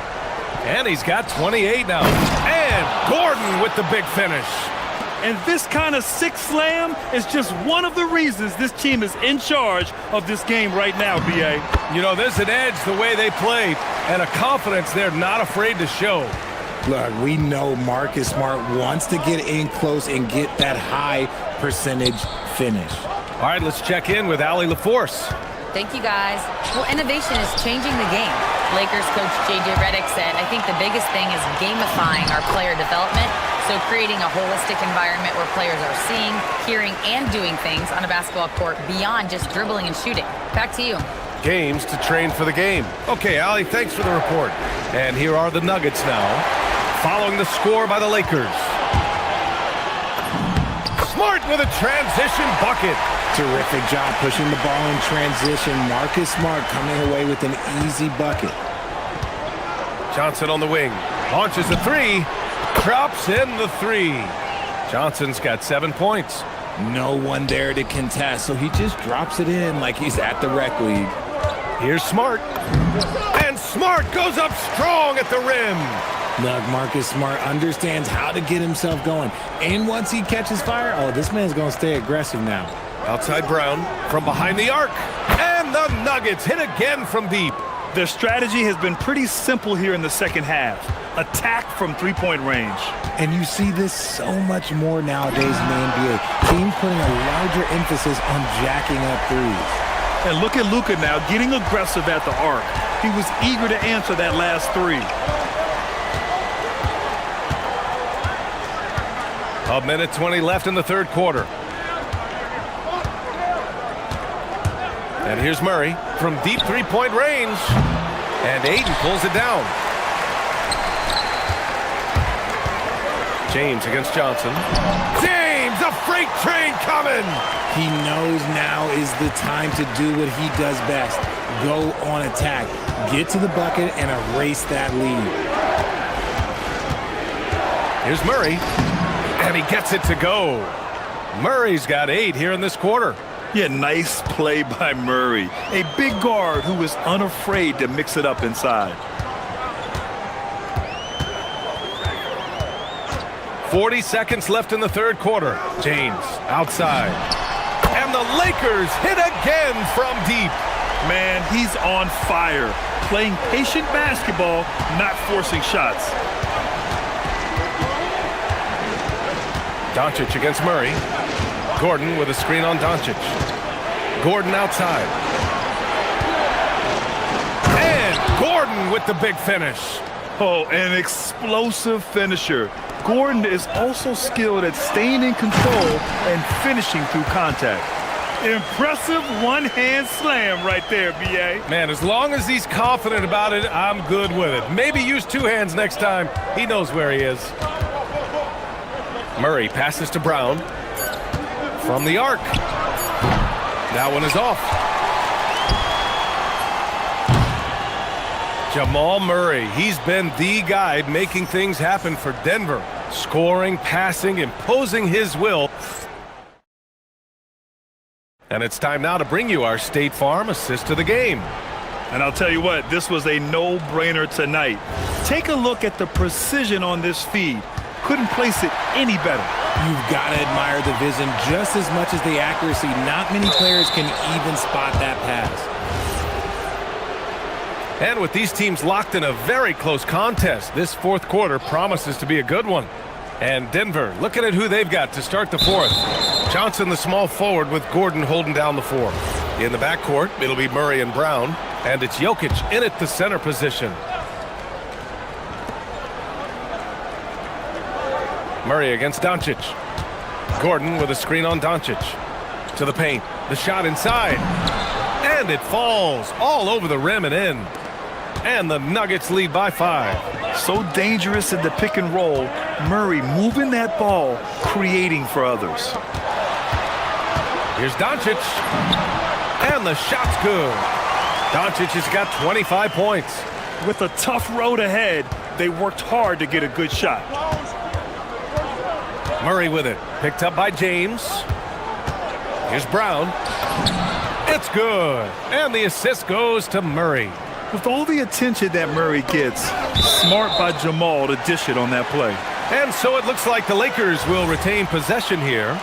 H: And he's got 28 now. And Gordon with the big finish.
I: And this kind of six slam is just one of the reasons this team is in charge of this game right now, B.A.
H: You know, there's an edge the way they play and a confidence they're not afraid to show.
L: Look, we know Marcus Smart wants to get in close and get that high percentage finish.
H: All right, let's check in with Allie LaForce.
D: Thank you, guys. Well, innovation is changing the game. Lakers coach J.J. Redick said, I think the biggest thing is gamifying our player development, so creating a holistic environment where players are seeing, hearing, and doing things on a basketball court beyond just dribbling and shooting. Back to you.
H: games to train for the game. Okay, Ali, thanks for the report. And here are the Nuggets now, following the score by the Lakers. Smart with a transition bucket.
L: Terrific job pushing the ball in transition. Marcus Smart coming away with an easy bucket.
H: Johnson on the wing. Launches a three. Drops in the three. Johnson's got 7 points.
L: No one there to contest, so he just drops it in like he's at the rec league.
H: Here's Smart. And Smart goes up strong at the rim.
L: Look, Marcus Smart understands how to get himself going. And once he catches fire, oh, this man's going to stay aggressive now.
H: Outside Brown from behind the arc. And the Nuggets hit again from deep.
I: Their strategy has been pretty simple here in the second half. Attack from three-point range.
L: And you see this so much more nowadays in the NBA. Teams putting a larger emphasis on jacking up threes.
I: And look at Luka now getting aggressive at the arc. He was eager to answer that last three.
H: A minute 20 left in the third quarter. And here's Murray from deep three-point range. And Ayton pulls it down. James against Johnson. James, a freight train coming!
L: He knows now is the time to do what he does best. Go on attack. Get to the bucket and erase that lead.
H: Here's Murray. And he gets it to go. Murray's got 8 here in this quarter.
I: Yeah, nice play by Murray. A big guard who is unafraid to mix it up inside.
H: 40 seconds left in the third quarter. James outside. And the Lakers hit again from deep.
I: Man, he's on fire. Playing patient basketball, not forcing shots.
H: Doncic against Murray. Gordon with a screen on Doncic. Gordon outside. And Gordon with the big finish.
I: Oh, an explosive finisher. Gordon is also skilled at staying in control and finishing through contact. Impressive one-hand slam right there, B.A.
H: Man, as long as he's confident about it, I'm good with it. Maybe use 2 hands next time. He knows where he is. Murray passes to Brown. From the arc. That one is off. Jamal Murray, he's been the guy making things happen for Denver. Scoring, passing, imposing his will. And it's time now to bring you our State Farm assist to the game.
I: And I'll tell you what, this was a no-brainer tonight. Take a look at the precision on this feed. Couldn't place it any better.
L: You've got to admire the vision just as much as the accuracy. Not many players can even spot that pass.
H: And with these teams locked in a very close contest, this fourth quarter promises to be a good one. And Denver, looking at who they've got to start the fourth. Johnson, the small forward, with Gordon holding down the 4. In the backcourt, it'll be Murray and Brown. And it's Jokic in at the center position. Murray against Doncic. Gordon with a screen on Doncic. To the paint. The shot inside. And it falls all over the rim and in. And the Nuggets lead by 5.
I: So dangerous in the pick and roll. Murray moving that ball, creating for others.
H: Here's Doncic. And the shot's good. Doncic has got 25 points.
I: With a tough road ahead, they worked hard to get a good shot.
H: Murray with it. Picked up by James. Here's Brown. It's good. And the assist goes to Murray.
I: With all the attention that Murray gets, smart by Jamal to dish it on that play.
H: And so it looks like the Lakers will retain possession here.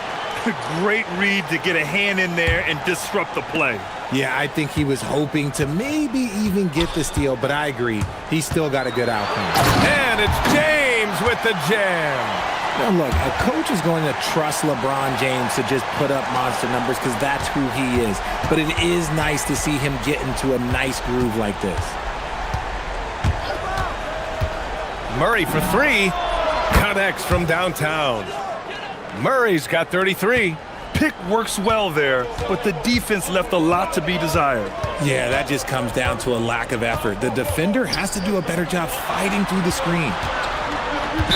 I: Great read to get a hand in there and disrupt the play.
L: Yeah, I think he was hoping to maybe even get the steal, but I agree. He's still got a good outcome.
H: And it's James with the jam.
L: Now look, a coach is going to trust LeBron James to just put up monster numbers because that's who he is. But it is nice to see him get into a nice groove like this.
H: Murray for 3. Connects from downtown. Murray's got 33.
I: pick works well there, but the defense left a lot to be desired.
L: Yeah, that just comes down to a lack of effort. The defender has to do a better job fighting through the screen.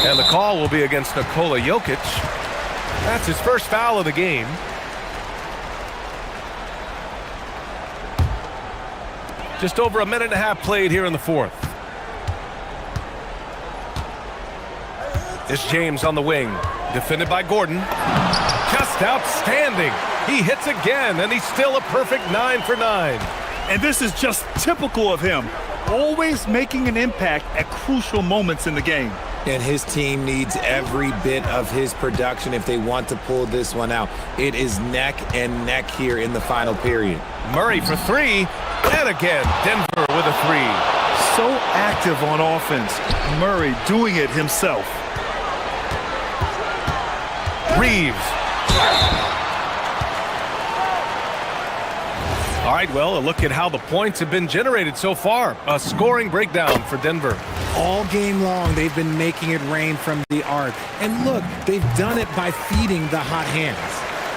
H: And the call will be against Nikola Jokic. That's his first foul of the game. Just over a minute and a half played here in the fourth. It's James on the wing, defended by Gordon. Just outstanding. He hits again, and he's still a perfect 9 for 9.
I: And this is just typical of him, always making an impact at crucial moments in the game.
L: And his team needs every bit of his production if they want to pull this one out. It is neck and neck here in the final period.
H: Murray for three, and again, Denver with a three.
I: So active on offense. Murray doing it himself.
H: Reeves. All right, well, a look at how the points have been generated so far. A scoring breakdown for Denver.
L: All game long, they've been making it rain from the arc. And look, they've done it by feeding the hot hands.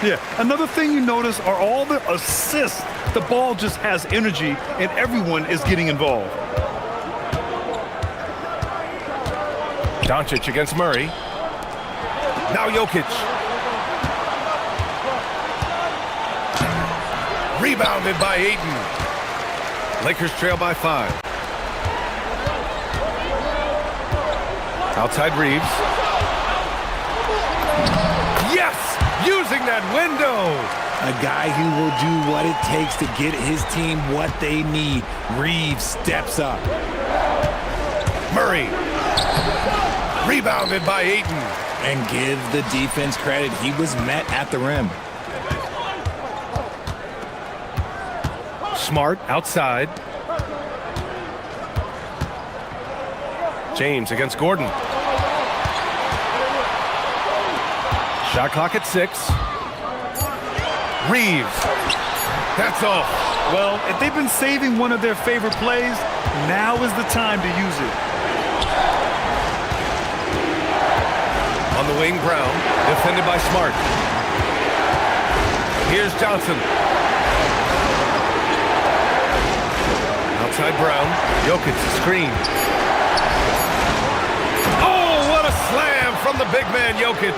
I: Yeah, another thing you notice are all the assists. The ball just has energy, and everyone is getting involved.
H: Doncic against Murray. Now Jokic. Rebounded by Ayton. Lakers trail by 5. Outside Reeves. Yes! Using that window!
L: A guy who will do what it takes to get his team what they need. Reeves steps up.
H: Murray. Rebounded by Ayton.
L: And give the defense credit. He was met at the rim.
H: Smart outside. James against Gordon. Shot clock at 6. Reeves. That's off.
I: Well, if they've been saving one of their favorite plays, now is the time to use it.
H: On the wing, Brown, defended by Smart. Here's Johnson. Outside Brown, Jokic screen. Oh, what a slam from the big man, Jokic.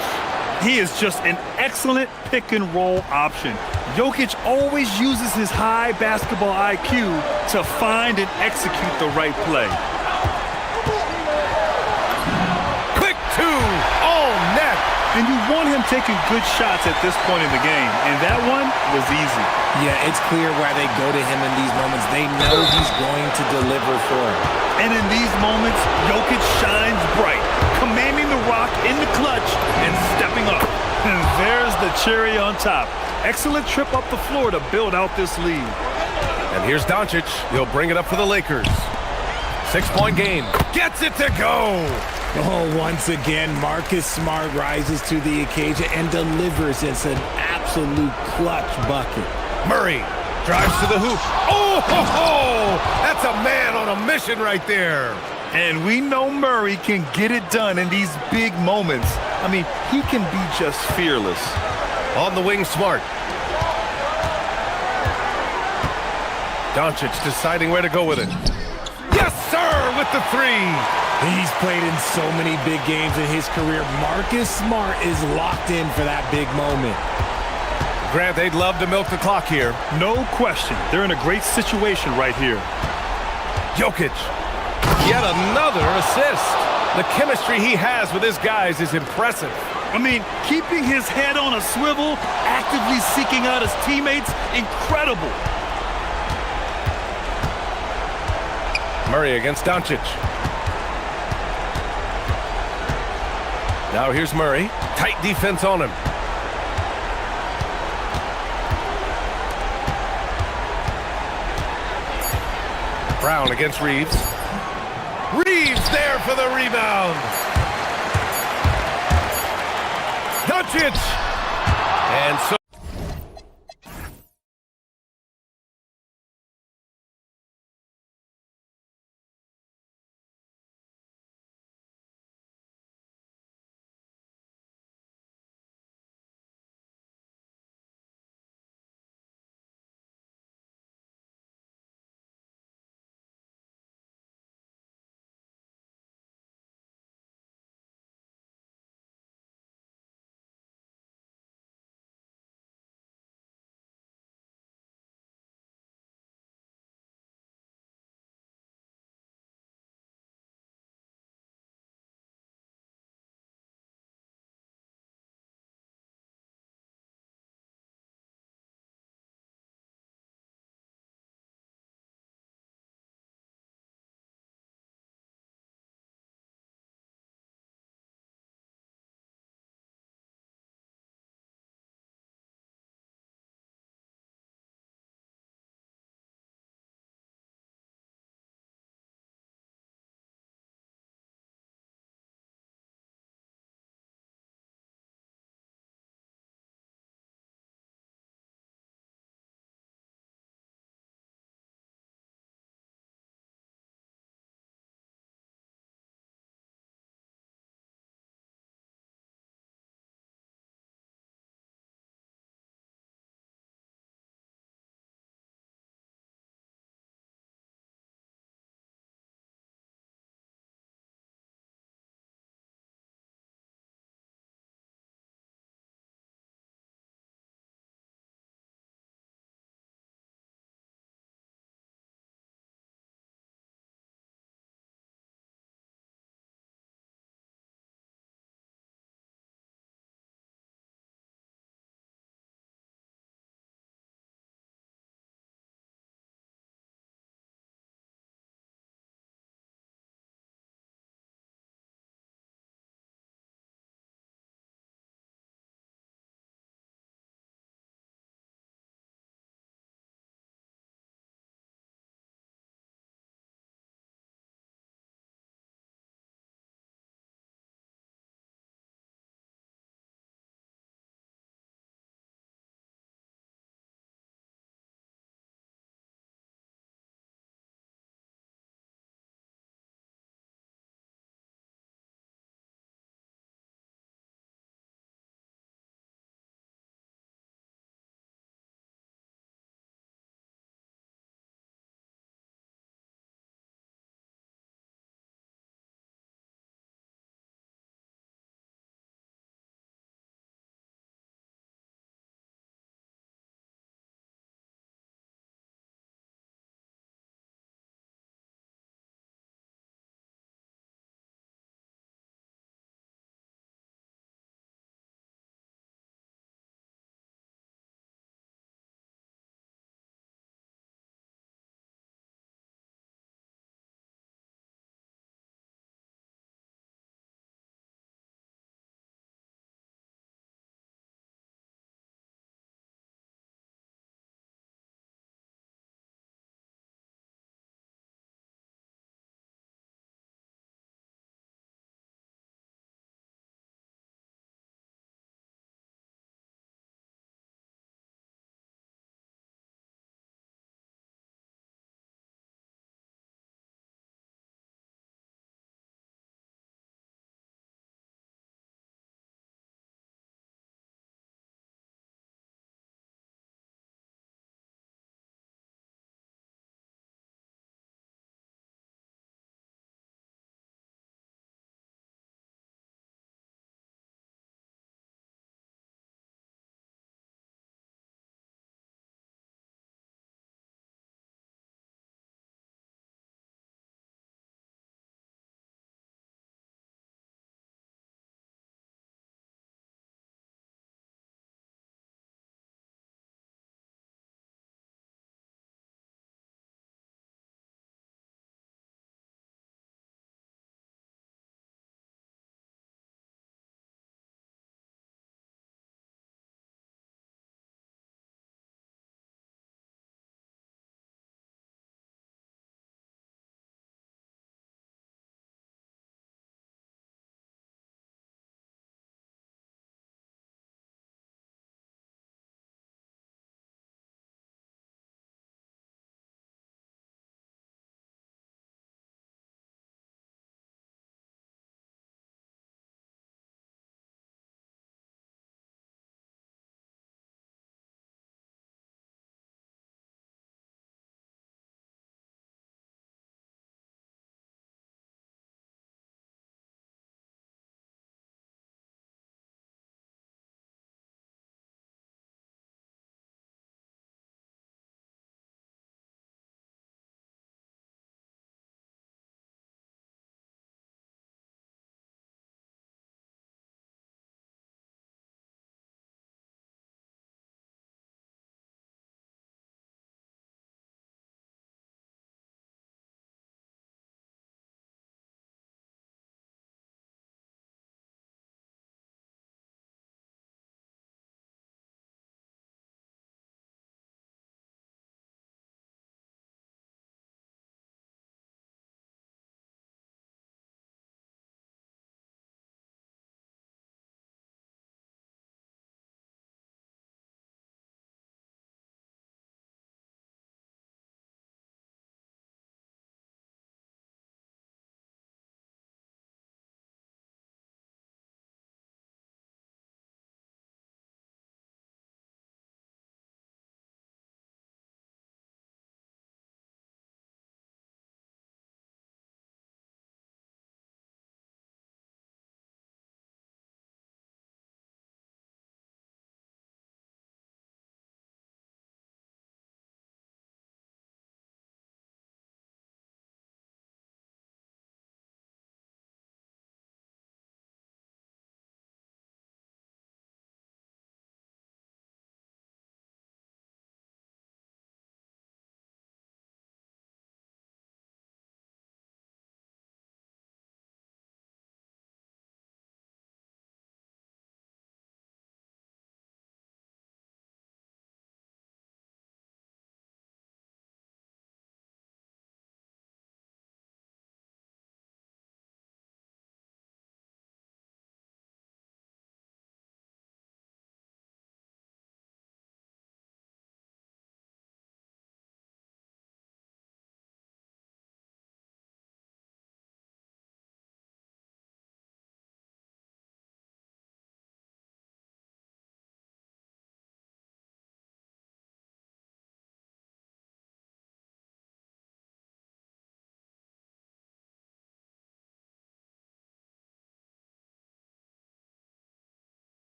I: He is just an excellent pick-and-roll option. Jokic always uses his high basketball IQ to find and execute the right play.
H: Quick two, all net.
I: And you want him taking good shots at this point in the game, and that one was easy.
L: Yeah, it's clear why they go to him in these moments. They know he's going to deliver for him.
I: And in these moments, Jokic shines bright, commanding the rock in the clutch and stepping up. And there's the cherry on top. Excellent trip up the floor to build out this lead.
H: And here's Doncic. He'll bring it up for the Lakers. 6-point game. Gets it to go.
L: Oh, once again, Marcus Smart rises to the occasion and delivers. It's an absolute clutch bucket.
H: Murray drives to the hoop. Oh, ho, ho! That's a man on a mission right there.
I: And we know Murray can get it done in these big moments. I mean, he can be just fearless.
H: On the wing, Smart. Doncic deciding where to go with it. Yes, sir, with the three.
L: He's played in so many big games in his career. Marcus Smart is locked in for that big moment.
H: Grant, they'd love to milk the clock here.
I: No question. They're in a great situation right here.
H: Jokic. Yet another assist. The chemistry he has with his guys is impressive.
I: I mean, keeping his head on a swivel, actively seeking out his teammates, incredible.
H: Murray against Doncic. Now here's Murray. Tight defense on him. Brown against Reeves. Reeves there for the rebound. Doncic. And so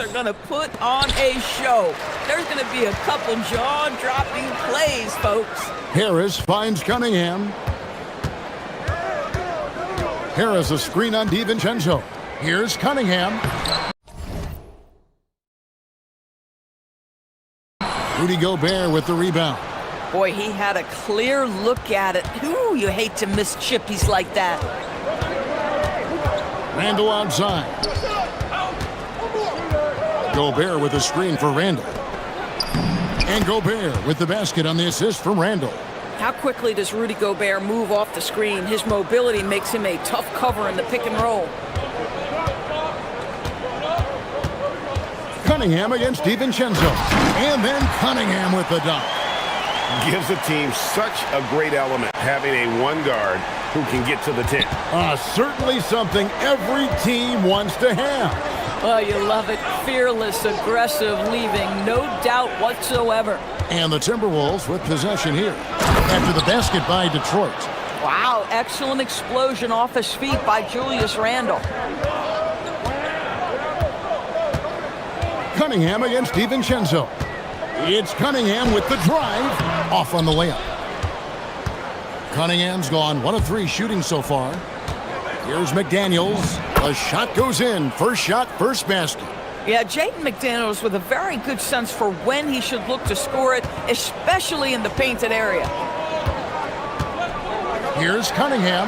B: are going to put on a show. There's going to be a couple jaw-dropping plays, folks.
A: Harris finds Cunningham. Harris a screen on DiVincenzo. Here's Cunningham. Rudy Gobert with the rebound.
B: Boy, he had a clear look at it. Ooh, you hate to miss chippies like that.
A: Randall outside. Gobert with a screen for Randall. And Gobert with the basket on the assist from Randall.
B: How quickly does Rudy Gobert move off the screen? His mobility makes him a tough cover in the pick and roll.
A: Cunningham against DiVincenzo. And then Cunningham with the dunk.
F: Gives the team such a great element, having a one guard who can get to the 10.
A: Certainly something every team wants to have.
B: Oh, you love it. Fearless, aggressive, leaving no doubt whatsoever.
A: And the Timberwolves with possession here after the basket by Detroit.
B: Wow, excellent explosion off his feet by Julius Randle.
A: Cunningham against DiVincenzo. It's Cunningham with the drive, off on the layup. Cunningham's gone 1 of 3 shooting so far. Here's McDaniels. The shot goes in. First shot, first basket.
B: Yeah, Jaden McDaniels with a very good sense for when he should look to score it, especially in the painted area.
A: Here's Cunningham,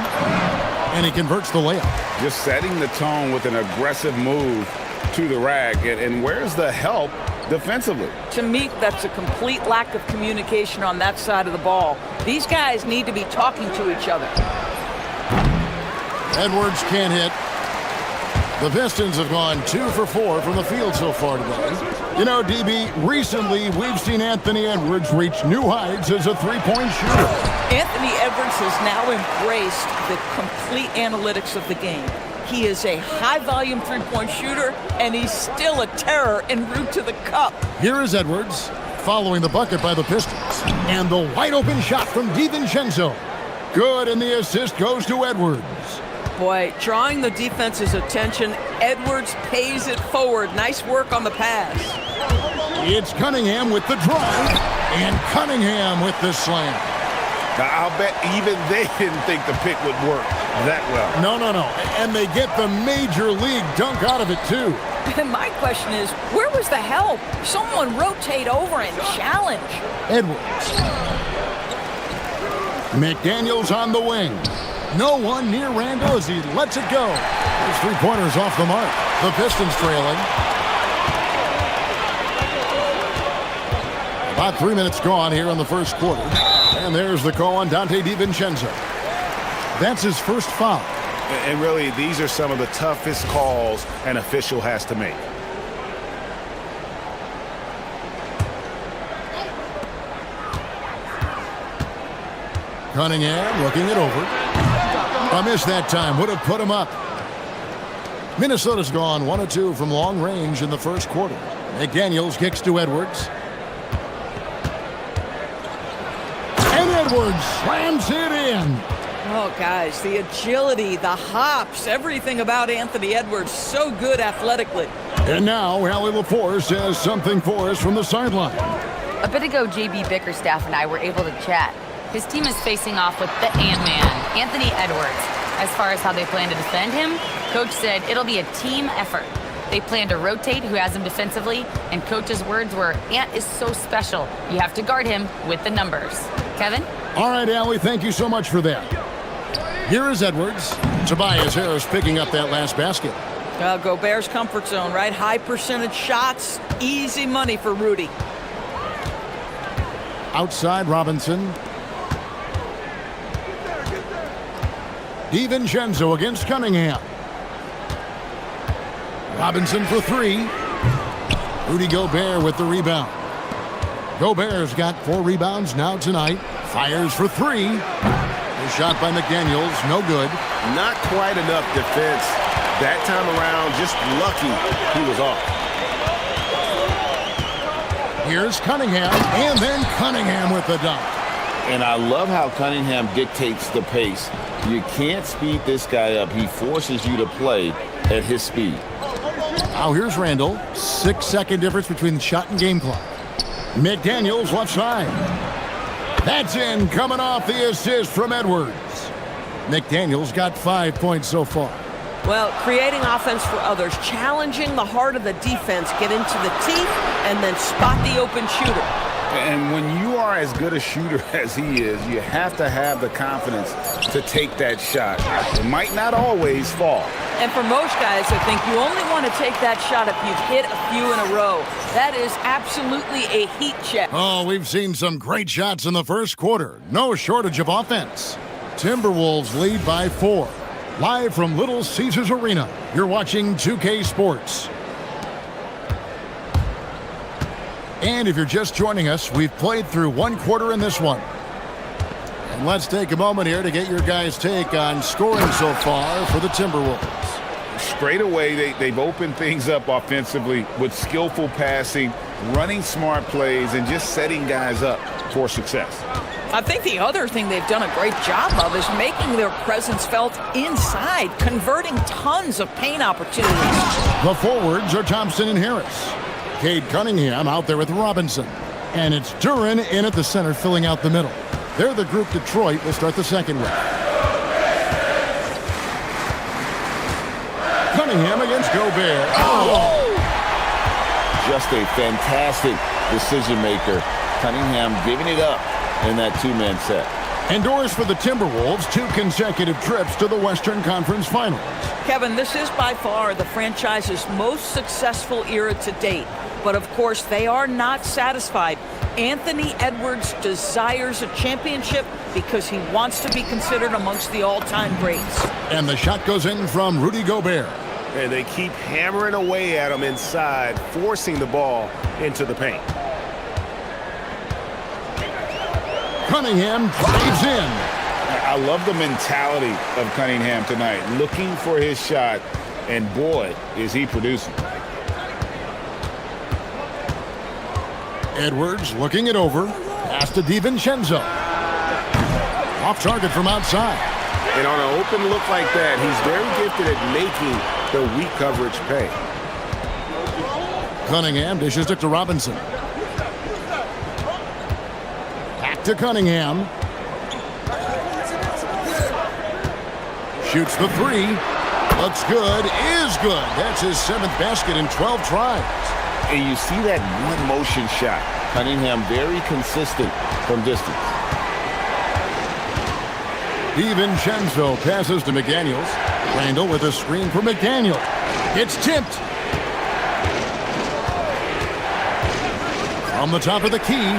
A: and he converts the layup.
F: Just setting the tone with an aggressive move to the rack. And where's the help defensively?
B: To me, that's a complete lack of communication on that side of the ball. These guys need to be talking to each other.
A: Edwards can't hit. The Pistons have gone 2 for 4 from the field so far today. You know, DB, recently we've seen Anthony Edwards reach new heights as a three-point shooter.
B: Anthony Edwards has now embraced the complete analytics of the game. He is a high-volume three-point shooter, and he's still a terror en route to the cup.
A: Here is Edwards, following the bucket by the Pistons. And the wide-open shot from DiVincenzo. Good, and the assist goes to Edwards.
B: Boy, drawing the defense's attention, Edwards pays it forward. Nice work on the pass.
A: It's Cunningham with the drive, and Cunningham with the slam.
F: Now, I'll bet even they didn't think the pick would work that well.
A: No. And they get the major league dunk out of it, too.
B: And my question is, where was the help? Someone rotate over and challenge.
A: Edwards. McDaniels on the wing. No one near Randall as he lets it go. His three-pointers off the mark. The Pistons trailing. About 3 minutes gone here in the first quarter. And there's the call on Dante DiVincenzo. That's his first foul.
F: And really, these are some of the toughest calls an official has to make.
A: Cunningham looking it over. A miss that time. Would have put him up. Minnesota's gone 1 of 2 from long range in the first quarter. McDaniels kicks to Edwards. And Edwards slams it in.
B: Oh, guys, the agility, the hops, everything about Anthony Edwards, so good athletically.
A: And now, Allie LaForce has something for us from the sideline.
D: A bit ago, JB Bickerstaff and I were able to chat. His team is facing off with the Ant-Man, Anthony Edwards. As far as how they plan to defend him, Coach said it'll be a team effort. They plan to rotate who has him defensively, and Coach's words were, Ant is so special. You have to guard him with the numbers. Kevin?
A: All right, Allie, thank you so much for that. Here is Edwards. Tobias Harris picking up that last basket.
B: Gobert's comfort zone, right? High percentage shots, easy money for Rudy.
A: Outside Robinson. DiVincenzo against Cunningham. Robinson for 3. Rudy Gobert with the rebound. Gobert's got 4 rebounds now tonight. Fires for 3. The shot by McDaniels, no good.
F: Not quite enough defense that time around. Just lucky he was off.
A: Here's Cunningham, and then Cunningham with the dunk.
N: And I love how Cunningham dictates the pace. You can't speed this guy up. He forces you to play at his speed.
A: Now here's Randall. 6-second difference between shot and game clock. McDaniels left side. That's in, coming off the assist from Edwards. McDaniels got 5 points so far.
E: Well, creating offense for others, challenging the heart of the defense, get into the teeth, and then spot the open shooter.
F: And when you are as good a shooter as he is, you have to have the confidence to take that shot. It might not always fall.
B: And for most guys, I think you only want to take that shot if you've hit a few in a row. That is absolutely a heat check.
A: Oh, we've seen some great shots in the first quarter. No shortage of offense. Timberwolves lead by 4. Live from Little Caesars Arena, you're watching 2K Sports. And if you're just joining us, we've played through one quarter in this one. And let's take a moment here to get your guys' take on scoring so far for the Timberwolves.
F: Straight away, they've opened things up offensively with skillful passing, running smart plays, and just setting guys up for success.
B: I think the other thing they've done a great job of is making their presence felt inside, converting tons of paint opportunities.
A: The forwards are Thompson and Harris. Cade Cunningham out there with Robinson. And it's Duran in at the center, filling out the middle. They're the group Detroit will start the second with. Cunningham against Gobert. Oh!
N: Just a fantastic decision maker. Cunningham giving it up in that two-man set.
A: Endorse for the Timberwolves, 2 consecutive trips to the Western Conference Finals.
B: Kevin, this is by far the franchise's most successful era to date. But of course, they are not satisfied. Anthony Edwards desires a championship because he wants to be considered amongst the all-time greats.
A: And the shot goes in from Rudy Gobert.
H: And they keep hammering away at him inside, forcing the ball into the paint.
A: Cunningham drives in.
F: I love the mentality of Cunningham tonight, looking for his shot, and boy, is he producing.
A: Edwards looking it over. Pass to DiVincenzo. Off target from outside.
H: And on an open look like that, he's very gifted at making the weak coverage pay.
A: Cunningham dishes it to Robinson. Back to Cunningham. Shoots the 3. Looks good. Is good. That's his 7th basket in 12 tries.
N: And you see that one motion shot. Cunningham very consistent from distance.
A: DiVincenzo passes to McDaniels. Randall with a screen for McDaniel. It's tipped. From the top of the key.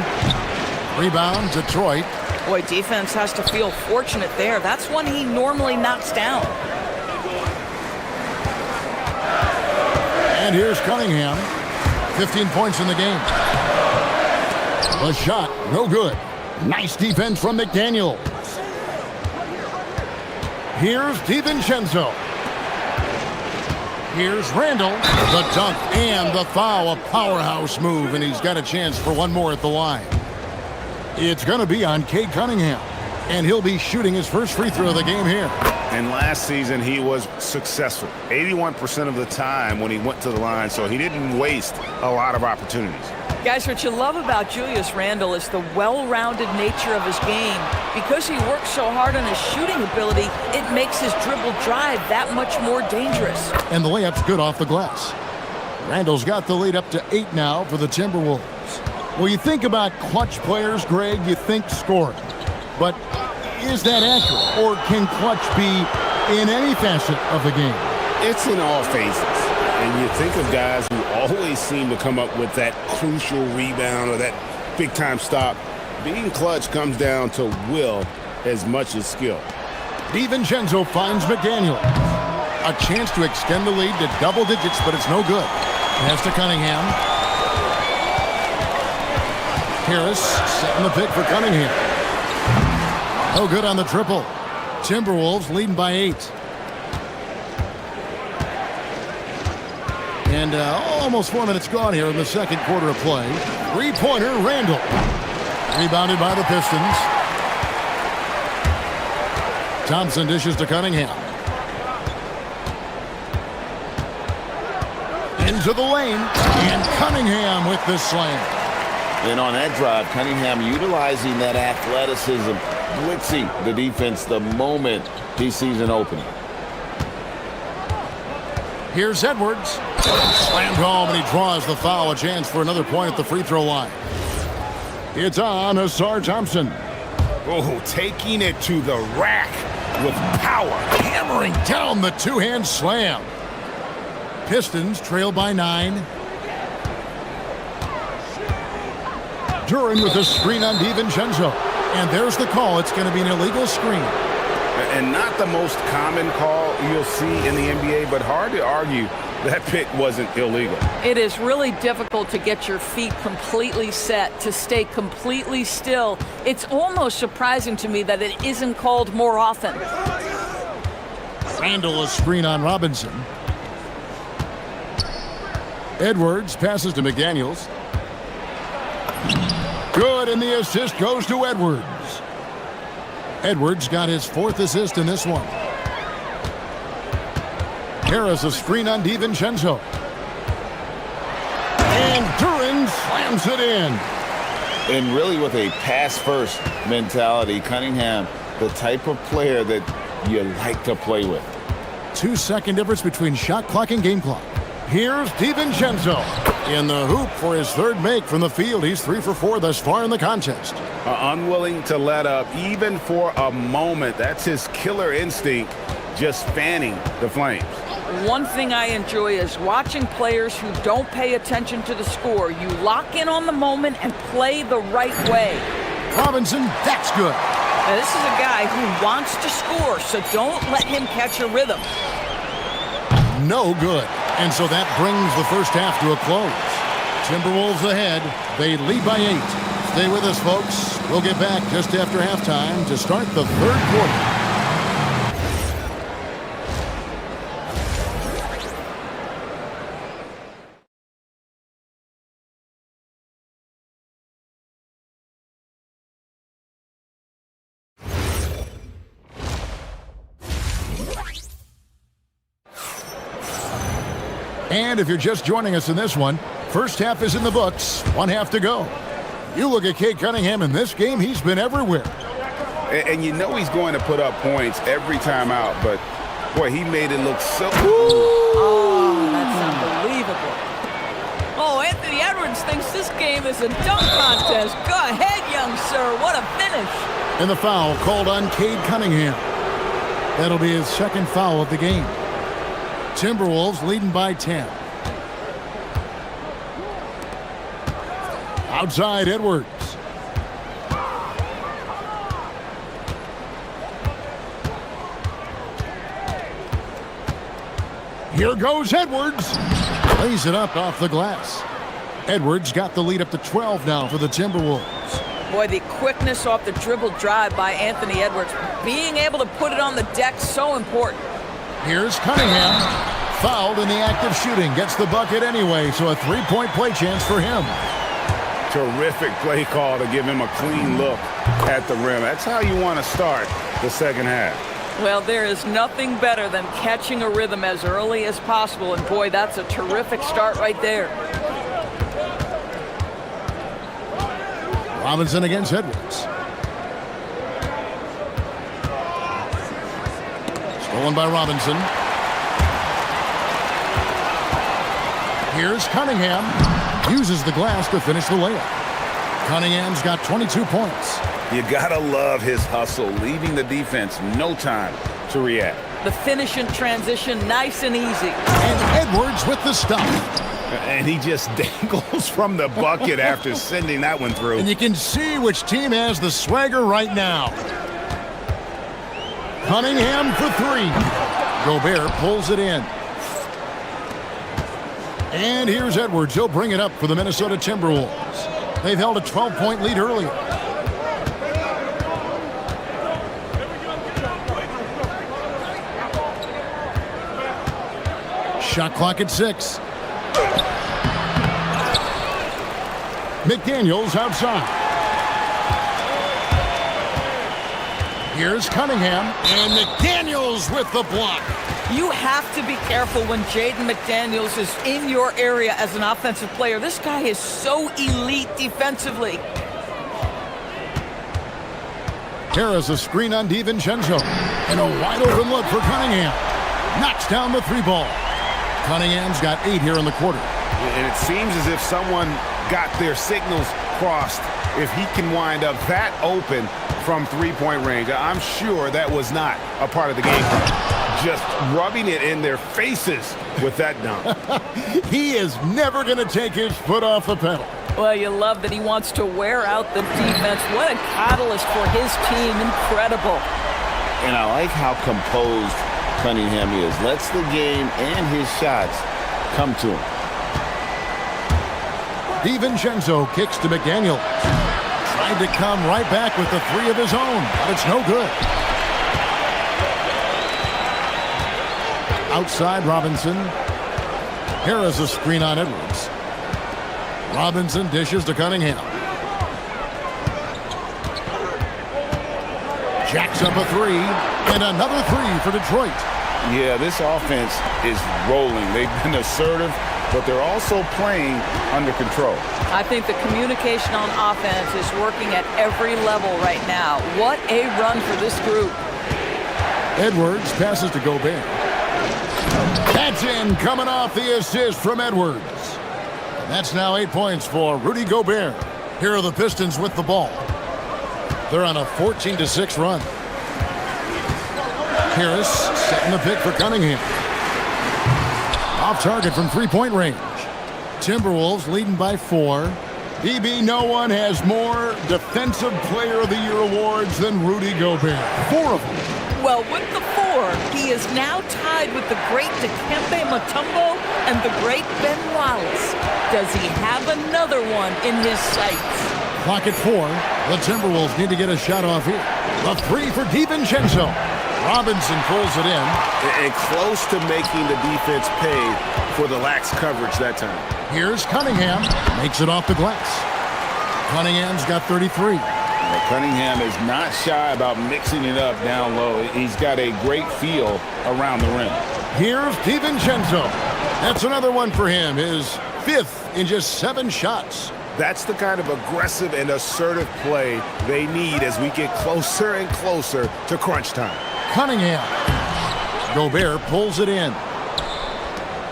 A: Rebound, Detroit.
B: Boy, defense has to feel fortunate there. That's one he normally knocks down.
A: And here's Cunningham. 15 points in the game. The shot, no good. Nice defense from McDaniel. Here's DiVincenzo. Here's Randall. The dunk and the foul. A powerhouse move, and he's got a chance for one more at the line. It's going to be on Cade Cunningham, and he'll be shooting his first free throw of the game here.
F: And last season, he was successful 81% of the time when he went to the line, so he didn't waste a lot of opportunities.
B: Guys, what you love about Julius Randle is the well-rounded nature of his game. Because he works so hard on his shooting ability, it makes his dribble drive that much more dangerous.
A: And the layup's good off the glass. Randall's got the lead up to 8 now for the Timberwolves. Well, you think about clutch players, Greg, you think scoring. But is that accurate? Or can clutch be in any facet of the game?
C: It's in all phases. And you think of guys who always seem to come up with that crucial rebound or that big-time stop. Being clutch comes down to will as much as skill.
A: DiVincenzo finds McDaniel. A chance to extend the lead to double digits, but it's no good. Pass to Cunningham. Harris setting the pick for Cunningham. No good on the triple. Timberwolves leading by 8. And almost 4 minutes gone here in the second quarter of play. Three-pointer, Randall. Rebounded by the Pistons. Thompson dishes to Cunningham. into the lane, and Cunningham with the slam.
N: And on that drive, Cunningham utilizing that athleticism, blitzing the defense the moment he sees an opening.
A: Here's Edwards. Slammed home, and he draws the foul. A chance for another point at the free throw line. It's on Asar Thompson.
F: Oh, taking it to the rack with power.
A: Hammering down the two-hand slam. Pistons trail by 9. Duran with a screen on DiVincenzo. And there's the call. It's going to be an illegal screen.
F: And not the most common call you'll see in the NBA, but hard to argue that pick wasn't illegal.
B: It is really difficult to get your feet completely set, to stay completely still. It's almost surprising to me that it isn't called more often.
A: Randall a screen on Robinson. Edwards passes to McDaniels. Good, and the assist goes to Edwards. Edwards got his 4th assist in this one. Harris a screen on DiVincenzo. And Duran slams it in.
N: And really with a pass-first mentality, Cunningham, the type of player that you like to play with.
A: 2-second difference between shot clock and game clock. Here's DiVincenzo in the hoop for his 3rd make from the field. He's 3 for 4 thus far in the contest.
F: Unwilling to let up even for a moment. That's his killer instinct, just fanning the flames.
B: One thing I enjoy is watching players who don't pay attention to the score. You lock in on the moment and play the right way.
A: Robinson, that's good.
B: Now, this is a guy who wants to score, so don't let him catch a rhythm.
A: No good. And so that brings the first half to a close. Timberwolves ahead. They lead by 8. Stay with us, folks. We'll get back just after halftime to start the 3rd quarter. And if you're just joining us in this one, first half is in the books, 1 half to go. You look at Cade Cunningham in this game, he's been everywhere.
F: And you know he's going to put up points every time out, but boy, he made it look so...
B: Oh, that's unbelievable. Oh, Anthony Edwards thinks this game is a dunk contest. Go ahead, young sir. What a finish.
A: And the foul called on Cade Cunningham. That'll be his 2nd foul of the game. Timberwolves leading by 10. Outside Edwards. Here goes Edwards. Lays it up off the glass. Edwards got the lead up to 12 now for the Timberwolves.
B: Boy, the quickness off the dribble drive by Anthony Edwards. Being able to put it on the deck, so important.
A: Here's Cunningham. Fouled in the act of shooting. Gets the bucket anyway, so a 3-point play chance for him.
F: Terrific play call to give him a clean look at the rim. That's how you want to start the 2nd half.
B: Well, there is nothing better than catching a rhythm as early as possible, and boy, that's a terrific start right there.
A: Robinson against Edwards. Stolen by Robinson. Here's Cunningham. Uses the glass to finish the layup. Cunningham's got 22 points.
F: You gotta love his hustle, leaving the defense no time to react.
B: The finish in transition, nice and easy.
A: And Edwards with the stop.
F: And he just dangles from the bucket after sending that one through.
A: And you can see which team has the swagger right now. Cunningham for 3. Gobert pulls it in. And here's Edwards. He'll bring it up for the Minnesota Timberwolves. They've held a 12-point lead earlier. Shot clock at 6. McDaniels outside. Here's Cunningham. And McDaniels with the block.
B: You have to be careful when Jaden McDaniels is in your area as an offensive player. This guy is so elite defensively.
A: Harris a screen on DiVincenzo. And a wide open look for Cunningham. Knocks down the three ball. Cunningham's got 8 here in the quarter.
F: And it seems as if someone got their signals crossed if he can wind up that open from three-point range. I'm sure that was not a part of the game. Just rubbing it in their faces with that dunk.
A: He is never going to take his foot off the pedal.
B: Well, you love that he wants to wear out the defense. What a catalyst for his team. Incredible.
N: And I like how composed Cunningham is. Lets the game and his shots come to him.
A: DiVincenzo kicks to McDaniel. Tried to come right back with the 3 of his own, but it's no good. Outside Robinson. Harris a screen on Edwards. Robinson dishes to Cunningham. Jacks up a 3, and another 3 for Detroit.
F: Yeah, this offense is rolling. They've been assertive, but they're also playing under control.
B: I think the communication on offense is working at every level right now. What a run for this group.
A: Edwards passes to Gobert. That's in, coming off the assist from Edwards. That's now 8 points for Rudy Gobert. Here are the Pistons with the ball. They're on a 14-6 run. Harris setting the pick for Cunningham. Off target from three-point range. Timberwolves leading by 4. BB, no one has more Defensive Player of the Year awards than Rudy Gobert. 4 of them.
B: Well, with the 4, he is now tied with the great Dikembe Mutombo and the great Ben Wallace. Does he have another one in his sights?
A: Clock at 4. The Timberwolves need to get a shot off here. The 3 for DiVincenzo. Robinson pulls it in.
F: And close to making the defense pay for the lax coverage that time.
A: Here's Cunningham. Makes it off the glass. Cunningham's got 33.
F: Well, Cunningham is not shy about mixing it up down low. He's got a great feel around the rim.
A: Here's DiVincenzo. That's another one for him. His 5th in just 7 shots.
F: That's the kind of aggressive and assertive play they need as we get closer and closer to crunch time.
A: Cunningham. Gobert pulls it in.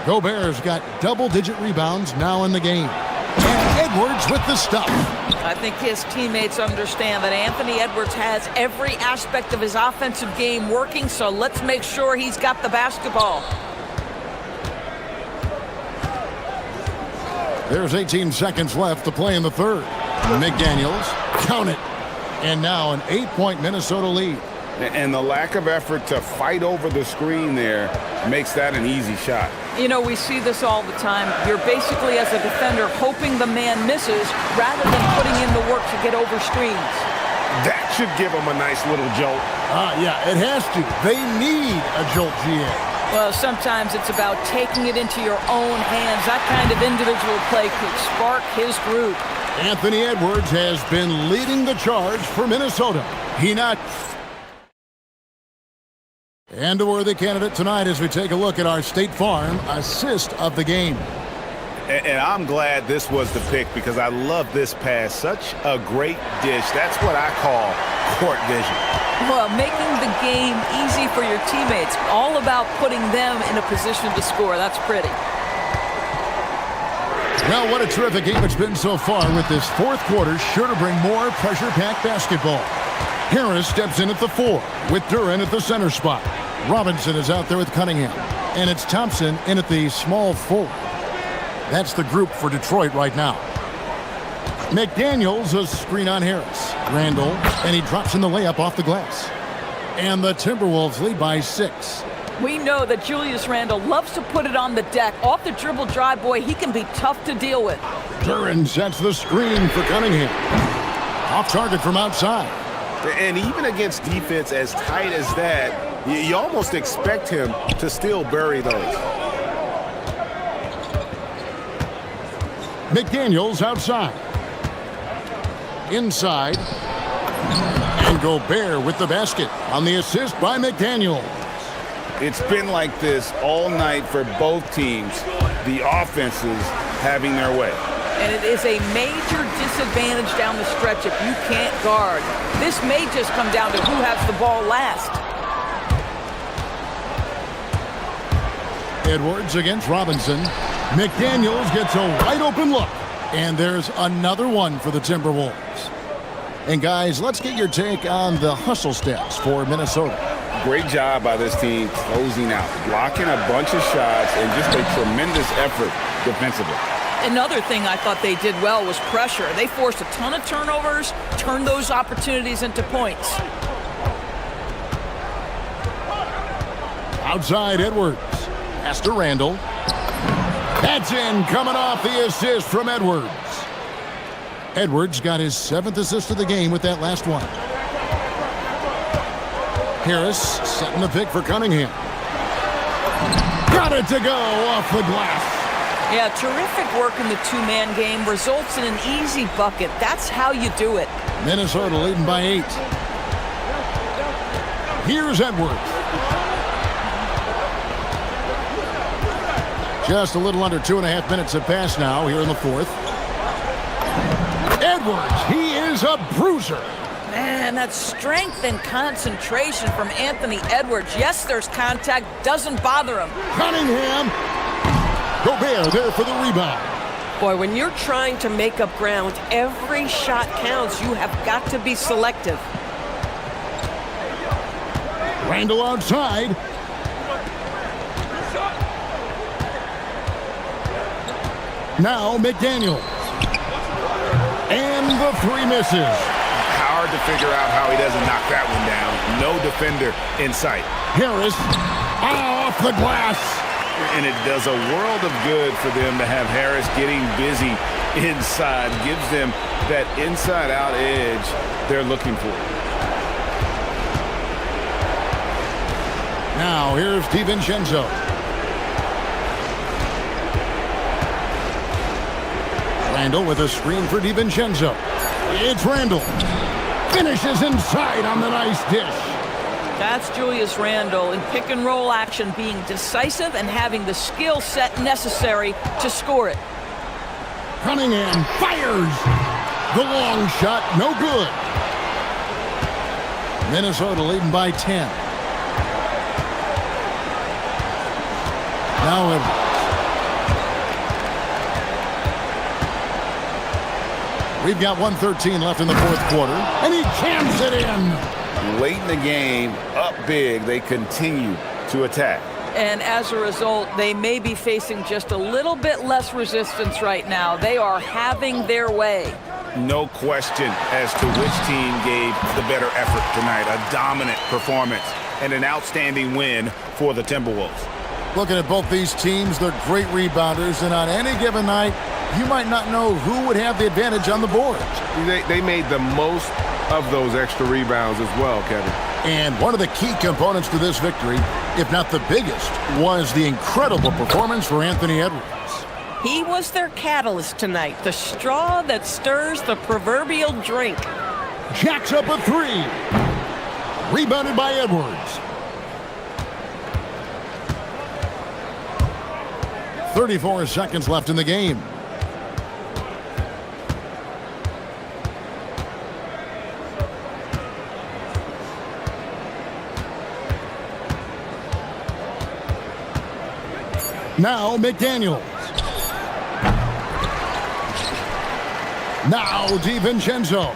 A: Gobert's got double-digit rebounds now in the game. And Edwards with the stuff.
B: I think his teammates understand that Anthony Edwards has every aspect of his offensive game working, so let's make sure he's got the basketball.
A: There's 18 seconds left to play in the third. McDaniels, count it. And now an 8-point Minnesota lead.
F: And the lack of effort to fight over the screen there makes that an easy shot.
B: You know, we see this all the time. You're basically, as a defender, hoping the man misses rather than putting in the work to get over screens.
F: That should give them a nice little jolt.
A: Yeah, it has to. They need a jolt, GA.
B: Well, sometimes it's about taking it into your own hands. That kind of individual play could spark his group.
A: Anthony Edwards has been leading the charge for Minnesota. He not... And a worthy candidate tonight as we take a look at our State Farm assist of the game.
F: And I'm glad this was the pick because I love this pass. Such a great dish. That's what I call court vision.
B: Well, making the game easy for your teammates. All about putting them in a position to score. That's pretty.
A: Well, what a terrific game it's been so far with this fourth quarter. Sure to bring more pressure-packed basketball. Harris steps in at the 4 with Duran at the center spot. Robinson is out there with Cunningham. And it's Thompson in at the small 4. That's the group for Detroit right now. McDaniels a screen on Harris. Randall, and he drops in the layup off the glass. And the Timberwolves lead by 6.
B: We know that Julius Randle loves to put it on the deck. Off the dribble drive, boy, he can be tough to deal with.
A: Duran sets the screen for Cunningham. Off target from outside.
F: And even against defense as tight as that, you almost expect him to still bury those.
A: McDaniels outside. Inside. And Gobert with the basket on the assist by McDaniels.
F: It's been like this all night for both teams. The offenses having their way.
B: And it is a major disadvantage down the stretch if you can't guard. This may just come down to who has the ball last.
A: Edwards against Robinson. McDaniels gets a wide open look. And there's another one for the Timberwolves. And guys, let's get your take on the hustle stats for Minnesota.
F: Great job by this team closing out, blocking a bunch of shots, and just a tremendous effort defensively.
B: Another thing I thought they did well was pressure. They forced a ton of turnovers, turned those opportunities into points.
A: Outside Edwards. Pass to Randall. That's in, coming off the assist from Edwards. Edwards got his 7th assist of the game with that last one. Harris setting the pick for Cunningham. Got it to go off the glass.
B: Yeah, terrific work in the two-man game results in an easy bucket. That's how you do it.
A: Minnesota leading by 8. Here's Edwards. Just a little under 2.5 minutes have passed now here in the 4th. Edwards, he is a bruiser.
B: Man, that strength and concentration from Anthony Edwards. Yes, there's contact, doesn't bother him.
A: Cunningham. Gobert there for the rebound.
E: Boy, when you're trying to make up ground, every shot counts. You have got to be selective.
A: Randall outside. Now McDaniels. And the 3 misses.
F: Hard to figure out how he doesn't knock that one down. No defender in sight.
A: Harris off the glass.
F: And it does a world of good for them to have Harris getting busy inside. Gives them that inside-out edge they're looking for.
A: Now here's DiVincenzo. Randall with a screen for DiVincenzo. It's Randall. Finishes inside on the nice dish.
B: That's Julius Randle in pick-and-roll action, being decisive and having the skill set necessary to score it.
A: Cunningham fires. The long shot, no good. Minnesota leading by 10. Now Edwards. We've got 1:13 left in the 4th quarter, and he jams it in.
F: Late in the game, up big, they continue to attack.
B: And as a result, they may be facing just a little bit less resistance right now. They are having their way.
F: No question as to which team gave the better effort tonight. A dominant performance and an outstanding win for the Timberwolves.
A: Looking at both these teams, they're great rebounders, and on any given night, you might not know who would have the advantage on the boards.
H: They made the most of those extra rebounds as well, Kevin.
A: And one of the key components to this victory, if not the biggest, was the incredible performance for Anthony Edwards.
E: He was their catalyst tonight, the straw that stirs the proverbial drink.
A: Jacks up a 3. Rebounded by Edwards. 34 seconds left in the game. Now McDaniels. Now DiVincenzo.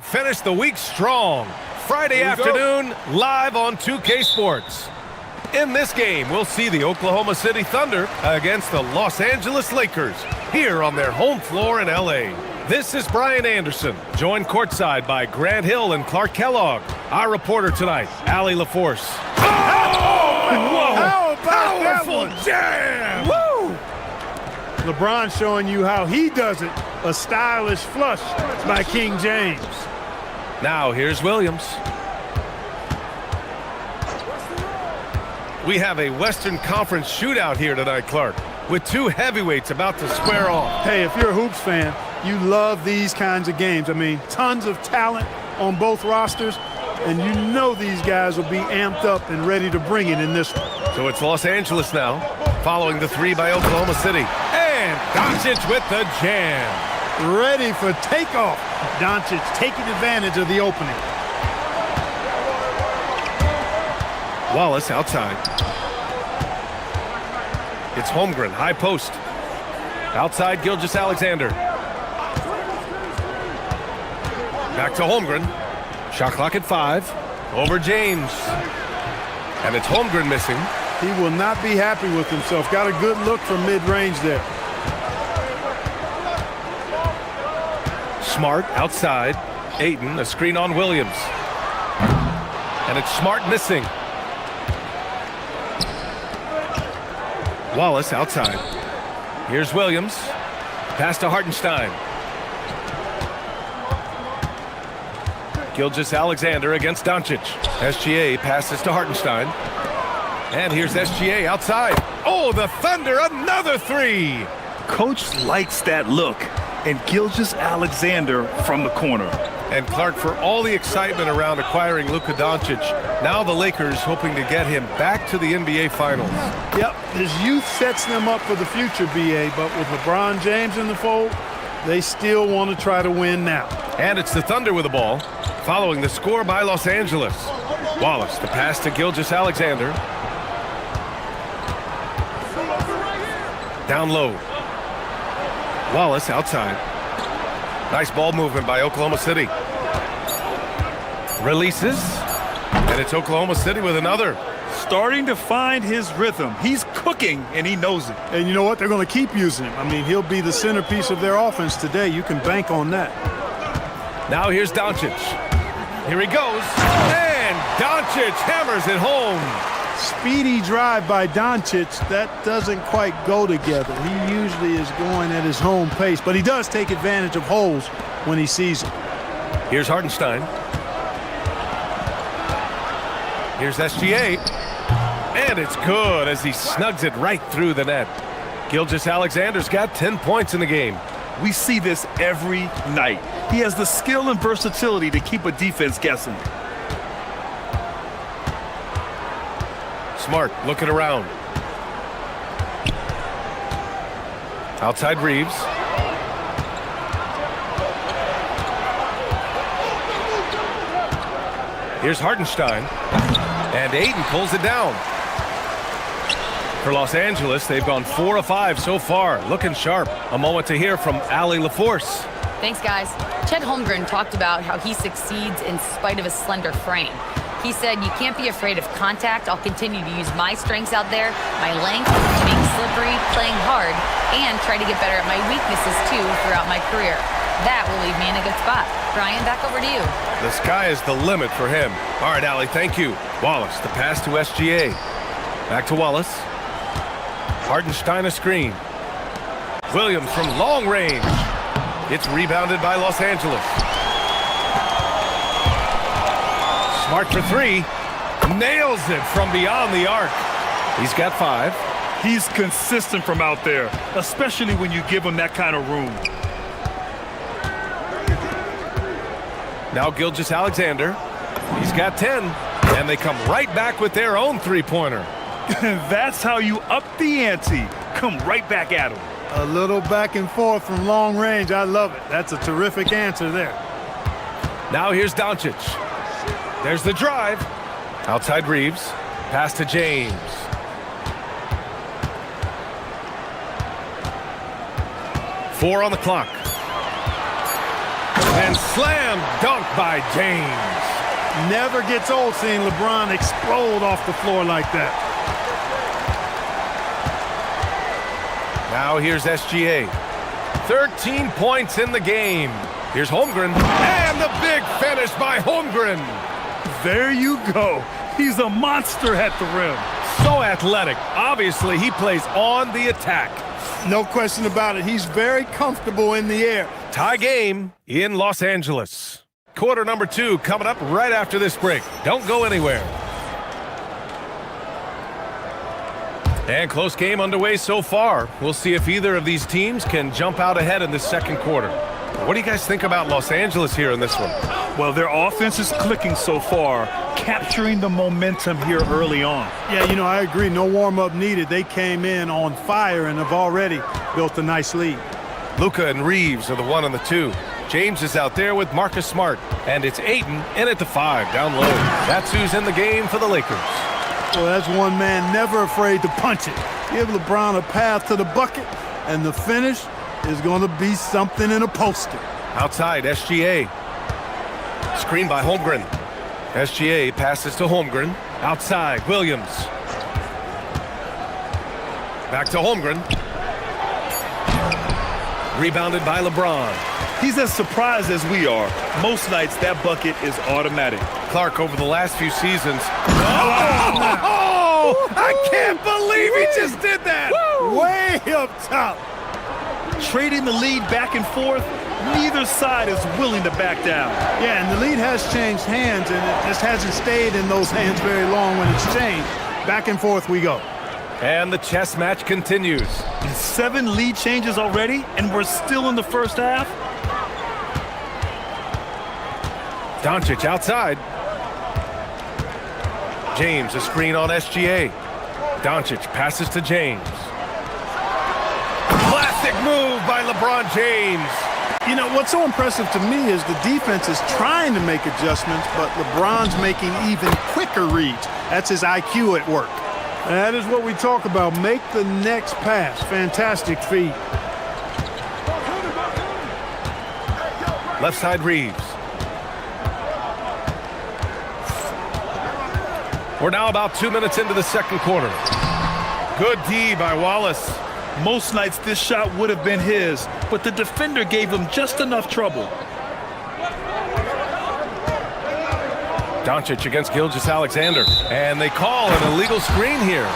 H: Finish the week strong. Friday afternoon, live on 2K Sports. In this game, we'll see the Oklahoma City Thunder against the Los Angeles Lakers here on their home floor in LA. This is Brian Anderson, joined courtside by Grant Hill and Clark Kellogg. Our reporter tonight, Allie LaForce.
J: Whoa! How about
H: Powerful
J: that one?
H: jam!
J: Woo! LeBron showing you how he does it. A stylish flush by King James.
H: Now here's Williams. We have a Western Conference shootout here tonight, Clark, with two heavyweights about to square off.
J: Hey, if you're a hoops fan, you love these kinds of games. I mean, tons of talent on both rosters, and you know these guys will be amped up and ready to bring it in this one.
H: So it's Los Angeles now, following the three by Oklahoma City. And Doncic with the jam.
J: Ready for takeoff. Doncic taking advantage of the opening.
H: Wallace outside. It's Holmgren, high post. Outside, Gilgeous-Alexander. Back to Holmgren. Shot clock at 5. Over James. And it's Holmgren missing.
J: He will not be happy with himself. Got a good look from mid-range there.
H: Smart outside. Ayton, a screen on Williams. And it's Smart missing. Wallace outside. Here's Williams. Pass to Hartenstein. Gilgeous-Alexander against Doncic. SGA passes to Hartenstein. And here's SGA outside. Oh, the Thunder, another three.
I: Coach likes that look. And Gilgeous-Alexander from the corner.
H: And Clark, for all the excitement around acquiring Luka Doncic, now the Lakers hoping to get him back to the NBA Finals.
J: Yep, his youth sets them up for the future, BA, but with LeBron James in the fold, they still want to try to win now.
H: And it's the Thunder with the ball, following the score by Los Angeles. Wallace, the pass to Gilgeous-Alexander. Down low. Wallace outside. Nice ball movement by Oklahoma City. Releases. And it's Oklahoma City with another.
I: Starting to find his rhythm. He's cooking, and he knows it.
J: And you know what? They're going to keep using him. I mean, he'll be the centerpiece of their offense today. You can bank on that.
H: Now here's Doncic. Here he goes. And Doncic hammers it home.
J: Speedy drive by Doncic. That doesn't quite go together. He usually is going at his home pace, but he does take advantage of holes when he sees them.
H: Here's Hartenstein. Here's SGA. And it's good as he snugs it right through the net. Gilgeous-Alexander's got 10 points in the game.
I: We see this every night. He has the skill and versatility to keep a defense guessing.
H: Smart looking around. Outside Reeves. Here's Hartenstein. And Ayton pulls it down. For Los Angeles, they've gone 4 of 5 so far. Looking sharp. A moment to hear from Allie LaForce.
D: Thanks, guys. Chet Holmgren talked about how he succeeds in spite of his slender frame. He said, you can't be afraid of contact. I'll continue to use my strengths out there, my length, being slippery, playing hard, and try to get better at my weaknesses, too, throughout my career. That will leave me in a good spot. Brian, back over to you.
H: The sky is the limit for him. All right, Allie, thank you. Wallace, the pass to SGA. Back to Wallace. Hartenstein a screen. Williams from long range. It's rebounded by Los Angeles. Smart for 3. Nails it from beyond the arc. He's got 5.
I: He's consistent from out there, especially when you give him that kind of room.
H: Now Gilgeous-Alexander. He's got 10. And they come right back with their own three-pointer.
I: That's how you up the ante. Come right back at him.
J: A little back and forth from long range. I love it. That's a terrific answer there.
H: Now here's Doncic. There's the drive. Outside Reeves. Pass to James. Four on the clock. And slam dunk by James.
J: Never gets old seeing LeBron explode off the floor like that.
H: Now here's SGA. 13 points in the game. Here's Holmgren. And the big finish by Holmgren.
J: There you go. He's a monster at the rim.
H: So athletic. Obviously, he plays on the attack.
J: No question about it. He's very comfortable in the air.
H: Tie game in Los Angeles. Quarter number 2 coming up right after this break. Don't go anywhere. And close game underway so far. We'll see if either of these teams can jump out ahead in the second quarter. What do you guys think about Los Angeles here in this one?
I: Well, their offense is clicking so far, capturing the momentum here early on.
J: Yeah, you know, I agree. No warm-up needed. They came in on fire and have already built a nice lead.
H: Luka and Reeves are the 1 and the 2. James is out there with Marcus Smart. And it's Ayton in at the 5 down low. That's who's in the game for the Lakers.
J: Well, that's one man never afraid to punch it. Give LeBron a path to the bucket, and the finish is going to be something in a poster.
H: Outside, SGA. Screen by Holmgren. SGA passes to Holmgren. Outside, Williams. Back to Holmgren. Rebounded by LeBron.
I: He's as surprised as we are. Most nights, that bucket is automatic.
H: Clark over the last few seasons. Oh! I can't believe he just did that!
J: Way up top.
I: Trading the lead back and forth, neither side is willing to back down.
J: Yeah, and the lead has changed hands, and it just hasn't stayed in those hands very long when it's changed. Back and forth we go.
H: And the chess match continues.
I: 7 lead changes already, and we're still in the first half.
H: Doncic outside. James, a screen on SGA. Doncic passes to James. Classic move by LeBron James.
J: You know, what's so impressive to me is the defense is trying to make adjustments, but LeBron's making even quicker reads. That's his IQ at work. That is what we talk about. Make the next pass. Fantastic feed.
H: Left side, Reeves. We're now about 2 minutes into the second quarter. Good D by Wallace.
I: Most nights this shot would have been his, but the defender gave him just enough trouble.
H: Doncic against Gilgeous-Alexander, and they call an illegal screen here.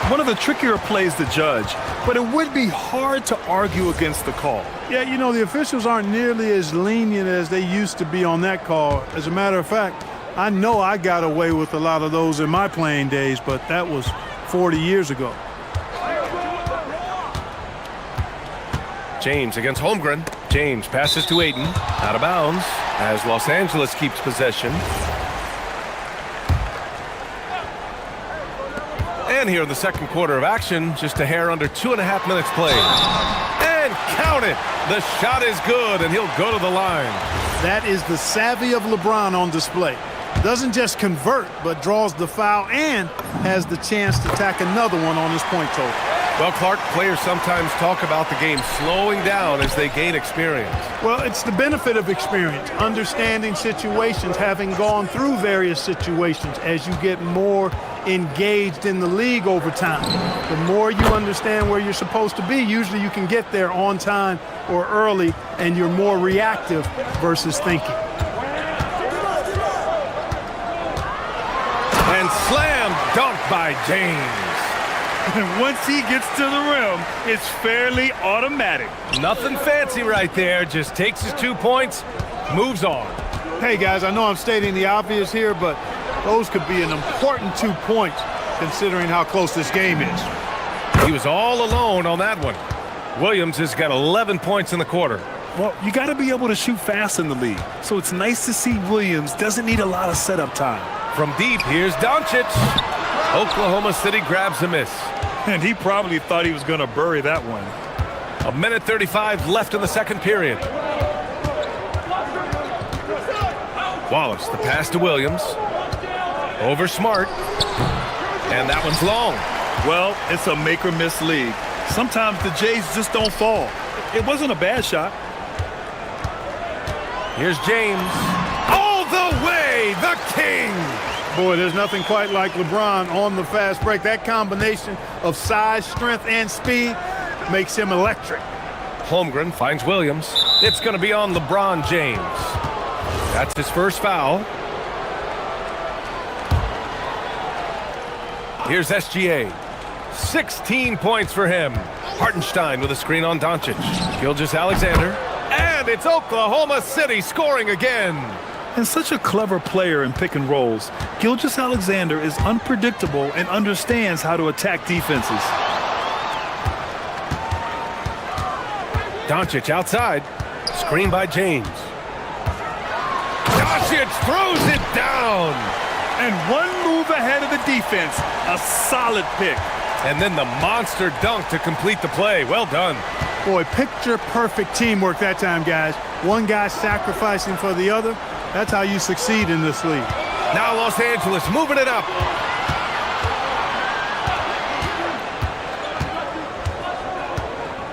I: One of the trickier plays to judge, but it would be hard to argue against the call.
J: Yeah, you know, the officials aren't nearly as lenient as they used to be on that call. As a matter of fact, I know I got away with a lot of those in my playing days, but that was 40 years ago.
H: James against Holmgren. James passes to Ayton. Out of bounds as Los Angeles keeps possession. And here in the second quarter of action, just a hair under 2.5 minutes played. And count it! The shot is good, and he'll go to the line.
J: That is the savvy of LeBron on display. Doesn't just convert, but draws the foul and has the chance to tack another one on his point total.
H: Well, Clark, players sometimes talk about the game slowing down as they gain experience.
J: Well, it's the benefit of experience, understanding situations, having gone through various situations as you get more engaged in the league over time. The more you understand where you're supposed to be, usually you can get there on time or early, and you're more reactive versus thinking.
H: And slam dunk by James.
I: And once he gets to the rim, it's fairly automatic.
H: Nothing fancy right there. Just takes his 2 points, moves on.
J: Hey, guys, I know I'm stating the obvious here, but those could be an important 2 points considering how close this game is.
H: He was all alone on that one. Williams has got 11 points in the quarter.
I: Well, you got to be able to shoot fast in the league, so it's nice to see Williams doesn't need a lot of setup time.
H: From deep, here's Doncic. Oklahoma City grabs a miss.
I: And he probably thought he was going to bury that one.
H: 1:35 left in the second period. Wallace, the pass to Williams. Over Smart. And that one's long.
I: Well, it's a make-or-miss league. Sometimes the Jays just don't fall. It wasn't a bad shot.
H: Here's James. All the way, the king!
J: Boy, there's nothing quite like LeBron on the fast break. That combination of size, strength, and speed makes him electric.
H: Holmgren finds Williams. It's going to be on LeBron James. That's his first foul. Here's SGA. 16 points for him. Hartenstein with a screen on Doncic. Gilgeous-Alexander. And it's Oklahoma City scoring again.
I: And such a clever player in pick and rolls, Gilgeous-Alexander is unpredictable and understands how to attack defenses.
H: Doncic outside. Screen by James. Doncic throws it down.
I: And one move ahead of the defense. A solid pick.
H: And then the monster dunk to complete the play. Well done.
J: Boy, picture-perfect teamwork that time, guys. One guy sacrificing for the other. That's how you succeed in this league.
H: Now Los Angeles moving it up.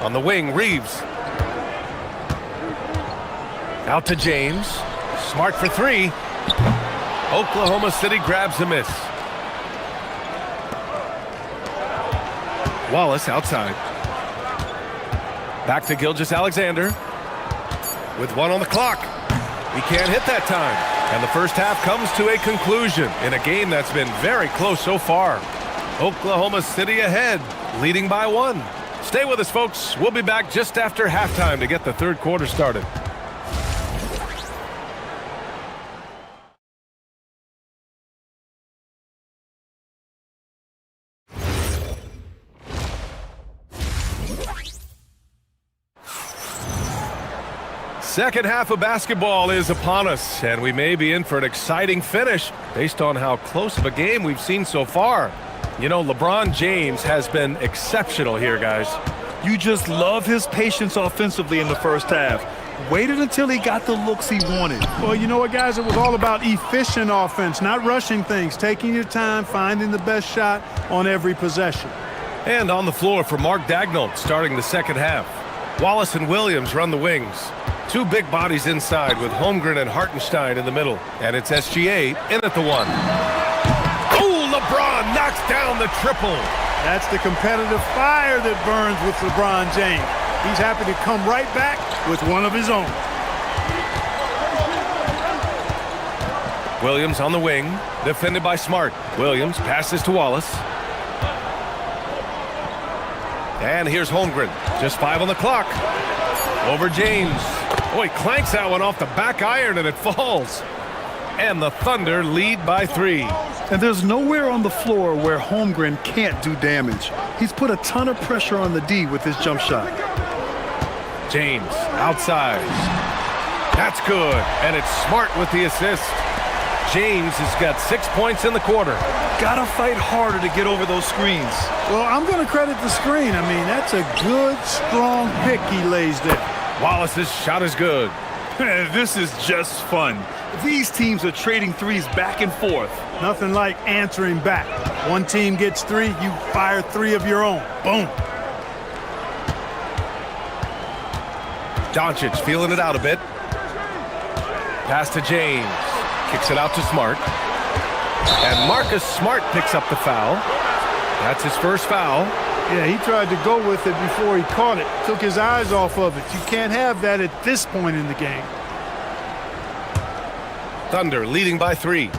H: On the wing, Reeves. Out to James. Smart for three. Oklahoma City grabs the miss. Wallace outside. Back to Gilgeous-Alexander. With one on the clock. He can't hit that time. And the first half comes to a conclusion in a game that's been very close so far. Oklahoma City ahead, leading by one. Stay with us, folks. We'll be back just after halftime to get the third quarter started. Second half of basketball is upon us, and we may be in for an exciting finish based on how close of a game we've seen so far. You know, LeBron James has been exceptional here, guys.
I: You just love his patience offensively in the first half. Waited until he got the looks he wanted.
J: Well, you know what, guys? It was all about efficient offense, not rushing things, taking your time, finding the best shot on every possession.
H: And on the floor for Mark Daigneault starting the second half. Wallace and Williams run the wings. Two big bodies inside with Holmgren and Hartenstein in the middle. And it's SGA in at the one. Oh, LeBron knocks down the triple.
J: That's the competitive fire that burns with LeBron James. He's happy to come right back with one of his own.
H: Williams on the wing, defended by Smart. Williams passes to Wallace. And here's Holmgren. Just 5 on the clock. Over James. Oh, he clanks that one off the back iron and it falls. And the Thunder lead by 3.
I: And there's nowhere on the floor where Holmgren can't do damage. He's put a ton of pressure on the D with his jump shot.
H: James outside. That's good. And it's Smart with the assist. James has got 6 points in the quarter.
I: Gotta fight harder to get over those screens.
J: Well, I'm going to credit the screen. I mean, that's a good, strong pick he lays there.
H: Wallace's shot is good.
I: This is just fun. These teams are trading threes back and forth.
J: Nothing like answering back. One team gets 3, you fire 3 of your own. Boom.
H: Doncic feeling it out a bit. Pass to James. Kicks it out to Smart. And Marcus Smart picks up the foul. That's his first foul.
J: Yeah, he tried to go with it before he caught it. Took his eyes off of it. You can't have that at this point in the game.
H: Thunder leading by 3.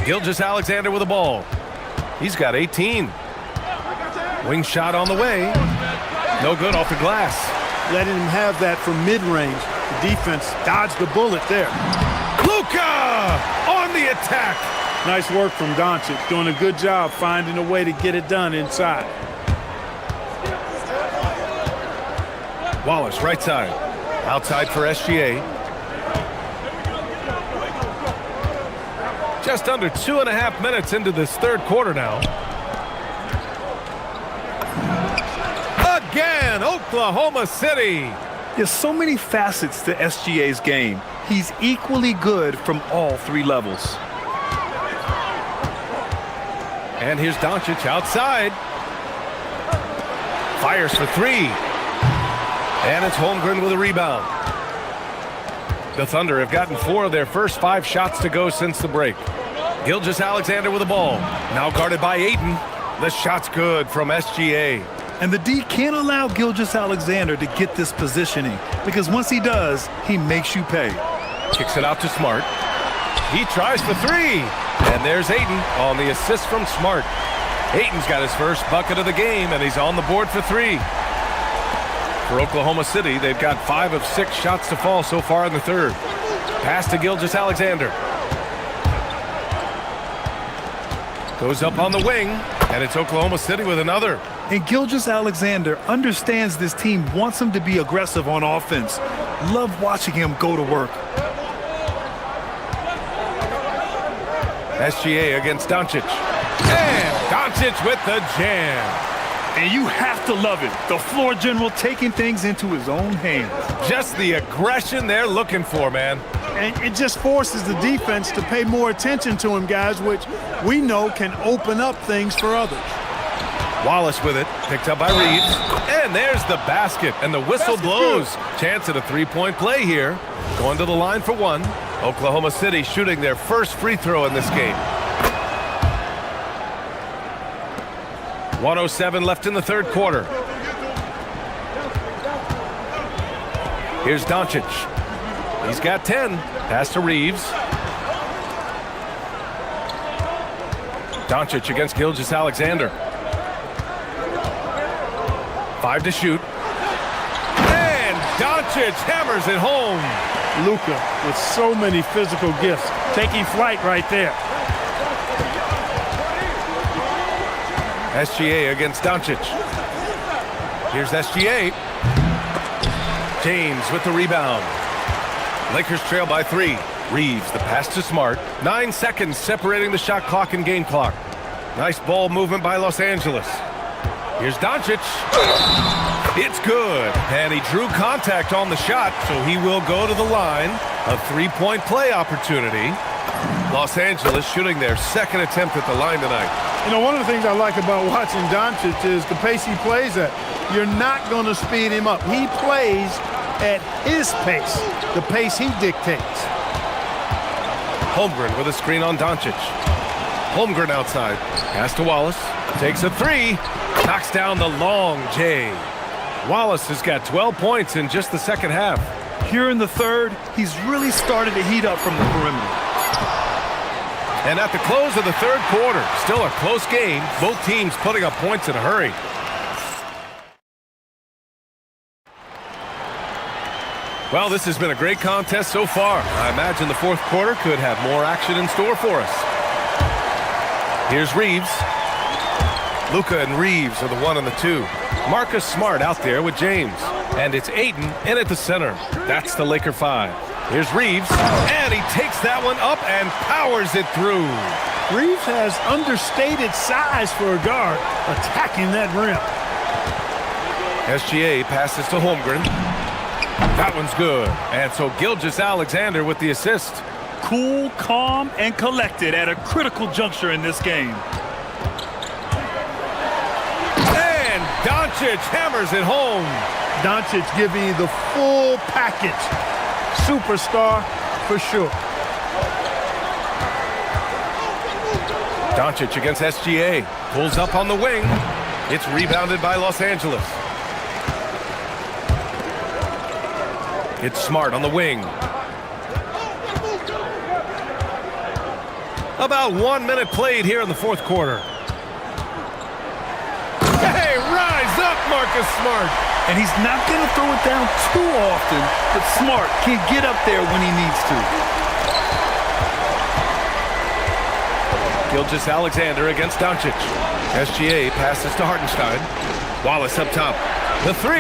H: Gilgeous-Alexander with the ball. He's got 18. Wing shot on the way. No good off the glass.
J: Letting him have that from mid-range. The defense dodged the bullet there.
H: Luka on the attack.
J: Nice work from Doncic. Doing a good job finding a way to get it done inside.
H: Wallace right side. Outside for SGA. Just under 2.5 minutes into this third quarter now. Again, Oklahoma City.
I: There's so many facets to SGA's game. He's equally good from all 3 levels.
H: And here's Doncic outside. Fires for 3. And it's Holmgren with a rebound. The Thunder have gotten 4 of their first 5 shots to go since the break. Gilgeous-Alexander with the ball. Now guarded by Ayton. The shot's good from SGA.
I: And the D can't allow Gilgeous-Alexander to get this positioning, because once he does, he makes you pay.
H: Kicks it out to Smart. He tries for 3. And there's Ayton on the assist from Smart. Ayton's got his first bucket of the game, and he's on the board for 3. For Oklahoma City, they've got 5 of 6 shots to fall so far in the third. Pass to Gilgeous-Alexander. Goes up on the wing, and it's Oklahoma City with another.
I: And Gilgeous-Alexander understands this team wants him to be aggressive on offense. Love watching him go to work.
H: SGA against Doncic. And Doncic with the jam.
I: And you have to love it. The floor general taking things into his own hands.
H: Just the aggression they're looking for, man.
J: And it just forces the defense to pay more attention to him, guys, which we know can open up things for others.
H: Wallace with it, picked up by Reeves. And there's the basket, and the whistle blows. Chance at a 3-point play here. Going to the line for 1. Oklahoma City shooting their first free throw in this game. 1:07 left in the third quarter. Here's Doncic. He's got 10. Pass to Reeves. Doncic against Gilgeous-Alexander. 5 to shoot. And Doncic hammers it home.
J: Luka with so many physical gifts, taking flight right there.
H: SGA against Doncic. Here's SGA. James with the rebound. Lakers trail by 3. Reeves, the pass to Smart. 9 seconds separating the shot clock and game clock. Nice ball movement by Los Angeles. Here's Doncic. It's good. And he drew contact on the shot, so he will go to the line. A 3-point play opportunity. Los Angeles shooting their second attempt at the line tonight.
J: You know, one of the things I like about watching Doncic is the pace he plays at. You're not going to speed him up. He plays at his pace, the pace he dictates.
H: Holmgren with a screen on Doncic. Holmgren outside. Pass to Wallace. Takes a 3. Knocks down the long J. Wallace has got 12 points in just the second half.
I: Here in the third, he's really started to heat up from the perimeter.
H: And at the close of the third quarter, still a close game. Both teams putting up points in a hurry. Well, this has been a great contest so far. I imagine the fourth quarter could have more action in store for us. Here's Reeves. Luka and Reeves are the 1 and the 2. Marcus Smart out there with James. And it's Ayton in at the center. That's the Laker 5. Here's Reeves, and he takes that one up and powers it through.
J: Reeves has understated size for a guard, attacking that rim.
H: SGA passes to Holmgren. That one's good. And so Gilgeous-Alexander with the assist.
I: Cool, calm, and collected at a critical juncture in this game.
H: And Doncic hammers it home.
J: Doncic giving you the full package. Superstar for sure.
H: Doncic against SGA. Pulls up on the wing. It's rebounded by Los Angeles. It's Smart on the wing. About 1 minute played here in the fourth quarter. Hey, rise up, Marcus Smart.
I: And he's not going to throw it down too often, but Smart can get up there when he needs to.
H: Gilgeous-Alexander against Doncic. SGA passes to Hartenstein. Wallace up top. The 3.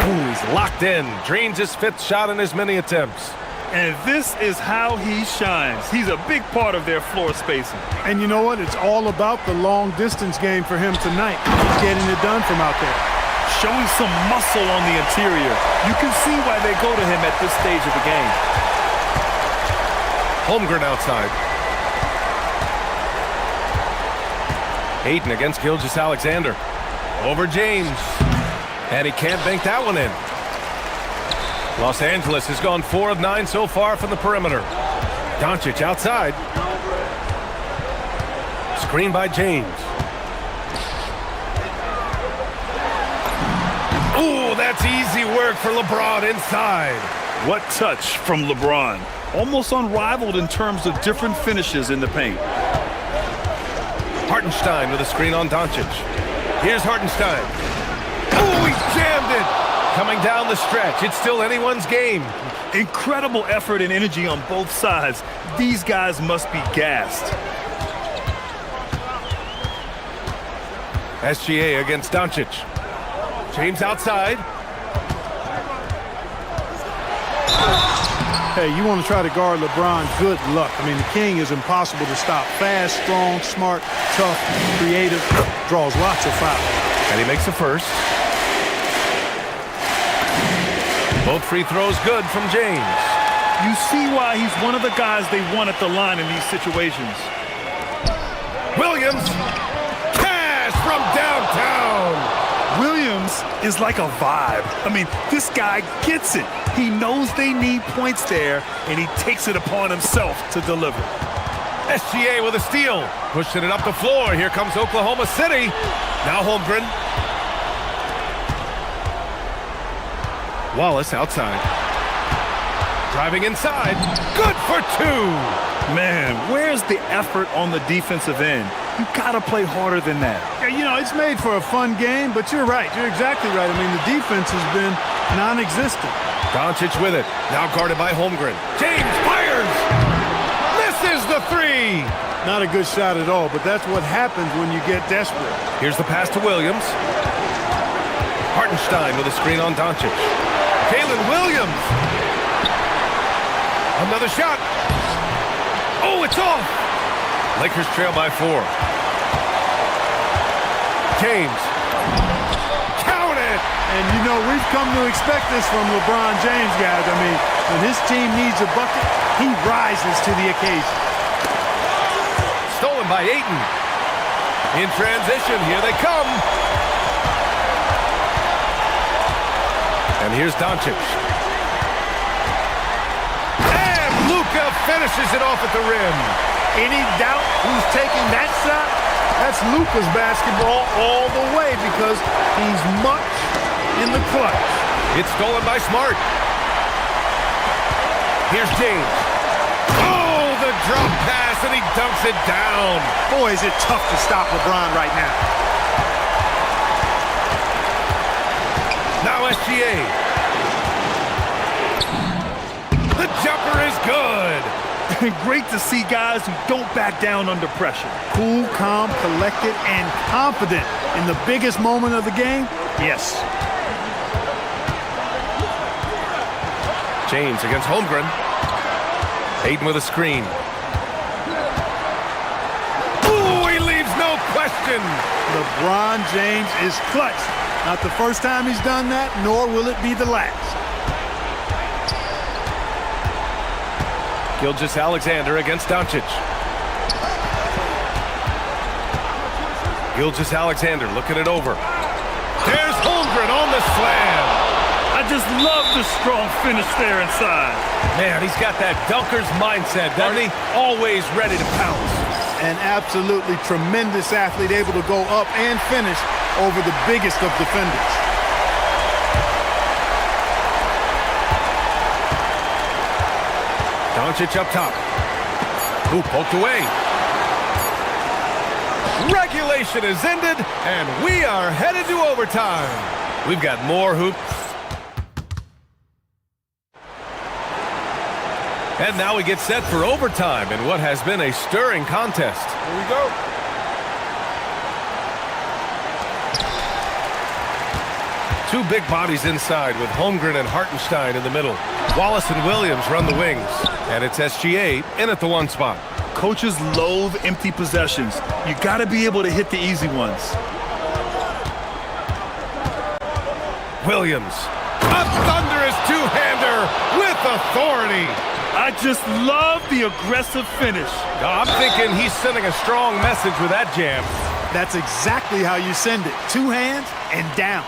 H: Ooh, he's locked in. Drains his 5th shot in his many attempts.
I: And this is how he shines. He's a big part of their floor spacing.
J: And you know what? It's all about the long distance game for him tonight. He's getting it done from out there.
I: Showing some muscle on the interior. You can see why they go to him at this stage of the game.
H: Holmgren outside. Ayton against Gilgeous-Alexander. Over James. And he can't bank that one in. Los Angeles has gone 4 of 9 so far from the perimeter. Doncic outside. Screen by James. Ooh, that's easy work for LeBron inside.
I: What touch from LeBron. Almost unrivaled in terms of different finishes in the paint.
H: Hartenstein with a screen on Doncic. Here's Hartenstein. Oh, he jammed it! Coming down the stretch. It's still anyone's game.
I: Incredible effort and energy on both sides. These guys must be gassed.
H: SGA against Doncic. James outside.
J: Hey, you want to try to guard LeBron, good luck. I mean, the king is impossible to stop. Fast, strong, smart, tough, creative, draws lots of fouls.
H: And he makes the first. Both free throws good from James.
I: You see why he's one of the guys they want at the line in these situations.
H: Williams. Cash from downtown.
I: Williams is like a vibe. I mean, this guy gets it. He knows they need points there, and he takes it upon himself to deliver.
H: SGA with a steal. Pushing it up the floor. Here comes Oklahoma City. Now Holmgren. Wallace outside. Driving inside. Good for 2.
I: Man, where's the effort on the defensive end? You gotta play harder than that.
J: Yeah, you know, it's made for a fun game, but you're right. You're exactly right. I mean, the defense has been non-existent.
H: Doncic with it. Now guarded by Holmgren. James fires. Misses the 3.
J: Not a good shot at all, but that's what happens when you get desperate.
H: Here's the pass to Williams. Hartenstein with a screen on Doncic. Kalen Williams. Another shot. Oh, it's off. Lakers trail by 4. James. Count it.
J: And, you know, we've come to expect this from LeBron James, guys. I mean, when his team needs a bucket, he rises to the occasion.
H: Stolen by Ayton. In transition, here they come. And here's Doncic. And Luka finishes it off at the rim.
J: Any doubt who's taking that shot? That's Luka's basketball all the way because he's much in the clutch.
H: It's stolen by Smart. Here's James. Oh, the drop pass, and he dunks it down.
J: Boy, is it tough to stop LeBron right now.
H: Now SGA. The jumper is good.
I: Great to see guys who don't back down under pressure.
J: Cool, calm, collected, and confident in the biggest moment of the game. Yes.
H: James against Holmgren. Ayton with a screen. Ooh, he leaves no question.
J: LeBron James is clutch. Not the first time he's done that, nor will it be the last.
H: Gilgeous-Alexander against Doncic. Gilgeous-Alexander looking it over. There's Holmgren on the slam.
I: I just love the strong finish there inside.
H: Man, he's got that dunker's mindset, doesn't he? Always ready to pounce.
J: An absolutely tremendous athlete, able to go up and finish over the biggest of defenders.
H: Doncic up top. Ooh, poked away. Regulation is ended, and we are headed to overtime. We've got more hoops. And now we get set for overtime in what has been a stirring contest.
J: Here we go.
H: Two big bodies inside with Holmgren and Hartenstein in the middle. Wallace and Williams run the wings. And it's SGA in at the 1 spot.
I: Coaches loathe empty possessions. You got to be able to hit the easy ones.
H: Williams. A thunderous two-hander with authority.
I: I just love the aggressive finish.
H: I'm thinking he's sending a strong message with that jam.
J: That's exactly how you send it. 2 hands and down.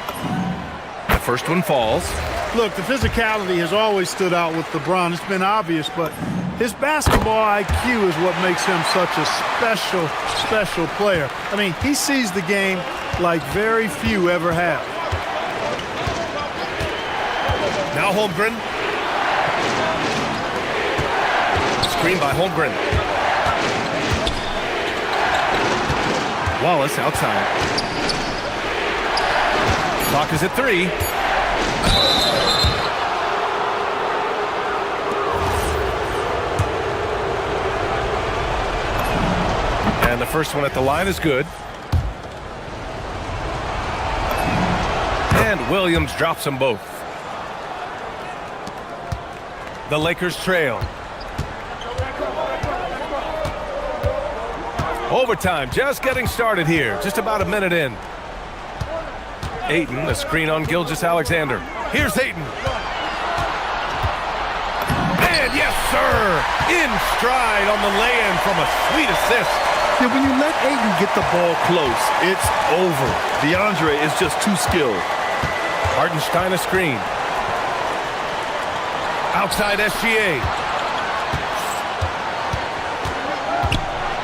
H: first one falls.
J: Look, the physicality has always stood out with LeBron. It's been obvious, but his basketball IQ is what makes him such a special, special player. I mean, he sees the game like very few ever have.
H: Now Holmgren. Screen by Holmgren. Wallace outside. Clock is at 3. And the first one at the line is good. And Williams drops them both. The Lakers trail. Overtime just getting started here. Just about a minute in. Ayton, a screen on Gilgeous-Alexander. Here's Ayton. And yes, sir! In stride on the lay-in from a sweet assist.
I: Yeah, when you let Ayton get the ball close, it's over. DeAndre is just too skilled.
H: Hartenstein a screen. Outside SGA.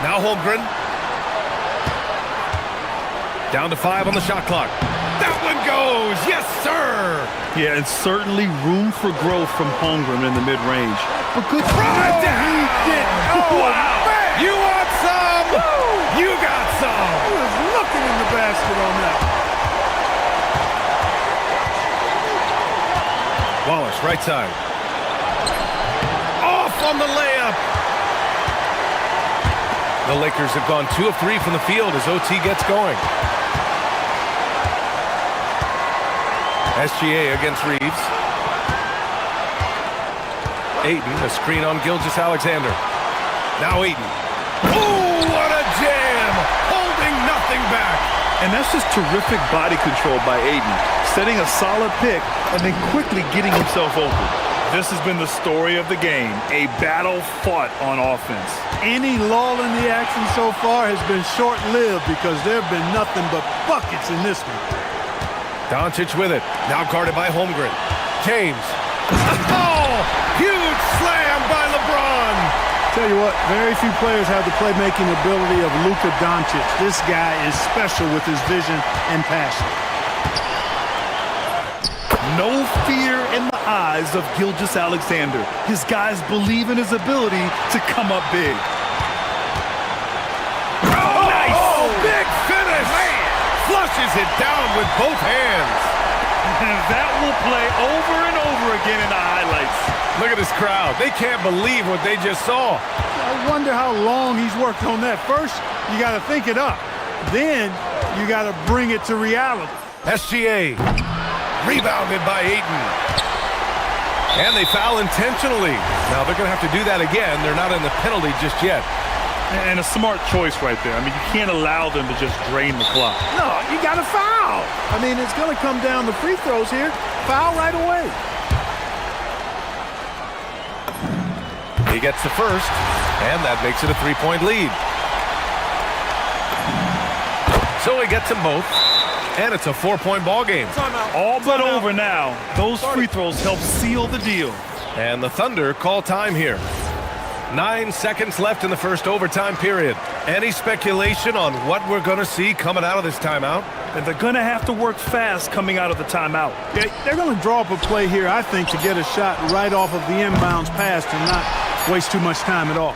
H: Now Holmgren. Down to 5 on the shot clock. That one goes! Yes, sir!
I: Yeah, and certainly room for growth from Holmgren in the mid-range. But good
H: right down! He did. Oh, wow! Man. You want some? Woo. You got some!
J: He was looking in the basket on that.
H: Wallace, right side. Off on the layup! The Lakers have gone 2 of 3 from the field as OT gets going. SGA against Reeves. Ayton, a screen on Gilgeous-Alexander. Now Ayton. Oh, what a jam! Holding nothing back.
I: And that's just terrific body control by Ayton. Setting a solid pick and then quickly getting himself open. This has been the story of the game. A battle fought on offense.
J: Any lull in the action so far has been short-lived because there have been nothing but buckets in this one.
H: Doncic with it. Now guarded by Holmgren. James. Oh! Huge slam by LeBron.
J: Tell you what, very few players have the playmaking ability of Luka Doncic. This guy is special with his vision and passion.
I: No fear in the eyes of Gilgeous-Alexander. His guys believe in his ability to come up big.
H: Oh, nice! Oh, big finish! Man. Flushes it down with both hands.
I: And that will play over and over again in the highlights.
H: Look at this crowd. They can't believe what they just saw.
J: I wonder how long he's worked on that. First, you got to think it up. Then, you got to bring it to reality.
H: SGA. Rebounded by Ayton. And they foul intentionally. Now, they're going to have to do that again. They're not in the penalty just yet.
I: And a smart choice right there. I mean, you can't allow them to just drain the clock.
J: No, you got to foul. I mean, it's going to come down to free throws here. Foul right away.
H: He gets the first, and that makes it a 3-point lead. So he gets them both, and it's a 4-point ball game.
I: All but over now. Those free throws help seal the deal.
H: And the Thunder call time here. 9 seconds left in the first overtime period. Any speculation on what we're going to see coming out of this timeout?
I: And they're going to have to work fast coming out of the timeout.
J: Yeah, they're going to draw up a play here, I think, to get a shot right off of the inbounds pass and not waste too much time at all.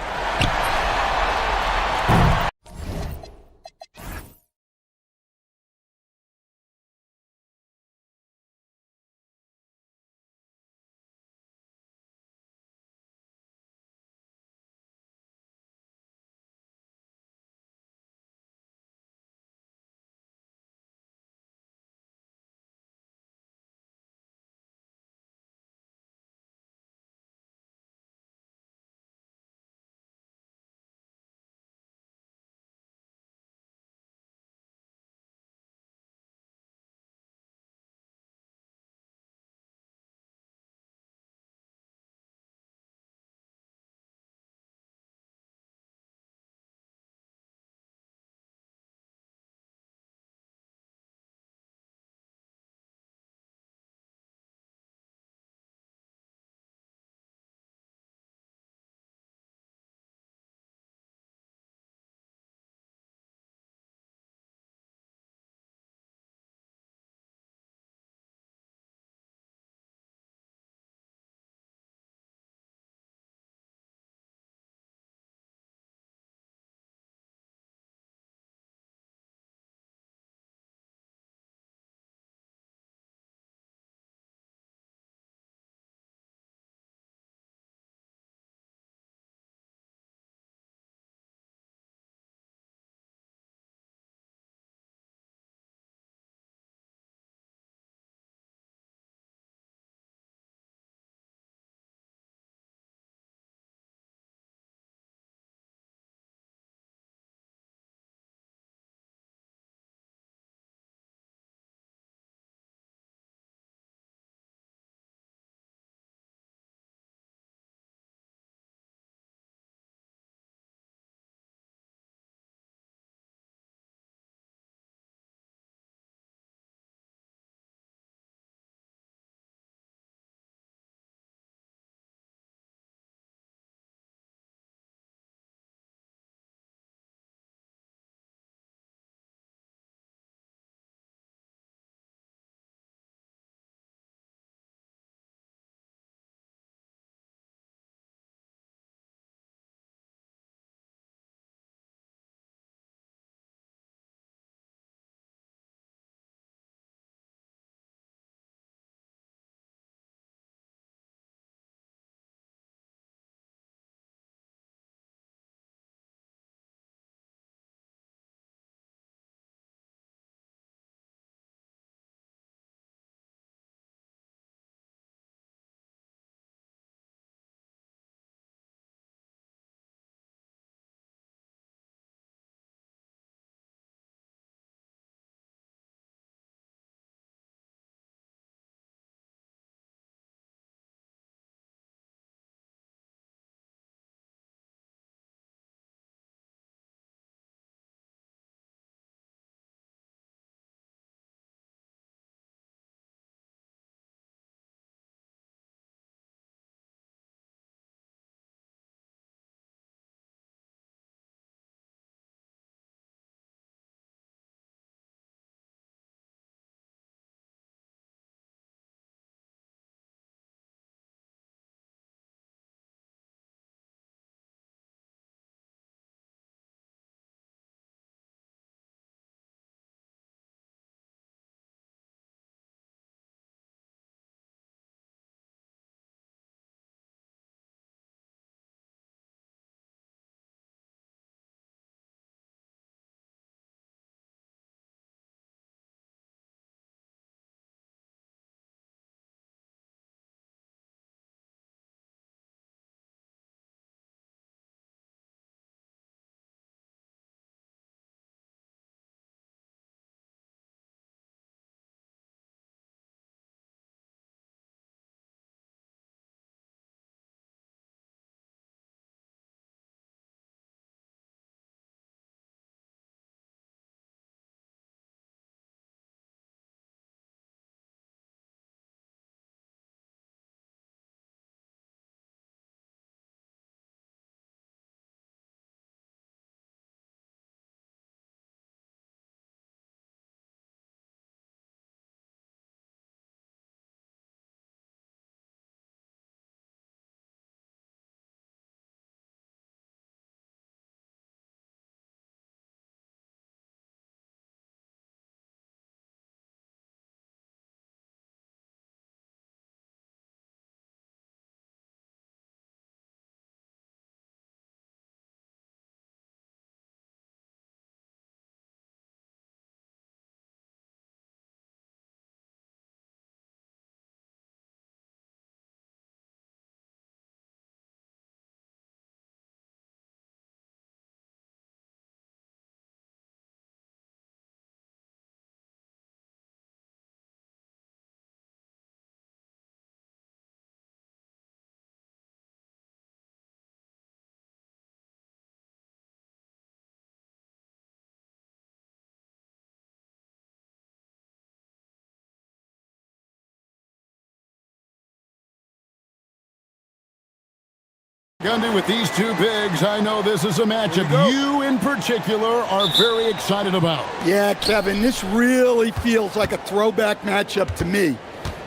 A: Gundy, with these two bigs, I know this is a matchup you in particular are very excited about.
G: Yeah, Kevin, this really feels like a throwback matchup to me.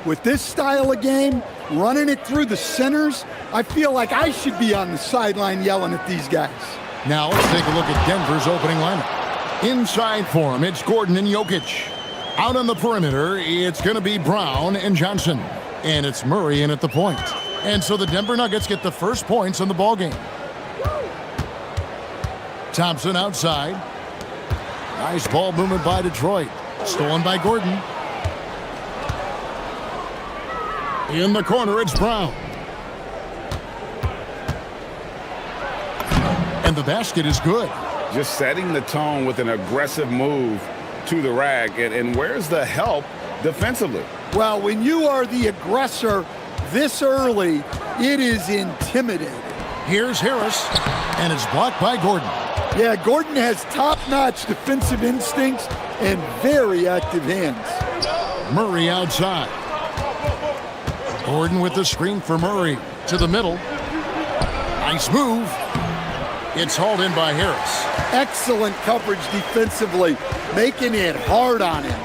G: With this style of game, running it through the centers, I feel like I should be on the sideline yelling at these guys.
A: Now let's take a look at Denver's opening lineup. Inside for him, it's Gordon and Jokic. Out on the perimeter, it's going to be Brown and Johnson. And it's Murray in at the point. And so the Denver Nuggets get the first points in the ballgame. Thompson outside. Nice ball movement by Detroit. Stolen by Gordon. In the corner, it's Brown. And the basket is good.
F: Just setting the tone with an aggressive move to the rack. And where's the help defensively?
G: Well, when you are the aggressor this early, it is intimidating.
A: Here's Harris, and it's blocked by Gordon.
G: Yeah, Gordon has top-notch defensive instincts and very active hands.
A: Murray outside. Gordon with the screen for Murray to the middle. Nice move. It's hauled in by Harris.
G: Excellent coverage defensively, making it hard on him.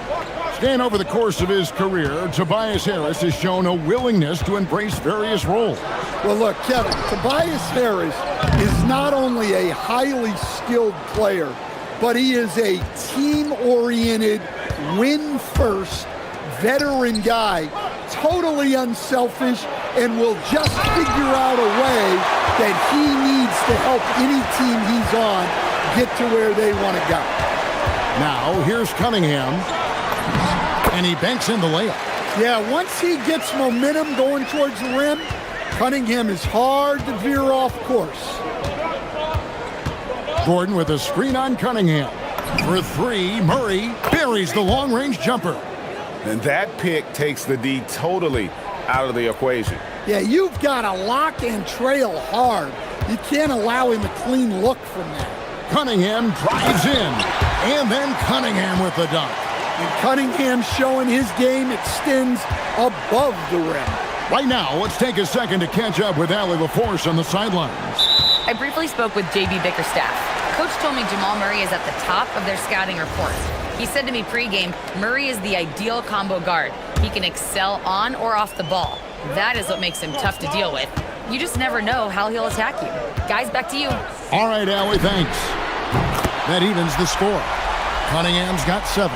A: And over the course of his career, Tobias Harris has shown a willingness to embrace various roles.
G: Well, look, Kevin, Tobias Harris is not only a highly skilled player, but he is a team-oriented, win-first, veteran guy, totally unselfish, and will just figure out a way that he needs to help any team he's on get to where they want to go.
A: Now, here's Cunningham. And he banks in the layup.
G: Yeah, once he gets momentum going towards the rim, Cunningham is hard to veer off course.
A: Gordon with a screen on Cunningham. For three, Murray buries the long-range jumper.
F: And that pick takes the D totally out of the equation.
G: Yeah, you've got to lock and trail hard. You can't allow him a clean look from that.
A: Cunningham drives in. And then Cunningham with the dunk.
G: And Cunningham showing his game extends above the rim.
A: Right now, let's take a second to catch up with Allie LaForce on the sidelines.
D: I briefly spoke with JB Bickerstaff. Coach told me Jamal Murray is at the top of their scouting report. He said to me pregame, Murray is the ideal combo guard. He can excel on or off the ball. That is what makes him tough to deal with. You just never know how he'll attack you. Guys, back to you.
A: All right, Allie, thanks. That evens the score. Cunningham's got 7.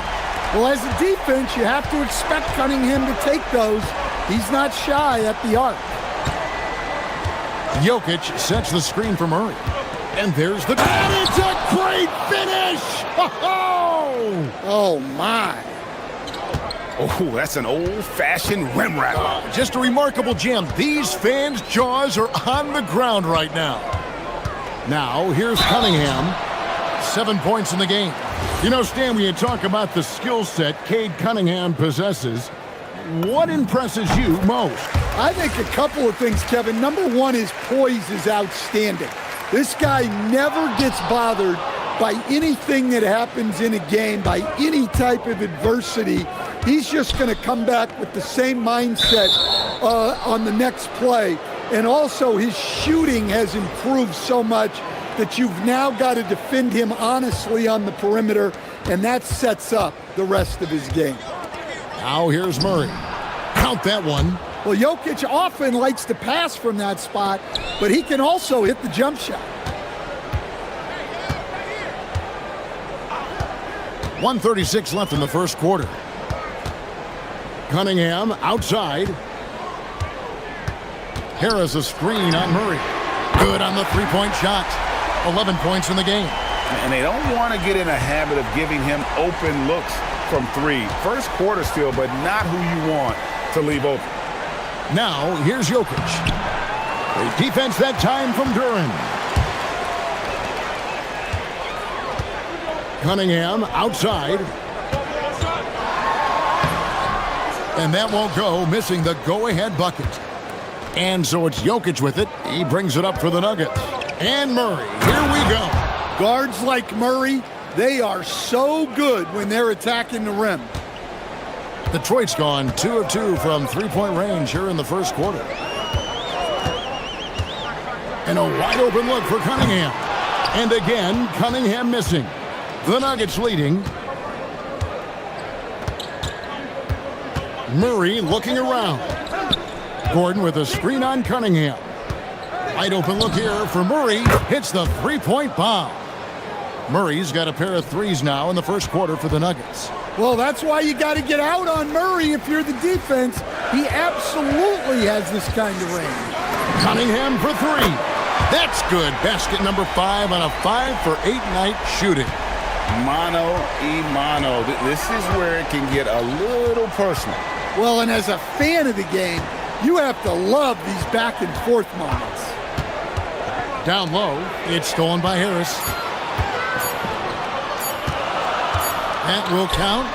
G: Well, as a defense, you have to expect Cunningham to take those. He's not shy at the arc.
A: Jokic sets the screen for Murray. And there's the... And it's a great finish!
G: Oh, my.
F: Oh, that's an old-fashioned rim rattler.
A: Just a remarkable gem. These fans' jaws are on the ground right now. Now, here's Cunningham. 7 points in the game. You know, Stan, when you talk about the skill set Cade Cunningham possesses, what impresses you most?
G: I think a couple of things, Kevin. Number one, his poise is outstanding. This guy never gets bothered by anything that happens in a game, by any type of adversity. He's just going to come back with the same mindset on the next play. And also, his shooting has improved so much that you've now got to defend him honestly on the perimeter, and that sets up the rest of his game.
A: Now here's Murray. Count that one.
G: Well, Jokic often likes to pass from that spot, but he can also hit the jump shot.
A: 1:36 left in the first quarter. Cunningham outside. Harris a screen on Murray. Good on the three-point shot. 11 points in the game.
F: And they don't want to get in a habit of giving him open looks from three. First quarter still, but not who you want to leave open.
A: Now, here's Jokic. Great defense that time from Duran. Cunningham outside. And that won't go, missing the go-ahead bucket. And so it's Jokic with it. He brings it up for the Nuggets. And Murray, here we go.
G: Guards like Murray, they are so good when they're attacking the rim.
A: Detroit's gone 2 of 2 from three-point range here in the first quarter. And a wide open look for Cunningham. And again, Cunningham missing. The Nuggets leading. Murray looking around. Gordon with a screen on Cunningham. Wide open look here for Murray. Hits the three-point bomb. Murray's got a pair of threes now in the first quarter for the Nuggets.
G: Well, that's why you got to get out on Murray if you're the defense. He absolutely has this kind of range.
A: Cunningham for three. That's good. Basket number 5 on a 5-for-8 night shooting.
F: Mano y mano. This is where it can get a little personal.
G: Well, and as a fan of the game, you have to love these back and forth moments.
A: Down low, it's stolen by Harris. That will count.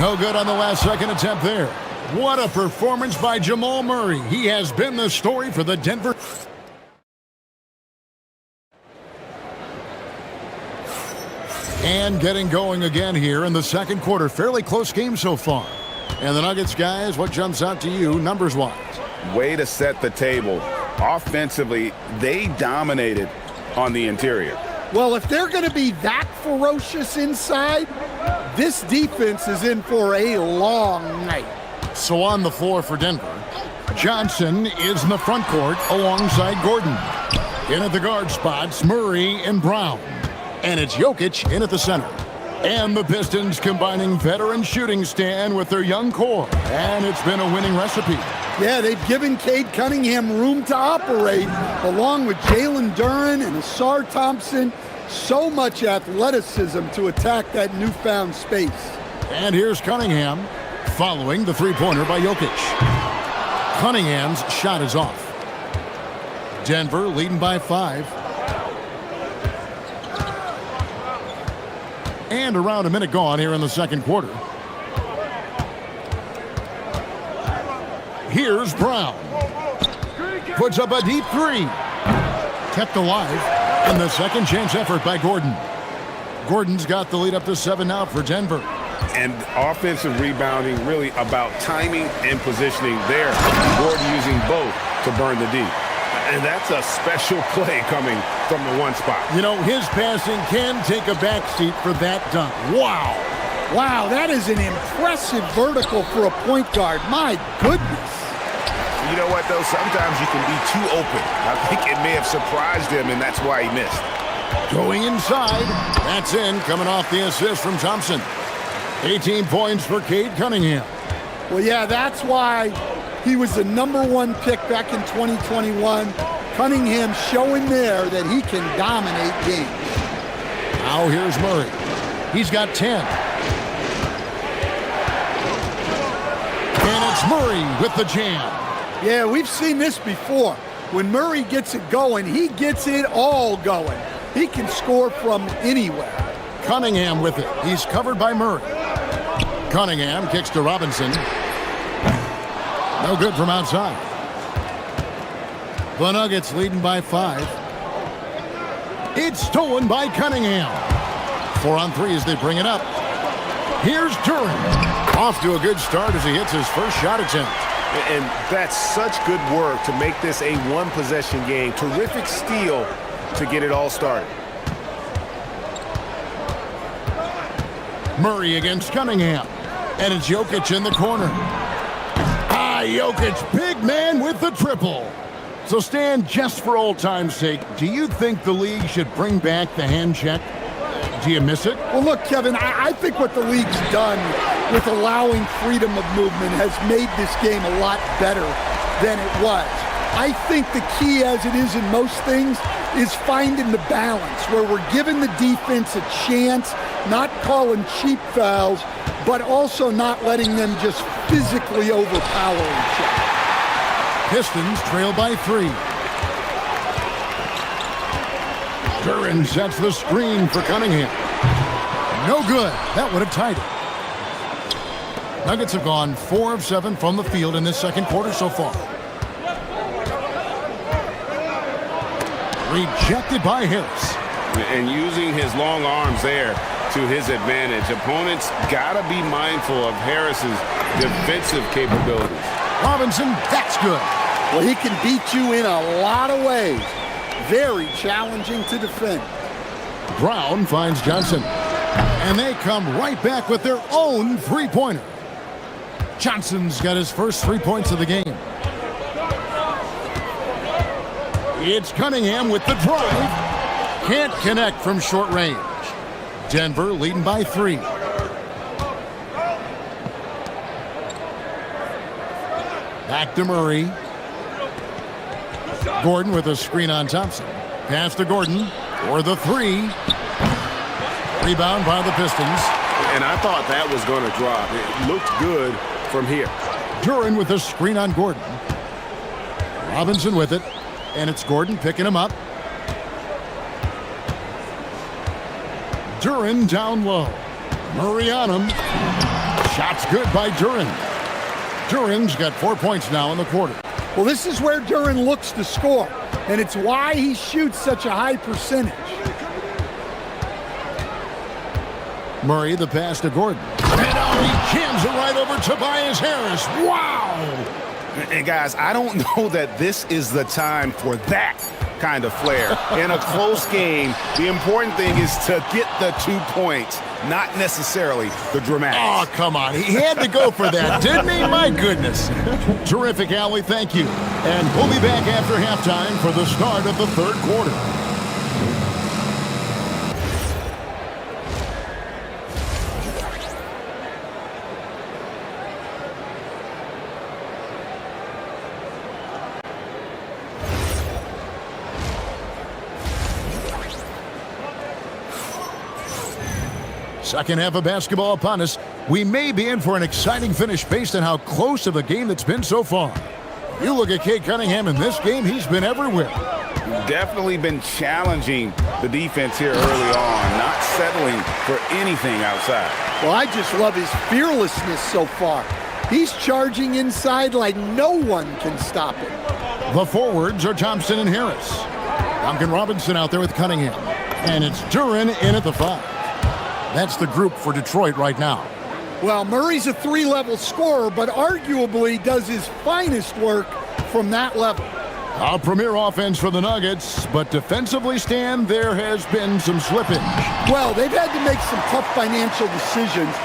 A: No good on the last second attempt there. What a performance by Jamal Murray. He has been the story for the Denver. And getting going again here in the second quarter. Fairly close game so far. And the Nuggets, guys, what jumps out to you numbers-wise?
F: Way to set the table. Offensively, they dominated on the interior.
G: Well, if they're going to be that ferocious inside, this defense is in for a long night.
A: So on the floor for Denver, Johnson is in the front court alongside Gordon. In at the guard spots, Murray and Brown. And it's Jokic in at the center. And the Pistons combining veteran shooting stand with their young core. And it's been a winning recipe.
G: Yeah, they've given Cade Cunningham room to operate, along with Jalen Duren and Asar Thompson. So much athleticism to attack that newfound space.
A: And here's Cunningham following the three-pointer by Jokic. Cunningham's shot is off. Denver leading by 5. And around a minute gone here in the second quarter. Here's Brown. Puts up a deep three. Kept alive in the second chance effort by Gordon. Gordon's got the lead up to 7 now for Denver.
F: And offensive rebounding really about timing and positioning there. Gordon using both to burn the D. And that's a special play coming from the one spot.
A: You know, his passing can take a backseat for that dunk. Wow.
G: Wow, that is an impressive vertical for a point guard. My goodness.
F: You know what, though? Sometimes you can be too open. I think it may have surprised him, and that's why he missed.
A: Going inside. That's in, coming off the assist from Thompson. 18 points for Cade Cunningham.
G: Well, yeah, that's why he was the #1 pick back in 2021. Cunningham showing there that he can dominate games.
A: Now here's Murray. He's got 10. And it's Murray with the jam.
G: Yeah, we've seen this before. When Murray gets it going, he gets it all going. He can score from anywhere.
A: Cunningham with it. He's covered by Murray. Cunningham kicks to Robinson. No good from outside. The Nuggets leading by 5. It's stolen by Cunningham. 4 on 3 as they bring it up. Here's Duren. Off to a good start as he hits his first shot attempt.
F: And that's such good work to make this a one-possession game. Terrific steal to get it all started.
A: Murray against Cunningham. And it's Jokic in the corner. Jokic, big man with the triple. So Stan, just for old time's sake, do you think the league should bring back the hand check? Do you miss it?
G: Well, look, Kevin, I think what the league's done with allowing freedom of movement has made this game a lot better than it was. I think the key, as it is in most things, is finding the balance where we're giving the defense a chance, not calling cheap fouls, but also not letting them just physically overpower each other.
A: Pistons trail by 3. Duren sets the screen for Cunningham. No good. That would have tied it. Nuggets have gone 4 of 7 from the field in this second quarter so far. Rejected by Harris.
C: And using his long arms there to his advantage. Opponents gotta be mindful of Harris's defensive capabilities.
A: Robinson, that's good.
G: Well, he can beat you in a lot of ways. very challenging to defend.
A: Brown finds Johnson. And they come right back with their own three-pointer. Johnson's got his first 3 points of the game. It's Cunningham with the drive. Can't connect from short range. Denver leading by 3. Back to Murray. Gordon with a screen on Thompson. Pass to Gordon for the 3. Rebound by the Pistons.
C: And I thought that was going to drop. It looked good from here.
A: Duren with a screen on Gordon. Robinson with it. And it's Gordon picking him up. Duren down low. Murray on him. Shot's good by Duren. Duren's got 4 points now in the quarter.
G: Well, this is where Duren looks to score, and it's why he shoots such a high percentage.
A: Murray, the pass to Gordon. And now he jams it right over Tobias Harris. Wow!
F: And guys, I don't know that this is the time for that kind of flair. In a close game, the important thing is to get the 2 points, not necessarily the dramatics.
A: Oh, come on. He had to go for that, didn't he? My goodness. Terrific, Allie. Thank you. And we'll be back after halftime for the start of the third quarter. Second half of basketball upon us. We may be in for an exciting finish based on how close of a game it's been so far. You look at Cade Cunningham in this game, he's been everywhere.
F: Definitely been challenging the defense here early on, not settling for anything outside.
G: Well, I just love his fearlessness so far. He's charging inside like no one can stop him.
A: The forwards are Thompson and Harris. Duncan Robinson out there with Cunningham. And it's Duren in at the 5. That's the group for Detroit right now.
G: Well, Murray's a 3-level scorer, but arguably does his finest work from that level.
A: A premier offense for the Nuggets, but defensively, Stan, there has been some slippage.
G: Well, they've had to make some tough financial decisions,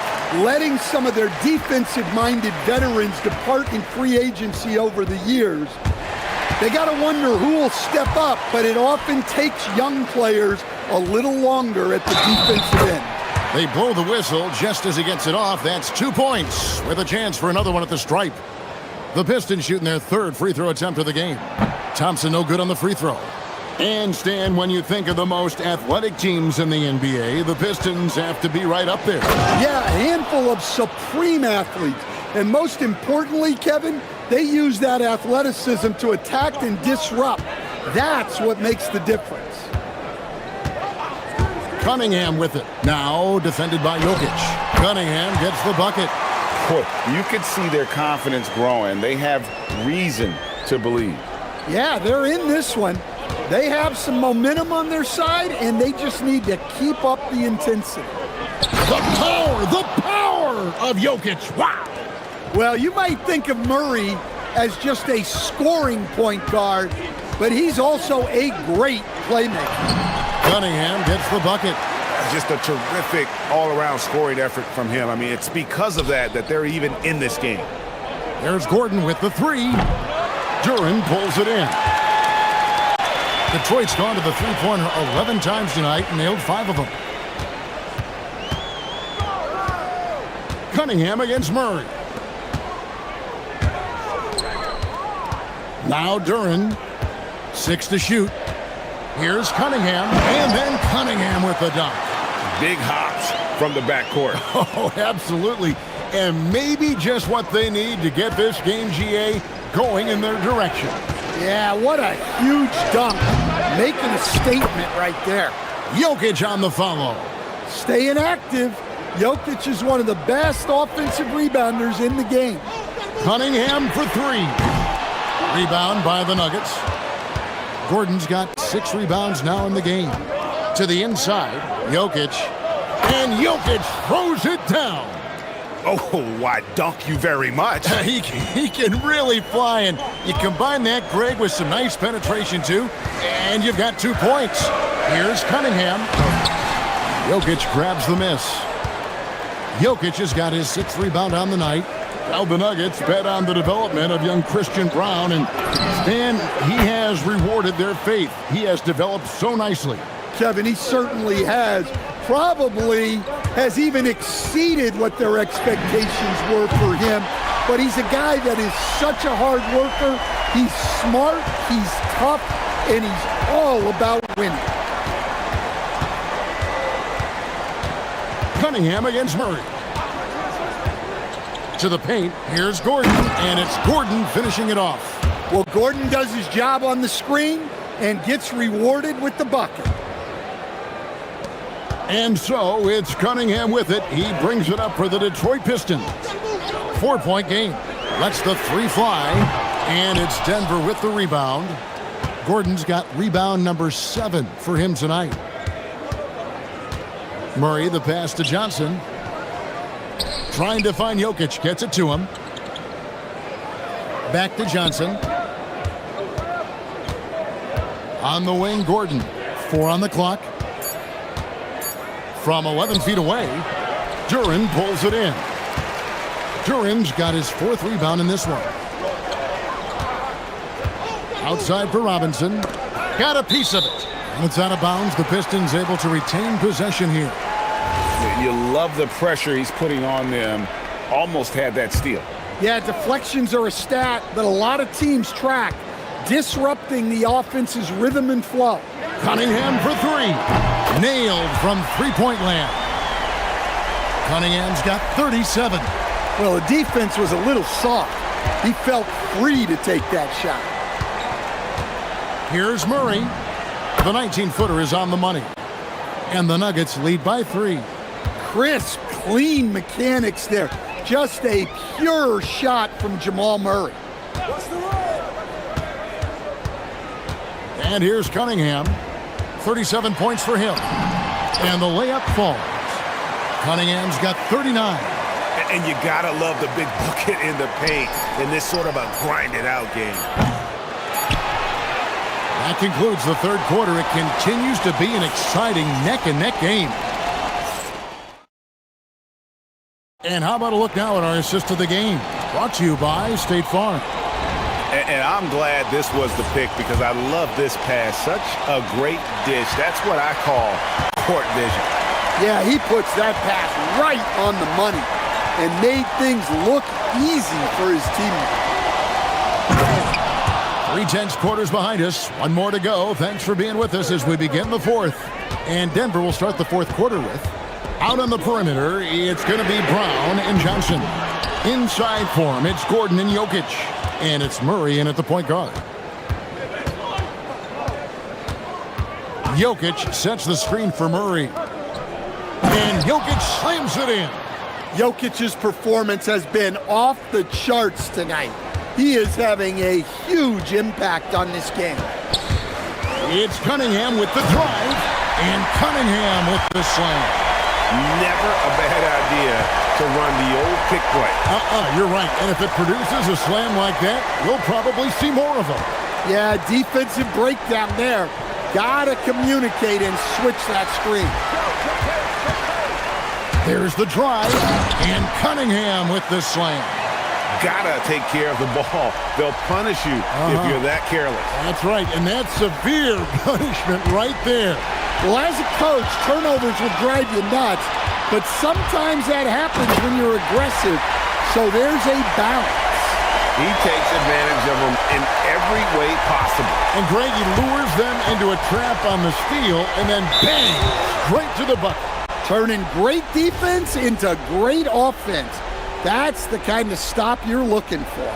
G: letting some of their defensive-minded veterans depart in free agency over the years. They got to wonder who will step up, but it often takes young players a little longer at the defensive end.
A: They blow the whistle just as he gets it off. That's 2 points with a chance for another one at the stripe. The Pistons shooting their third free throw attempt of the game. Thompson no good on the free throw. And Stan, when you think of the most athletic teams in the NBA, the Pistons have to be right up there.
G: Yeah, a handful of supreme athletes. And most importantly, Kevin, they use that athleticism to attack and disrupt. That's what makes the difference.
A: Cunningham with it. Now defended by Jokic. Cunningham gets the bucket.
F: You can see their confidence growing. They have reason to believe.
G: Yeah, they're in this one. They have some momentum on their side, and they just need to keep up the intensity.
A: The power of Jokic. Wow.
G: Well, you might think of Murray as just a scoring point guard, but he's also a great playmaker.
A: Cunningham gets the bucket.
F: Just a terrific all-around scoring effort from him. I mean, it's because of that they're even in this game.
A: There's Gordon with the 3. Duren pulls it in. Detroit's gone to the three-pointer 11 times tonight and nailed 5 of them. Cunningham against Murray. Now Duren. 6 to shoot. Here's Cunningham, and then Cunningham with the dunk.
F: Big hops from the backcourt.
A: Oh, absolutely. And maybe just what they need to get this game, GA, going in their direction.
G: Yeah, what a huge dunk. Making a statement right there.
A: Jokic on the follow.
G: Staying active. Jokic is one of the best offensive rebounders in the game.
A: Cunningham for 3. Rebound by the Nuggets. Gordon's got 6 rebounds now in the game. To the inside, Jokic. And Jokic throws it down.
F: Oh, why, dunk you very much.
A: He can really fly, and you combine that, Greg, with some nice penetration, too, and you've got 2 points. Here's Cunningham. Jokic grabs the miss. Jokic has got his 6th rebound on the night. Now the Nuggets bet on the development of young Christian Brown, and Stan, he has rewarded their faith. He has developed so nicely.
G: Kevin, he certainly has. Probably has even exceeded what their expectations were for him. But he's a guy that is such a hard worker. He's smart, he's tough, and he's all about winning.
A: Cunningham against Murray. To the paint, here's Gordon, and it's Gordon finishing it off.
G: Well, Gordon does his job on the screen and gets rewarded with the bucket.
A: And so it's Cunningham with it. He brings it up for the Detroit Pistons. 4-point game. Lets the 3 fly, and it's Denver with the rebound. Gordon's got rebound number 7 for him tonight. Murray, the pass to Johnson. Trying to find Jokic, gets it to him. Back to Johnson. On the wing, Gordon. 4 on the clock. From 11 feet away, Duran pulls it in. Duran's got his 4th rebound in this one. Outside for Robinson. Got a piece of it. And it's out of bounds. The Pistons able to retain possession here.
F: You love the pressure he's putting on them. Almost had that steal.
G: Yeah, deflections are a stat that a lot of teams track, disrupting the offense's rhythm and flow.
A: Cunningham for 3. Nailed from 3-point land. Cunningham's got 37.
G: Well, the defense was a little soft. He felt free to take that shot.
A: Here's Murray. The 19-footer is on the money. And the Nuggets lead by 3.
G: Crisp, clean mechanics there. Just a pure shot from Jamal Murray.
A: And here's Cunningham. 37 points for him. And the layup falls. Cunningham's got 39.
F: And you gotta love the big bucket in the paint in this sort of a grinded-out game.
A: That concludes the 3rd quarter. It continues to be an exciting neck-and-neck game. And how about a look now at our assist of the game? Brought to you by State Farm.
F: And I'm glad this was the pick because I love this pass. Such a great dish. That's what I call court vision.
G: Yeah, he puts that pass right on the money and made things look easy for his team.
A: 3 quarters behind us. 1 more to go. Thanks for being with us as we begin the 4th. And Denver will start the 4th quarter with. Out on the perimeter, it's going to be Brown and Johnson. Inside for him, it's Gordon and Jokic. And it's Murray in at the point guard. Jokic sets the screen for Murray. And Jokic slams it in.
G: Jokic's performance has been off the charts tonight. He is having a huge impact on this game.
A: It's Cunningham with the drive. And Cunningham with the slam.
F: Never a bad idea to run the old pick play.
A: You're right. And if it produces a slam like that, we'll probably see more of them.
G: Yeah, defensive breakdown there. Gotta communicate and switch that screen.
A: There's the drive, and Cunningham with the slam.
F: Gotta take care of the ball. They'll punish you if you're that careless.
A: That's right, and that's severe punishment right there.
G: Well, as a coach, turnovers will drive you nuts, but sometimes that happens when you're aggressive, so there's a balance.
F: He takes advantage of them in every way possible.
A: And Greg, he lures them into a trap on the steal, and then bang, straight to the bucket.
G: Turning great defense into great offense. That's the kind of stop you're looking for.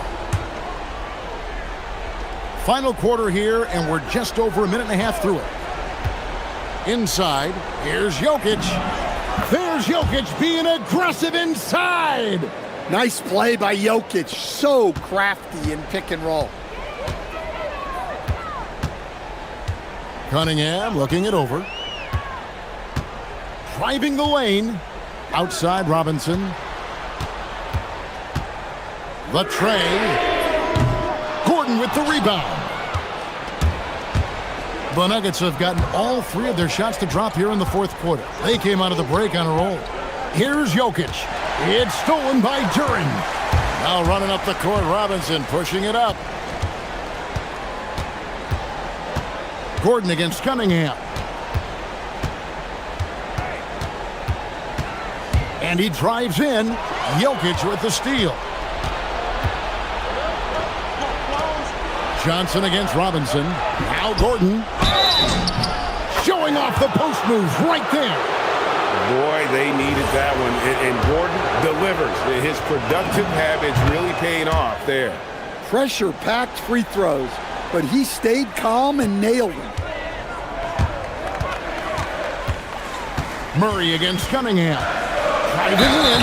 A: Final quarter here, and we're just over a minute and a half through it. Inside, here's Jokic. There's Jokic being aggressive inside.
G: Nice play by Jokic. So crafty in pick and roll.
A: Cunningham looking it over. Driving the lane. Outside Robinson. The tray. Gordon with the rebound. The Nuggets have gotten all three of their shots to drop here in the fourth quarter. They came out of the break on a roll. Here's Jokic. It's stolen by Duren. Now running up the court, Robinson pushing it up. Gordon against Cunningham. And he drives in. Jokic with the steal. Johnson against Robinson. Now Gordon. Showing off the post move right there.
F: Boy, they needed that one. And Gordon delivers. His productive habits really paid off there.
G: Pressure-packed free throws, but he stayed calm and nailed them.
A: Murray against Cunningham. Driving in.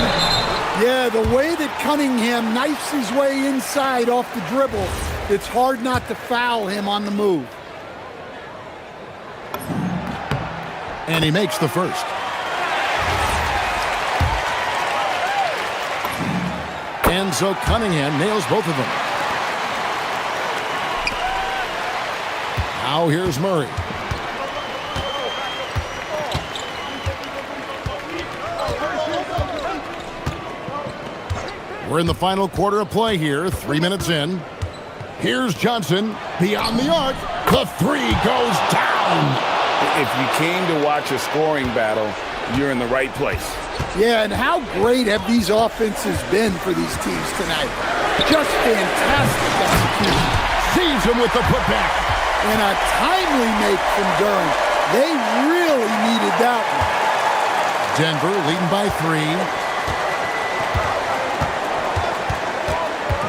G: Yeah, the way that Cunningham knifes his way inside off the dribble, it's hard not to foul him on the move.
A: And he makes the first. And so Cunningham nails both of them. Now here's Murray. We're in the final quarter of play here, 3 minutes in. Here's Johnson, beyond the arc. The three goes down.
F: If you came to watch a scoring battle, you're in the right place.
G: Yeah, and how great have these offenses been for these teams tonight? Just fantastic execution.
A: Sees him with the putback.
G: And a timely make from Duren. They really needed that one.
A: Denver leading by 3.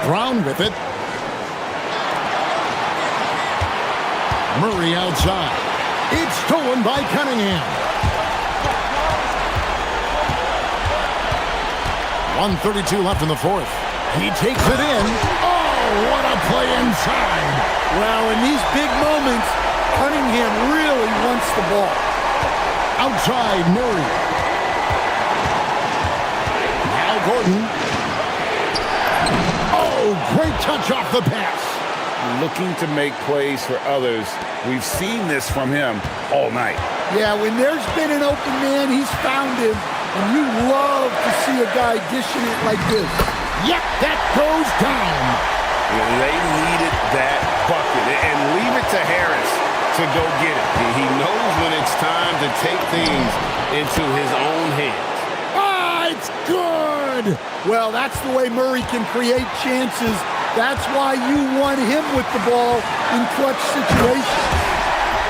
A: Brown with it. Murray outside. It's stolen by Cunningham. 1:32 left in the fourth. He takes it in. Oh, what a play inside.
G: Well, in these big moments, Cunningham really wants the ball.
A: Outside, Murray. Now Gordon. Oh, great touch off the pass.
F: Looking to make plays for others. We've seen this from him all night.
G: Yeah, when there's been an open man, he's found him. And you love to see a guy dishing it like this.
A: Yep, that goes down.
F: They needed that bucket. And leave it to Harris to go get it.
C: He knows when it's time to take things into his own hands.
G: Ah, it's good. Well, that's the way Murray can create chances. That's why you want him with the ball in clutch situations.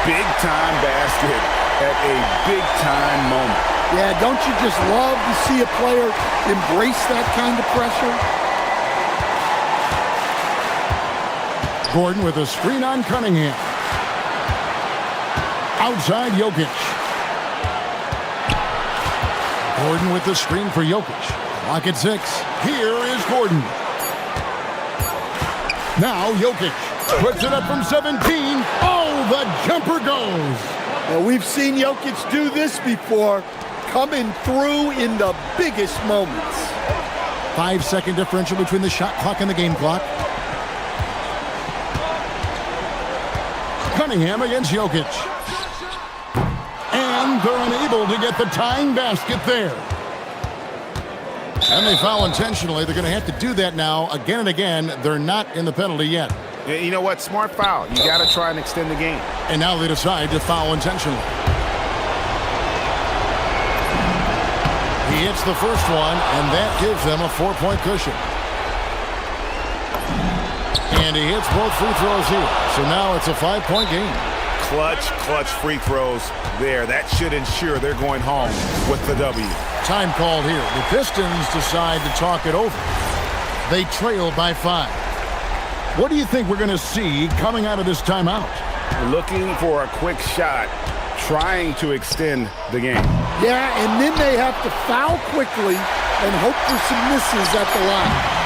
F: Big-time basket at a big-time moment.
G: Yeah, don't you just love to see a player embrace that kind of pressure?
A: Gordon with a screen on Cunningham. Outside Jokic. Gordon with the screen for Jokic. Clock at 6. Here is Gordon. Now Jokic puts it up from 17. Oh, the jumper goes.
G: Well, we've seen Jokic do this before, coming through in the biggest moments.
A: 5-second differential between the shot clock and the game clock. Cunningham against Jokic. And they're unable to get the tying basket there. And they foul intentionally. They're going to have to do that now again and again. They're not in the penalty yet.
F: You know what? Smart foul. You got to try and extend the game.
A: And now they decide to foul intentionally. He hits the first one, and that gives them a 4-point cushion. And he hits both free throws here. So now it's a 5-point game.
F: Clutch free throws there. That should ensure they're going home with the W.
A: Time called here. The Pistons decide to talk it over. They trail by 5. What do you think we're going to see coming out of this timeout?
F: Looking for a quick shot, trying to extend the game.
G: Yeah, and then they have to foul quickly and hope for some misses at the line.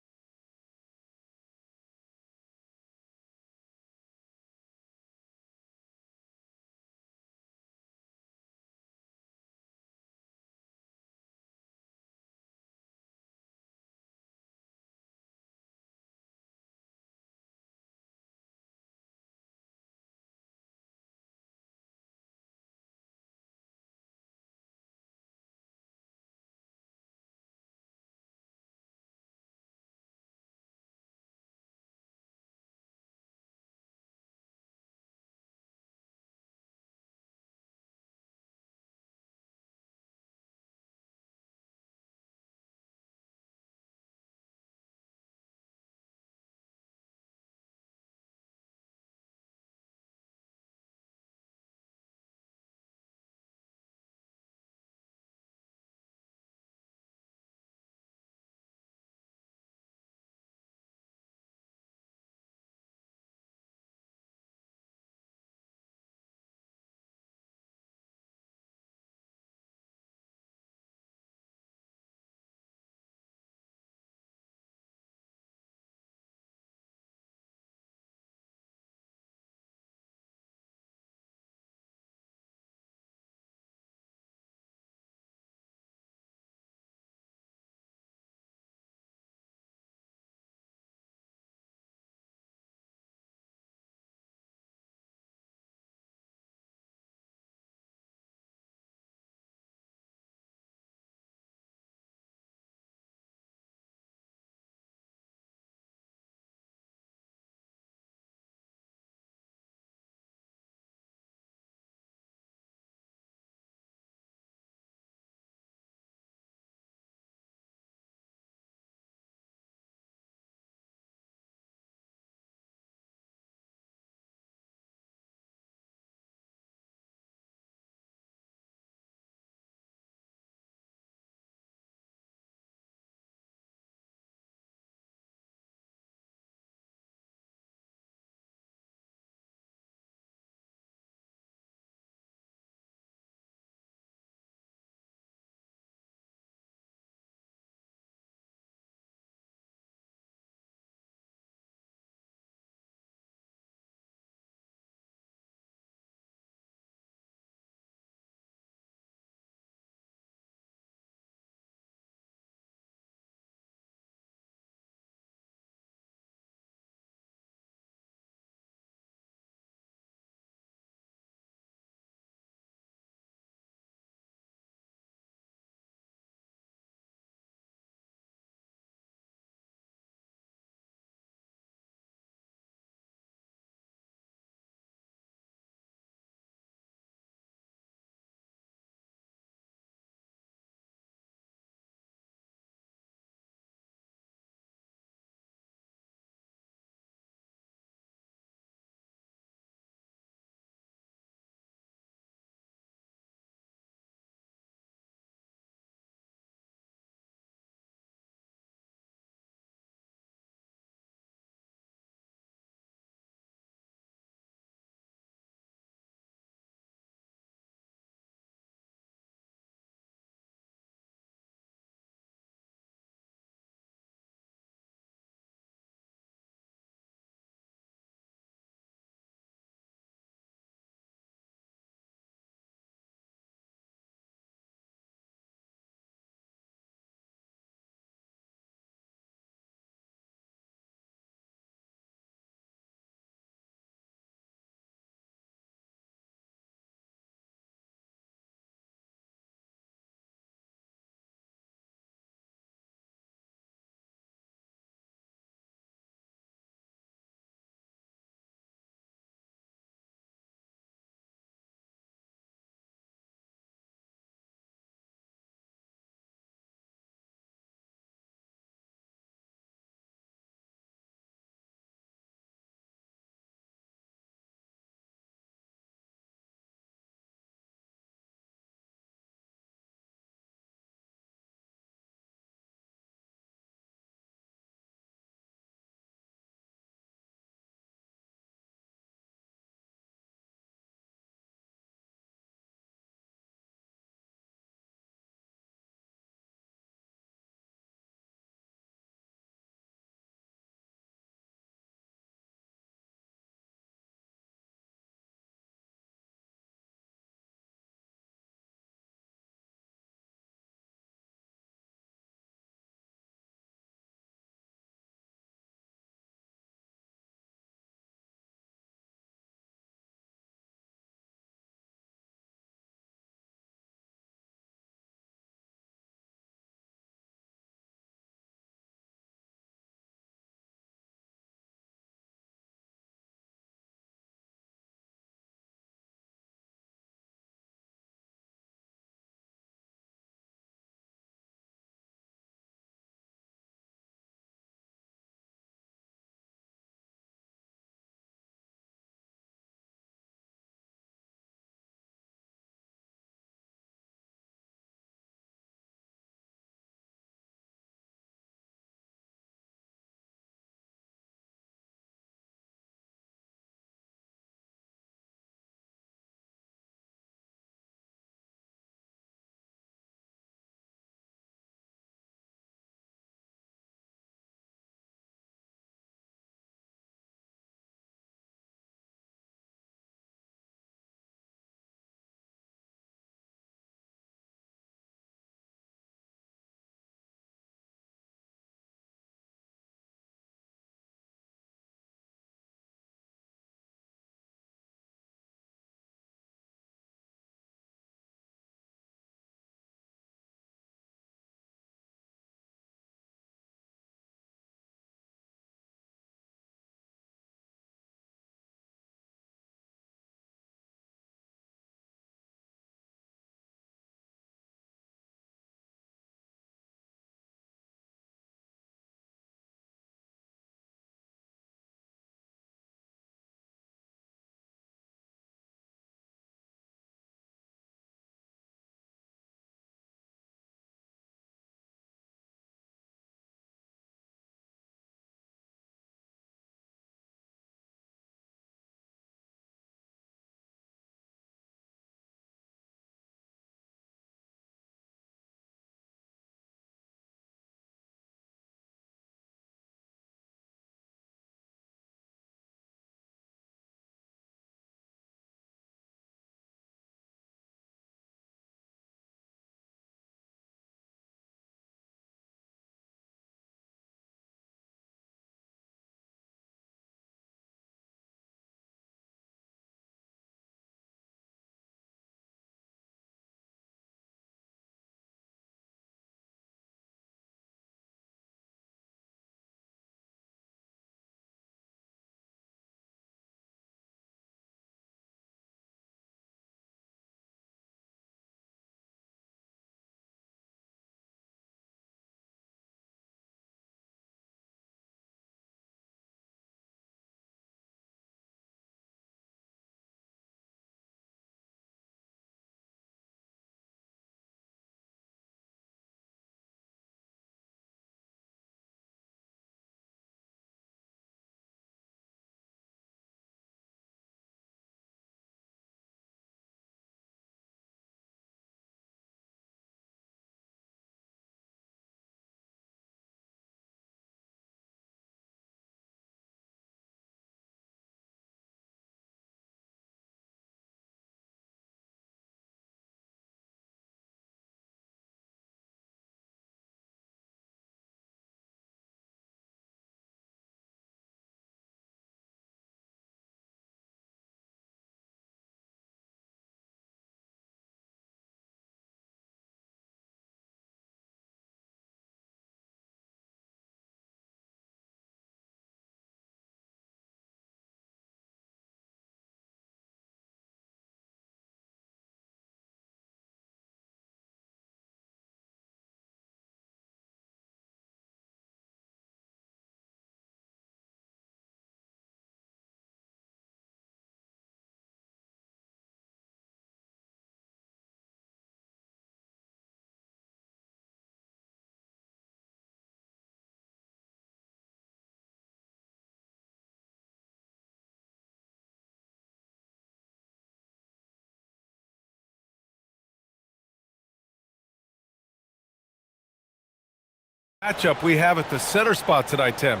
H: Matchup we have at the center spot tonight, Tim.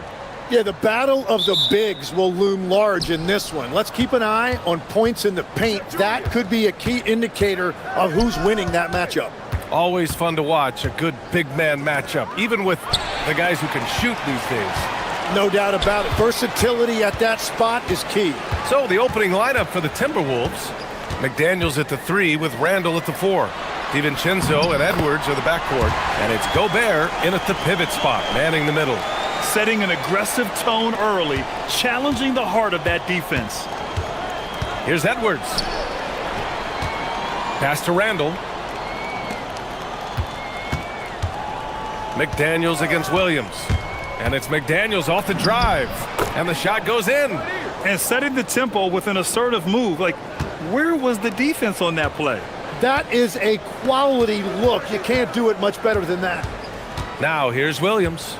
M: Yeah, the battle of the bigs will loom large in this one. Let's keep an eye on points in the paint. That could be a key indicator of who's winning that matchup.
H: Always fun to watch a good big man matchup, even with the guys who can shoot these days.
M: No doubt about it. Versatility at that spot is key.
H: So the opening lineup for the Timberwolves. McDaniels at the 3 with Randall at the 4. DiVincenzo and Edwards are the backcourt. And it's Gobert in at the pivot spot, manning the middle.
I: Setting an aggressive tone early, challenging the heart of that defense.
H: Here's Edwards. Pass to Randall. McDaniels against Williams. And it's McDaniels off the drive. And the shot goes in.
I: And setting the tempo with an assertive move. Like, where was the defense on that play?
M: That is a quality look. You can't do it much better than that.
H: Now here's Williams.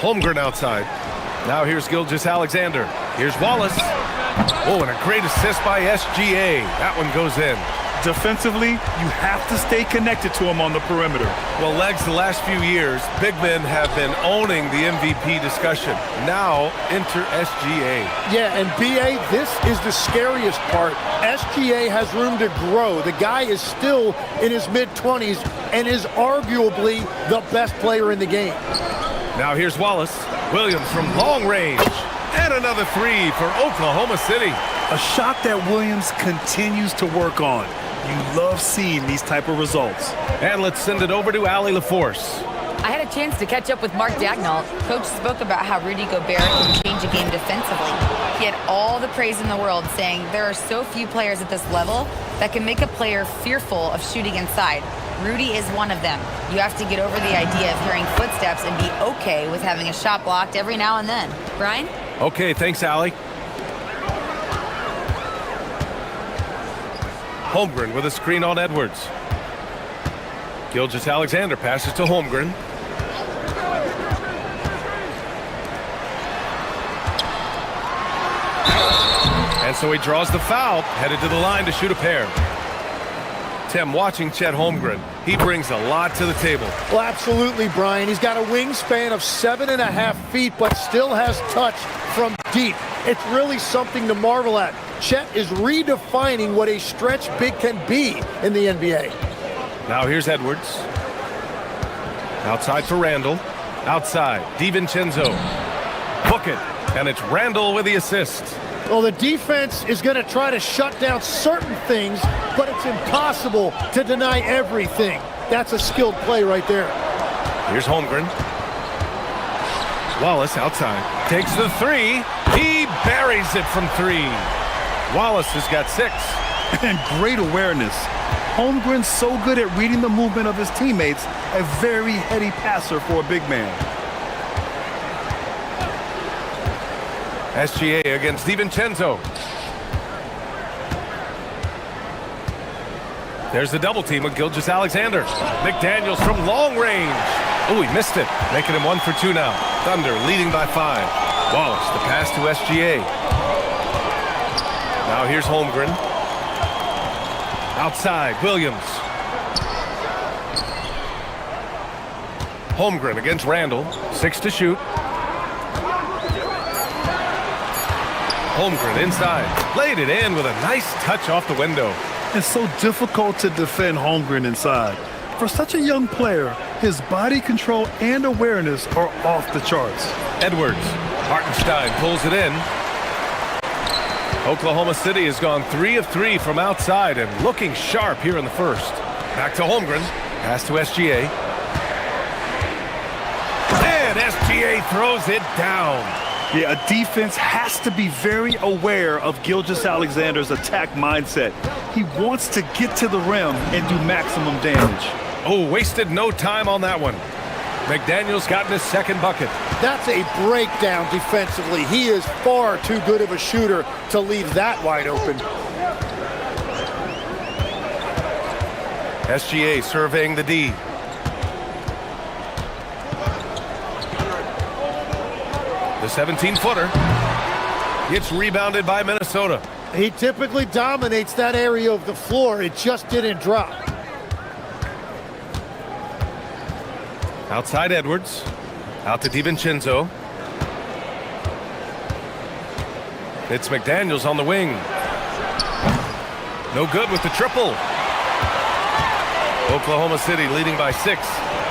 H: Holmgren outside. Now here's Gilgeous-Alexander. Here's Wallace. Oh, and a great assist by SGA. That one goes in.
I: Defensively, you have to stay connected to him on the perimeter.
H: Well, Legs, the last few years, big men have been owning the MVP discussion. Now, enter SGA.
M: Yeah, and BA, this is the scariest part. SGA has room to grow. The guy is still in his mid-20s and is arguably the best player in the game.
H: Now here's Wallace. Williams from long range. And another 3 for Oklahoma City.
I: A shot that Williams continues to work on. You love seeing these type of results.
H: And let's send it over to Allie LaForce.
D: I had a chance to catch up with Mark Dagnall. Coach spoke about how Rudy Gobert can change a game defensively. He had all the praise in the world, saying there are so few players at this level that can make a player fearful of shooting inside. Rudy is one of them. You have to get over the idea of hearing footsteps and be okay with having a shot blocked every now and then. Brian?
H: Okay, thanks, Allie. Holmgren with a screen on Edwards. Gilgeous-Alexander passes to Holmgren. And so he draws the foul, headed to the line to shoot a pair. Tim, watching Chet Holmgren, he brings a lot to the table.
M: Well, absolutely, Brian. He's got a wingspan of 7.5 feet, but still has touch from deep. It's really something to marvel at. Chet is redefining what a stretch big can be in the NBA.
H: Now here's Edwards. Outside for Randall. Outside, DiVincenzo. Book it. And it's Randall with the assist.
M: Well, the defense is going to try to shut down certain things, but it's impossible to deny everything. That's a skilled play right there.
H: Here's Holmgren. Wallace outside. Takes the 3. He buries it from 3. Wallace has got 6.
I: And great awareness. Holmgren's so good at reading the movement of his teammates, a very heady passer for a big man.
H: SGA against DiVincenzo. There's the double team with Gilgeous-Alexander. McDaniels from long range. Oh, he missed it, making him 1 for 2 now. Thunder leading by 5. Wallace, the pass to SGA. Now here's Holmgren. Outside, Williams. Holmgren against Randall. 6 to shoot. Holmgren inside. Laid it in with a nice touch off the window.
I: It's so difficult to defend Holmgren inside. For such a young player, his body control and awareness are off the charts.
H: Edwards. Hartenstein pulls it in. Oklahoma City has gone 3 of 3 from outside and looking sharp here in the first. Back to Holmgren. Pass to SGA. And SGA throws it down.
I: Yeah, a defense has to be very aware of Gilgeous-Alexander's attack mindset. He wants to get to the rim and do maximum damage.
H: Oh, wasted no time on that one. McDaniels gotten his second bucket.
M: That's a breakdown defensively. He is far too good of a shooter to leave that wide open.
H: SGA surveying the D. The 17-footer. It's rebounded by Minnesota.
M: He typically dominates that area of the floor. It just didn't drop.
H: Outside Edwards. Out to DiVincenzo. It's McDaniels on the wing. No good with the triple. Oklahoma City leading by 6.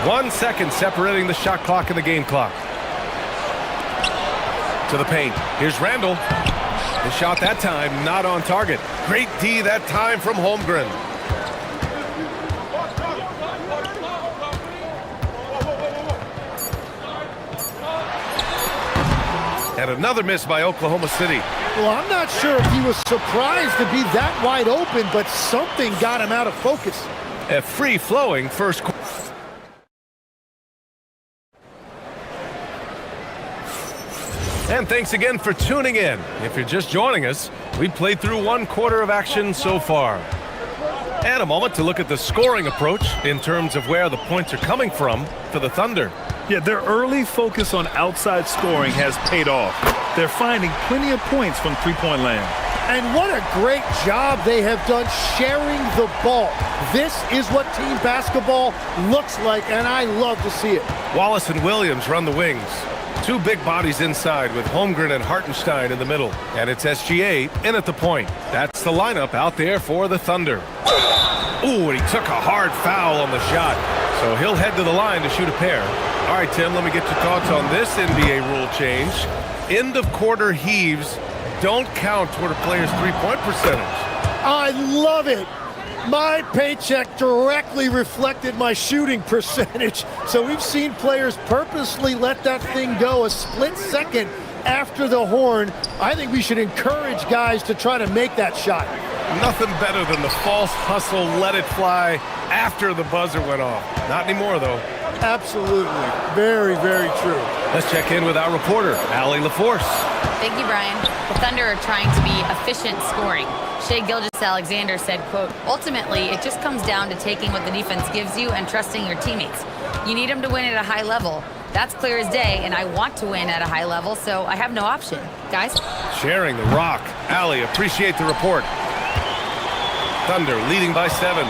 H: 1 second separating the shot clock and the game clock. To the paint. Here's Randall. The shot that time not on target. Great D that time from Holmgren. And another miss by Oklahoma City.
M: Well, I'm not sure if he was surprised to be that wide open, but something got him out of focus.
H: A free-flowing first quarter. And thanks again for tuning in. If you're just joining us, we played through 1 quarter of action so far. And a moment to look at the scoring approach in terms of where the points are coming from for the Thunder.
I: Yeah, their early focus on outside scoring has paid off. They're finding plenty of points from three-point land.
M: And what a great job they have done sharing the ball. This is what team basketball looks like, and I love to see it.
H: Wallace and Williams run the wings. 2 big bodies inside with Holmgren and Hartenstein in the middle. And it's SGA in at the point. That's the lineup out there for the Thunder. Ooh, and he took a hard foul on the shot. So he'll head to the line to shoot a pair. All right, Tim, let me get your thoughts on this NBA rule change. End of quarter heaves don't count toward a player's three-point percentage.
M: I love it. My paycheck directly reflected my shooting percentage. So we've seen players purposely let that thing go a split second after the horn. I think we should encourage guys to try to make that shot.
H: Nothing better than the false hustle, let it fly after the buzzer went off. Not anymore, though.
M: Absolutely. Very, very true.
H: Let's check in with our reporter, Allie LaForce.
D: Thank you, Brian. The Thunder are trying to be efficient scoring. Shai Gilgeous-Alexander said, quote, ultimately, it just comes down to taking what the defense gives you and trusting your teammates. You need them to win at a high level. That's clear as day, and I want to win at a high level, so I have no option. Guys?
H: Sharing the rock. Allie, appreciate the report. Thunder leading by 7.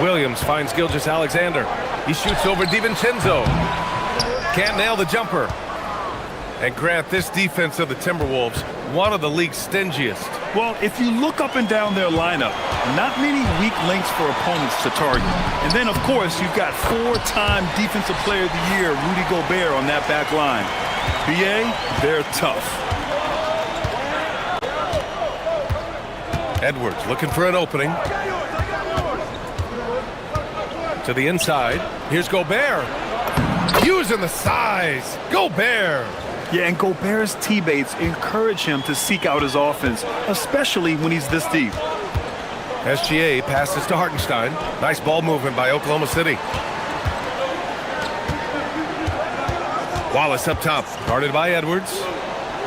H: Williams finds Gilgeous-Alexander. He shoots over DiVincenzo. Can't nail the jumper. And Grant, this defense of the Timberwolves, one of the league's stingiest.
I: Well, if you look up and down their lineup, not many weak links for opponents to target. And then, of course, you've got 4-time Defensive Player of the Year, Rudy Gobert, on that back line. BA, they're tough.
H: Edwards looking for an opening. To the inside. Here's Gobert. Using the size. Gobert.
I: Yeah, and Gobert's teammates encourage him to seek out his offense, especially when he's this deep.
H: SGA passes to Hartenstein. Nice ball movement by Oklahoma City. Wallace up top. Guarded by Edwards.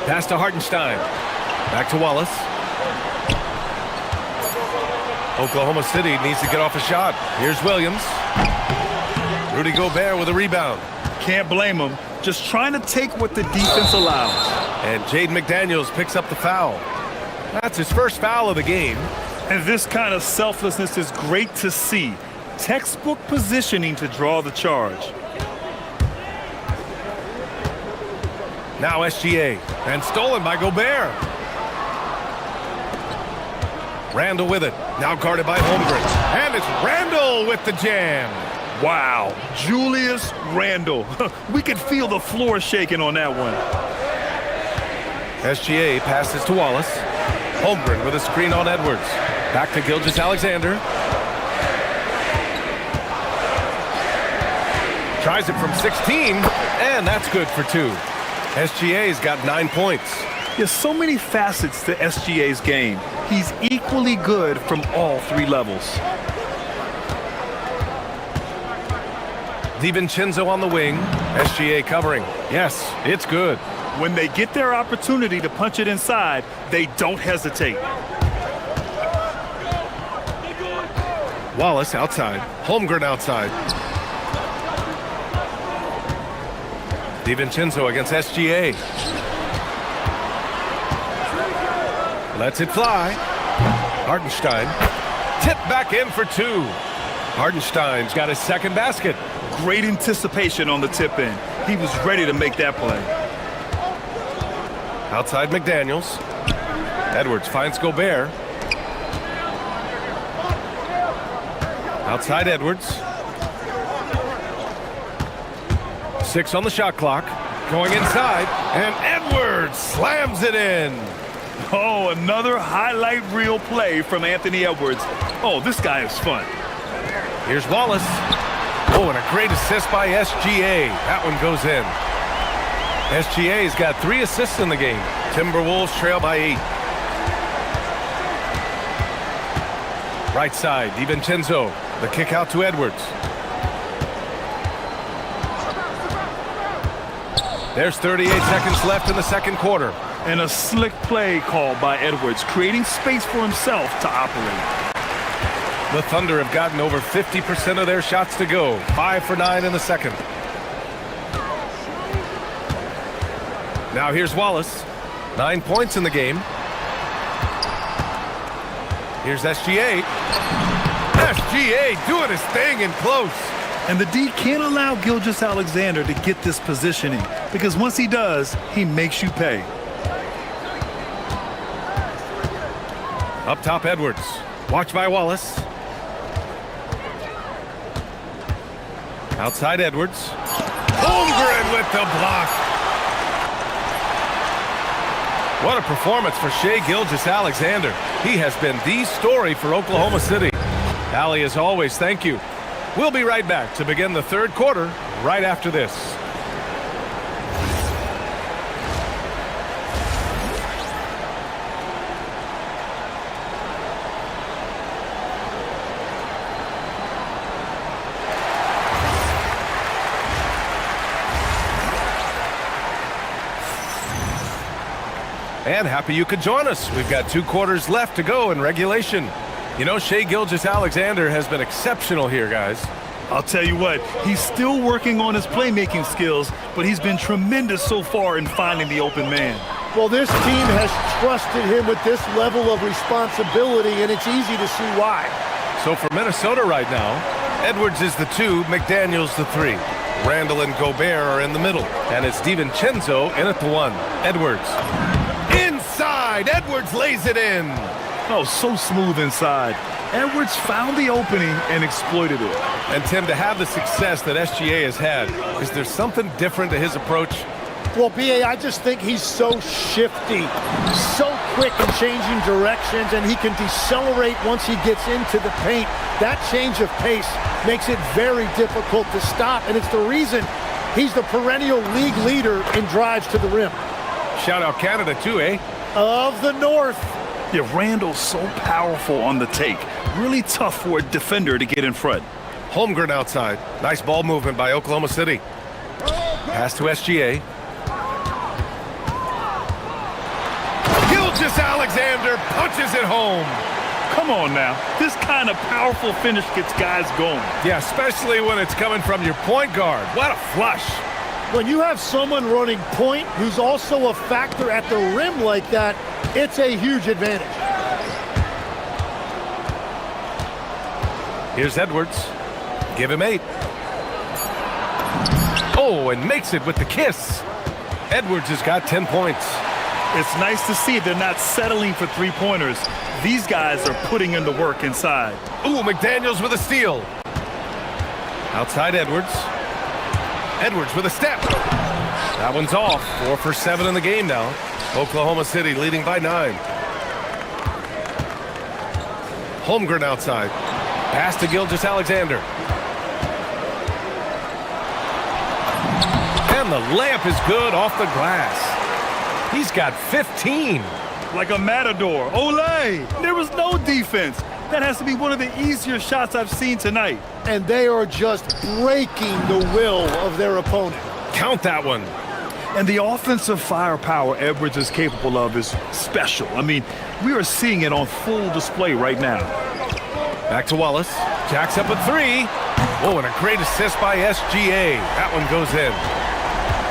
H: Pass to Hartenstein. Back to Wallace. Oklahoma City needs to get off a shot. Here's Williams. Rudy Gobert with a rebound.
I: Can't blame him. Just trying to take what the defense allows.
H: And Jaden McDaniels picks up the foul. That's his first foul of the game.
I: And this kind of selflessness is great to see. Textbook positioning to draw the charge.
H: Now SGA. And stolen by Gobert. Randall with it. Now guarded by Holmgren. And it's Randall with the jam.
I: Wow. Julius Randle. We could feel the floor shaking on that one.
H: SGA passes to Wallace. Holmgren with a screen on Edwards. Back to Gilgeous-Alexander. Tries it from 16. And that's good for 2. SGA's got 9 points.
I: There's so many facets to SGA's game. He's equally good from all 3 levels.
H: DiVincenzo on the wing. SGA covering. Yes, it's good.
I: When they get their opportunity to punch it inside, they don't hesitate.
H: Wallace outside. Holmgren outside. DiVincenzo against SGA. Lets it fly. Hartenstein. Tip back in for 2. Hartenstein's got his second basket.
I: Great anticipation on the tip in. He was ready to make that play.
H: Outside McDaniels. Edwards finds Gobert. Outside Edwards. 6 on the shot clock. Going inside, and Edwards slams it in.
I: Oh, another highlight reel play from Anthony Edwards. Oh, this guy is fun.
H: Here's Wallace. Oh, and a great assist by SGA. That one goes in. SGA's got 3 assists in the game. Timberwolves trail by 8. Right side, DiVincenzo. The kick out to Edwards. There's 38 seconds left in the second quarter.
I: And a slick play called by Edwards, creating space for himself to operate.
H: The Thunder have gotten over 50% of their shots to go. 5 for 9 in the second. Now here's Wallace. 9 points in the game. Here's SGA. SGA doing his thing in close.
I: And the D can't allow Gilgeous-Alexander to get this positioning, because once he does, he makes you pay.
H: Up top, Edwards. Watched by Wallace. Outside Edwards. Holmgren with the block. What a performance for Shai Gilgeous-Alexander. He has been the story for Oklahoma City. Allie, as always, thank you. We'll be right back to begin the third quarter right after this. And happy you could join us. We've got 2 quarters left to go in regulation. You know, Shai Gilgeous-Alexander has been exceptional here, guys.
I: I'll tell you what, he's still working on his playmaking skills, but he's been tremendous so far in finding the open man.
M: Well, this team has trusted him with this level of responsibility, and it's easy to see why.
H: So for Minnesota right now, Edwards is the 2, McDaniels the 3. Randall and Gobert are in the middle, and it's DiVincenzo in at the 1. Edwards. Inside, Edwards lays it in.
I: Oh, so smooth inside. Edwards found the opening and exploited it.
H: And Tim, to have the success that SGA has had, is there something different to his approach?
M: Well, B.A., I just think he's so shifty, so quick in changing directions, and he can decelerate once he gets into the paint. That change of pace makes it very difficult to stop, and it's the reason he's the perennial league leader in drives to the rim.
H: Shout out Canada too, eh?
M: Of the North.
I: Yeah, Randall's so powerful on the take. Really tough for a defender to get in front.
H: Holmgren outside. Nice ball movement by Oklahoma City. Pass to SGA. Gilgeous-Alexander punches it home.
I: Come on now. This kind of powerful finish gets guys going.
H: Yeah, especially when it's coming from your point guard. What a flush.
M: When you have someone running point who's also a factor at the rim like that, it's a huge advantage.
H: Here's Edwards. Give him 8. Oh, and makes it with the kiss. Edwards has got 10 points.
I: It's nice to see they're not settling for 3-pointers. These guys are putting in the work inside.
H: Ooh, McDaniels with a steal. Outside Edwards. Edwards with a step. That one's off. 4 for 7 in the game now. Oklahoma City leading by 9. Holmgren outside. Pass to Gilgeous-Alexander. And the layup is good off the glass. He's got 15.
I: Like a matador. Olay! There was no defense. That has to be one of the easier shots I've seen tonight.
M: And they are just breaking the will of their opponent.
H: Count that one.
I: And the offensive firepower Edwards is capable of is special. I mean, we are seeing it on full display right now.
H: Back to Wallace. Jacks up a 3. Oh, and a great assist by SGA. That one goes in.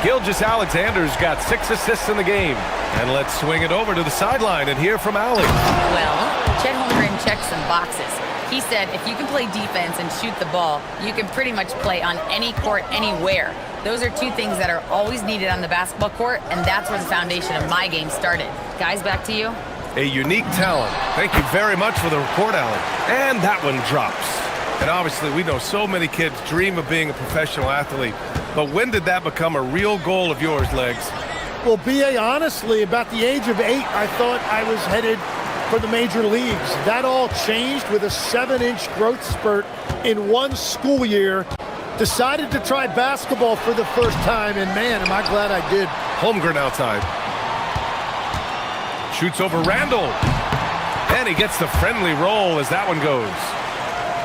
H: Gilgeous-Alexander's got 6 assists in the game. And let's swing it over to the sideline and hear from Allie.
D: Well, Chet Holmgren checked some boxes. He said if you can play defense and shoot the ball, you can pretty much play on any court, anywhere. Those are two things that are always needed on the basketball court, and that's where the foundation of my game started. Guys, back to you.
H: A unique talent. Thank you very much for the report, Alan. And that one drops. And obviously, we know so many kids dream of being a professional athlete. But when did that become a real goal of yours, Legs?
M: Well, B.A., honestly, about the age of 8, I thought I was headed for the major leagues. That all changed with a 7-inch growth spurt in one school year. Decided to try basketball for the first time, and man, am I glad I did.
H: Holmgren outside. Shoots over Randall. And he gets the friendly roll as that one goes.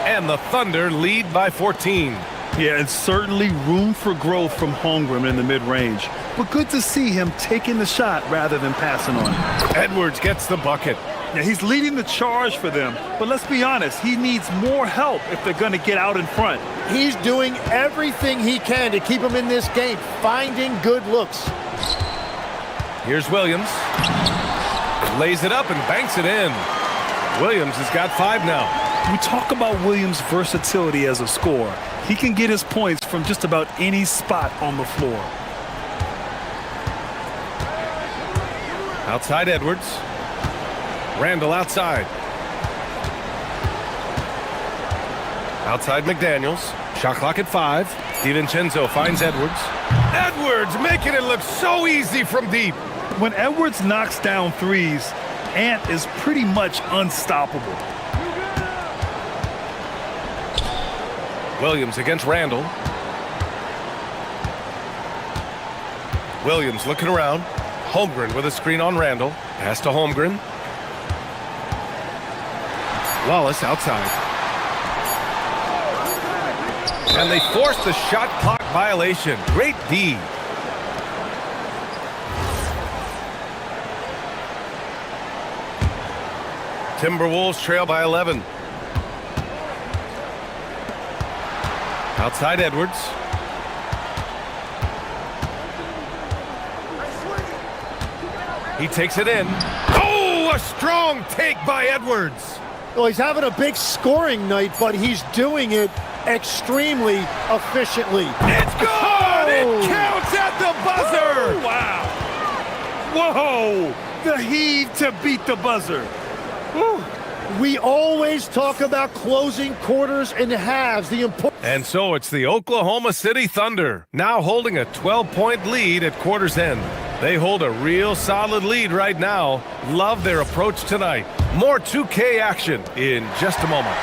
H: And the Thunder lead by 14.
I: Yeah, and certainly room for growth from Holmgren in the mid-range. But good to see him taking the shot rather than passing on it.
H: Edwards gets the bucket.
I: Yeah, he's leading the charge for them. But let's be honest, he needs more help if they're going to get out in front.
M: He's doing everything he can to keep him in this game, finding good looks.
H: Here's Williams. Lays it up and banks it in. Williams has got 5 now.
I: We talk about Williams' versatility as a scorer. He can get his points from just about any spot on the floor.
H: Outside Edwards. Randall outside. Outside McDaniels. Shot clock at 5. DiVincenzo finds Edwards. Edwards making it look so easy from deep.
I: When Edwards knocks down threes, Ant is pretty much unstoppable.
H: Williams against Randall. Williams looking around. Holmgren with a screen on Randall. Pass to Holmgren. Wallace outside. And they force the shot clock violation. Great D. Timberwolves trail by 11. Outside Edwards. He takes it in. Oh, a strong take by Edwards.
M: Well, he's having a big scoring night, but he's doing it extremely efficiently.
H: It's good! It counts at the buzzer!
I: Oh, wow. Whoa! The heave to beat the buzzer.
M: Whew. We always talk about closing quarters and halves.
H: And so it's the Oklahoma City Thunder, now holding a 12-point lead at quarter's end. They hold a real solid lead right now. Love their approach tonight. More 2K action in just a moment.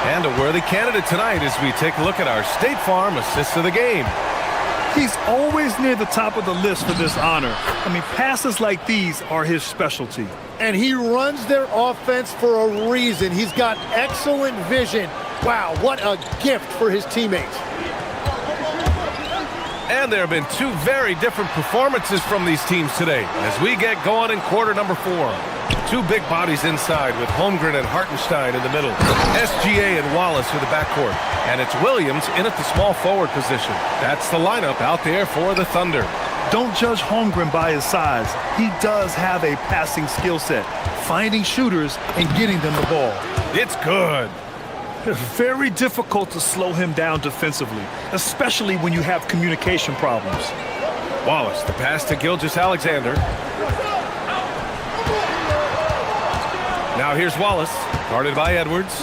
H: And a worthy candidate tonight as we take a look at our State Farm Assist of the Game.
I: He's always near the top of the list for this honor. I mean, passes like these are his specialty.
M: And he runs their offense for a reason. He's got excellent vision. Wow, what a gift for his teammates.
H: And there have been 2 very different performances from these teams today as we get going in quarter number 4. 2 big bodies inside with Holmgren and Hartenstein in the middle. SGA and Wallace for the backcourt. And it's Williams in at the small forward position. That's the lineup out there for the Thunder.
I: Don't judge Holmgren by his size. He does have a passing skill set, finding shooters and getting them the ball.
H: It's good.
I: Very difficult to slow him down defensively, especially when you have communication problems.
H: Wallace, the pass to Gilgeous-Alexander. Now here's Wallace, guarded by Edwards.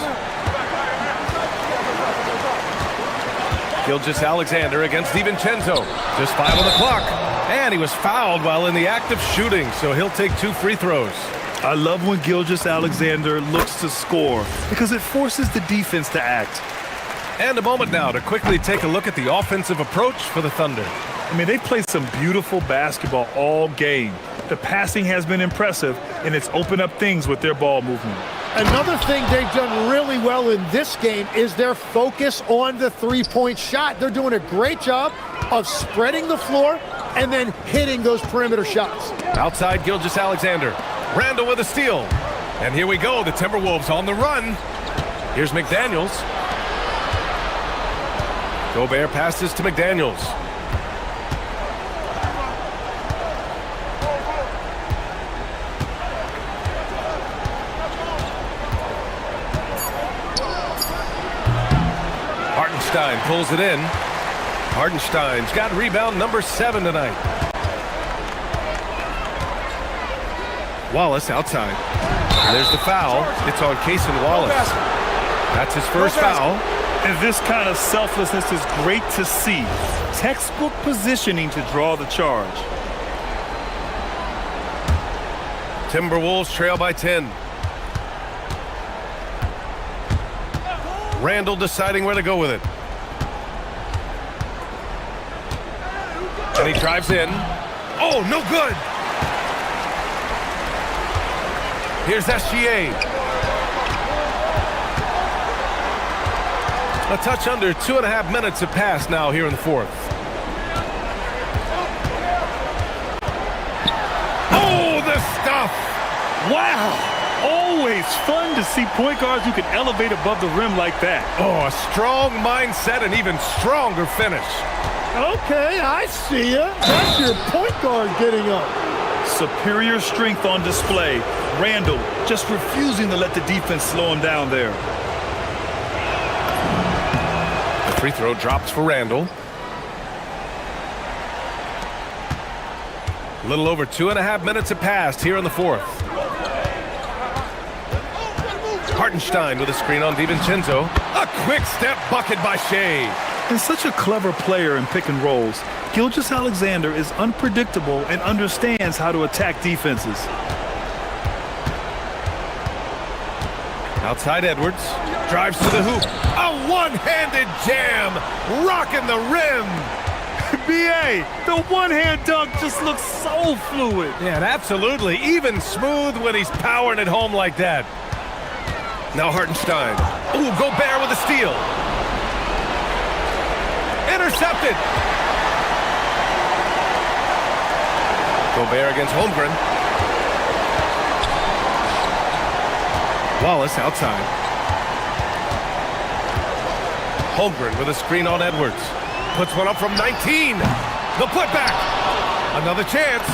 H: Gilgeous-Alexander against DiVincenzo. Just 5 on the clock. And he was fouled while in the act of shooting, so he'll take 2 free throws.
I: I love when Gilgeous-Alexander looks to score because it forces the defense to act.
H: And a moment now to quickly take a look at the offensive approach for the Thunder.
I: I mean, they've played some beautiful basketball all game. The passing has been impressive, and it's opened up things with their ball movement.
M: Another thing they've done really well in this game is their focus on the three-point shot. They're doing a great job of spreading the floor and then hitting those perimeter shots.
H: Outside Gilgeous-Alexander. Randall with a steal. And here we go, the Timberwolves on the run. Here's McDaniels. Gobert passes to McDaniels. Hartenstein pulls it in. Hartenstein's got rebound number 7 tonight. Wallace outside. And there's the foul. It's on Cason Wallace. That's his first foul.
I: And this kind of selflessness is great to see. Textbook positioning to draw the charge.
H: Timberwolves trail by 10. Randall deciding where to go with it. And he drives in. Oh, no good! Here's SGA. A touch under 2.5 minutes have passed now here in the fourth. Oh, the stuff!
I: Wow! Always fun to see point guards who can elevate above the rim like that.
H: Oh, a strong mindset and even stronger finish.
M: Okay, I see ya. That's your point guard getting up.
I: Superior strength on display. Randall just refusing to let the defense slow him down there.
H: The free throw drops for Randall. A little over 2.5 minutes have passed here in the fourth. Hartenstein with a screen on DiVincenzo. A quick step bucket by Shea.
I: And such a clever player in pick and rolls, Gilgeous-Alexander is unpredictable and understands how to attack defenses.
H: Outside Edwards. Drives to the hoop. A one-handed jam. Rocking the rim.
I: B.A., the one-hand dunk just looks so fluid.
H: Yeah, and absolutely. Even smooth when he's powering it home like that. Now Hartenstein. Ooh, Gobert with a steal. Intercepted. Gobert against Holmgren. Wallace outside. Holmgren with a screen on Edwards. Puts one up from 19. The putback. Another chance.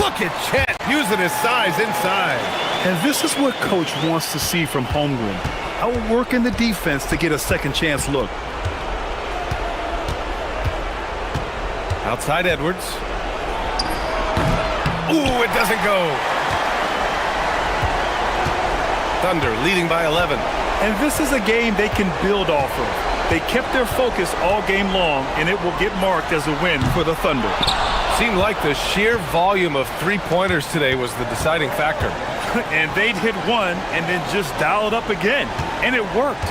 H: Look at Chet using his size inside.
I: And this is what coach wants to see from Holmgren. Outworking the defense to get a second chance look.
H: Outside Edwards. Ooh, it doesn't go. Thunder leading by 11.
I: And this is a game they can build off of. They kept their focus all game long, and it will get marked as a win for the Thunder.
H: Seemed like the sheer volume of three-pointers today was the deciding factor.
I: And they'd hit one and then just dial it up again. And it worked.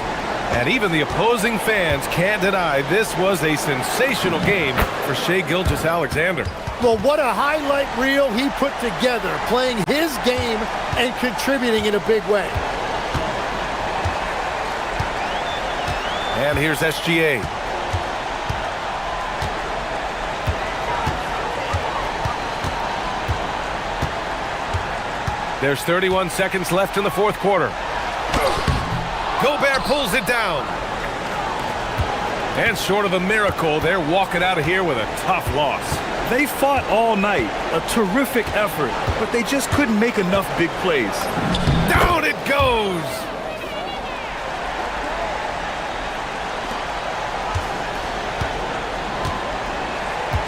H: And even the opposing fans can't deny this was a sensational game for Shai Gilgeous-Alexander.
M: Well, what a highlight reel he put together, playing his game and contributing in a big way.
H: And here's SGA. There's 31 seconds left in the fourth quarter. Gobert pulls it down. And short of a miracle, they're walking out of here with a tough loss.
I: They fought all night, a terrific effort, but they just couldn't make enough big plays.
H: Down it goes!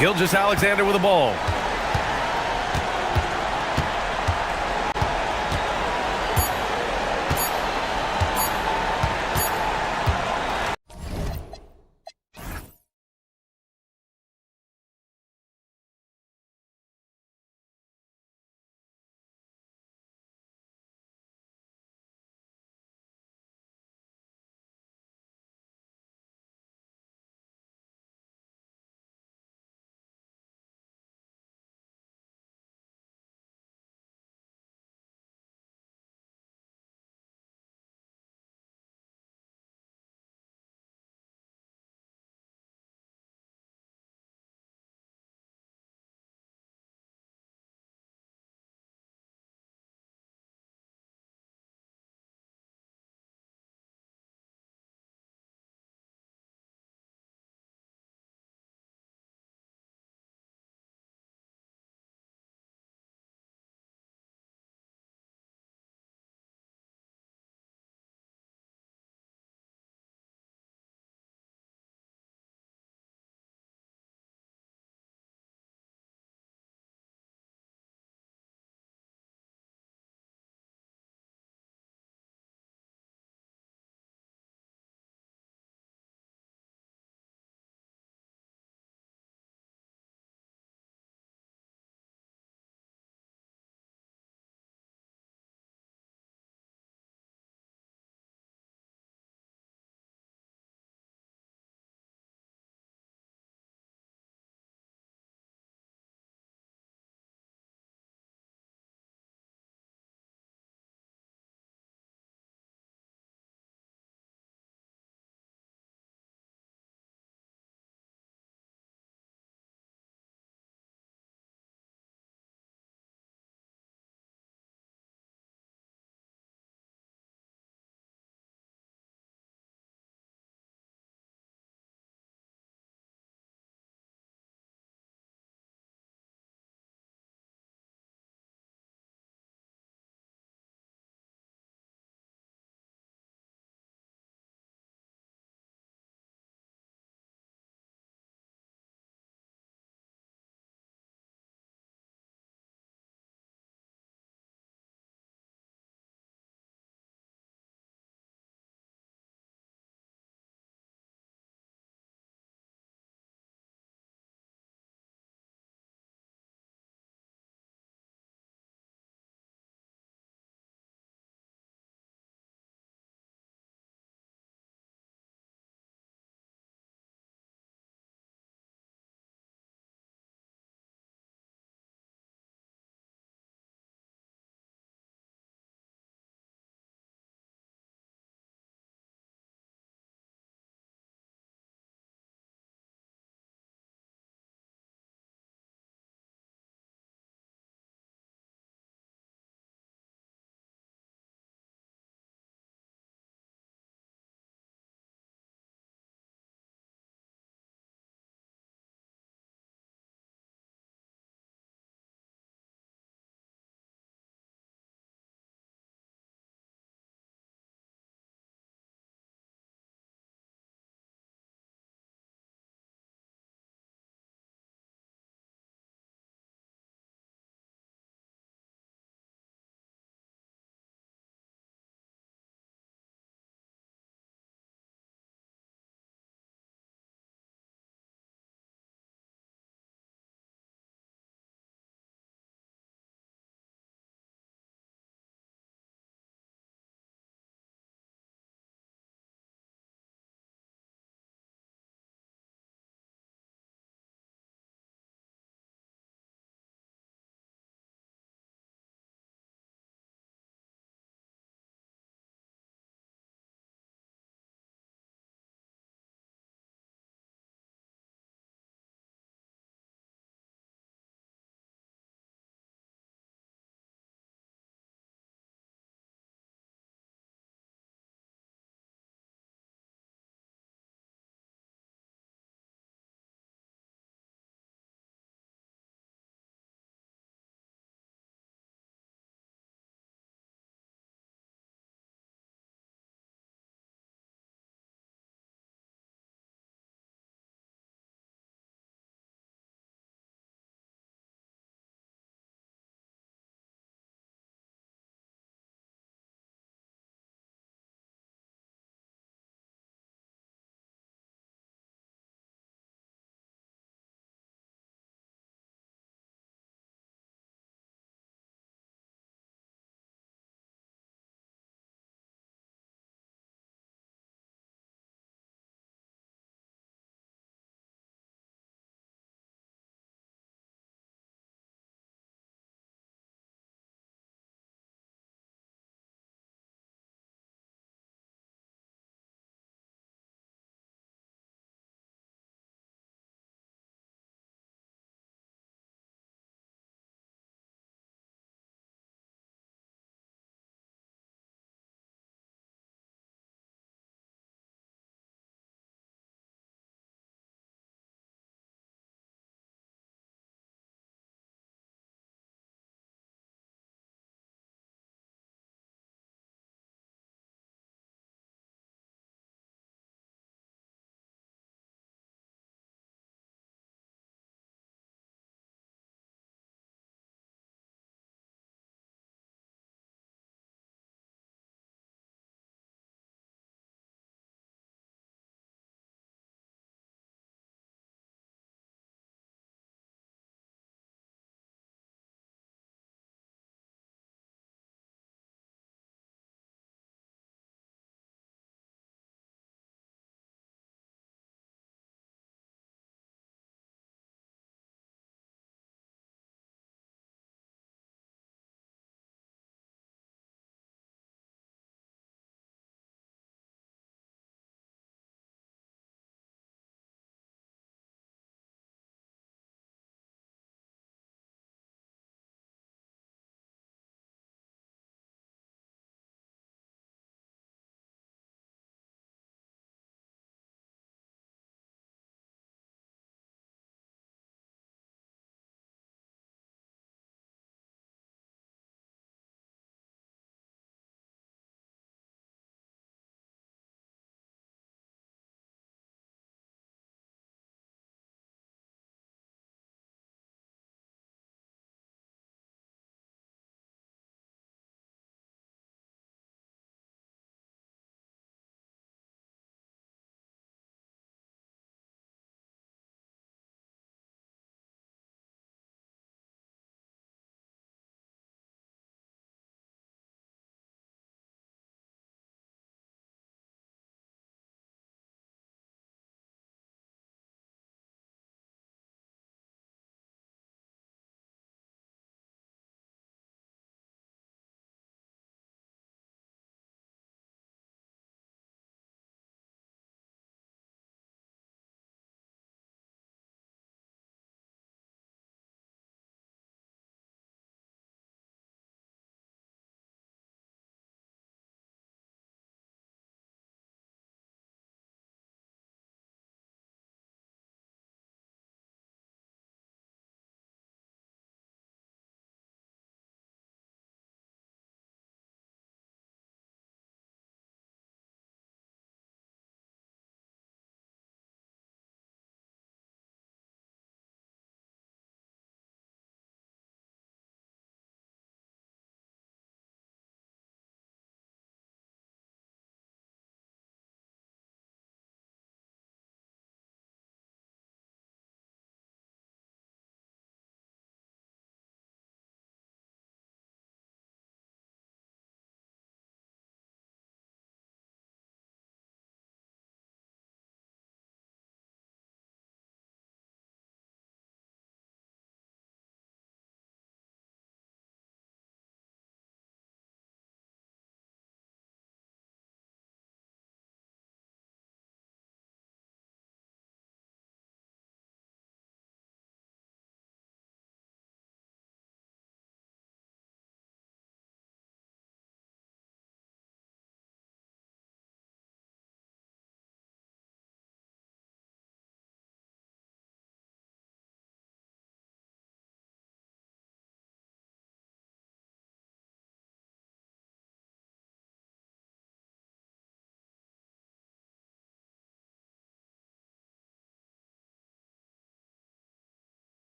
H: Gilgeous-Alexander with the ball.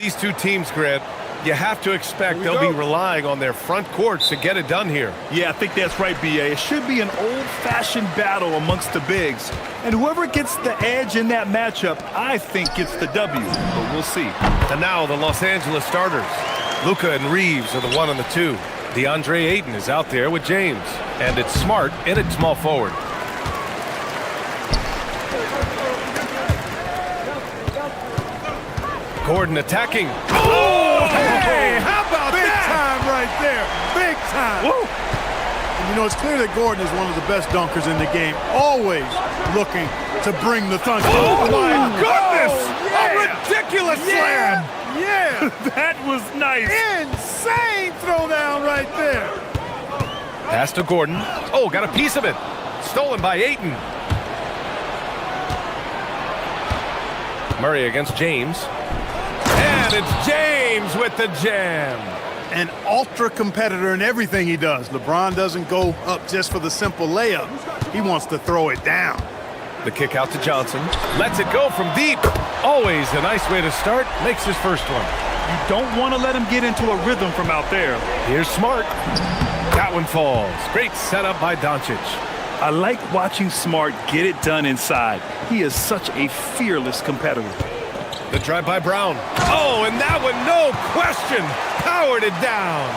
H: These two teams, Grant, you have to expect they'll be relying on their front courts to get it done here.
I: Yeah, I think that's right, B.A. It should be an old-fashioned battle amongst the bigs. And whoever gets the edge in that matchup, I think gets the W. But we'll see.
H: And now the Los Angeles starters. Luka and Reeves are the 1 and the 2. DeAndre Ayton is out there with James. And it's Smart in at small forward. Gordon attacking.
J: Oh, hey, how about big that? Big time right there. Big time. Woo. And you know, it's clear that Gordon is one of the best dunkers in the game, always looking to bring the thunder.
H: Oh, my goodness! Yeah. A ridiculous slam!
J: Yeah!
I: That was nice.
J: Insane throwdown right there.
H: Pass to Gordon. Oh, got a piece of it. Stolen by Ayton. Murray against James. And it's James with the jam.
J: An ultra competitor in everything he does. LeBron doesn't go up just for the simple layup. He wants to throw it down.
H: The kick out to Johnson. Lets it go from deep. Always a nice way to start. Makes his first one.
I: You don't want to let him get into a rhythm from out there.
H: Here's Smart. That one falls. Great setup by Doncic.
I: I like watching Smart get it done inside. He is such a fearless competitor.
H: The drive by Brown. Oh, and that one, no question, powered it down.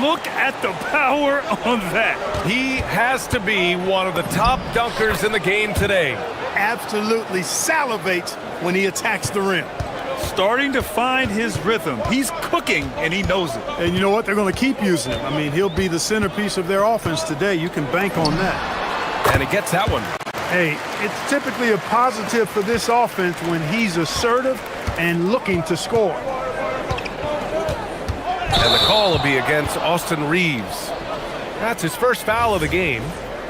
I: Look at the power on that.
H: He has to be one of the top dunkers in the game today.
J: Absolutely salivates when he attacks the rim.
I: Starting to find his rhythm. He's cooking, and he knows it.
J: And you know what? They're going to keep using him. I mean, he'll be the centerpiece of their offense today. You can bank on that.
H: And he gets that one.
J: Hey, it's typically a positive for this offense when he's assertive and looking to score.
H: And the call will be against Austin Reeves. That's his first foul of the game.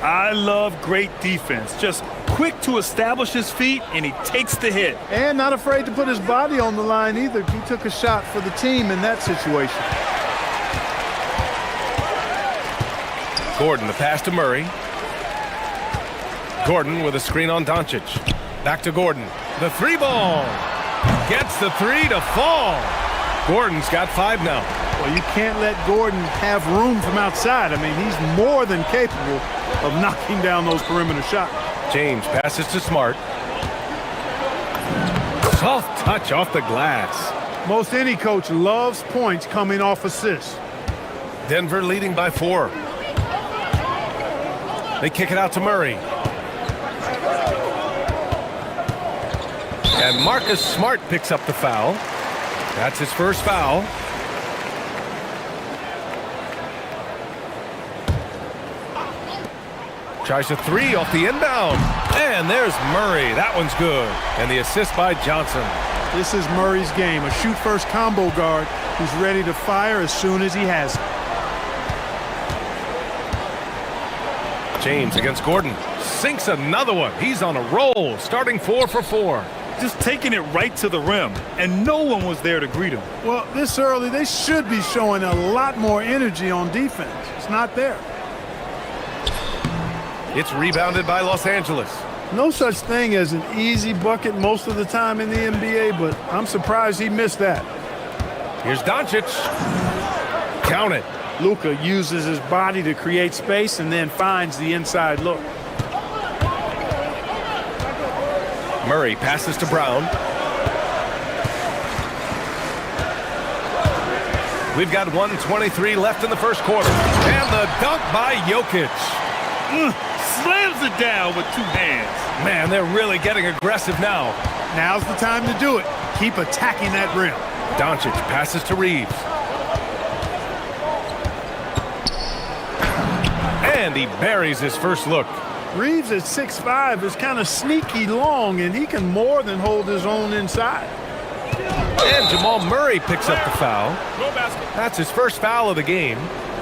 I: I love great defense. Just quick to establish his feet, and he takes the hit.
J: And not afraid to put his body on the line either. He took a shot for the team in that situation.
H: Gordon, the pass to Murray. Gordon with a screen on Doncic. Back to Gordon. The three ball. Gets the three to fall. Gordon's got 5 now.
J: Well, you can't let Gordon have room from outside. I mean, he's more than capable of knocking down those perimeter shots.
H: James passes to Smart. Soft touch off the glass.
J: Most any coach loves points coming off assists.
H: Denver leading by 4. They kick it out to Murray. And Marcus Smart picks up the foul. That's his first foul. Tries a 3 off the inbound. And there's Murray. That one's good. And the assist by Johnson.
J: This is Murray's game. A shoot-first combo guard who's ready to fire as soon as he has it.
H: James against Gordon. Sinks another one. He's on a roll. Starting 4 for 4.
I: Just taking it right to the rim, and no one was there to greet him.
J: Well, this early, they should be showing a lot more energy on defense. It's not there.
H: It's rebounded by Los Angeles.
J: No such thing as an easy bucket most of the time in the NBA, but I'm surprised he missed that.
H: Here's Doncic. Count it.
J: Luka uses his body to create space and then finds the inside look.
H: Murray passes to Brown. We've got 1:23 left in the first quarter. And the dunk by Jokic.
I: Slams it down with 2 hands.
H: Man, they're really getting aggressive now.
J: Now's the time to do it. Keep attacking that rim.
H: Doncic passes to Reeves. And he buries his first look.
J: Reeves at 6'5" is kind of sneaky long, and he can more than hold his own inside.
H: And Jamal Murray picks up the foul. That's his first foul of the game.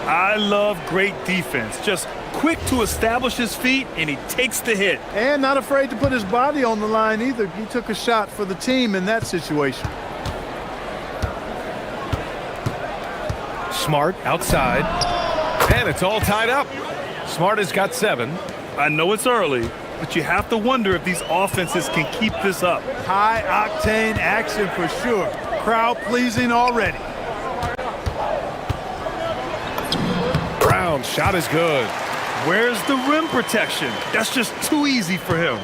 I: I love great defense. Just quick to establish his feet, and he takes the hit.
J: And not afraid to put his body on the line either. He took a shot for the team in that situation.
H: Smart outside. And it's all tied up. Smart has got 7.
I: I know it's early, but you have to wonder if these offenses can keep this up.
J: High-octane action for sure. Crowd pleasing already.
H: Brown shot is good.
I: Where's the rim protection? That's just too easy for him.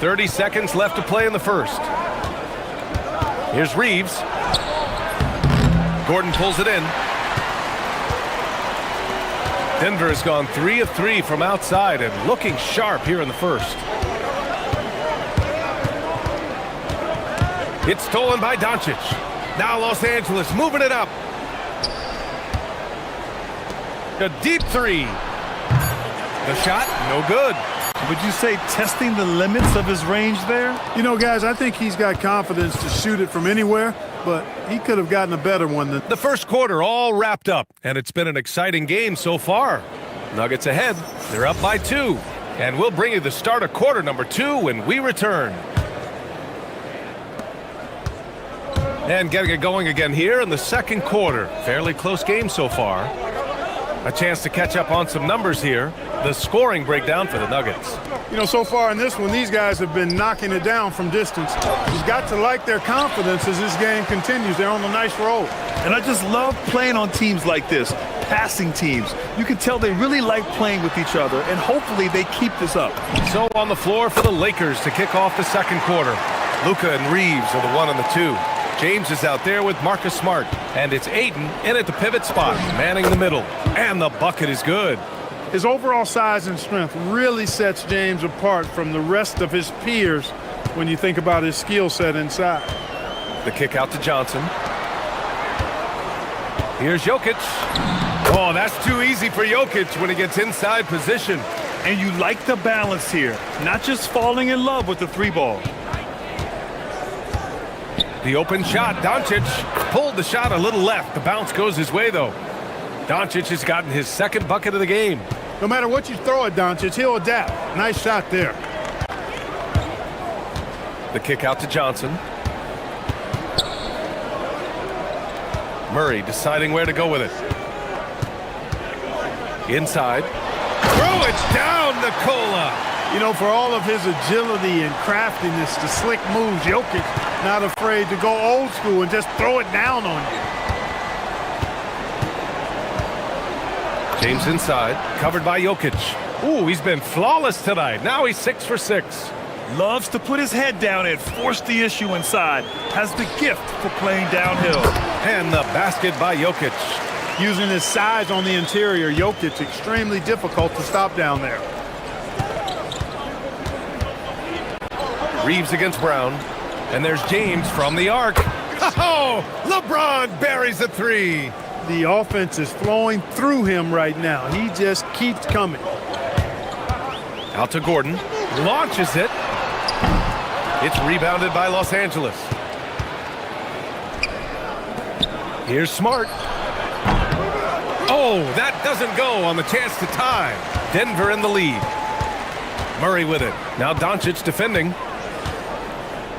H: 30 seconds left to play in the first. Here's Reeves. Gordon pulls it in. Denver has gone 3 of 3 from outside and looking sharp here in the first. It's stolen by Doncic. Now Los Angeles moving it up. A deep three. The shot, no good.
I: Would you say testing the limits of his range there?
J: You know, guys, I think he's got confidence to shoot it from anywhere, but he could have gotten a better one.
H: The first quarter all wrapped up, and it's been an exciting game so far. Nuggets ahead. They're up by 2. And we'll bring you the start of quarter number 2 when we return. And getting it going again here in the second quarter. Fairly close game so far. A chance to catch up on some numbers here. The scoring breakdown for the Nuggets.
J: You know, so far in this one, these guys have been knocking it down from distance. You've got to like their confidence as this game continues. They're on a nice roll.
I: And I just love playing on teams like this, passing teams. You can tell they really like playing with each other, and hopefully they keep this up.
H: So on the floor for the Lakers to kick off the second quarter. Luka and Reeves are the 1 and the 2. James is out there with Marcus Smart. And it's Ayton in at the pivot spot, manning the middle. And the bucket is good.
J: His overall size and strength really sets James apart from the rest of his peers when you think about his skill set inside.
H: The kick out to Johnson. Here's Jokic. Oh, that's too easy for Jokic when he gets inside position.
I: And you like the balance here, not just falling in love with the 3-ball.
H: The open shot, Doncic pulled the shot a little left. The bounce goes his way, though. Doncic has gotten his second bucket of the game.
J: No matter what you throw at Doncic, he'll adapt. Nice shot there.
H: The kick out to Johnson. Murray deciding where to go with it. Inside. Throw it down, Nikola.
J: You know, for all of his agility and craftiness, the slick moves, Jokic not afraid to go old school and just throw it down on you.
H: James inside, covered by Jokic. Ooh, he's been flawless tonight. Now he's 6 for 6.
I: Loves to put his head down and force the issue inside. Has the gift for playing downhill.
H: And the basket by Jokic.
J: Using his size on the interior, Jokic extremely difficult to stop down there.
H: Reeves against Brown. And there's James from the arc. Oh, LeBron buries a 3.
J: The offense is flowing through him right now. He just keeps coming.
H: Out to Gordon. Launches it. It's rebounded by Los Angeles. Here's Smart. Oh, that doesn't go on the chance to tie. Denver in the lead. Murray with it. Now Doncic defending.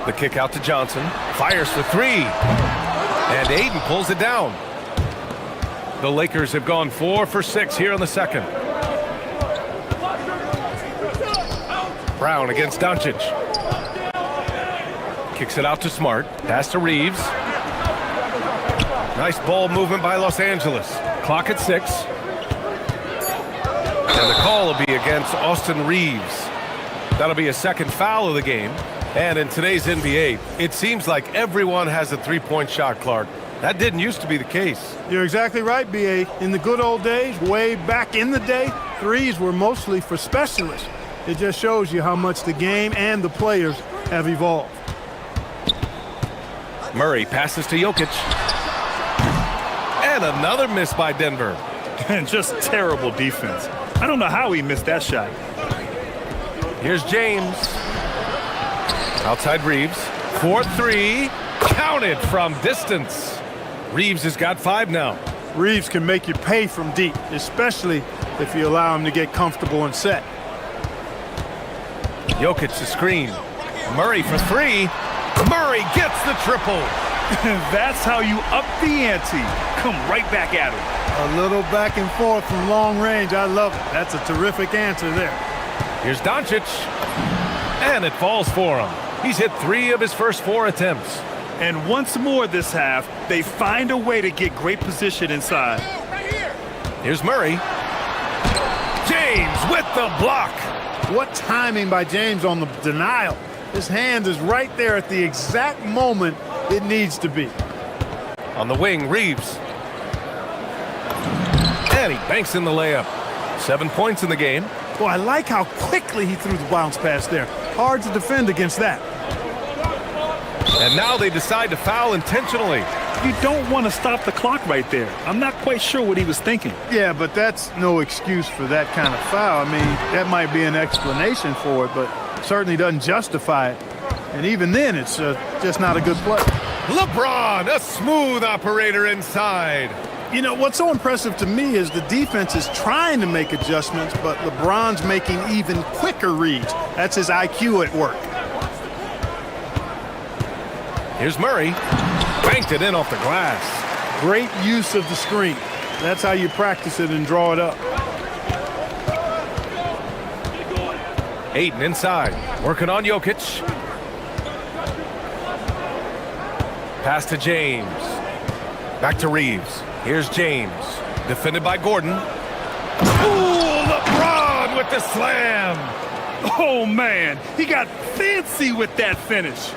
H: The kick out to Johnson. Fires for 3. And Ayton pulls it down. The Lakers have gone 4 for 6 here in the second. Brown against Doncic. Kicks it out to Smart. Pass to Reeves. Nice ball movement by Los Angeles. Clock at 6. And the call will be against Austin Reeves. That'll be a second foul of the game. And in today's NBA, it seems like everyone has a three-point shot, Clark. That didn't used to be the case.
J: You're exactly right, B.A. In the good old days, way back in the day, threes were mostly for specialists. It just shows you how much the game and the players have evolved.
H: Murray passes to Jokic. And another miss by Denver.
I: And just terrible defense. I don't know how he missed that shot.
H: Here's James. Outside Reeves. 4-3. Counted from distance. Reeves has got 5 now.
J: Reeves can make you pay from deep, especially if you allow him to get comfortable and set.
H: Jokic the screen. Murray for 3. Murray gets the triple.
I: That's how you up the ante. Come right back at him.
J: A little back and forth from long range. I love it. That's a terrific answer there.
H: Here's Doncic. And it falls for him. He's hit 3 of his first 4 attempts.
I: And once more this half, they find a way to get great position inside.
H: Here's Murray. James with the block.
J: What timing by James on the denial. His hand is right there at the exact moment it needs to be.
H: On the wing, Reeves. And he banks in the layup. 7 points in the game.
J: Well, I like how quickly he threw the bounce pass there. Hard to defend against that.
H: And now they decide to foul intentionally.
I: You don't want to stop the clock right there. I'm not quite sure what he was thinking.
J: Yeah, but that's no excuse for that kind of foul. I mean, that might be an explanation for it, but certainly doesn't justify it. And even then, it's just not a good play.
H: LeBron, a smooth operator inside.
J: You know, what's so impressive to me is the defense is trying to make adjustments, but LeBron's making even quicker reads. That's his IQ at work.
H: Here's Murray. Banked it in off the glass.
J: Great use of the screen. That's how you practice it and draw it up.
H: Ayton inside. Working on Jokic. Pass to James. Back to Reeves. Here's James. Defended by Gordon. Ooh, LeBron with the slam.
I: Oh, man. He got fancy with that finish.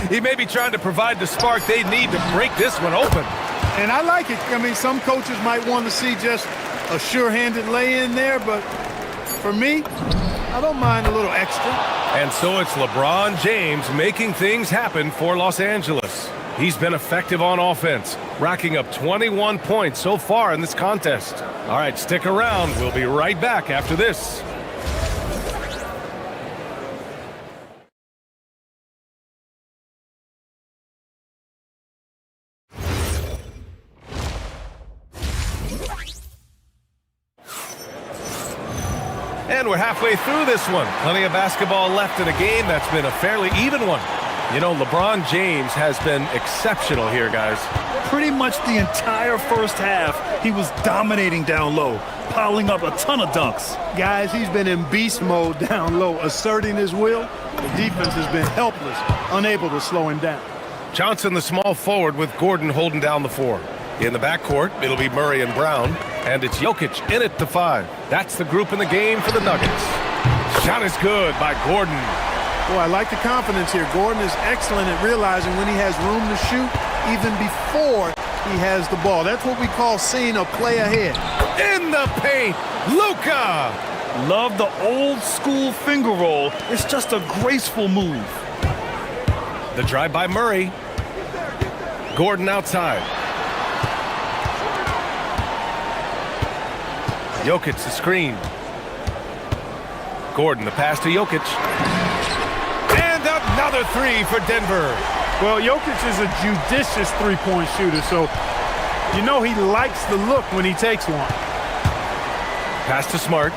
H: He may be trying to provide the spark they need to break this one open.
J: And I like it. I mean, some coaches might want to see just a sure-handed lay-in there, but for me, I don't mind a little extra.
H: And so it's LeBron James making things happen for Los Angeles. He's been effective on offense, racking up 21 points so far in this contest. All right, stick around. We'll be right back after this. And we're halfway through this one. Plenty of basketball left in a game that's been a fairly even one. You know, LeBron James has been exceptional here, guys.
I: Pretty much the entire first half, he was dominating down low, piling up a ton of dunks.
J: Guys, he's been in beast mode down low, asserting his will. The defense has been helpless, unable to slow him down.
H: Johnson, the small forward, with Gordon holding down the 4. In the backcourt, it'll be Murray and Brown, and it's Jokic in at the 5. That's the group in the game for the Nuggets. Shot is good by Gordon.
J: Boy, I like the confidence here. Gordon is excellent at realizing when he has room to shoot, even before he has the ball. That's what we call seeing a play ahead.
H: In the paint, Luka.
I: Love the old school finger roll. It's just a graceful move.
H: The drive by Murray. Gordon outside. Jokic the screen. Gordon the pass to Jokic. And another 3 for Denver.
J: Well, Jokic is a judicious three-point shooter, so you know he likes the look when he takes one.
H: Pass to Smart.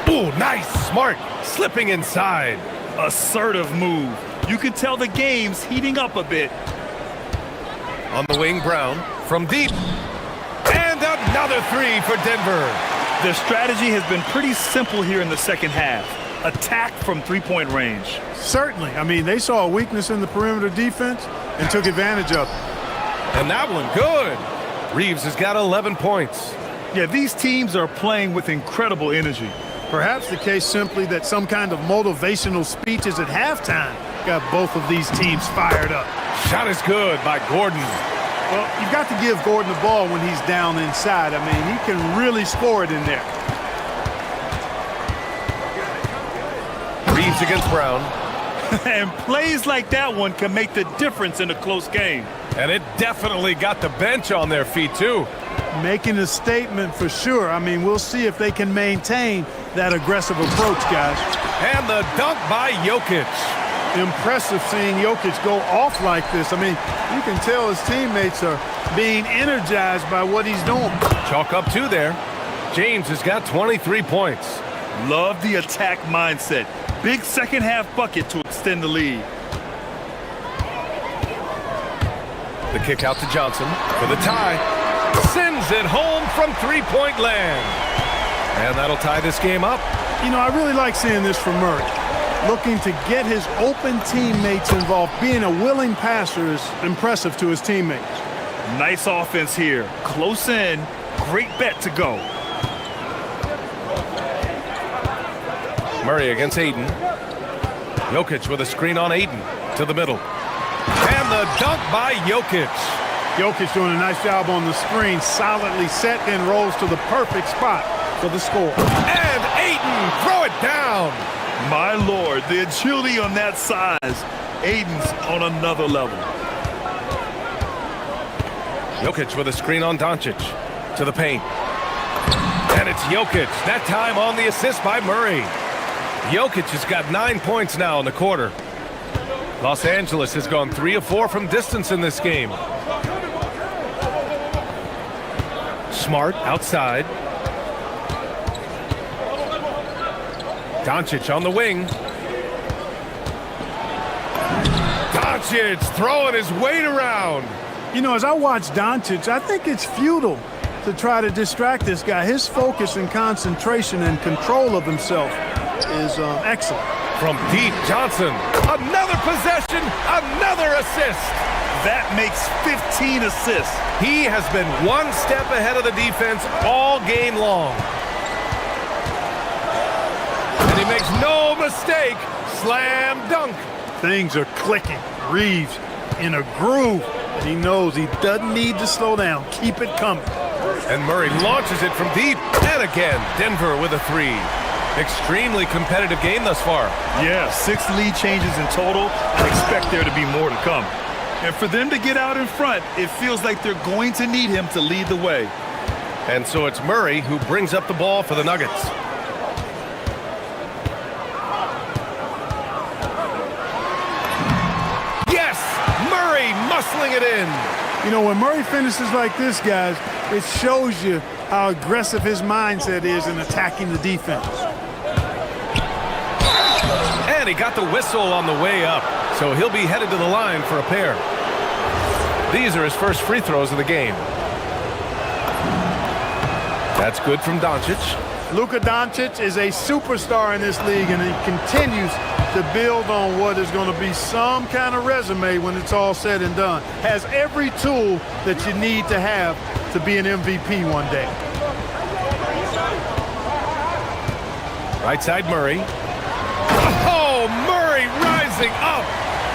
H: Ooh, nice. Smart slipping inside.
I: Assertive move. You can tell the game's heating up a bit.
H: On the wing, Brown from deep. And another 3 for Denver.
I: Their strategy has been pretty simple here in the second half. Attack from three-point range.
J: Certainly. I mean, they saw a weakness in the perimeter defense and took advantage of it.
H: And that one good. Reeves has got 11 points.
I: Yeah, these teams are playing with incredible energy.
J: Perhaps the case simply that some kind of motivational speeches at halftime got both of these teams fired up.
H: Shot is good by Gordon.
J: Well, you've got to give Gordon the ball when he's down inside. I mean, he can really score it in there.
H: Reeves against Brown.
I: And plays like that one can make the difference in a close game.
H: And it definitely got the bench on their feet, too.
J: Making a statement for sure. I mean, we'll see if they can maintain that aggressive approach, guys.
H: And the dunk by Jokic.
J: Impressive seeing Jokic go off like this. I mean, you can tell his teammates are being energized by what he's doing.
H: Chalk up 2 there. James has got 23 points.
I: Love the attack mindset. Big second half bucket to extend the lead.
H: The kick out to Johnson for the tie. Sends it home from three-point land. And that'll tie this game up.
J: You know, I really like seeing this from Murray. Looking to get his open teammates involved. Being a willing passer is impressive to his teammates.
I: Nice offense here. Close in. Great bet to go.
H: Murray against Aiden. Jokic with a screen on Aiden to the middle. And the dunk by Jokic.
J: Jokic doing a nice job on the screen. Solidly set, then rolls to the perfect spot for the score.
H: And Aiden, throw it down.
I: My Lord, the agility on that size. Aiden's on another level.
H: Jokic with a screen on Doncic to the paint. And it's Jokic, that time on the assist by Murray. Jokic has got 9 points now in the quarter. Los Angeles has gone 3 of 4 from distance in this game. Smart outside. Doncic on the wing. Doncic throwing his weight around.
J: You know, as I watch Doncic, I think it's futile to try to distract this guy. His focus and concentration and control of himself is excellent.
H: From deep, Johnson. Another possession, another assist.
I: That makes 15 assists.
H: He has been one step ahead of the defense all game long. And he makes no mistake. Slam dunk.
J: Things are clicking. Reeves in a groove. And he knows he doesn't need to slow down. Keep it coming.
H: And Murray launches it from deep. And again, Denver with a three. Extremely competitive game thus far.
I: Yeah, 6 lead changes in total. I expect there to be more to come. And for them to get out in front, it feels like they're going to need him to lead the way.
H: And so it's Murray who brings up the ball for the Nuggets. Yes! Murray muscling it in.
J: You know, when Murray finishes like this, guys, it shows you how aggressive his mindset is in attacking the defense.
H: And he got the whistle on the way up, so he'll be headed to the line for a pair. These are his first free throws of the game. That's good from Doncic.
J: Luka Doncic is a superstar in this league, and he continues to build on what is going to be some kind of resume when it's all said and done. Has every tool that you need to have to be an MVP one day.
H: Right side Murray. Oh, Murray rising up.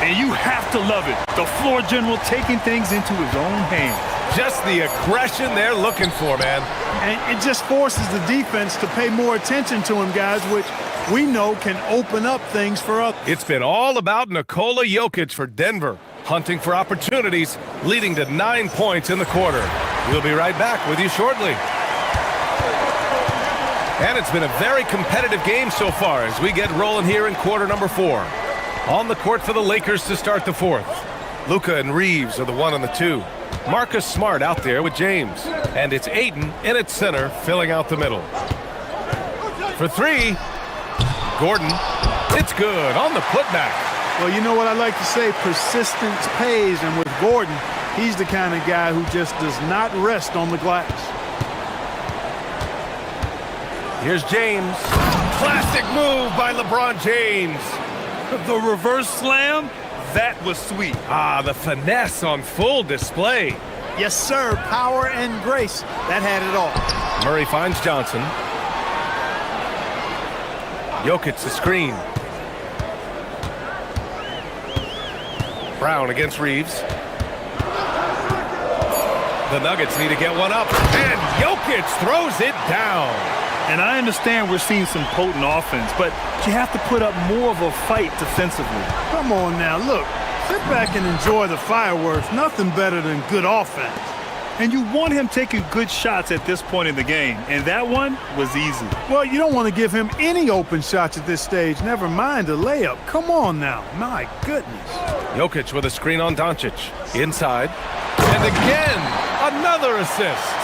I: And you have to love it. The floor general taking things into his own hands.
H: Just the aggression they're looking for, man.
J: And it just forces the defense to pay more attention to him, guys, which we know can open up things for others.
H: It's been all about Nikola Jokic for Denver, hunting for opportunities, leading to 9 points in the quarter. We'll be right back with you shortly. And it's been a very competitive game so far as we get rolling here in quarter number 4. On the court for the Lakers to start the fourth. Luka and Reeves are the 1 and the 2. Marcus Smart out there with James. And it's Aiden in at center, filling out the middle. For 3, Gordon. It's good on the putback.
J: Well, you know what I like to say? Persistence pays. And with Gordon, he's the kind of guy who just does not rest on the glass.
H: Here's James. Classic move by LeBron James.
I: The reverse slam, that was sweet.
H: Ah, the finesse on full display.
J: Yes, sir. Power and grace. That had it all.
H: Murray finds Johnson. Jokic the screen. Brown against Reeves. The Nuggets need to get one up. And Jokic throws it down.
I: And I understand we're seeing some potent offense, but you have to put up more of a fight defensively.
J: Come on now, look. Sit back and enjoy the fireworks. Nothing better than good offense.
I: And you want him taking good shots at this point in the game, and that one was easy.
J: Well, you don't want to give him any open shots at this stage, never mind a layup. Come on now, my goodness.
H: Jokic with a screen on Doncic. Inside. And again, another assist.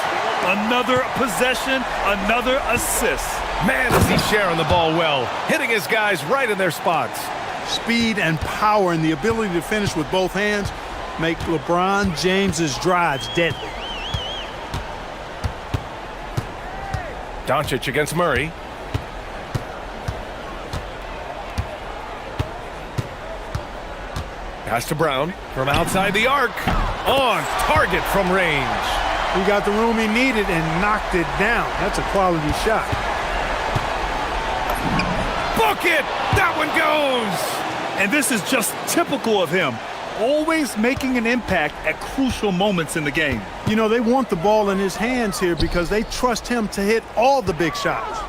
I: Another possession, another assist.
H: Man, is he sharing the ball well, hitting his guys right in their spots.
J: Speed and power and the ability to finish with both hands make LeBron James's drives deadly.
H: Doncic against Murray. Pass to Brown from outside the arc. On target from range.
J: He got the room he needed and knocked it down. That's a quality shot.
H: Book it! That one goes!
I: And this is just typical of him. Always making an impact at crucial moments in the game.
J: You know, they want the ball in his hands here because they trust him to hit all the big shots.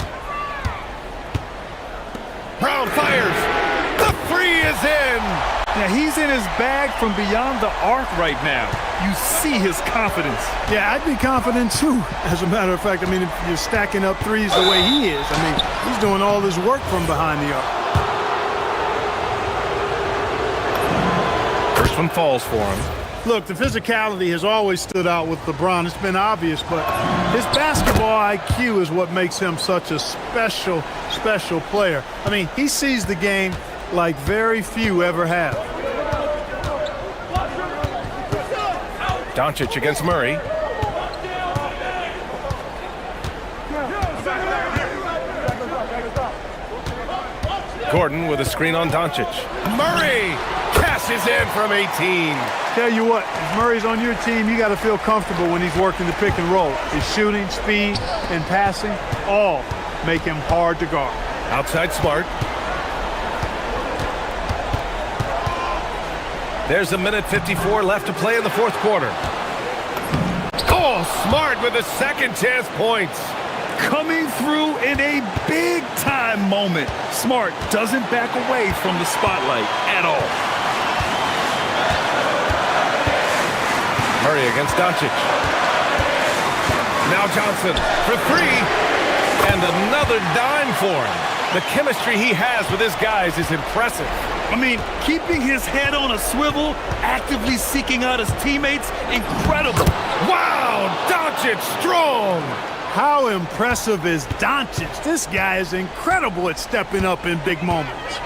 H: Brown fires. The three is in.
I: Now, he's in his bag from beyond the arc right now. You see his confidence.
J: Yeah, I'd be confident too. As a matter of fact, I mean, if you're stacking up threes the way he is, I mean, he's doing all his work from behind the arc.
H: First one falls for him.
J: Look, the physicality has always stood out with LeBron. It's been obvious, but his basketball IQ is what makes him such a special, special player. I mean, he sees the game like very few ever have.
H: Doncic against Murray. Gordon with a screen on Doncic. Murray cashes in from 18.
J: Tell you what, if Murray's on your team, you got to feel comfortable when he's working the pick and roll. His shooting, speed, and passing all make him hard to guard.
H: Outside Smart. There's a minute 54 left to play in the fourth quarter. Oh, Smart with a second chance points.
I: Coming through in a big-time moment. Smart doesn't back away from the spotlight at all.
H: Murray against Doncic. Now Johnson for three. And another dime for him. The chemistry he has with his guys is impressive.
I: I mean, keeping his head on a swivel, actively seeking out his teammates, incredible.
H: Wow, Doncic strong.
J: How impressive is Doncic? This guy is incredible at stepping up in big moments.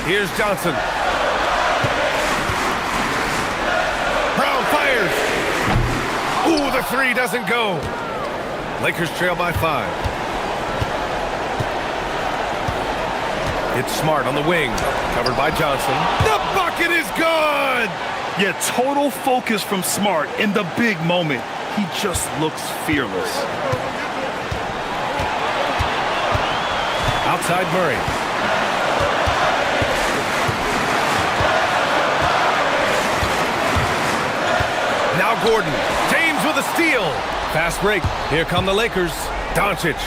H: Here's Johnson. Brown fires. Ooh, the three doesn't go. Lakers trail by 5. It's Smart on the wing, covered by Johnson. The bucket is good!
I: Yeah, total focus from Smart in the big moment. He just looks fearless.
H: Outside Murray. Now Gordon. James with a steal. Fast break. Here come the Lakers. Doncic.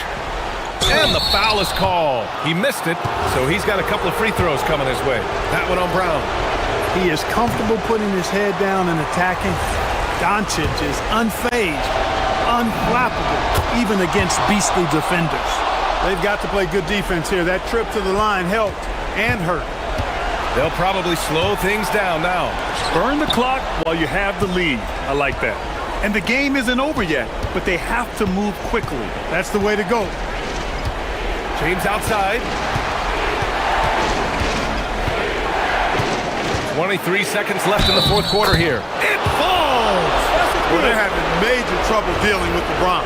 H: And the foul is called. He missed it, so he's got a couple of free throws coming his way. That one on Brown.
J: He is comfortable putting his head down and attacking. Doncic is unfazed, unflappable, even against beastly defenders. They've got to play good defense here. That trip to the line helped and hurt.
H: They'll probably slow things down now.
I: Burn the clock while you have the lead. I like that. And the game isn't over yet, but they have to move quickly.
J: That's the way to go.
H: James outside. 23 seconds left in the fourth quarter here. It falls!
J: Well, they're having major trouble dealing with LeBron.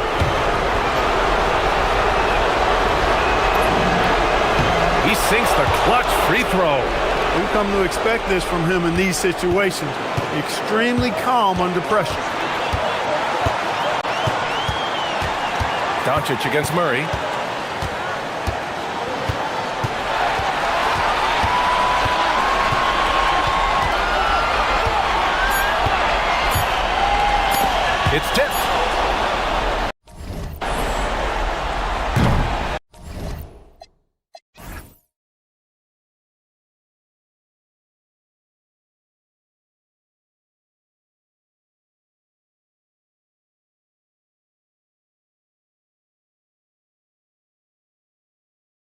H: He sinks the clutch free throw.
J: We've come to expect this from him in these situations. Extremely calm under pressure.
H: Doncic against Murray. It's tipped.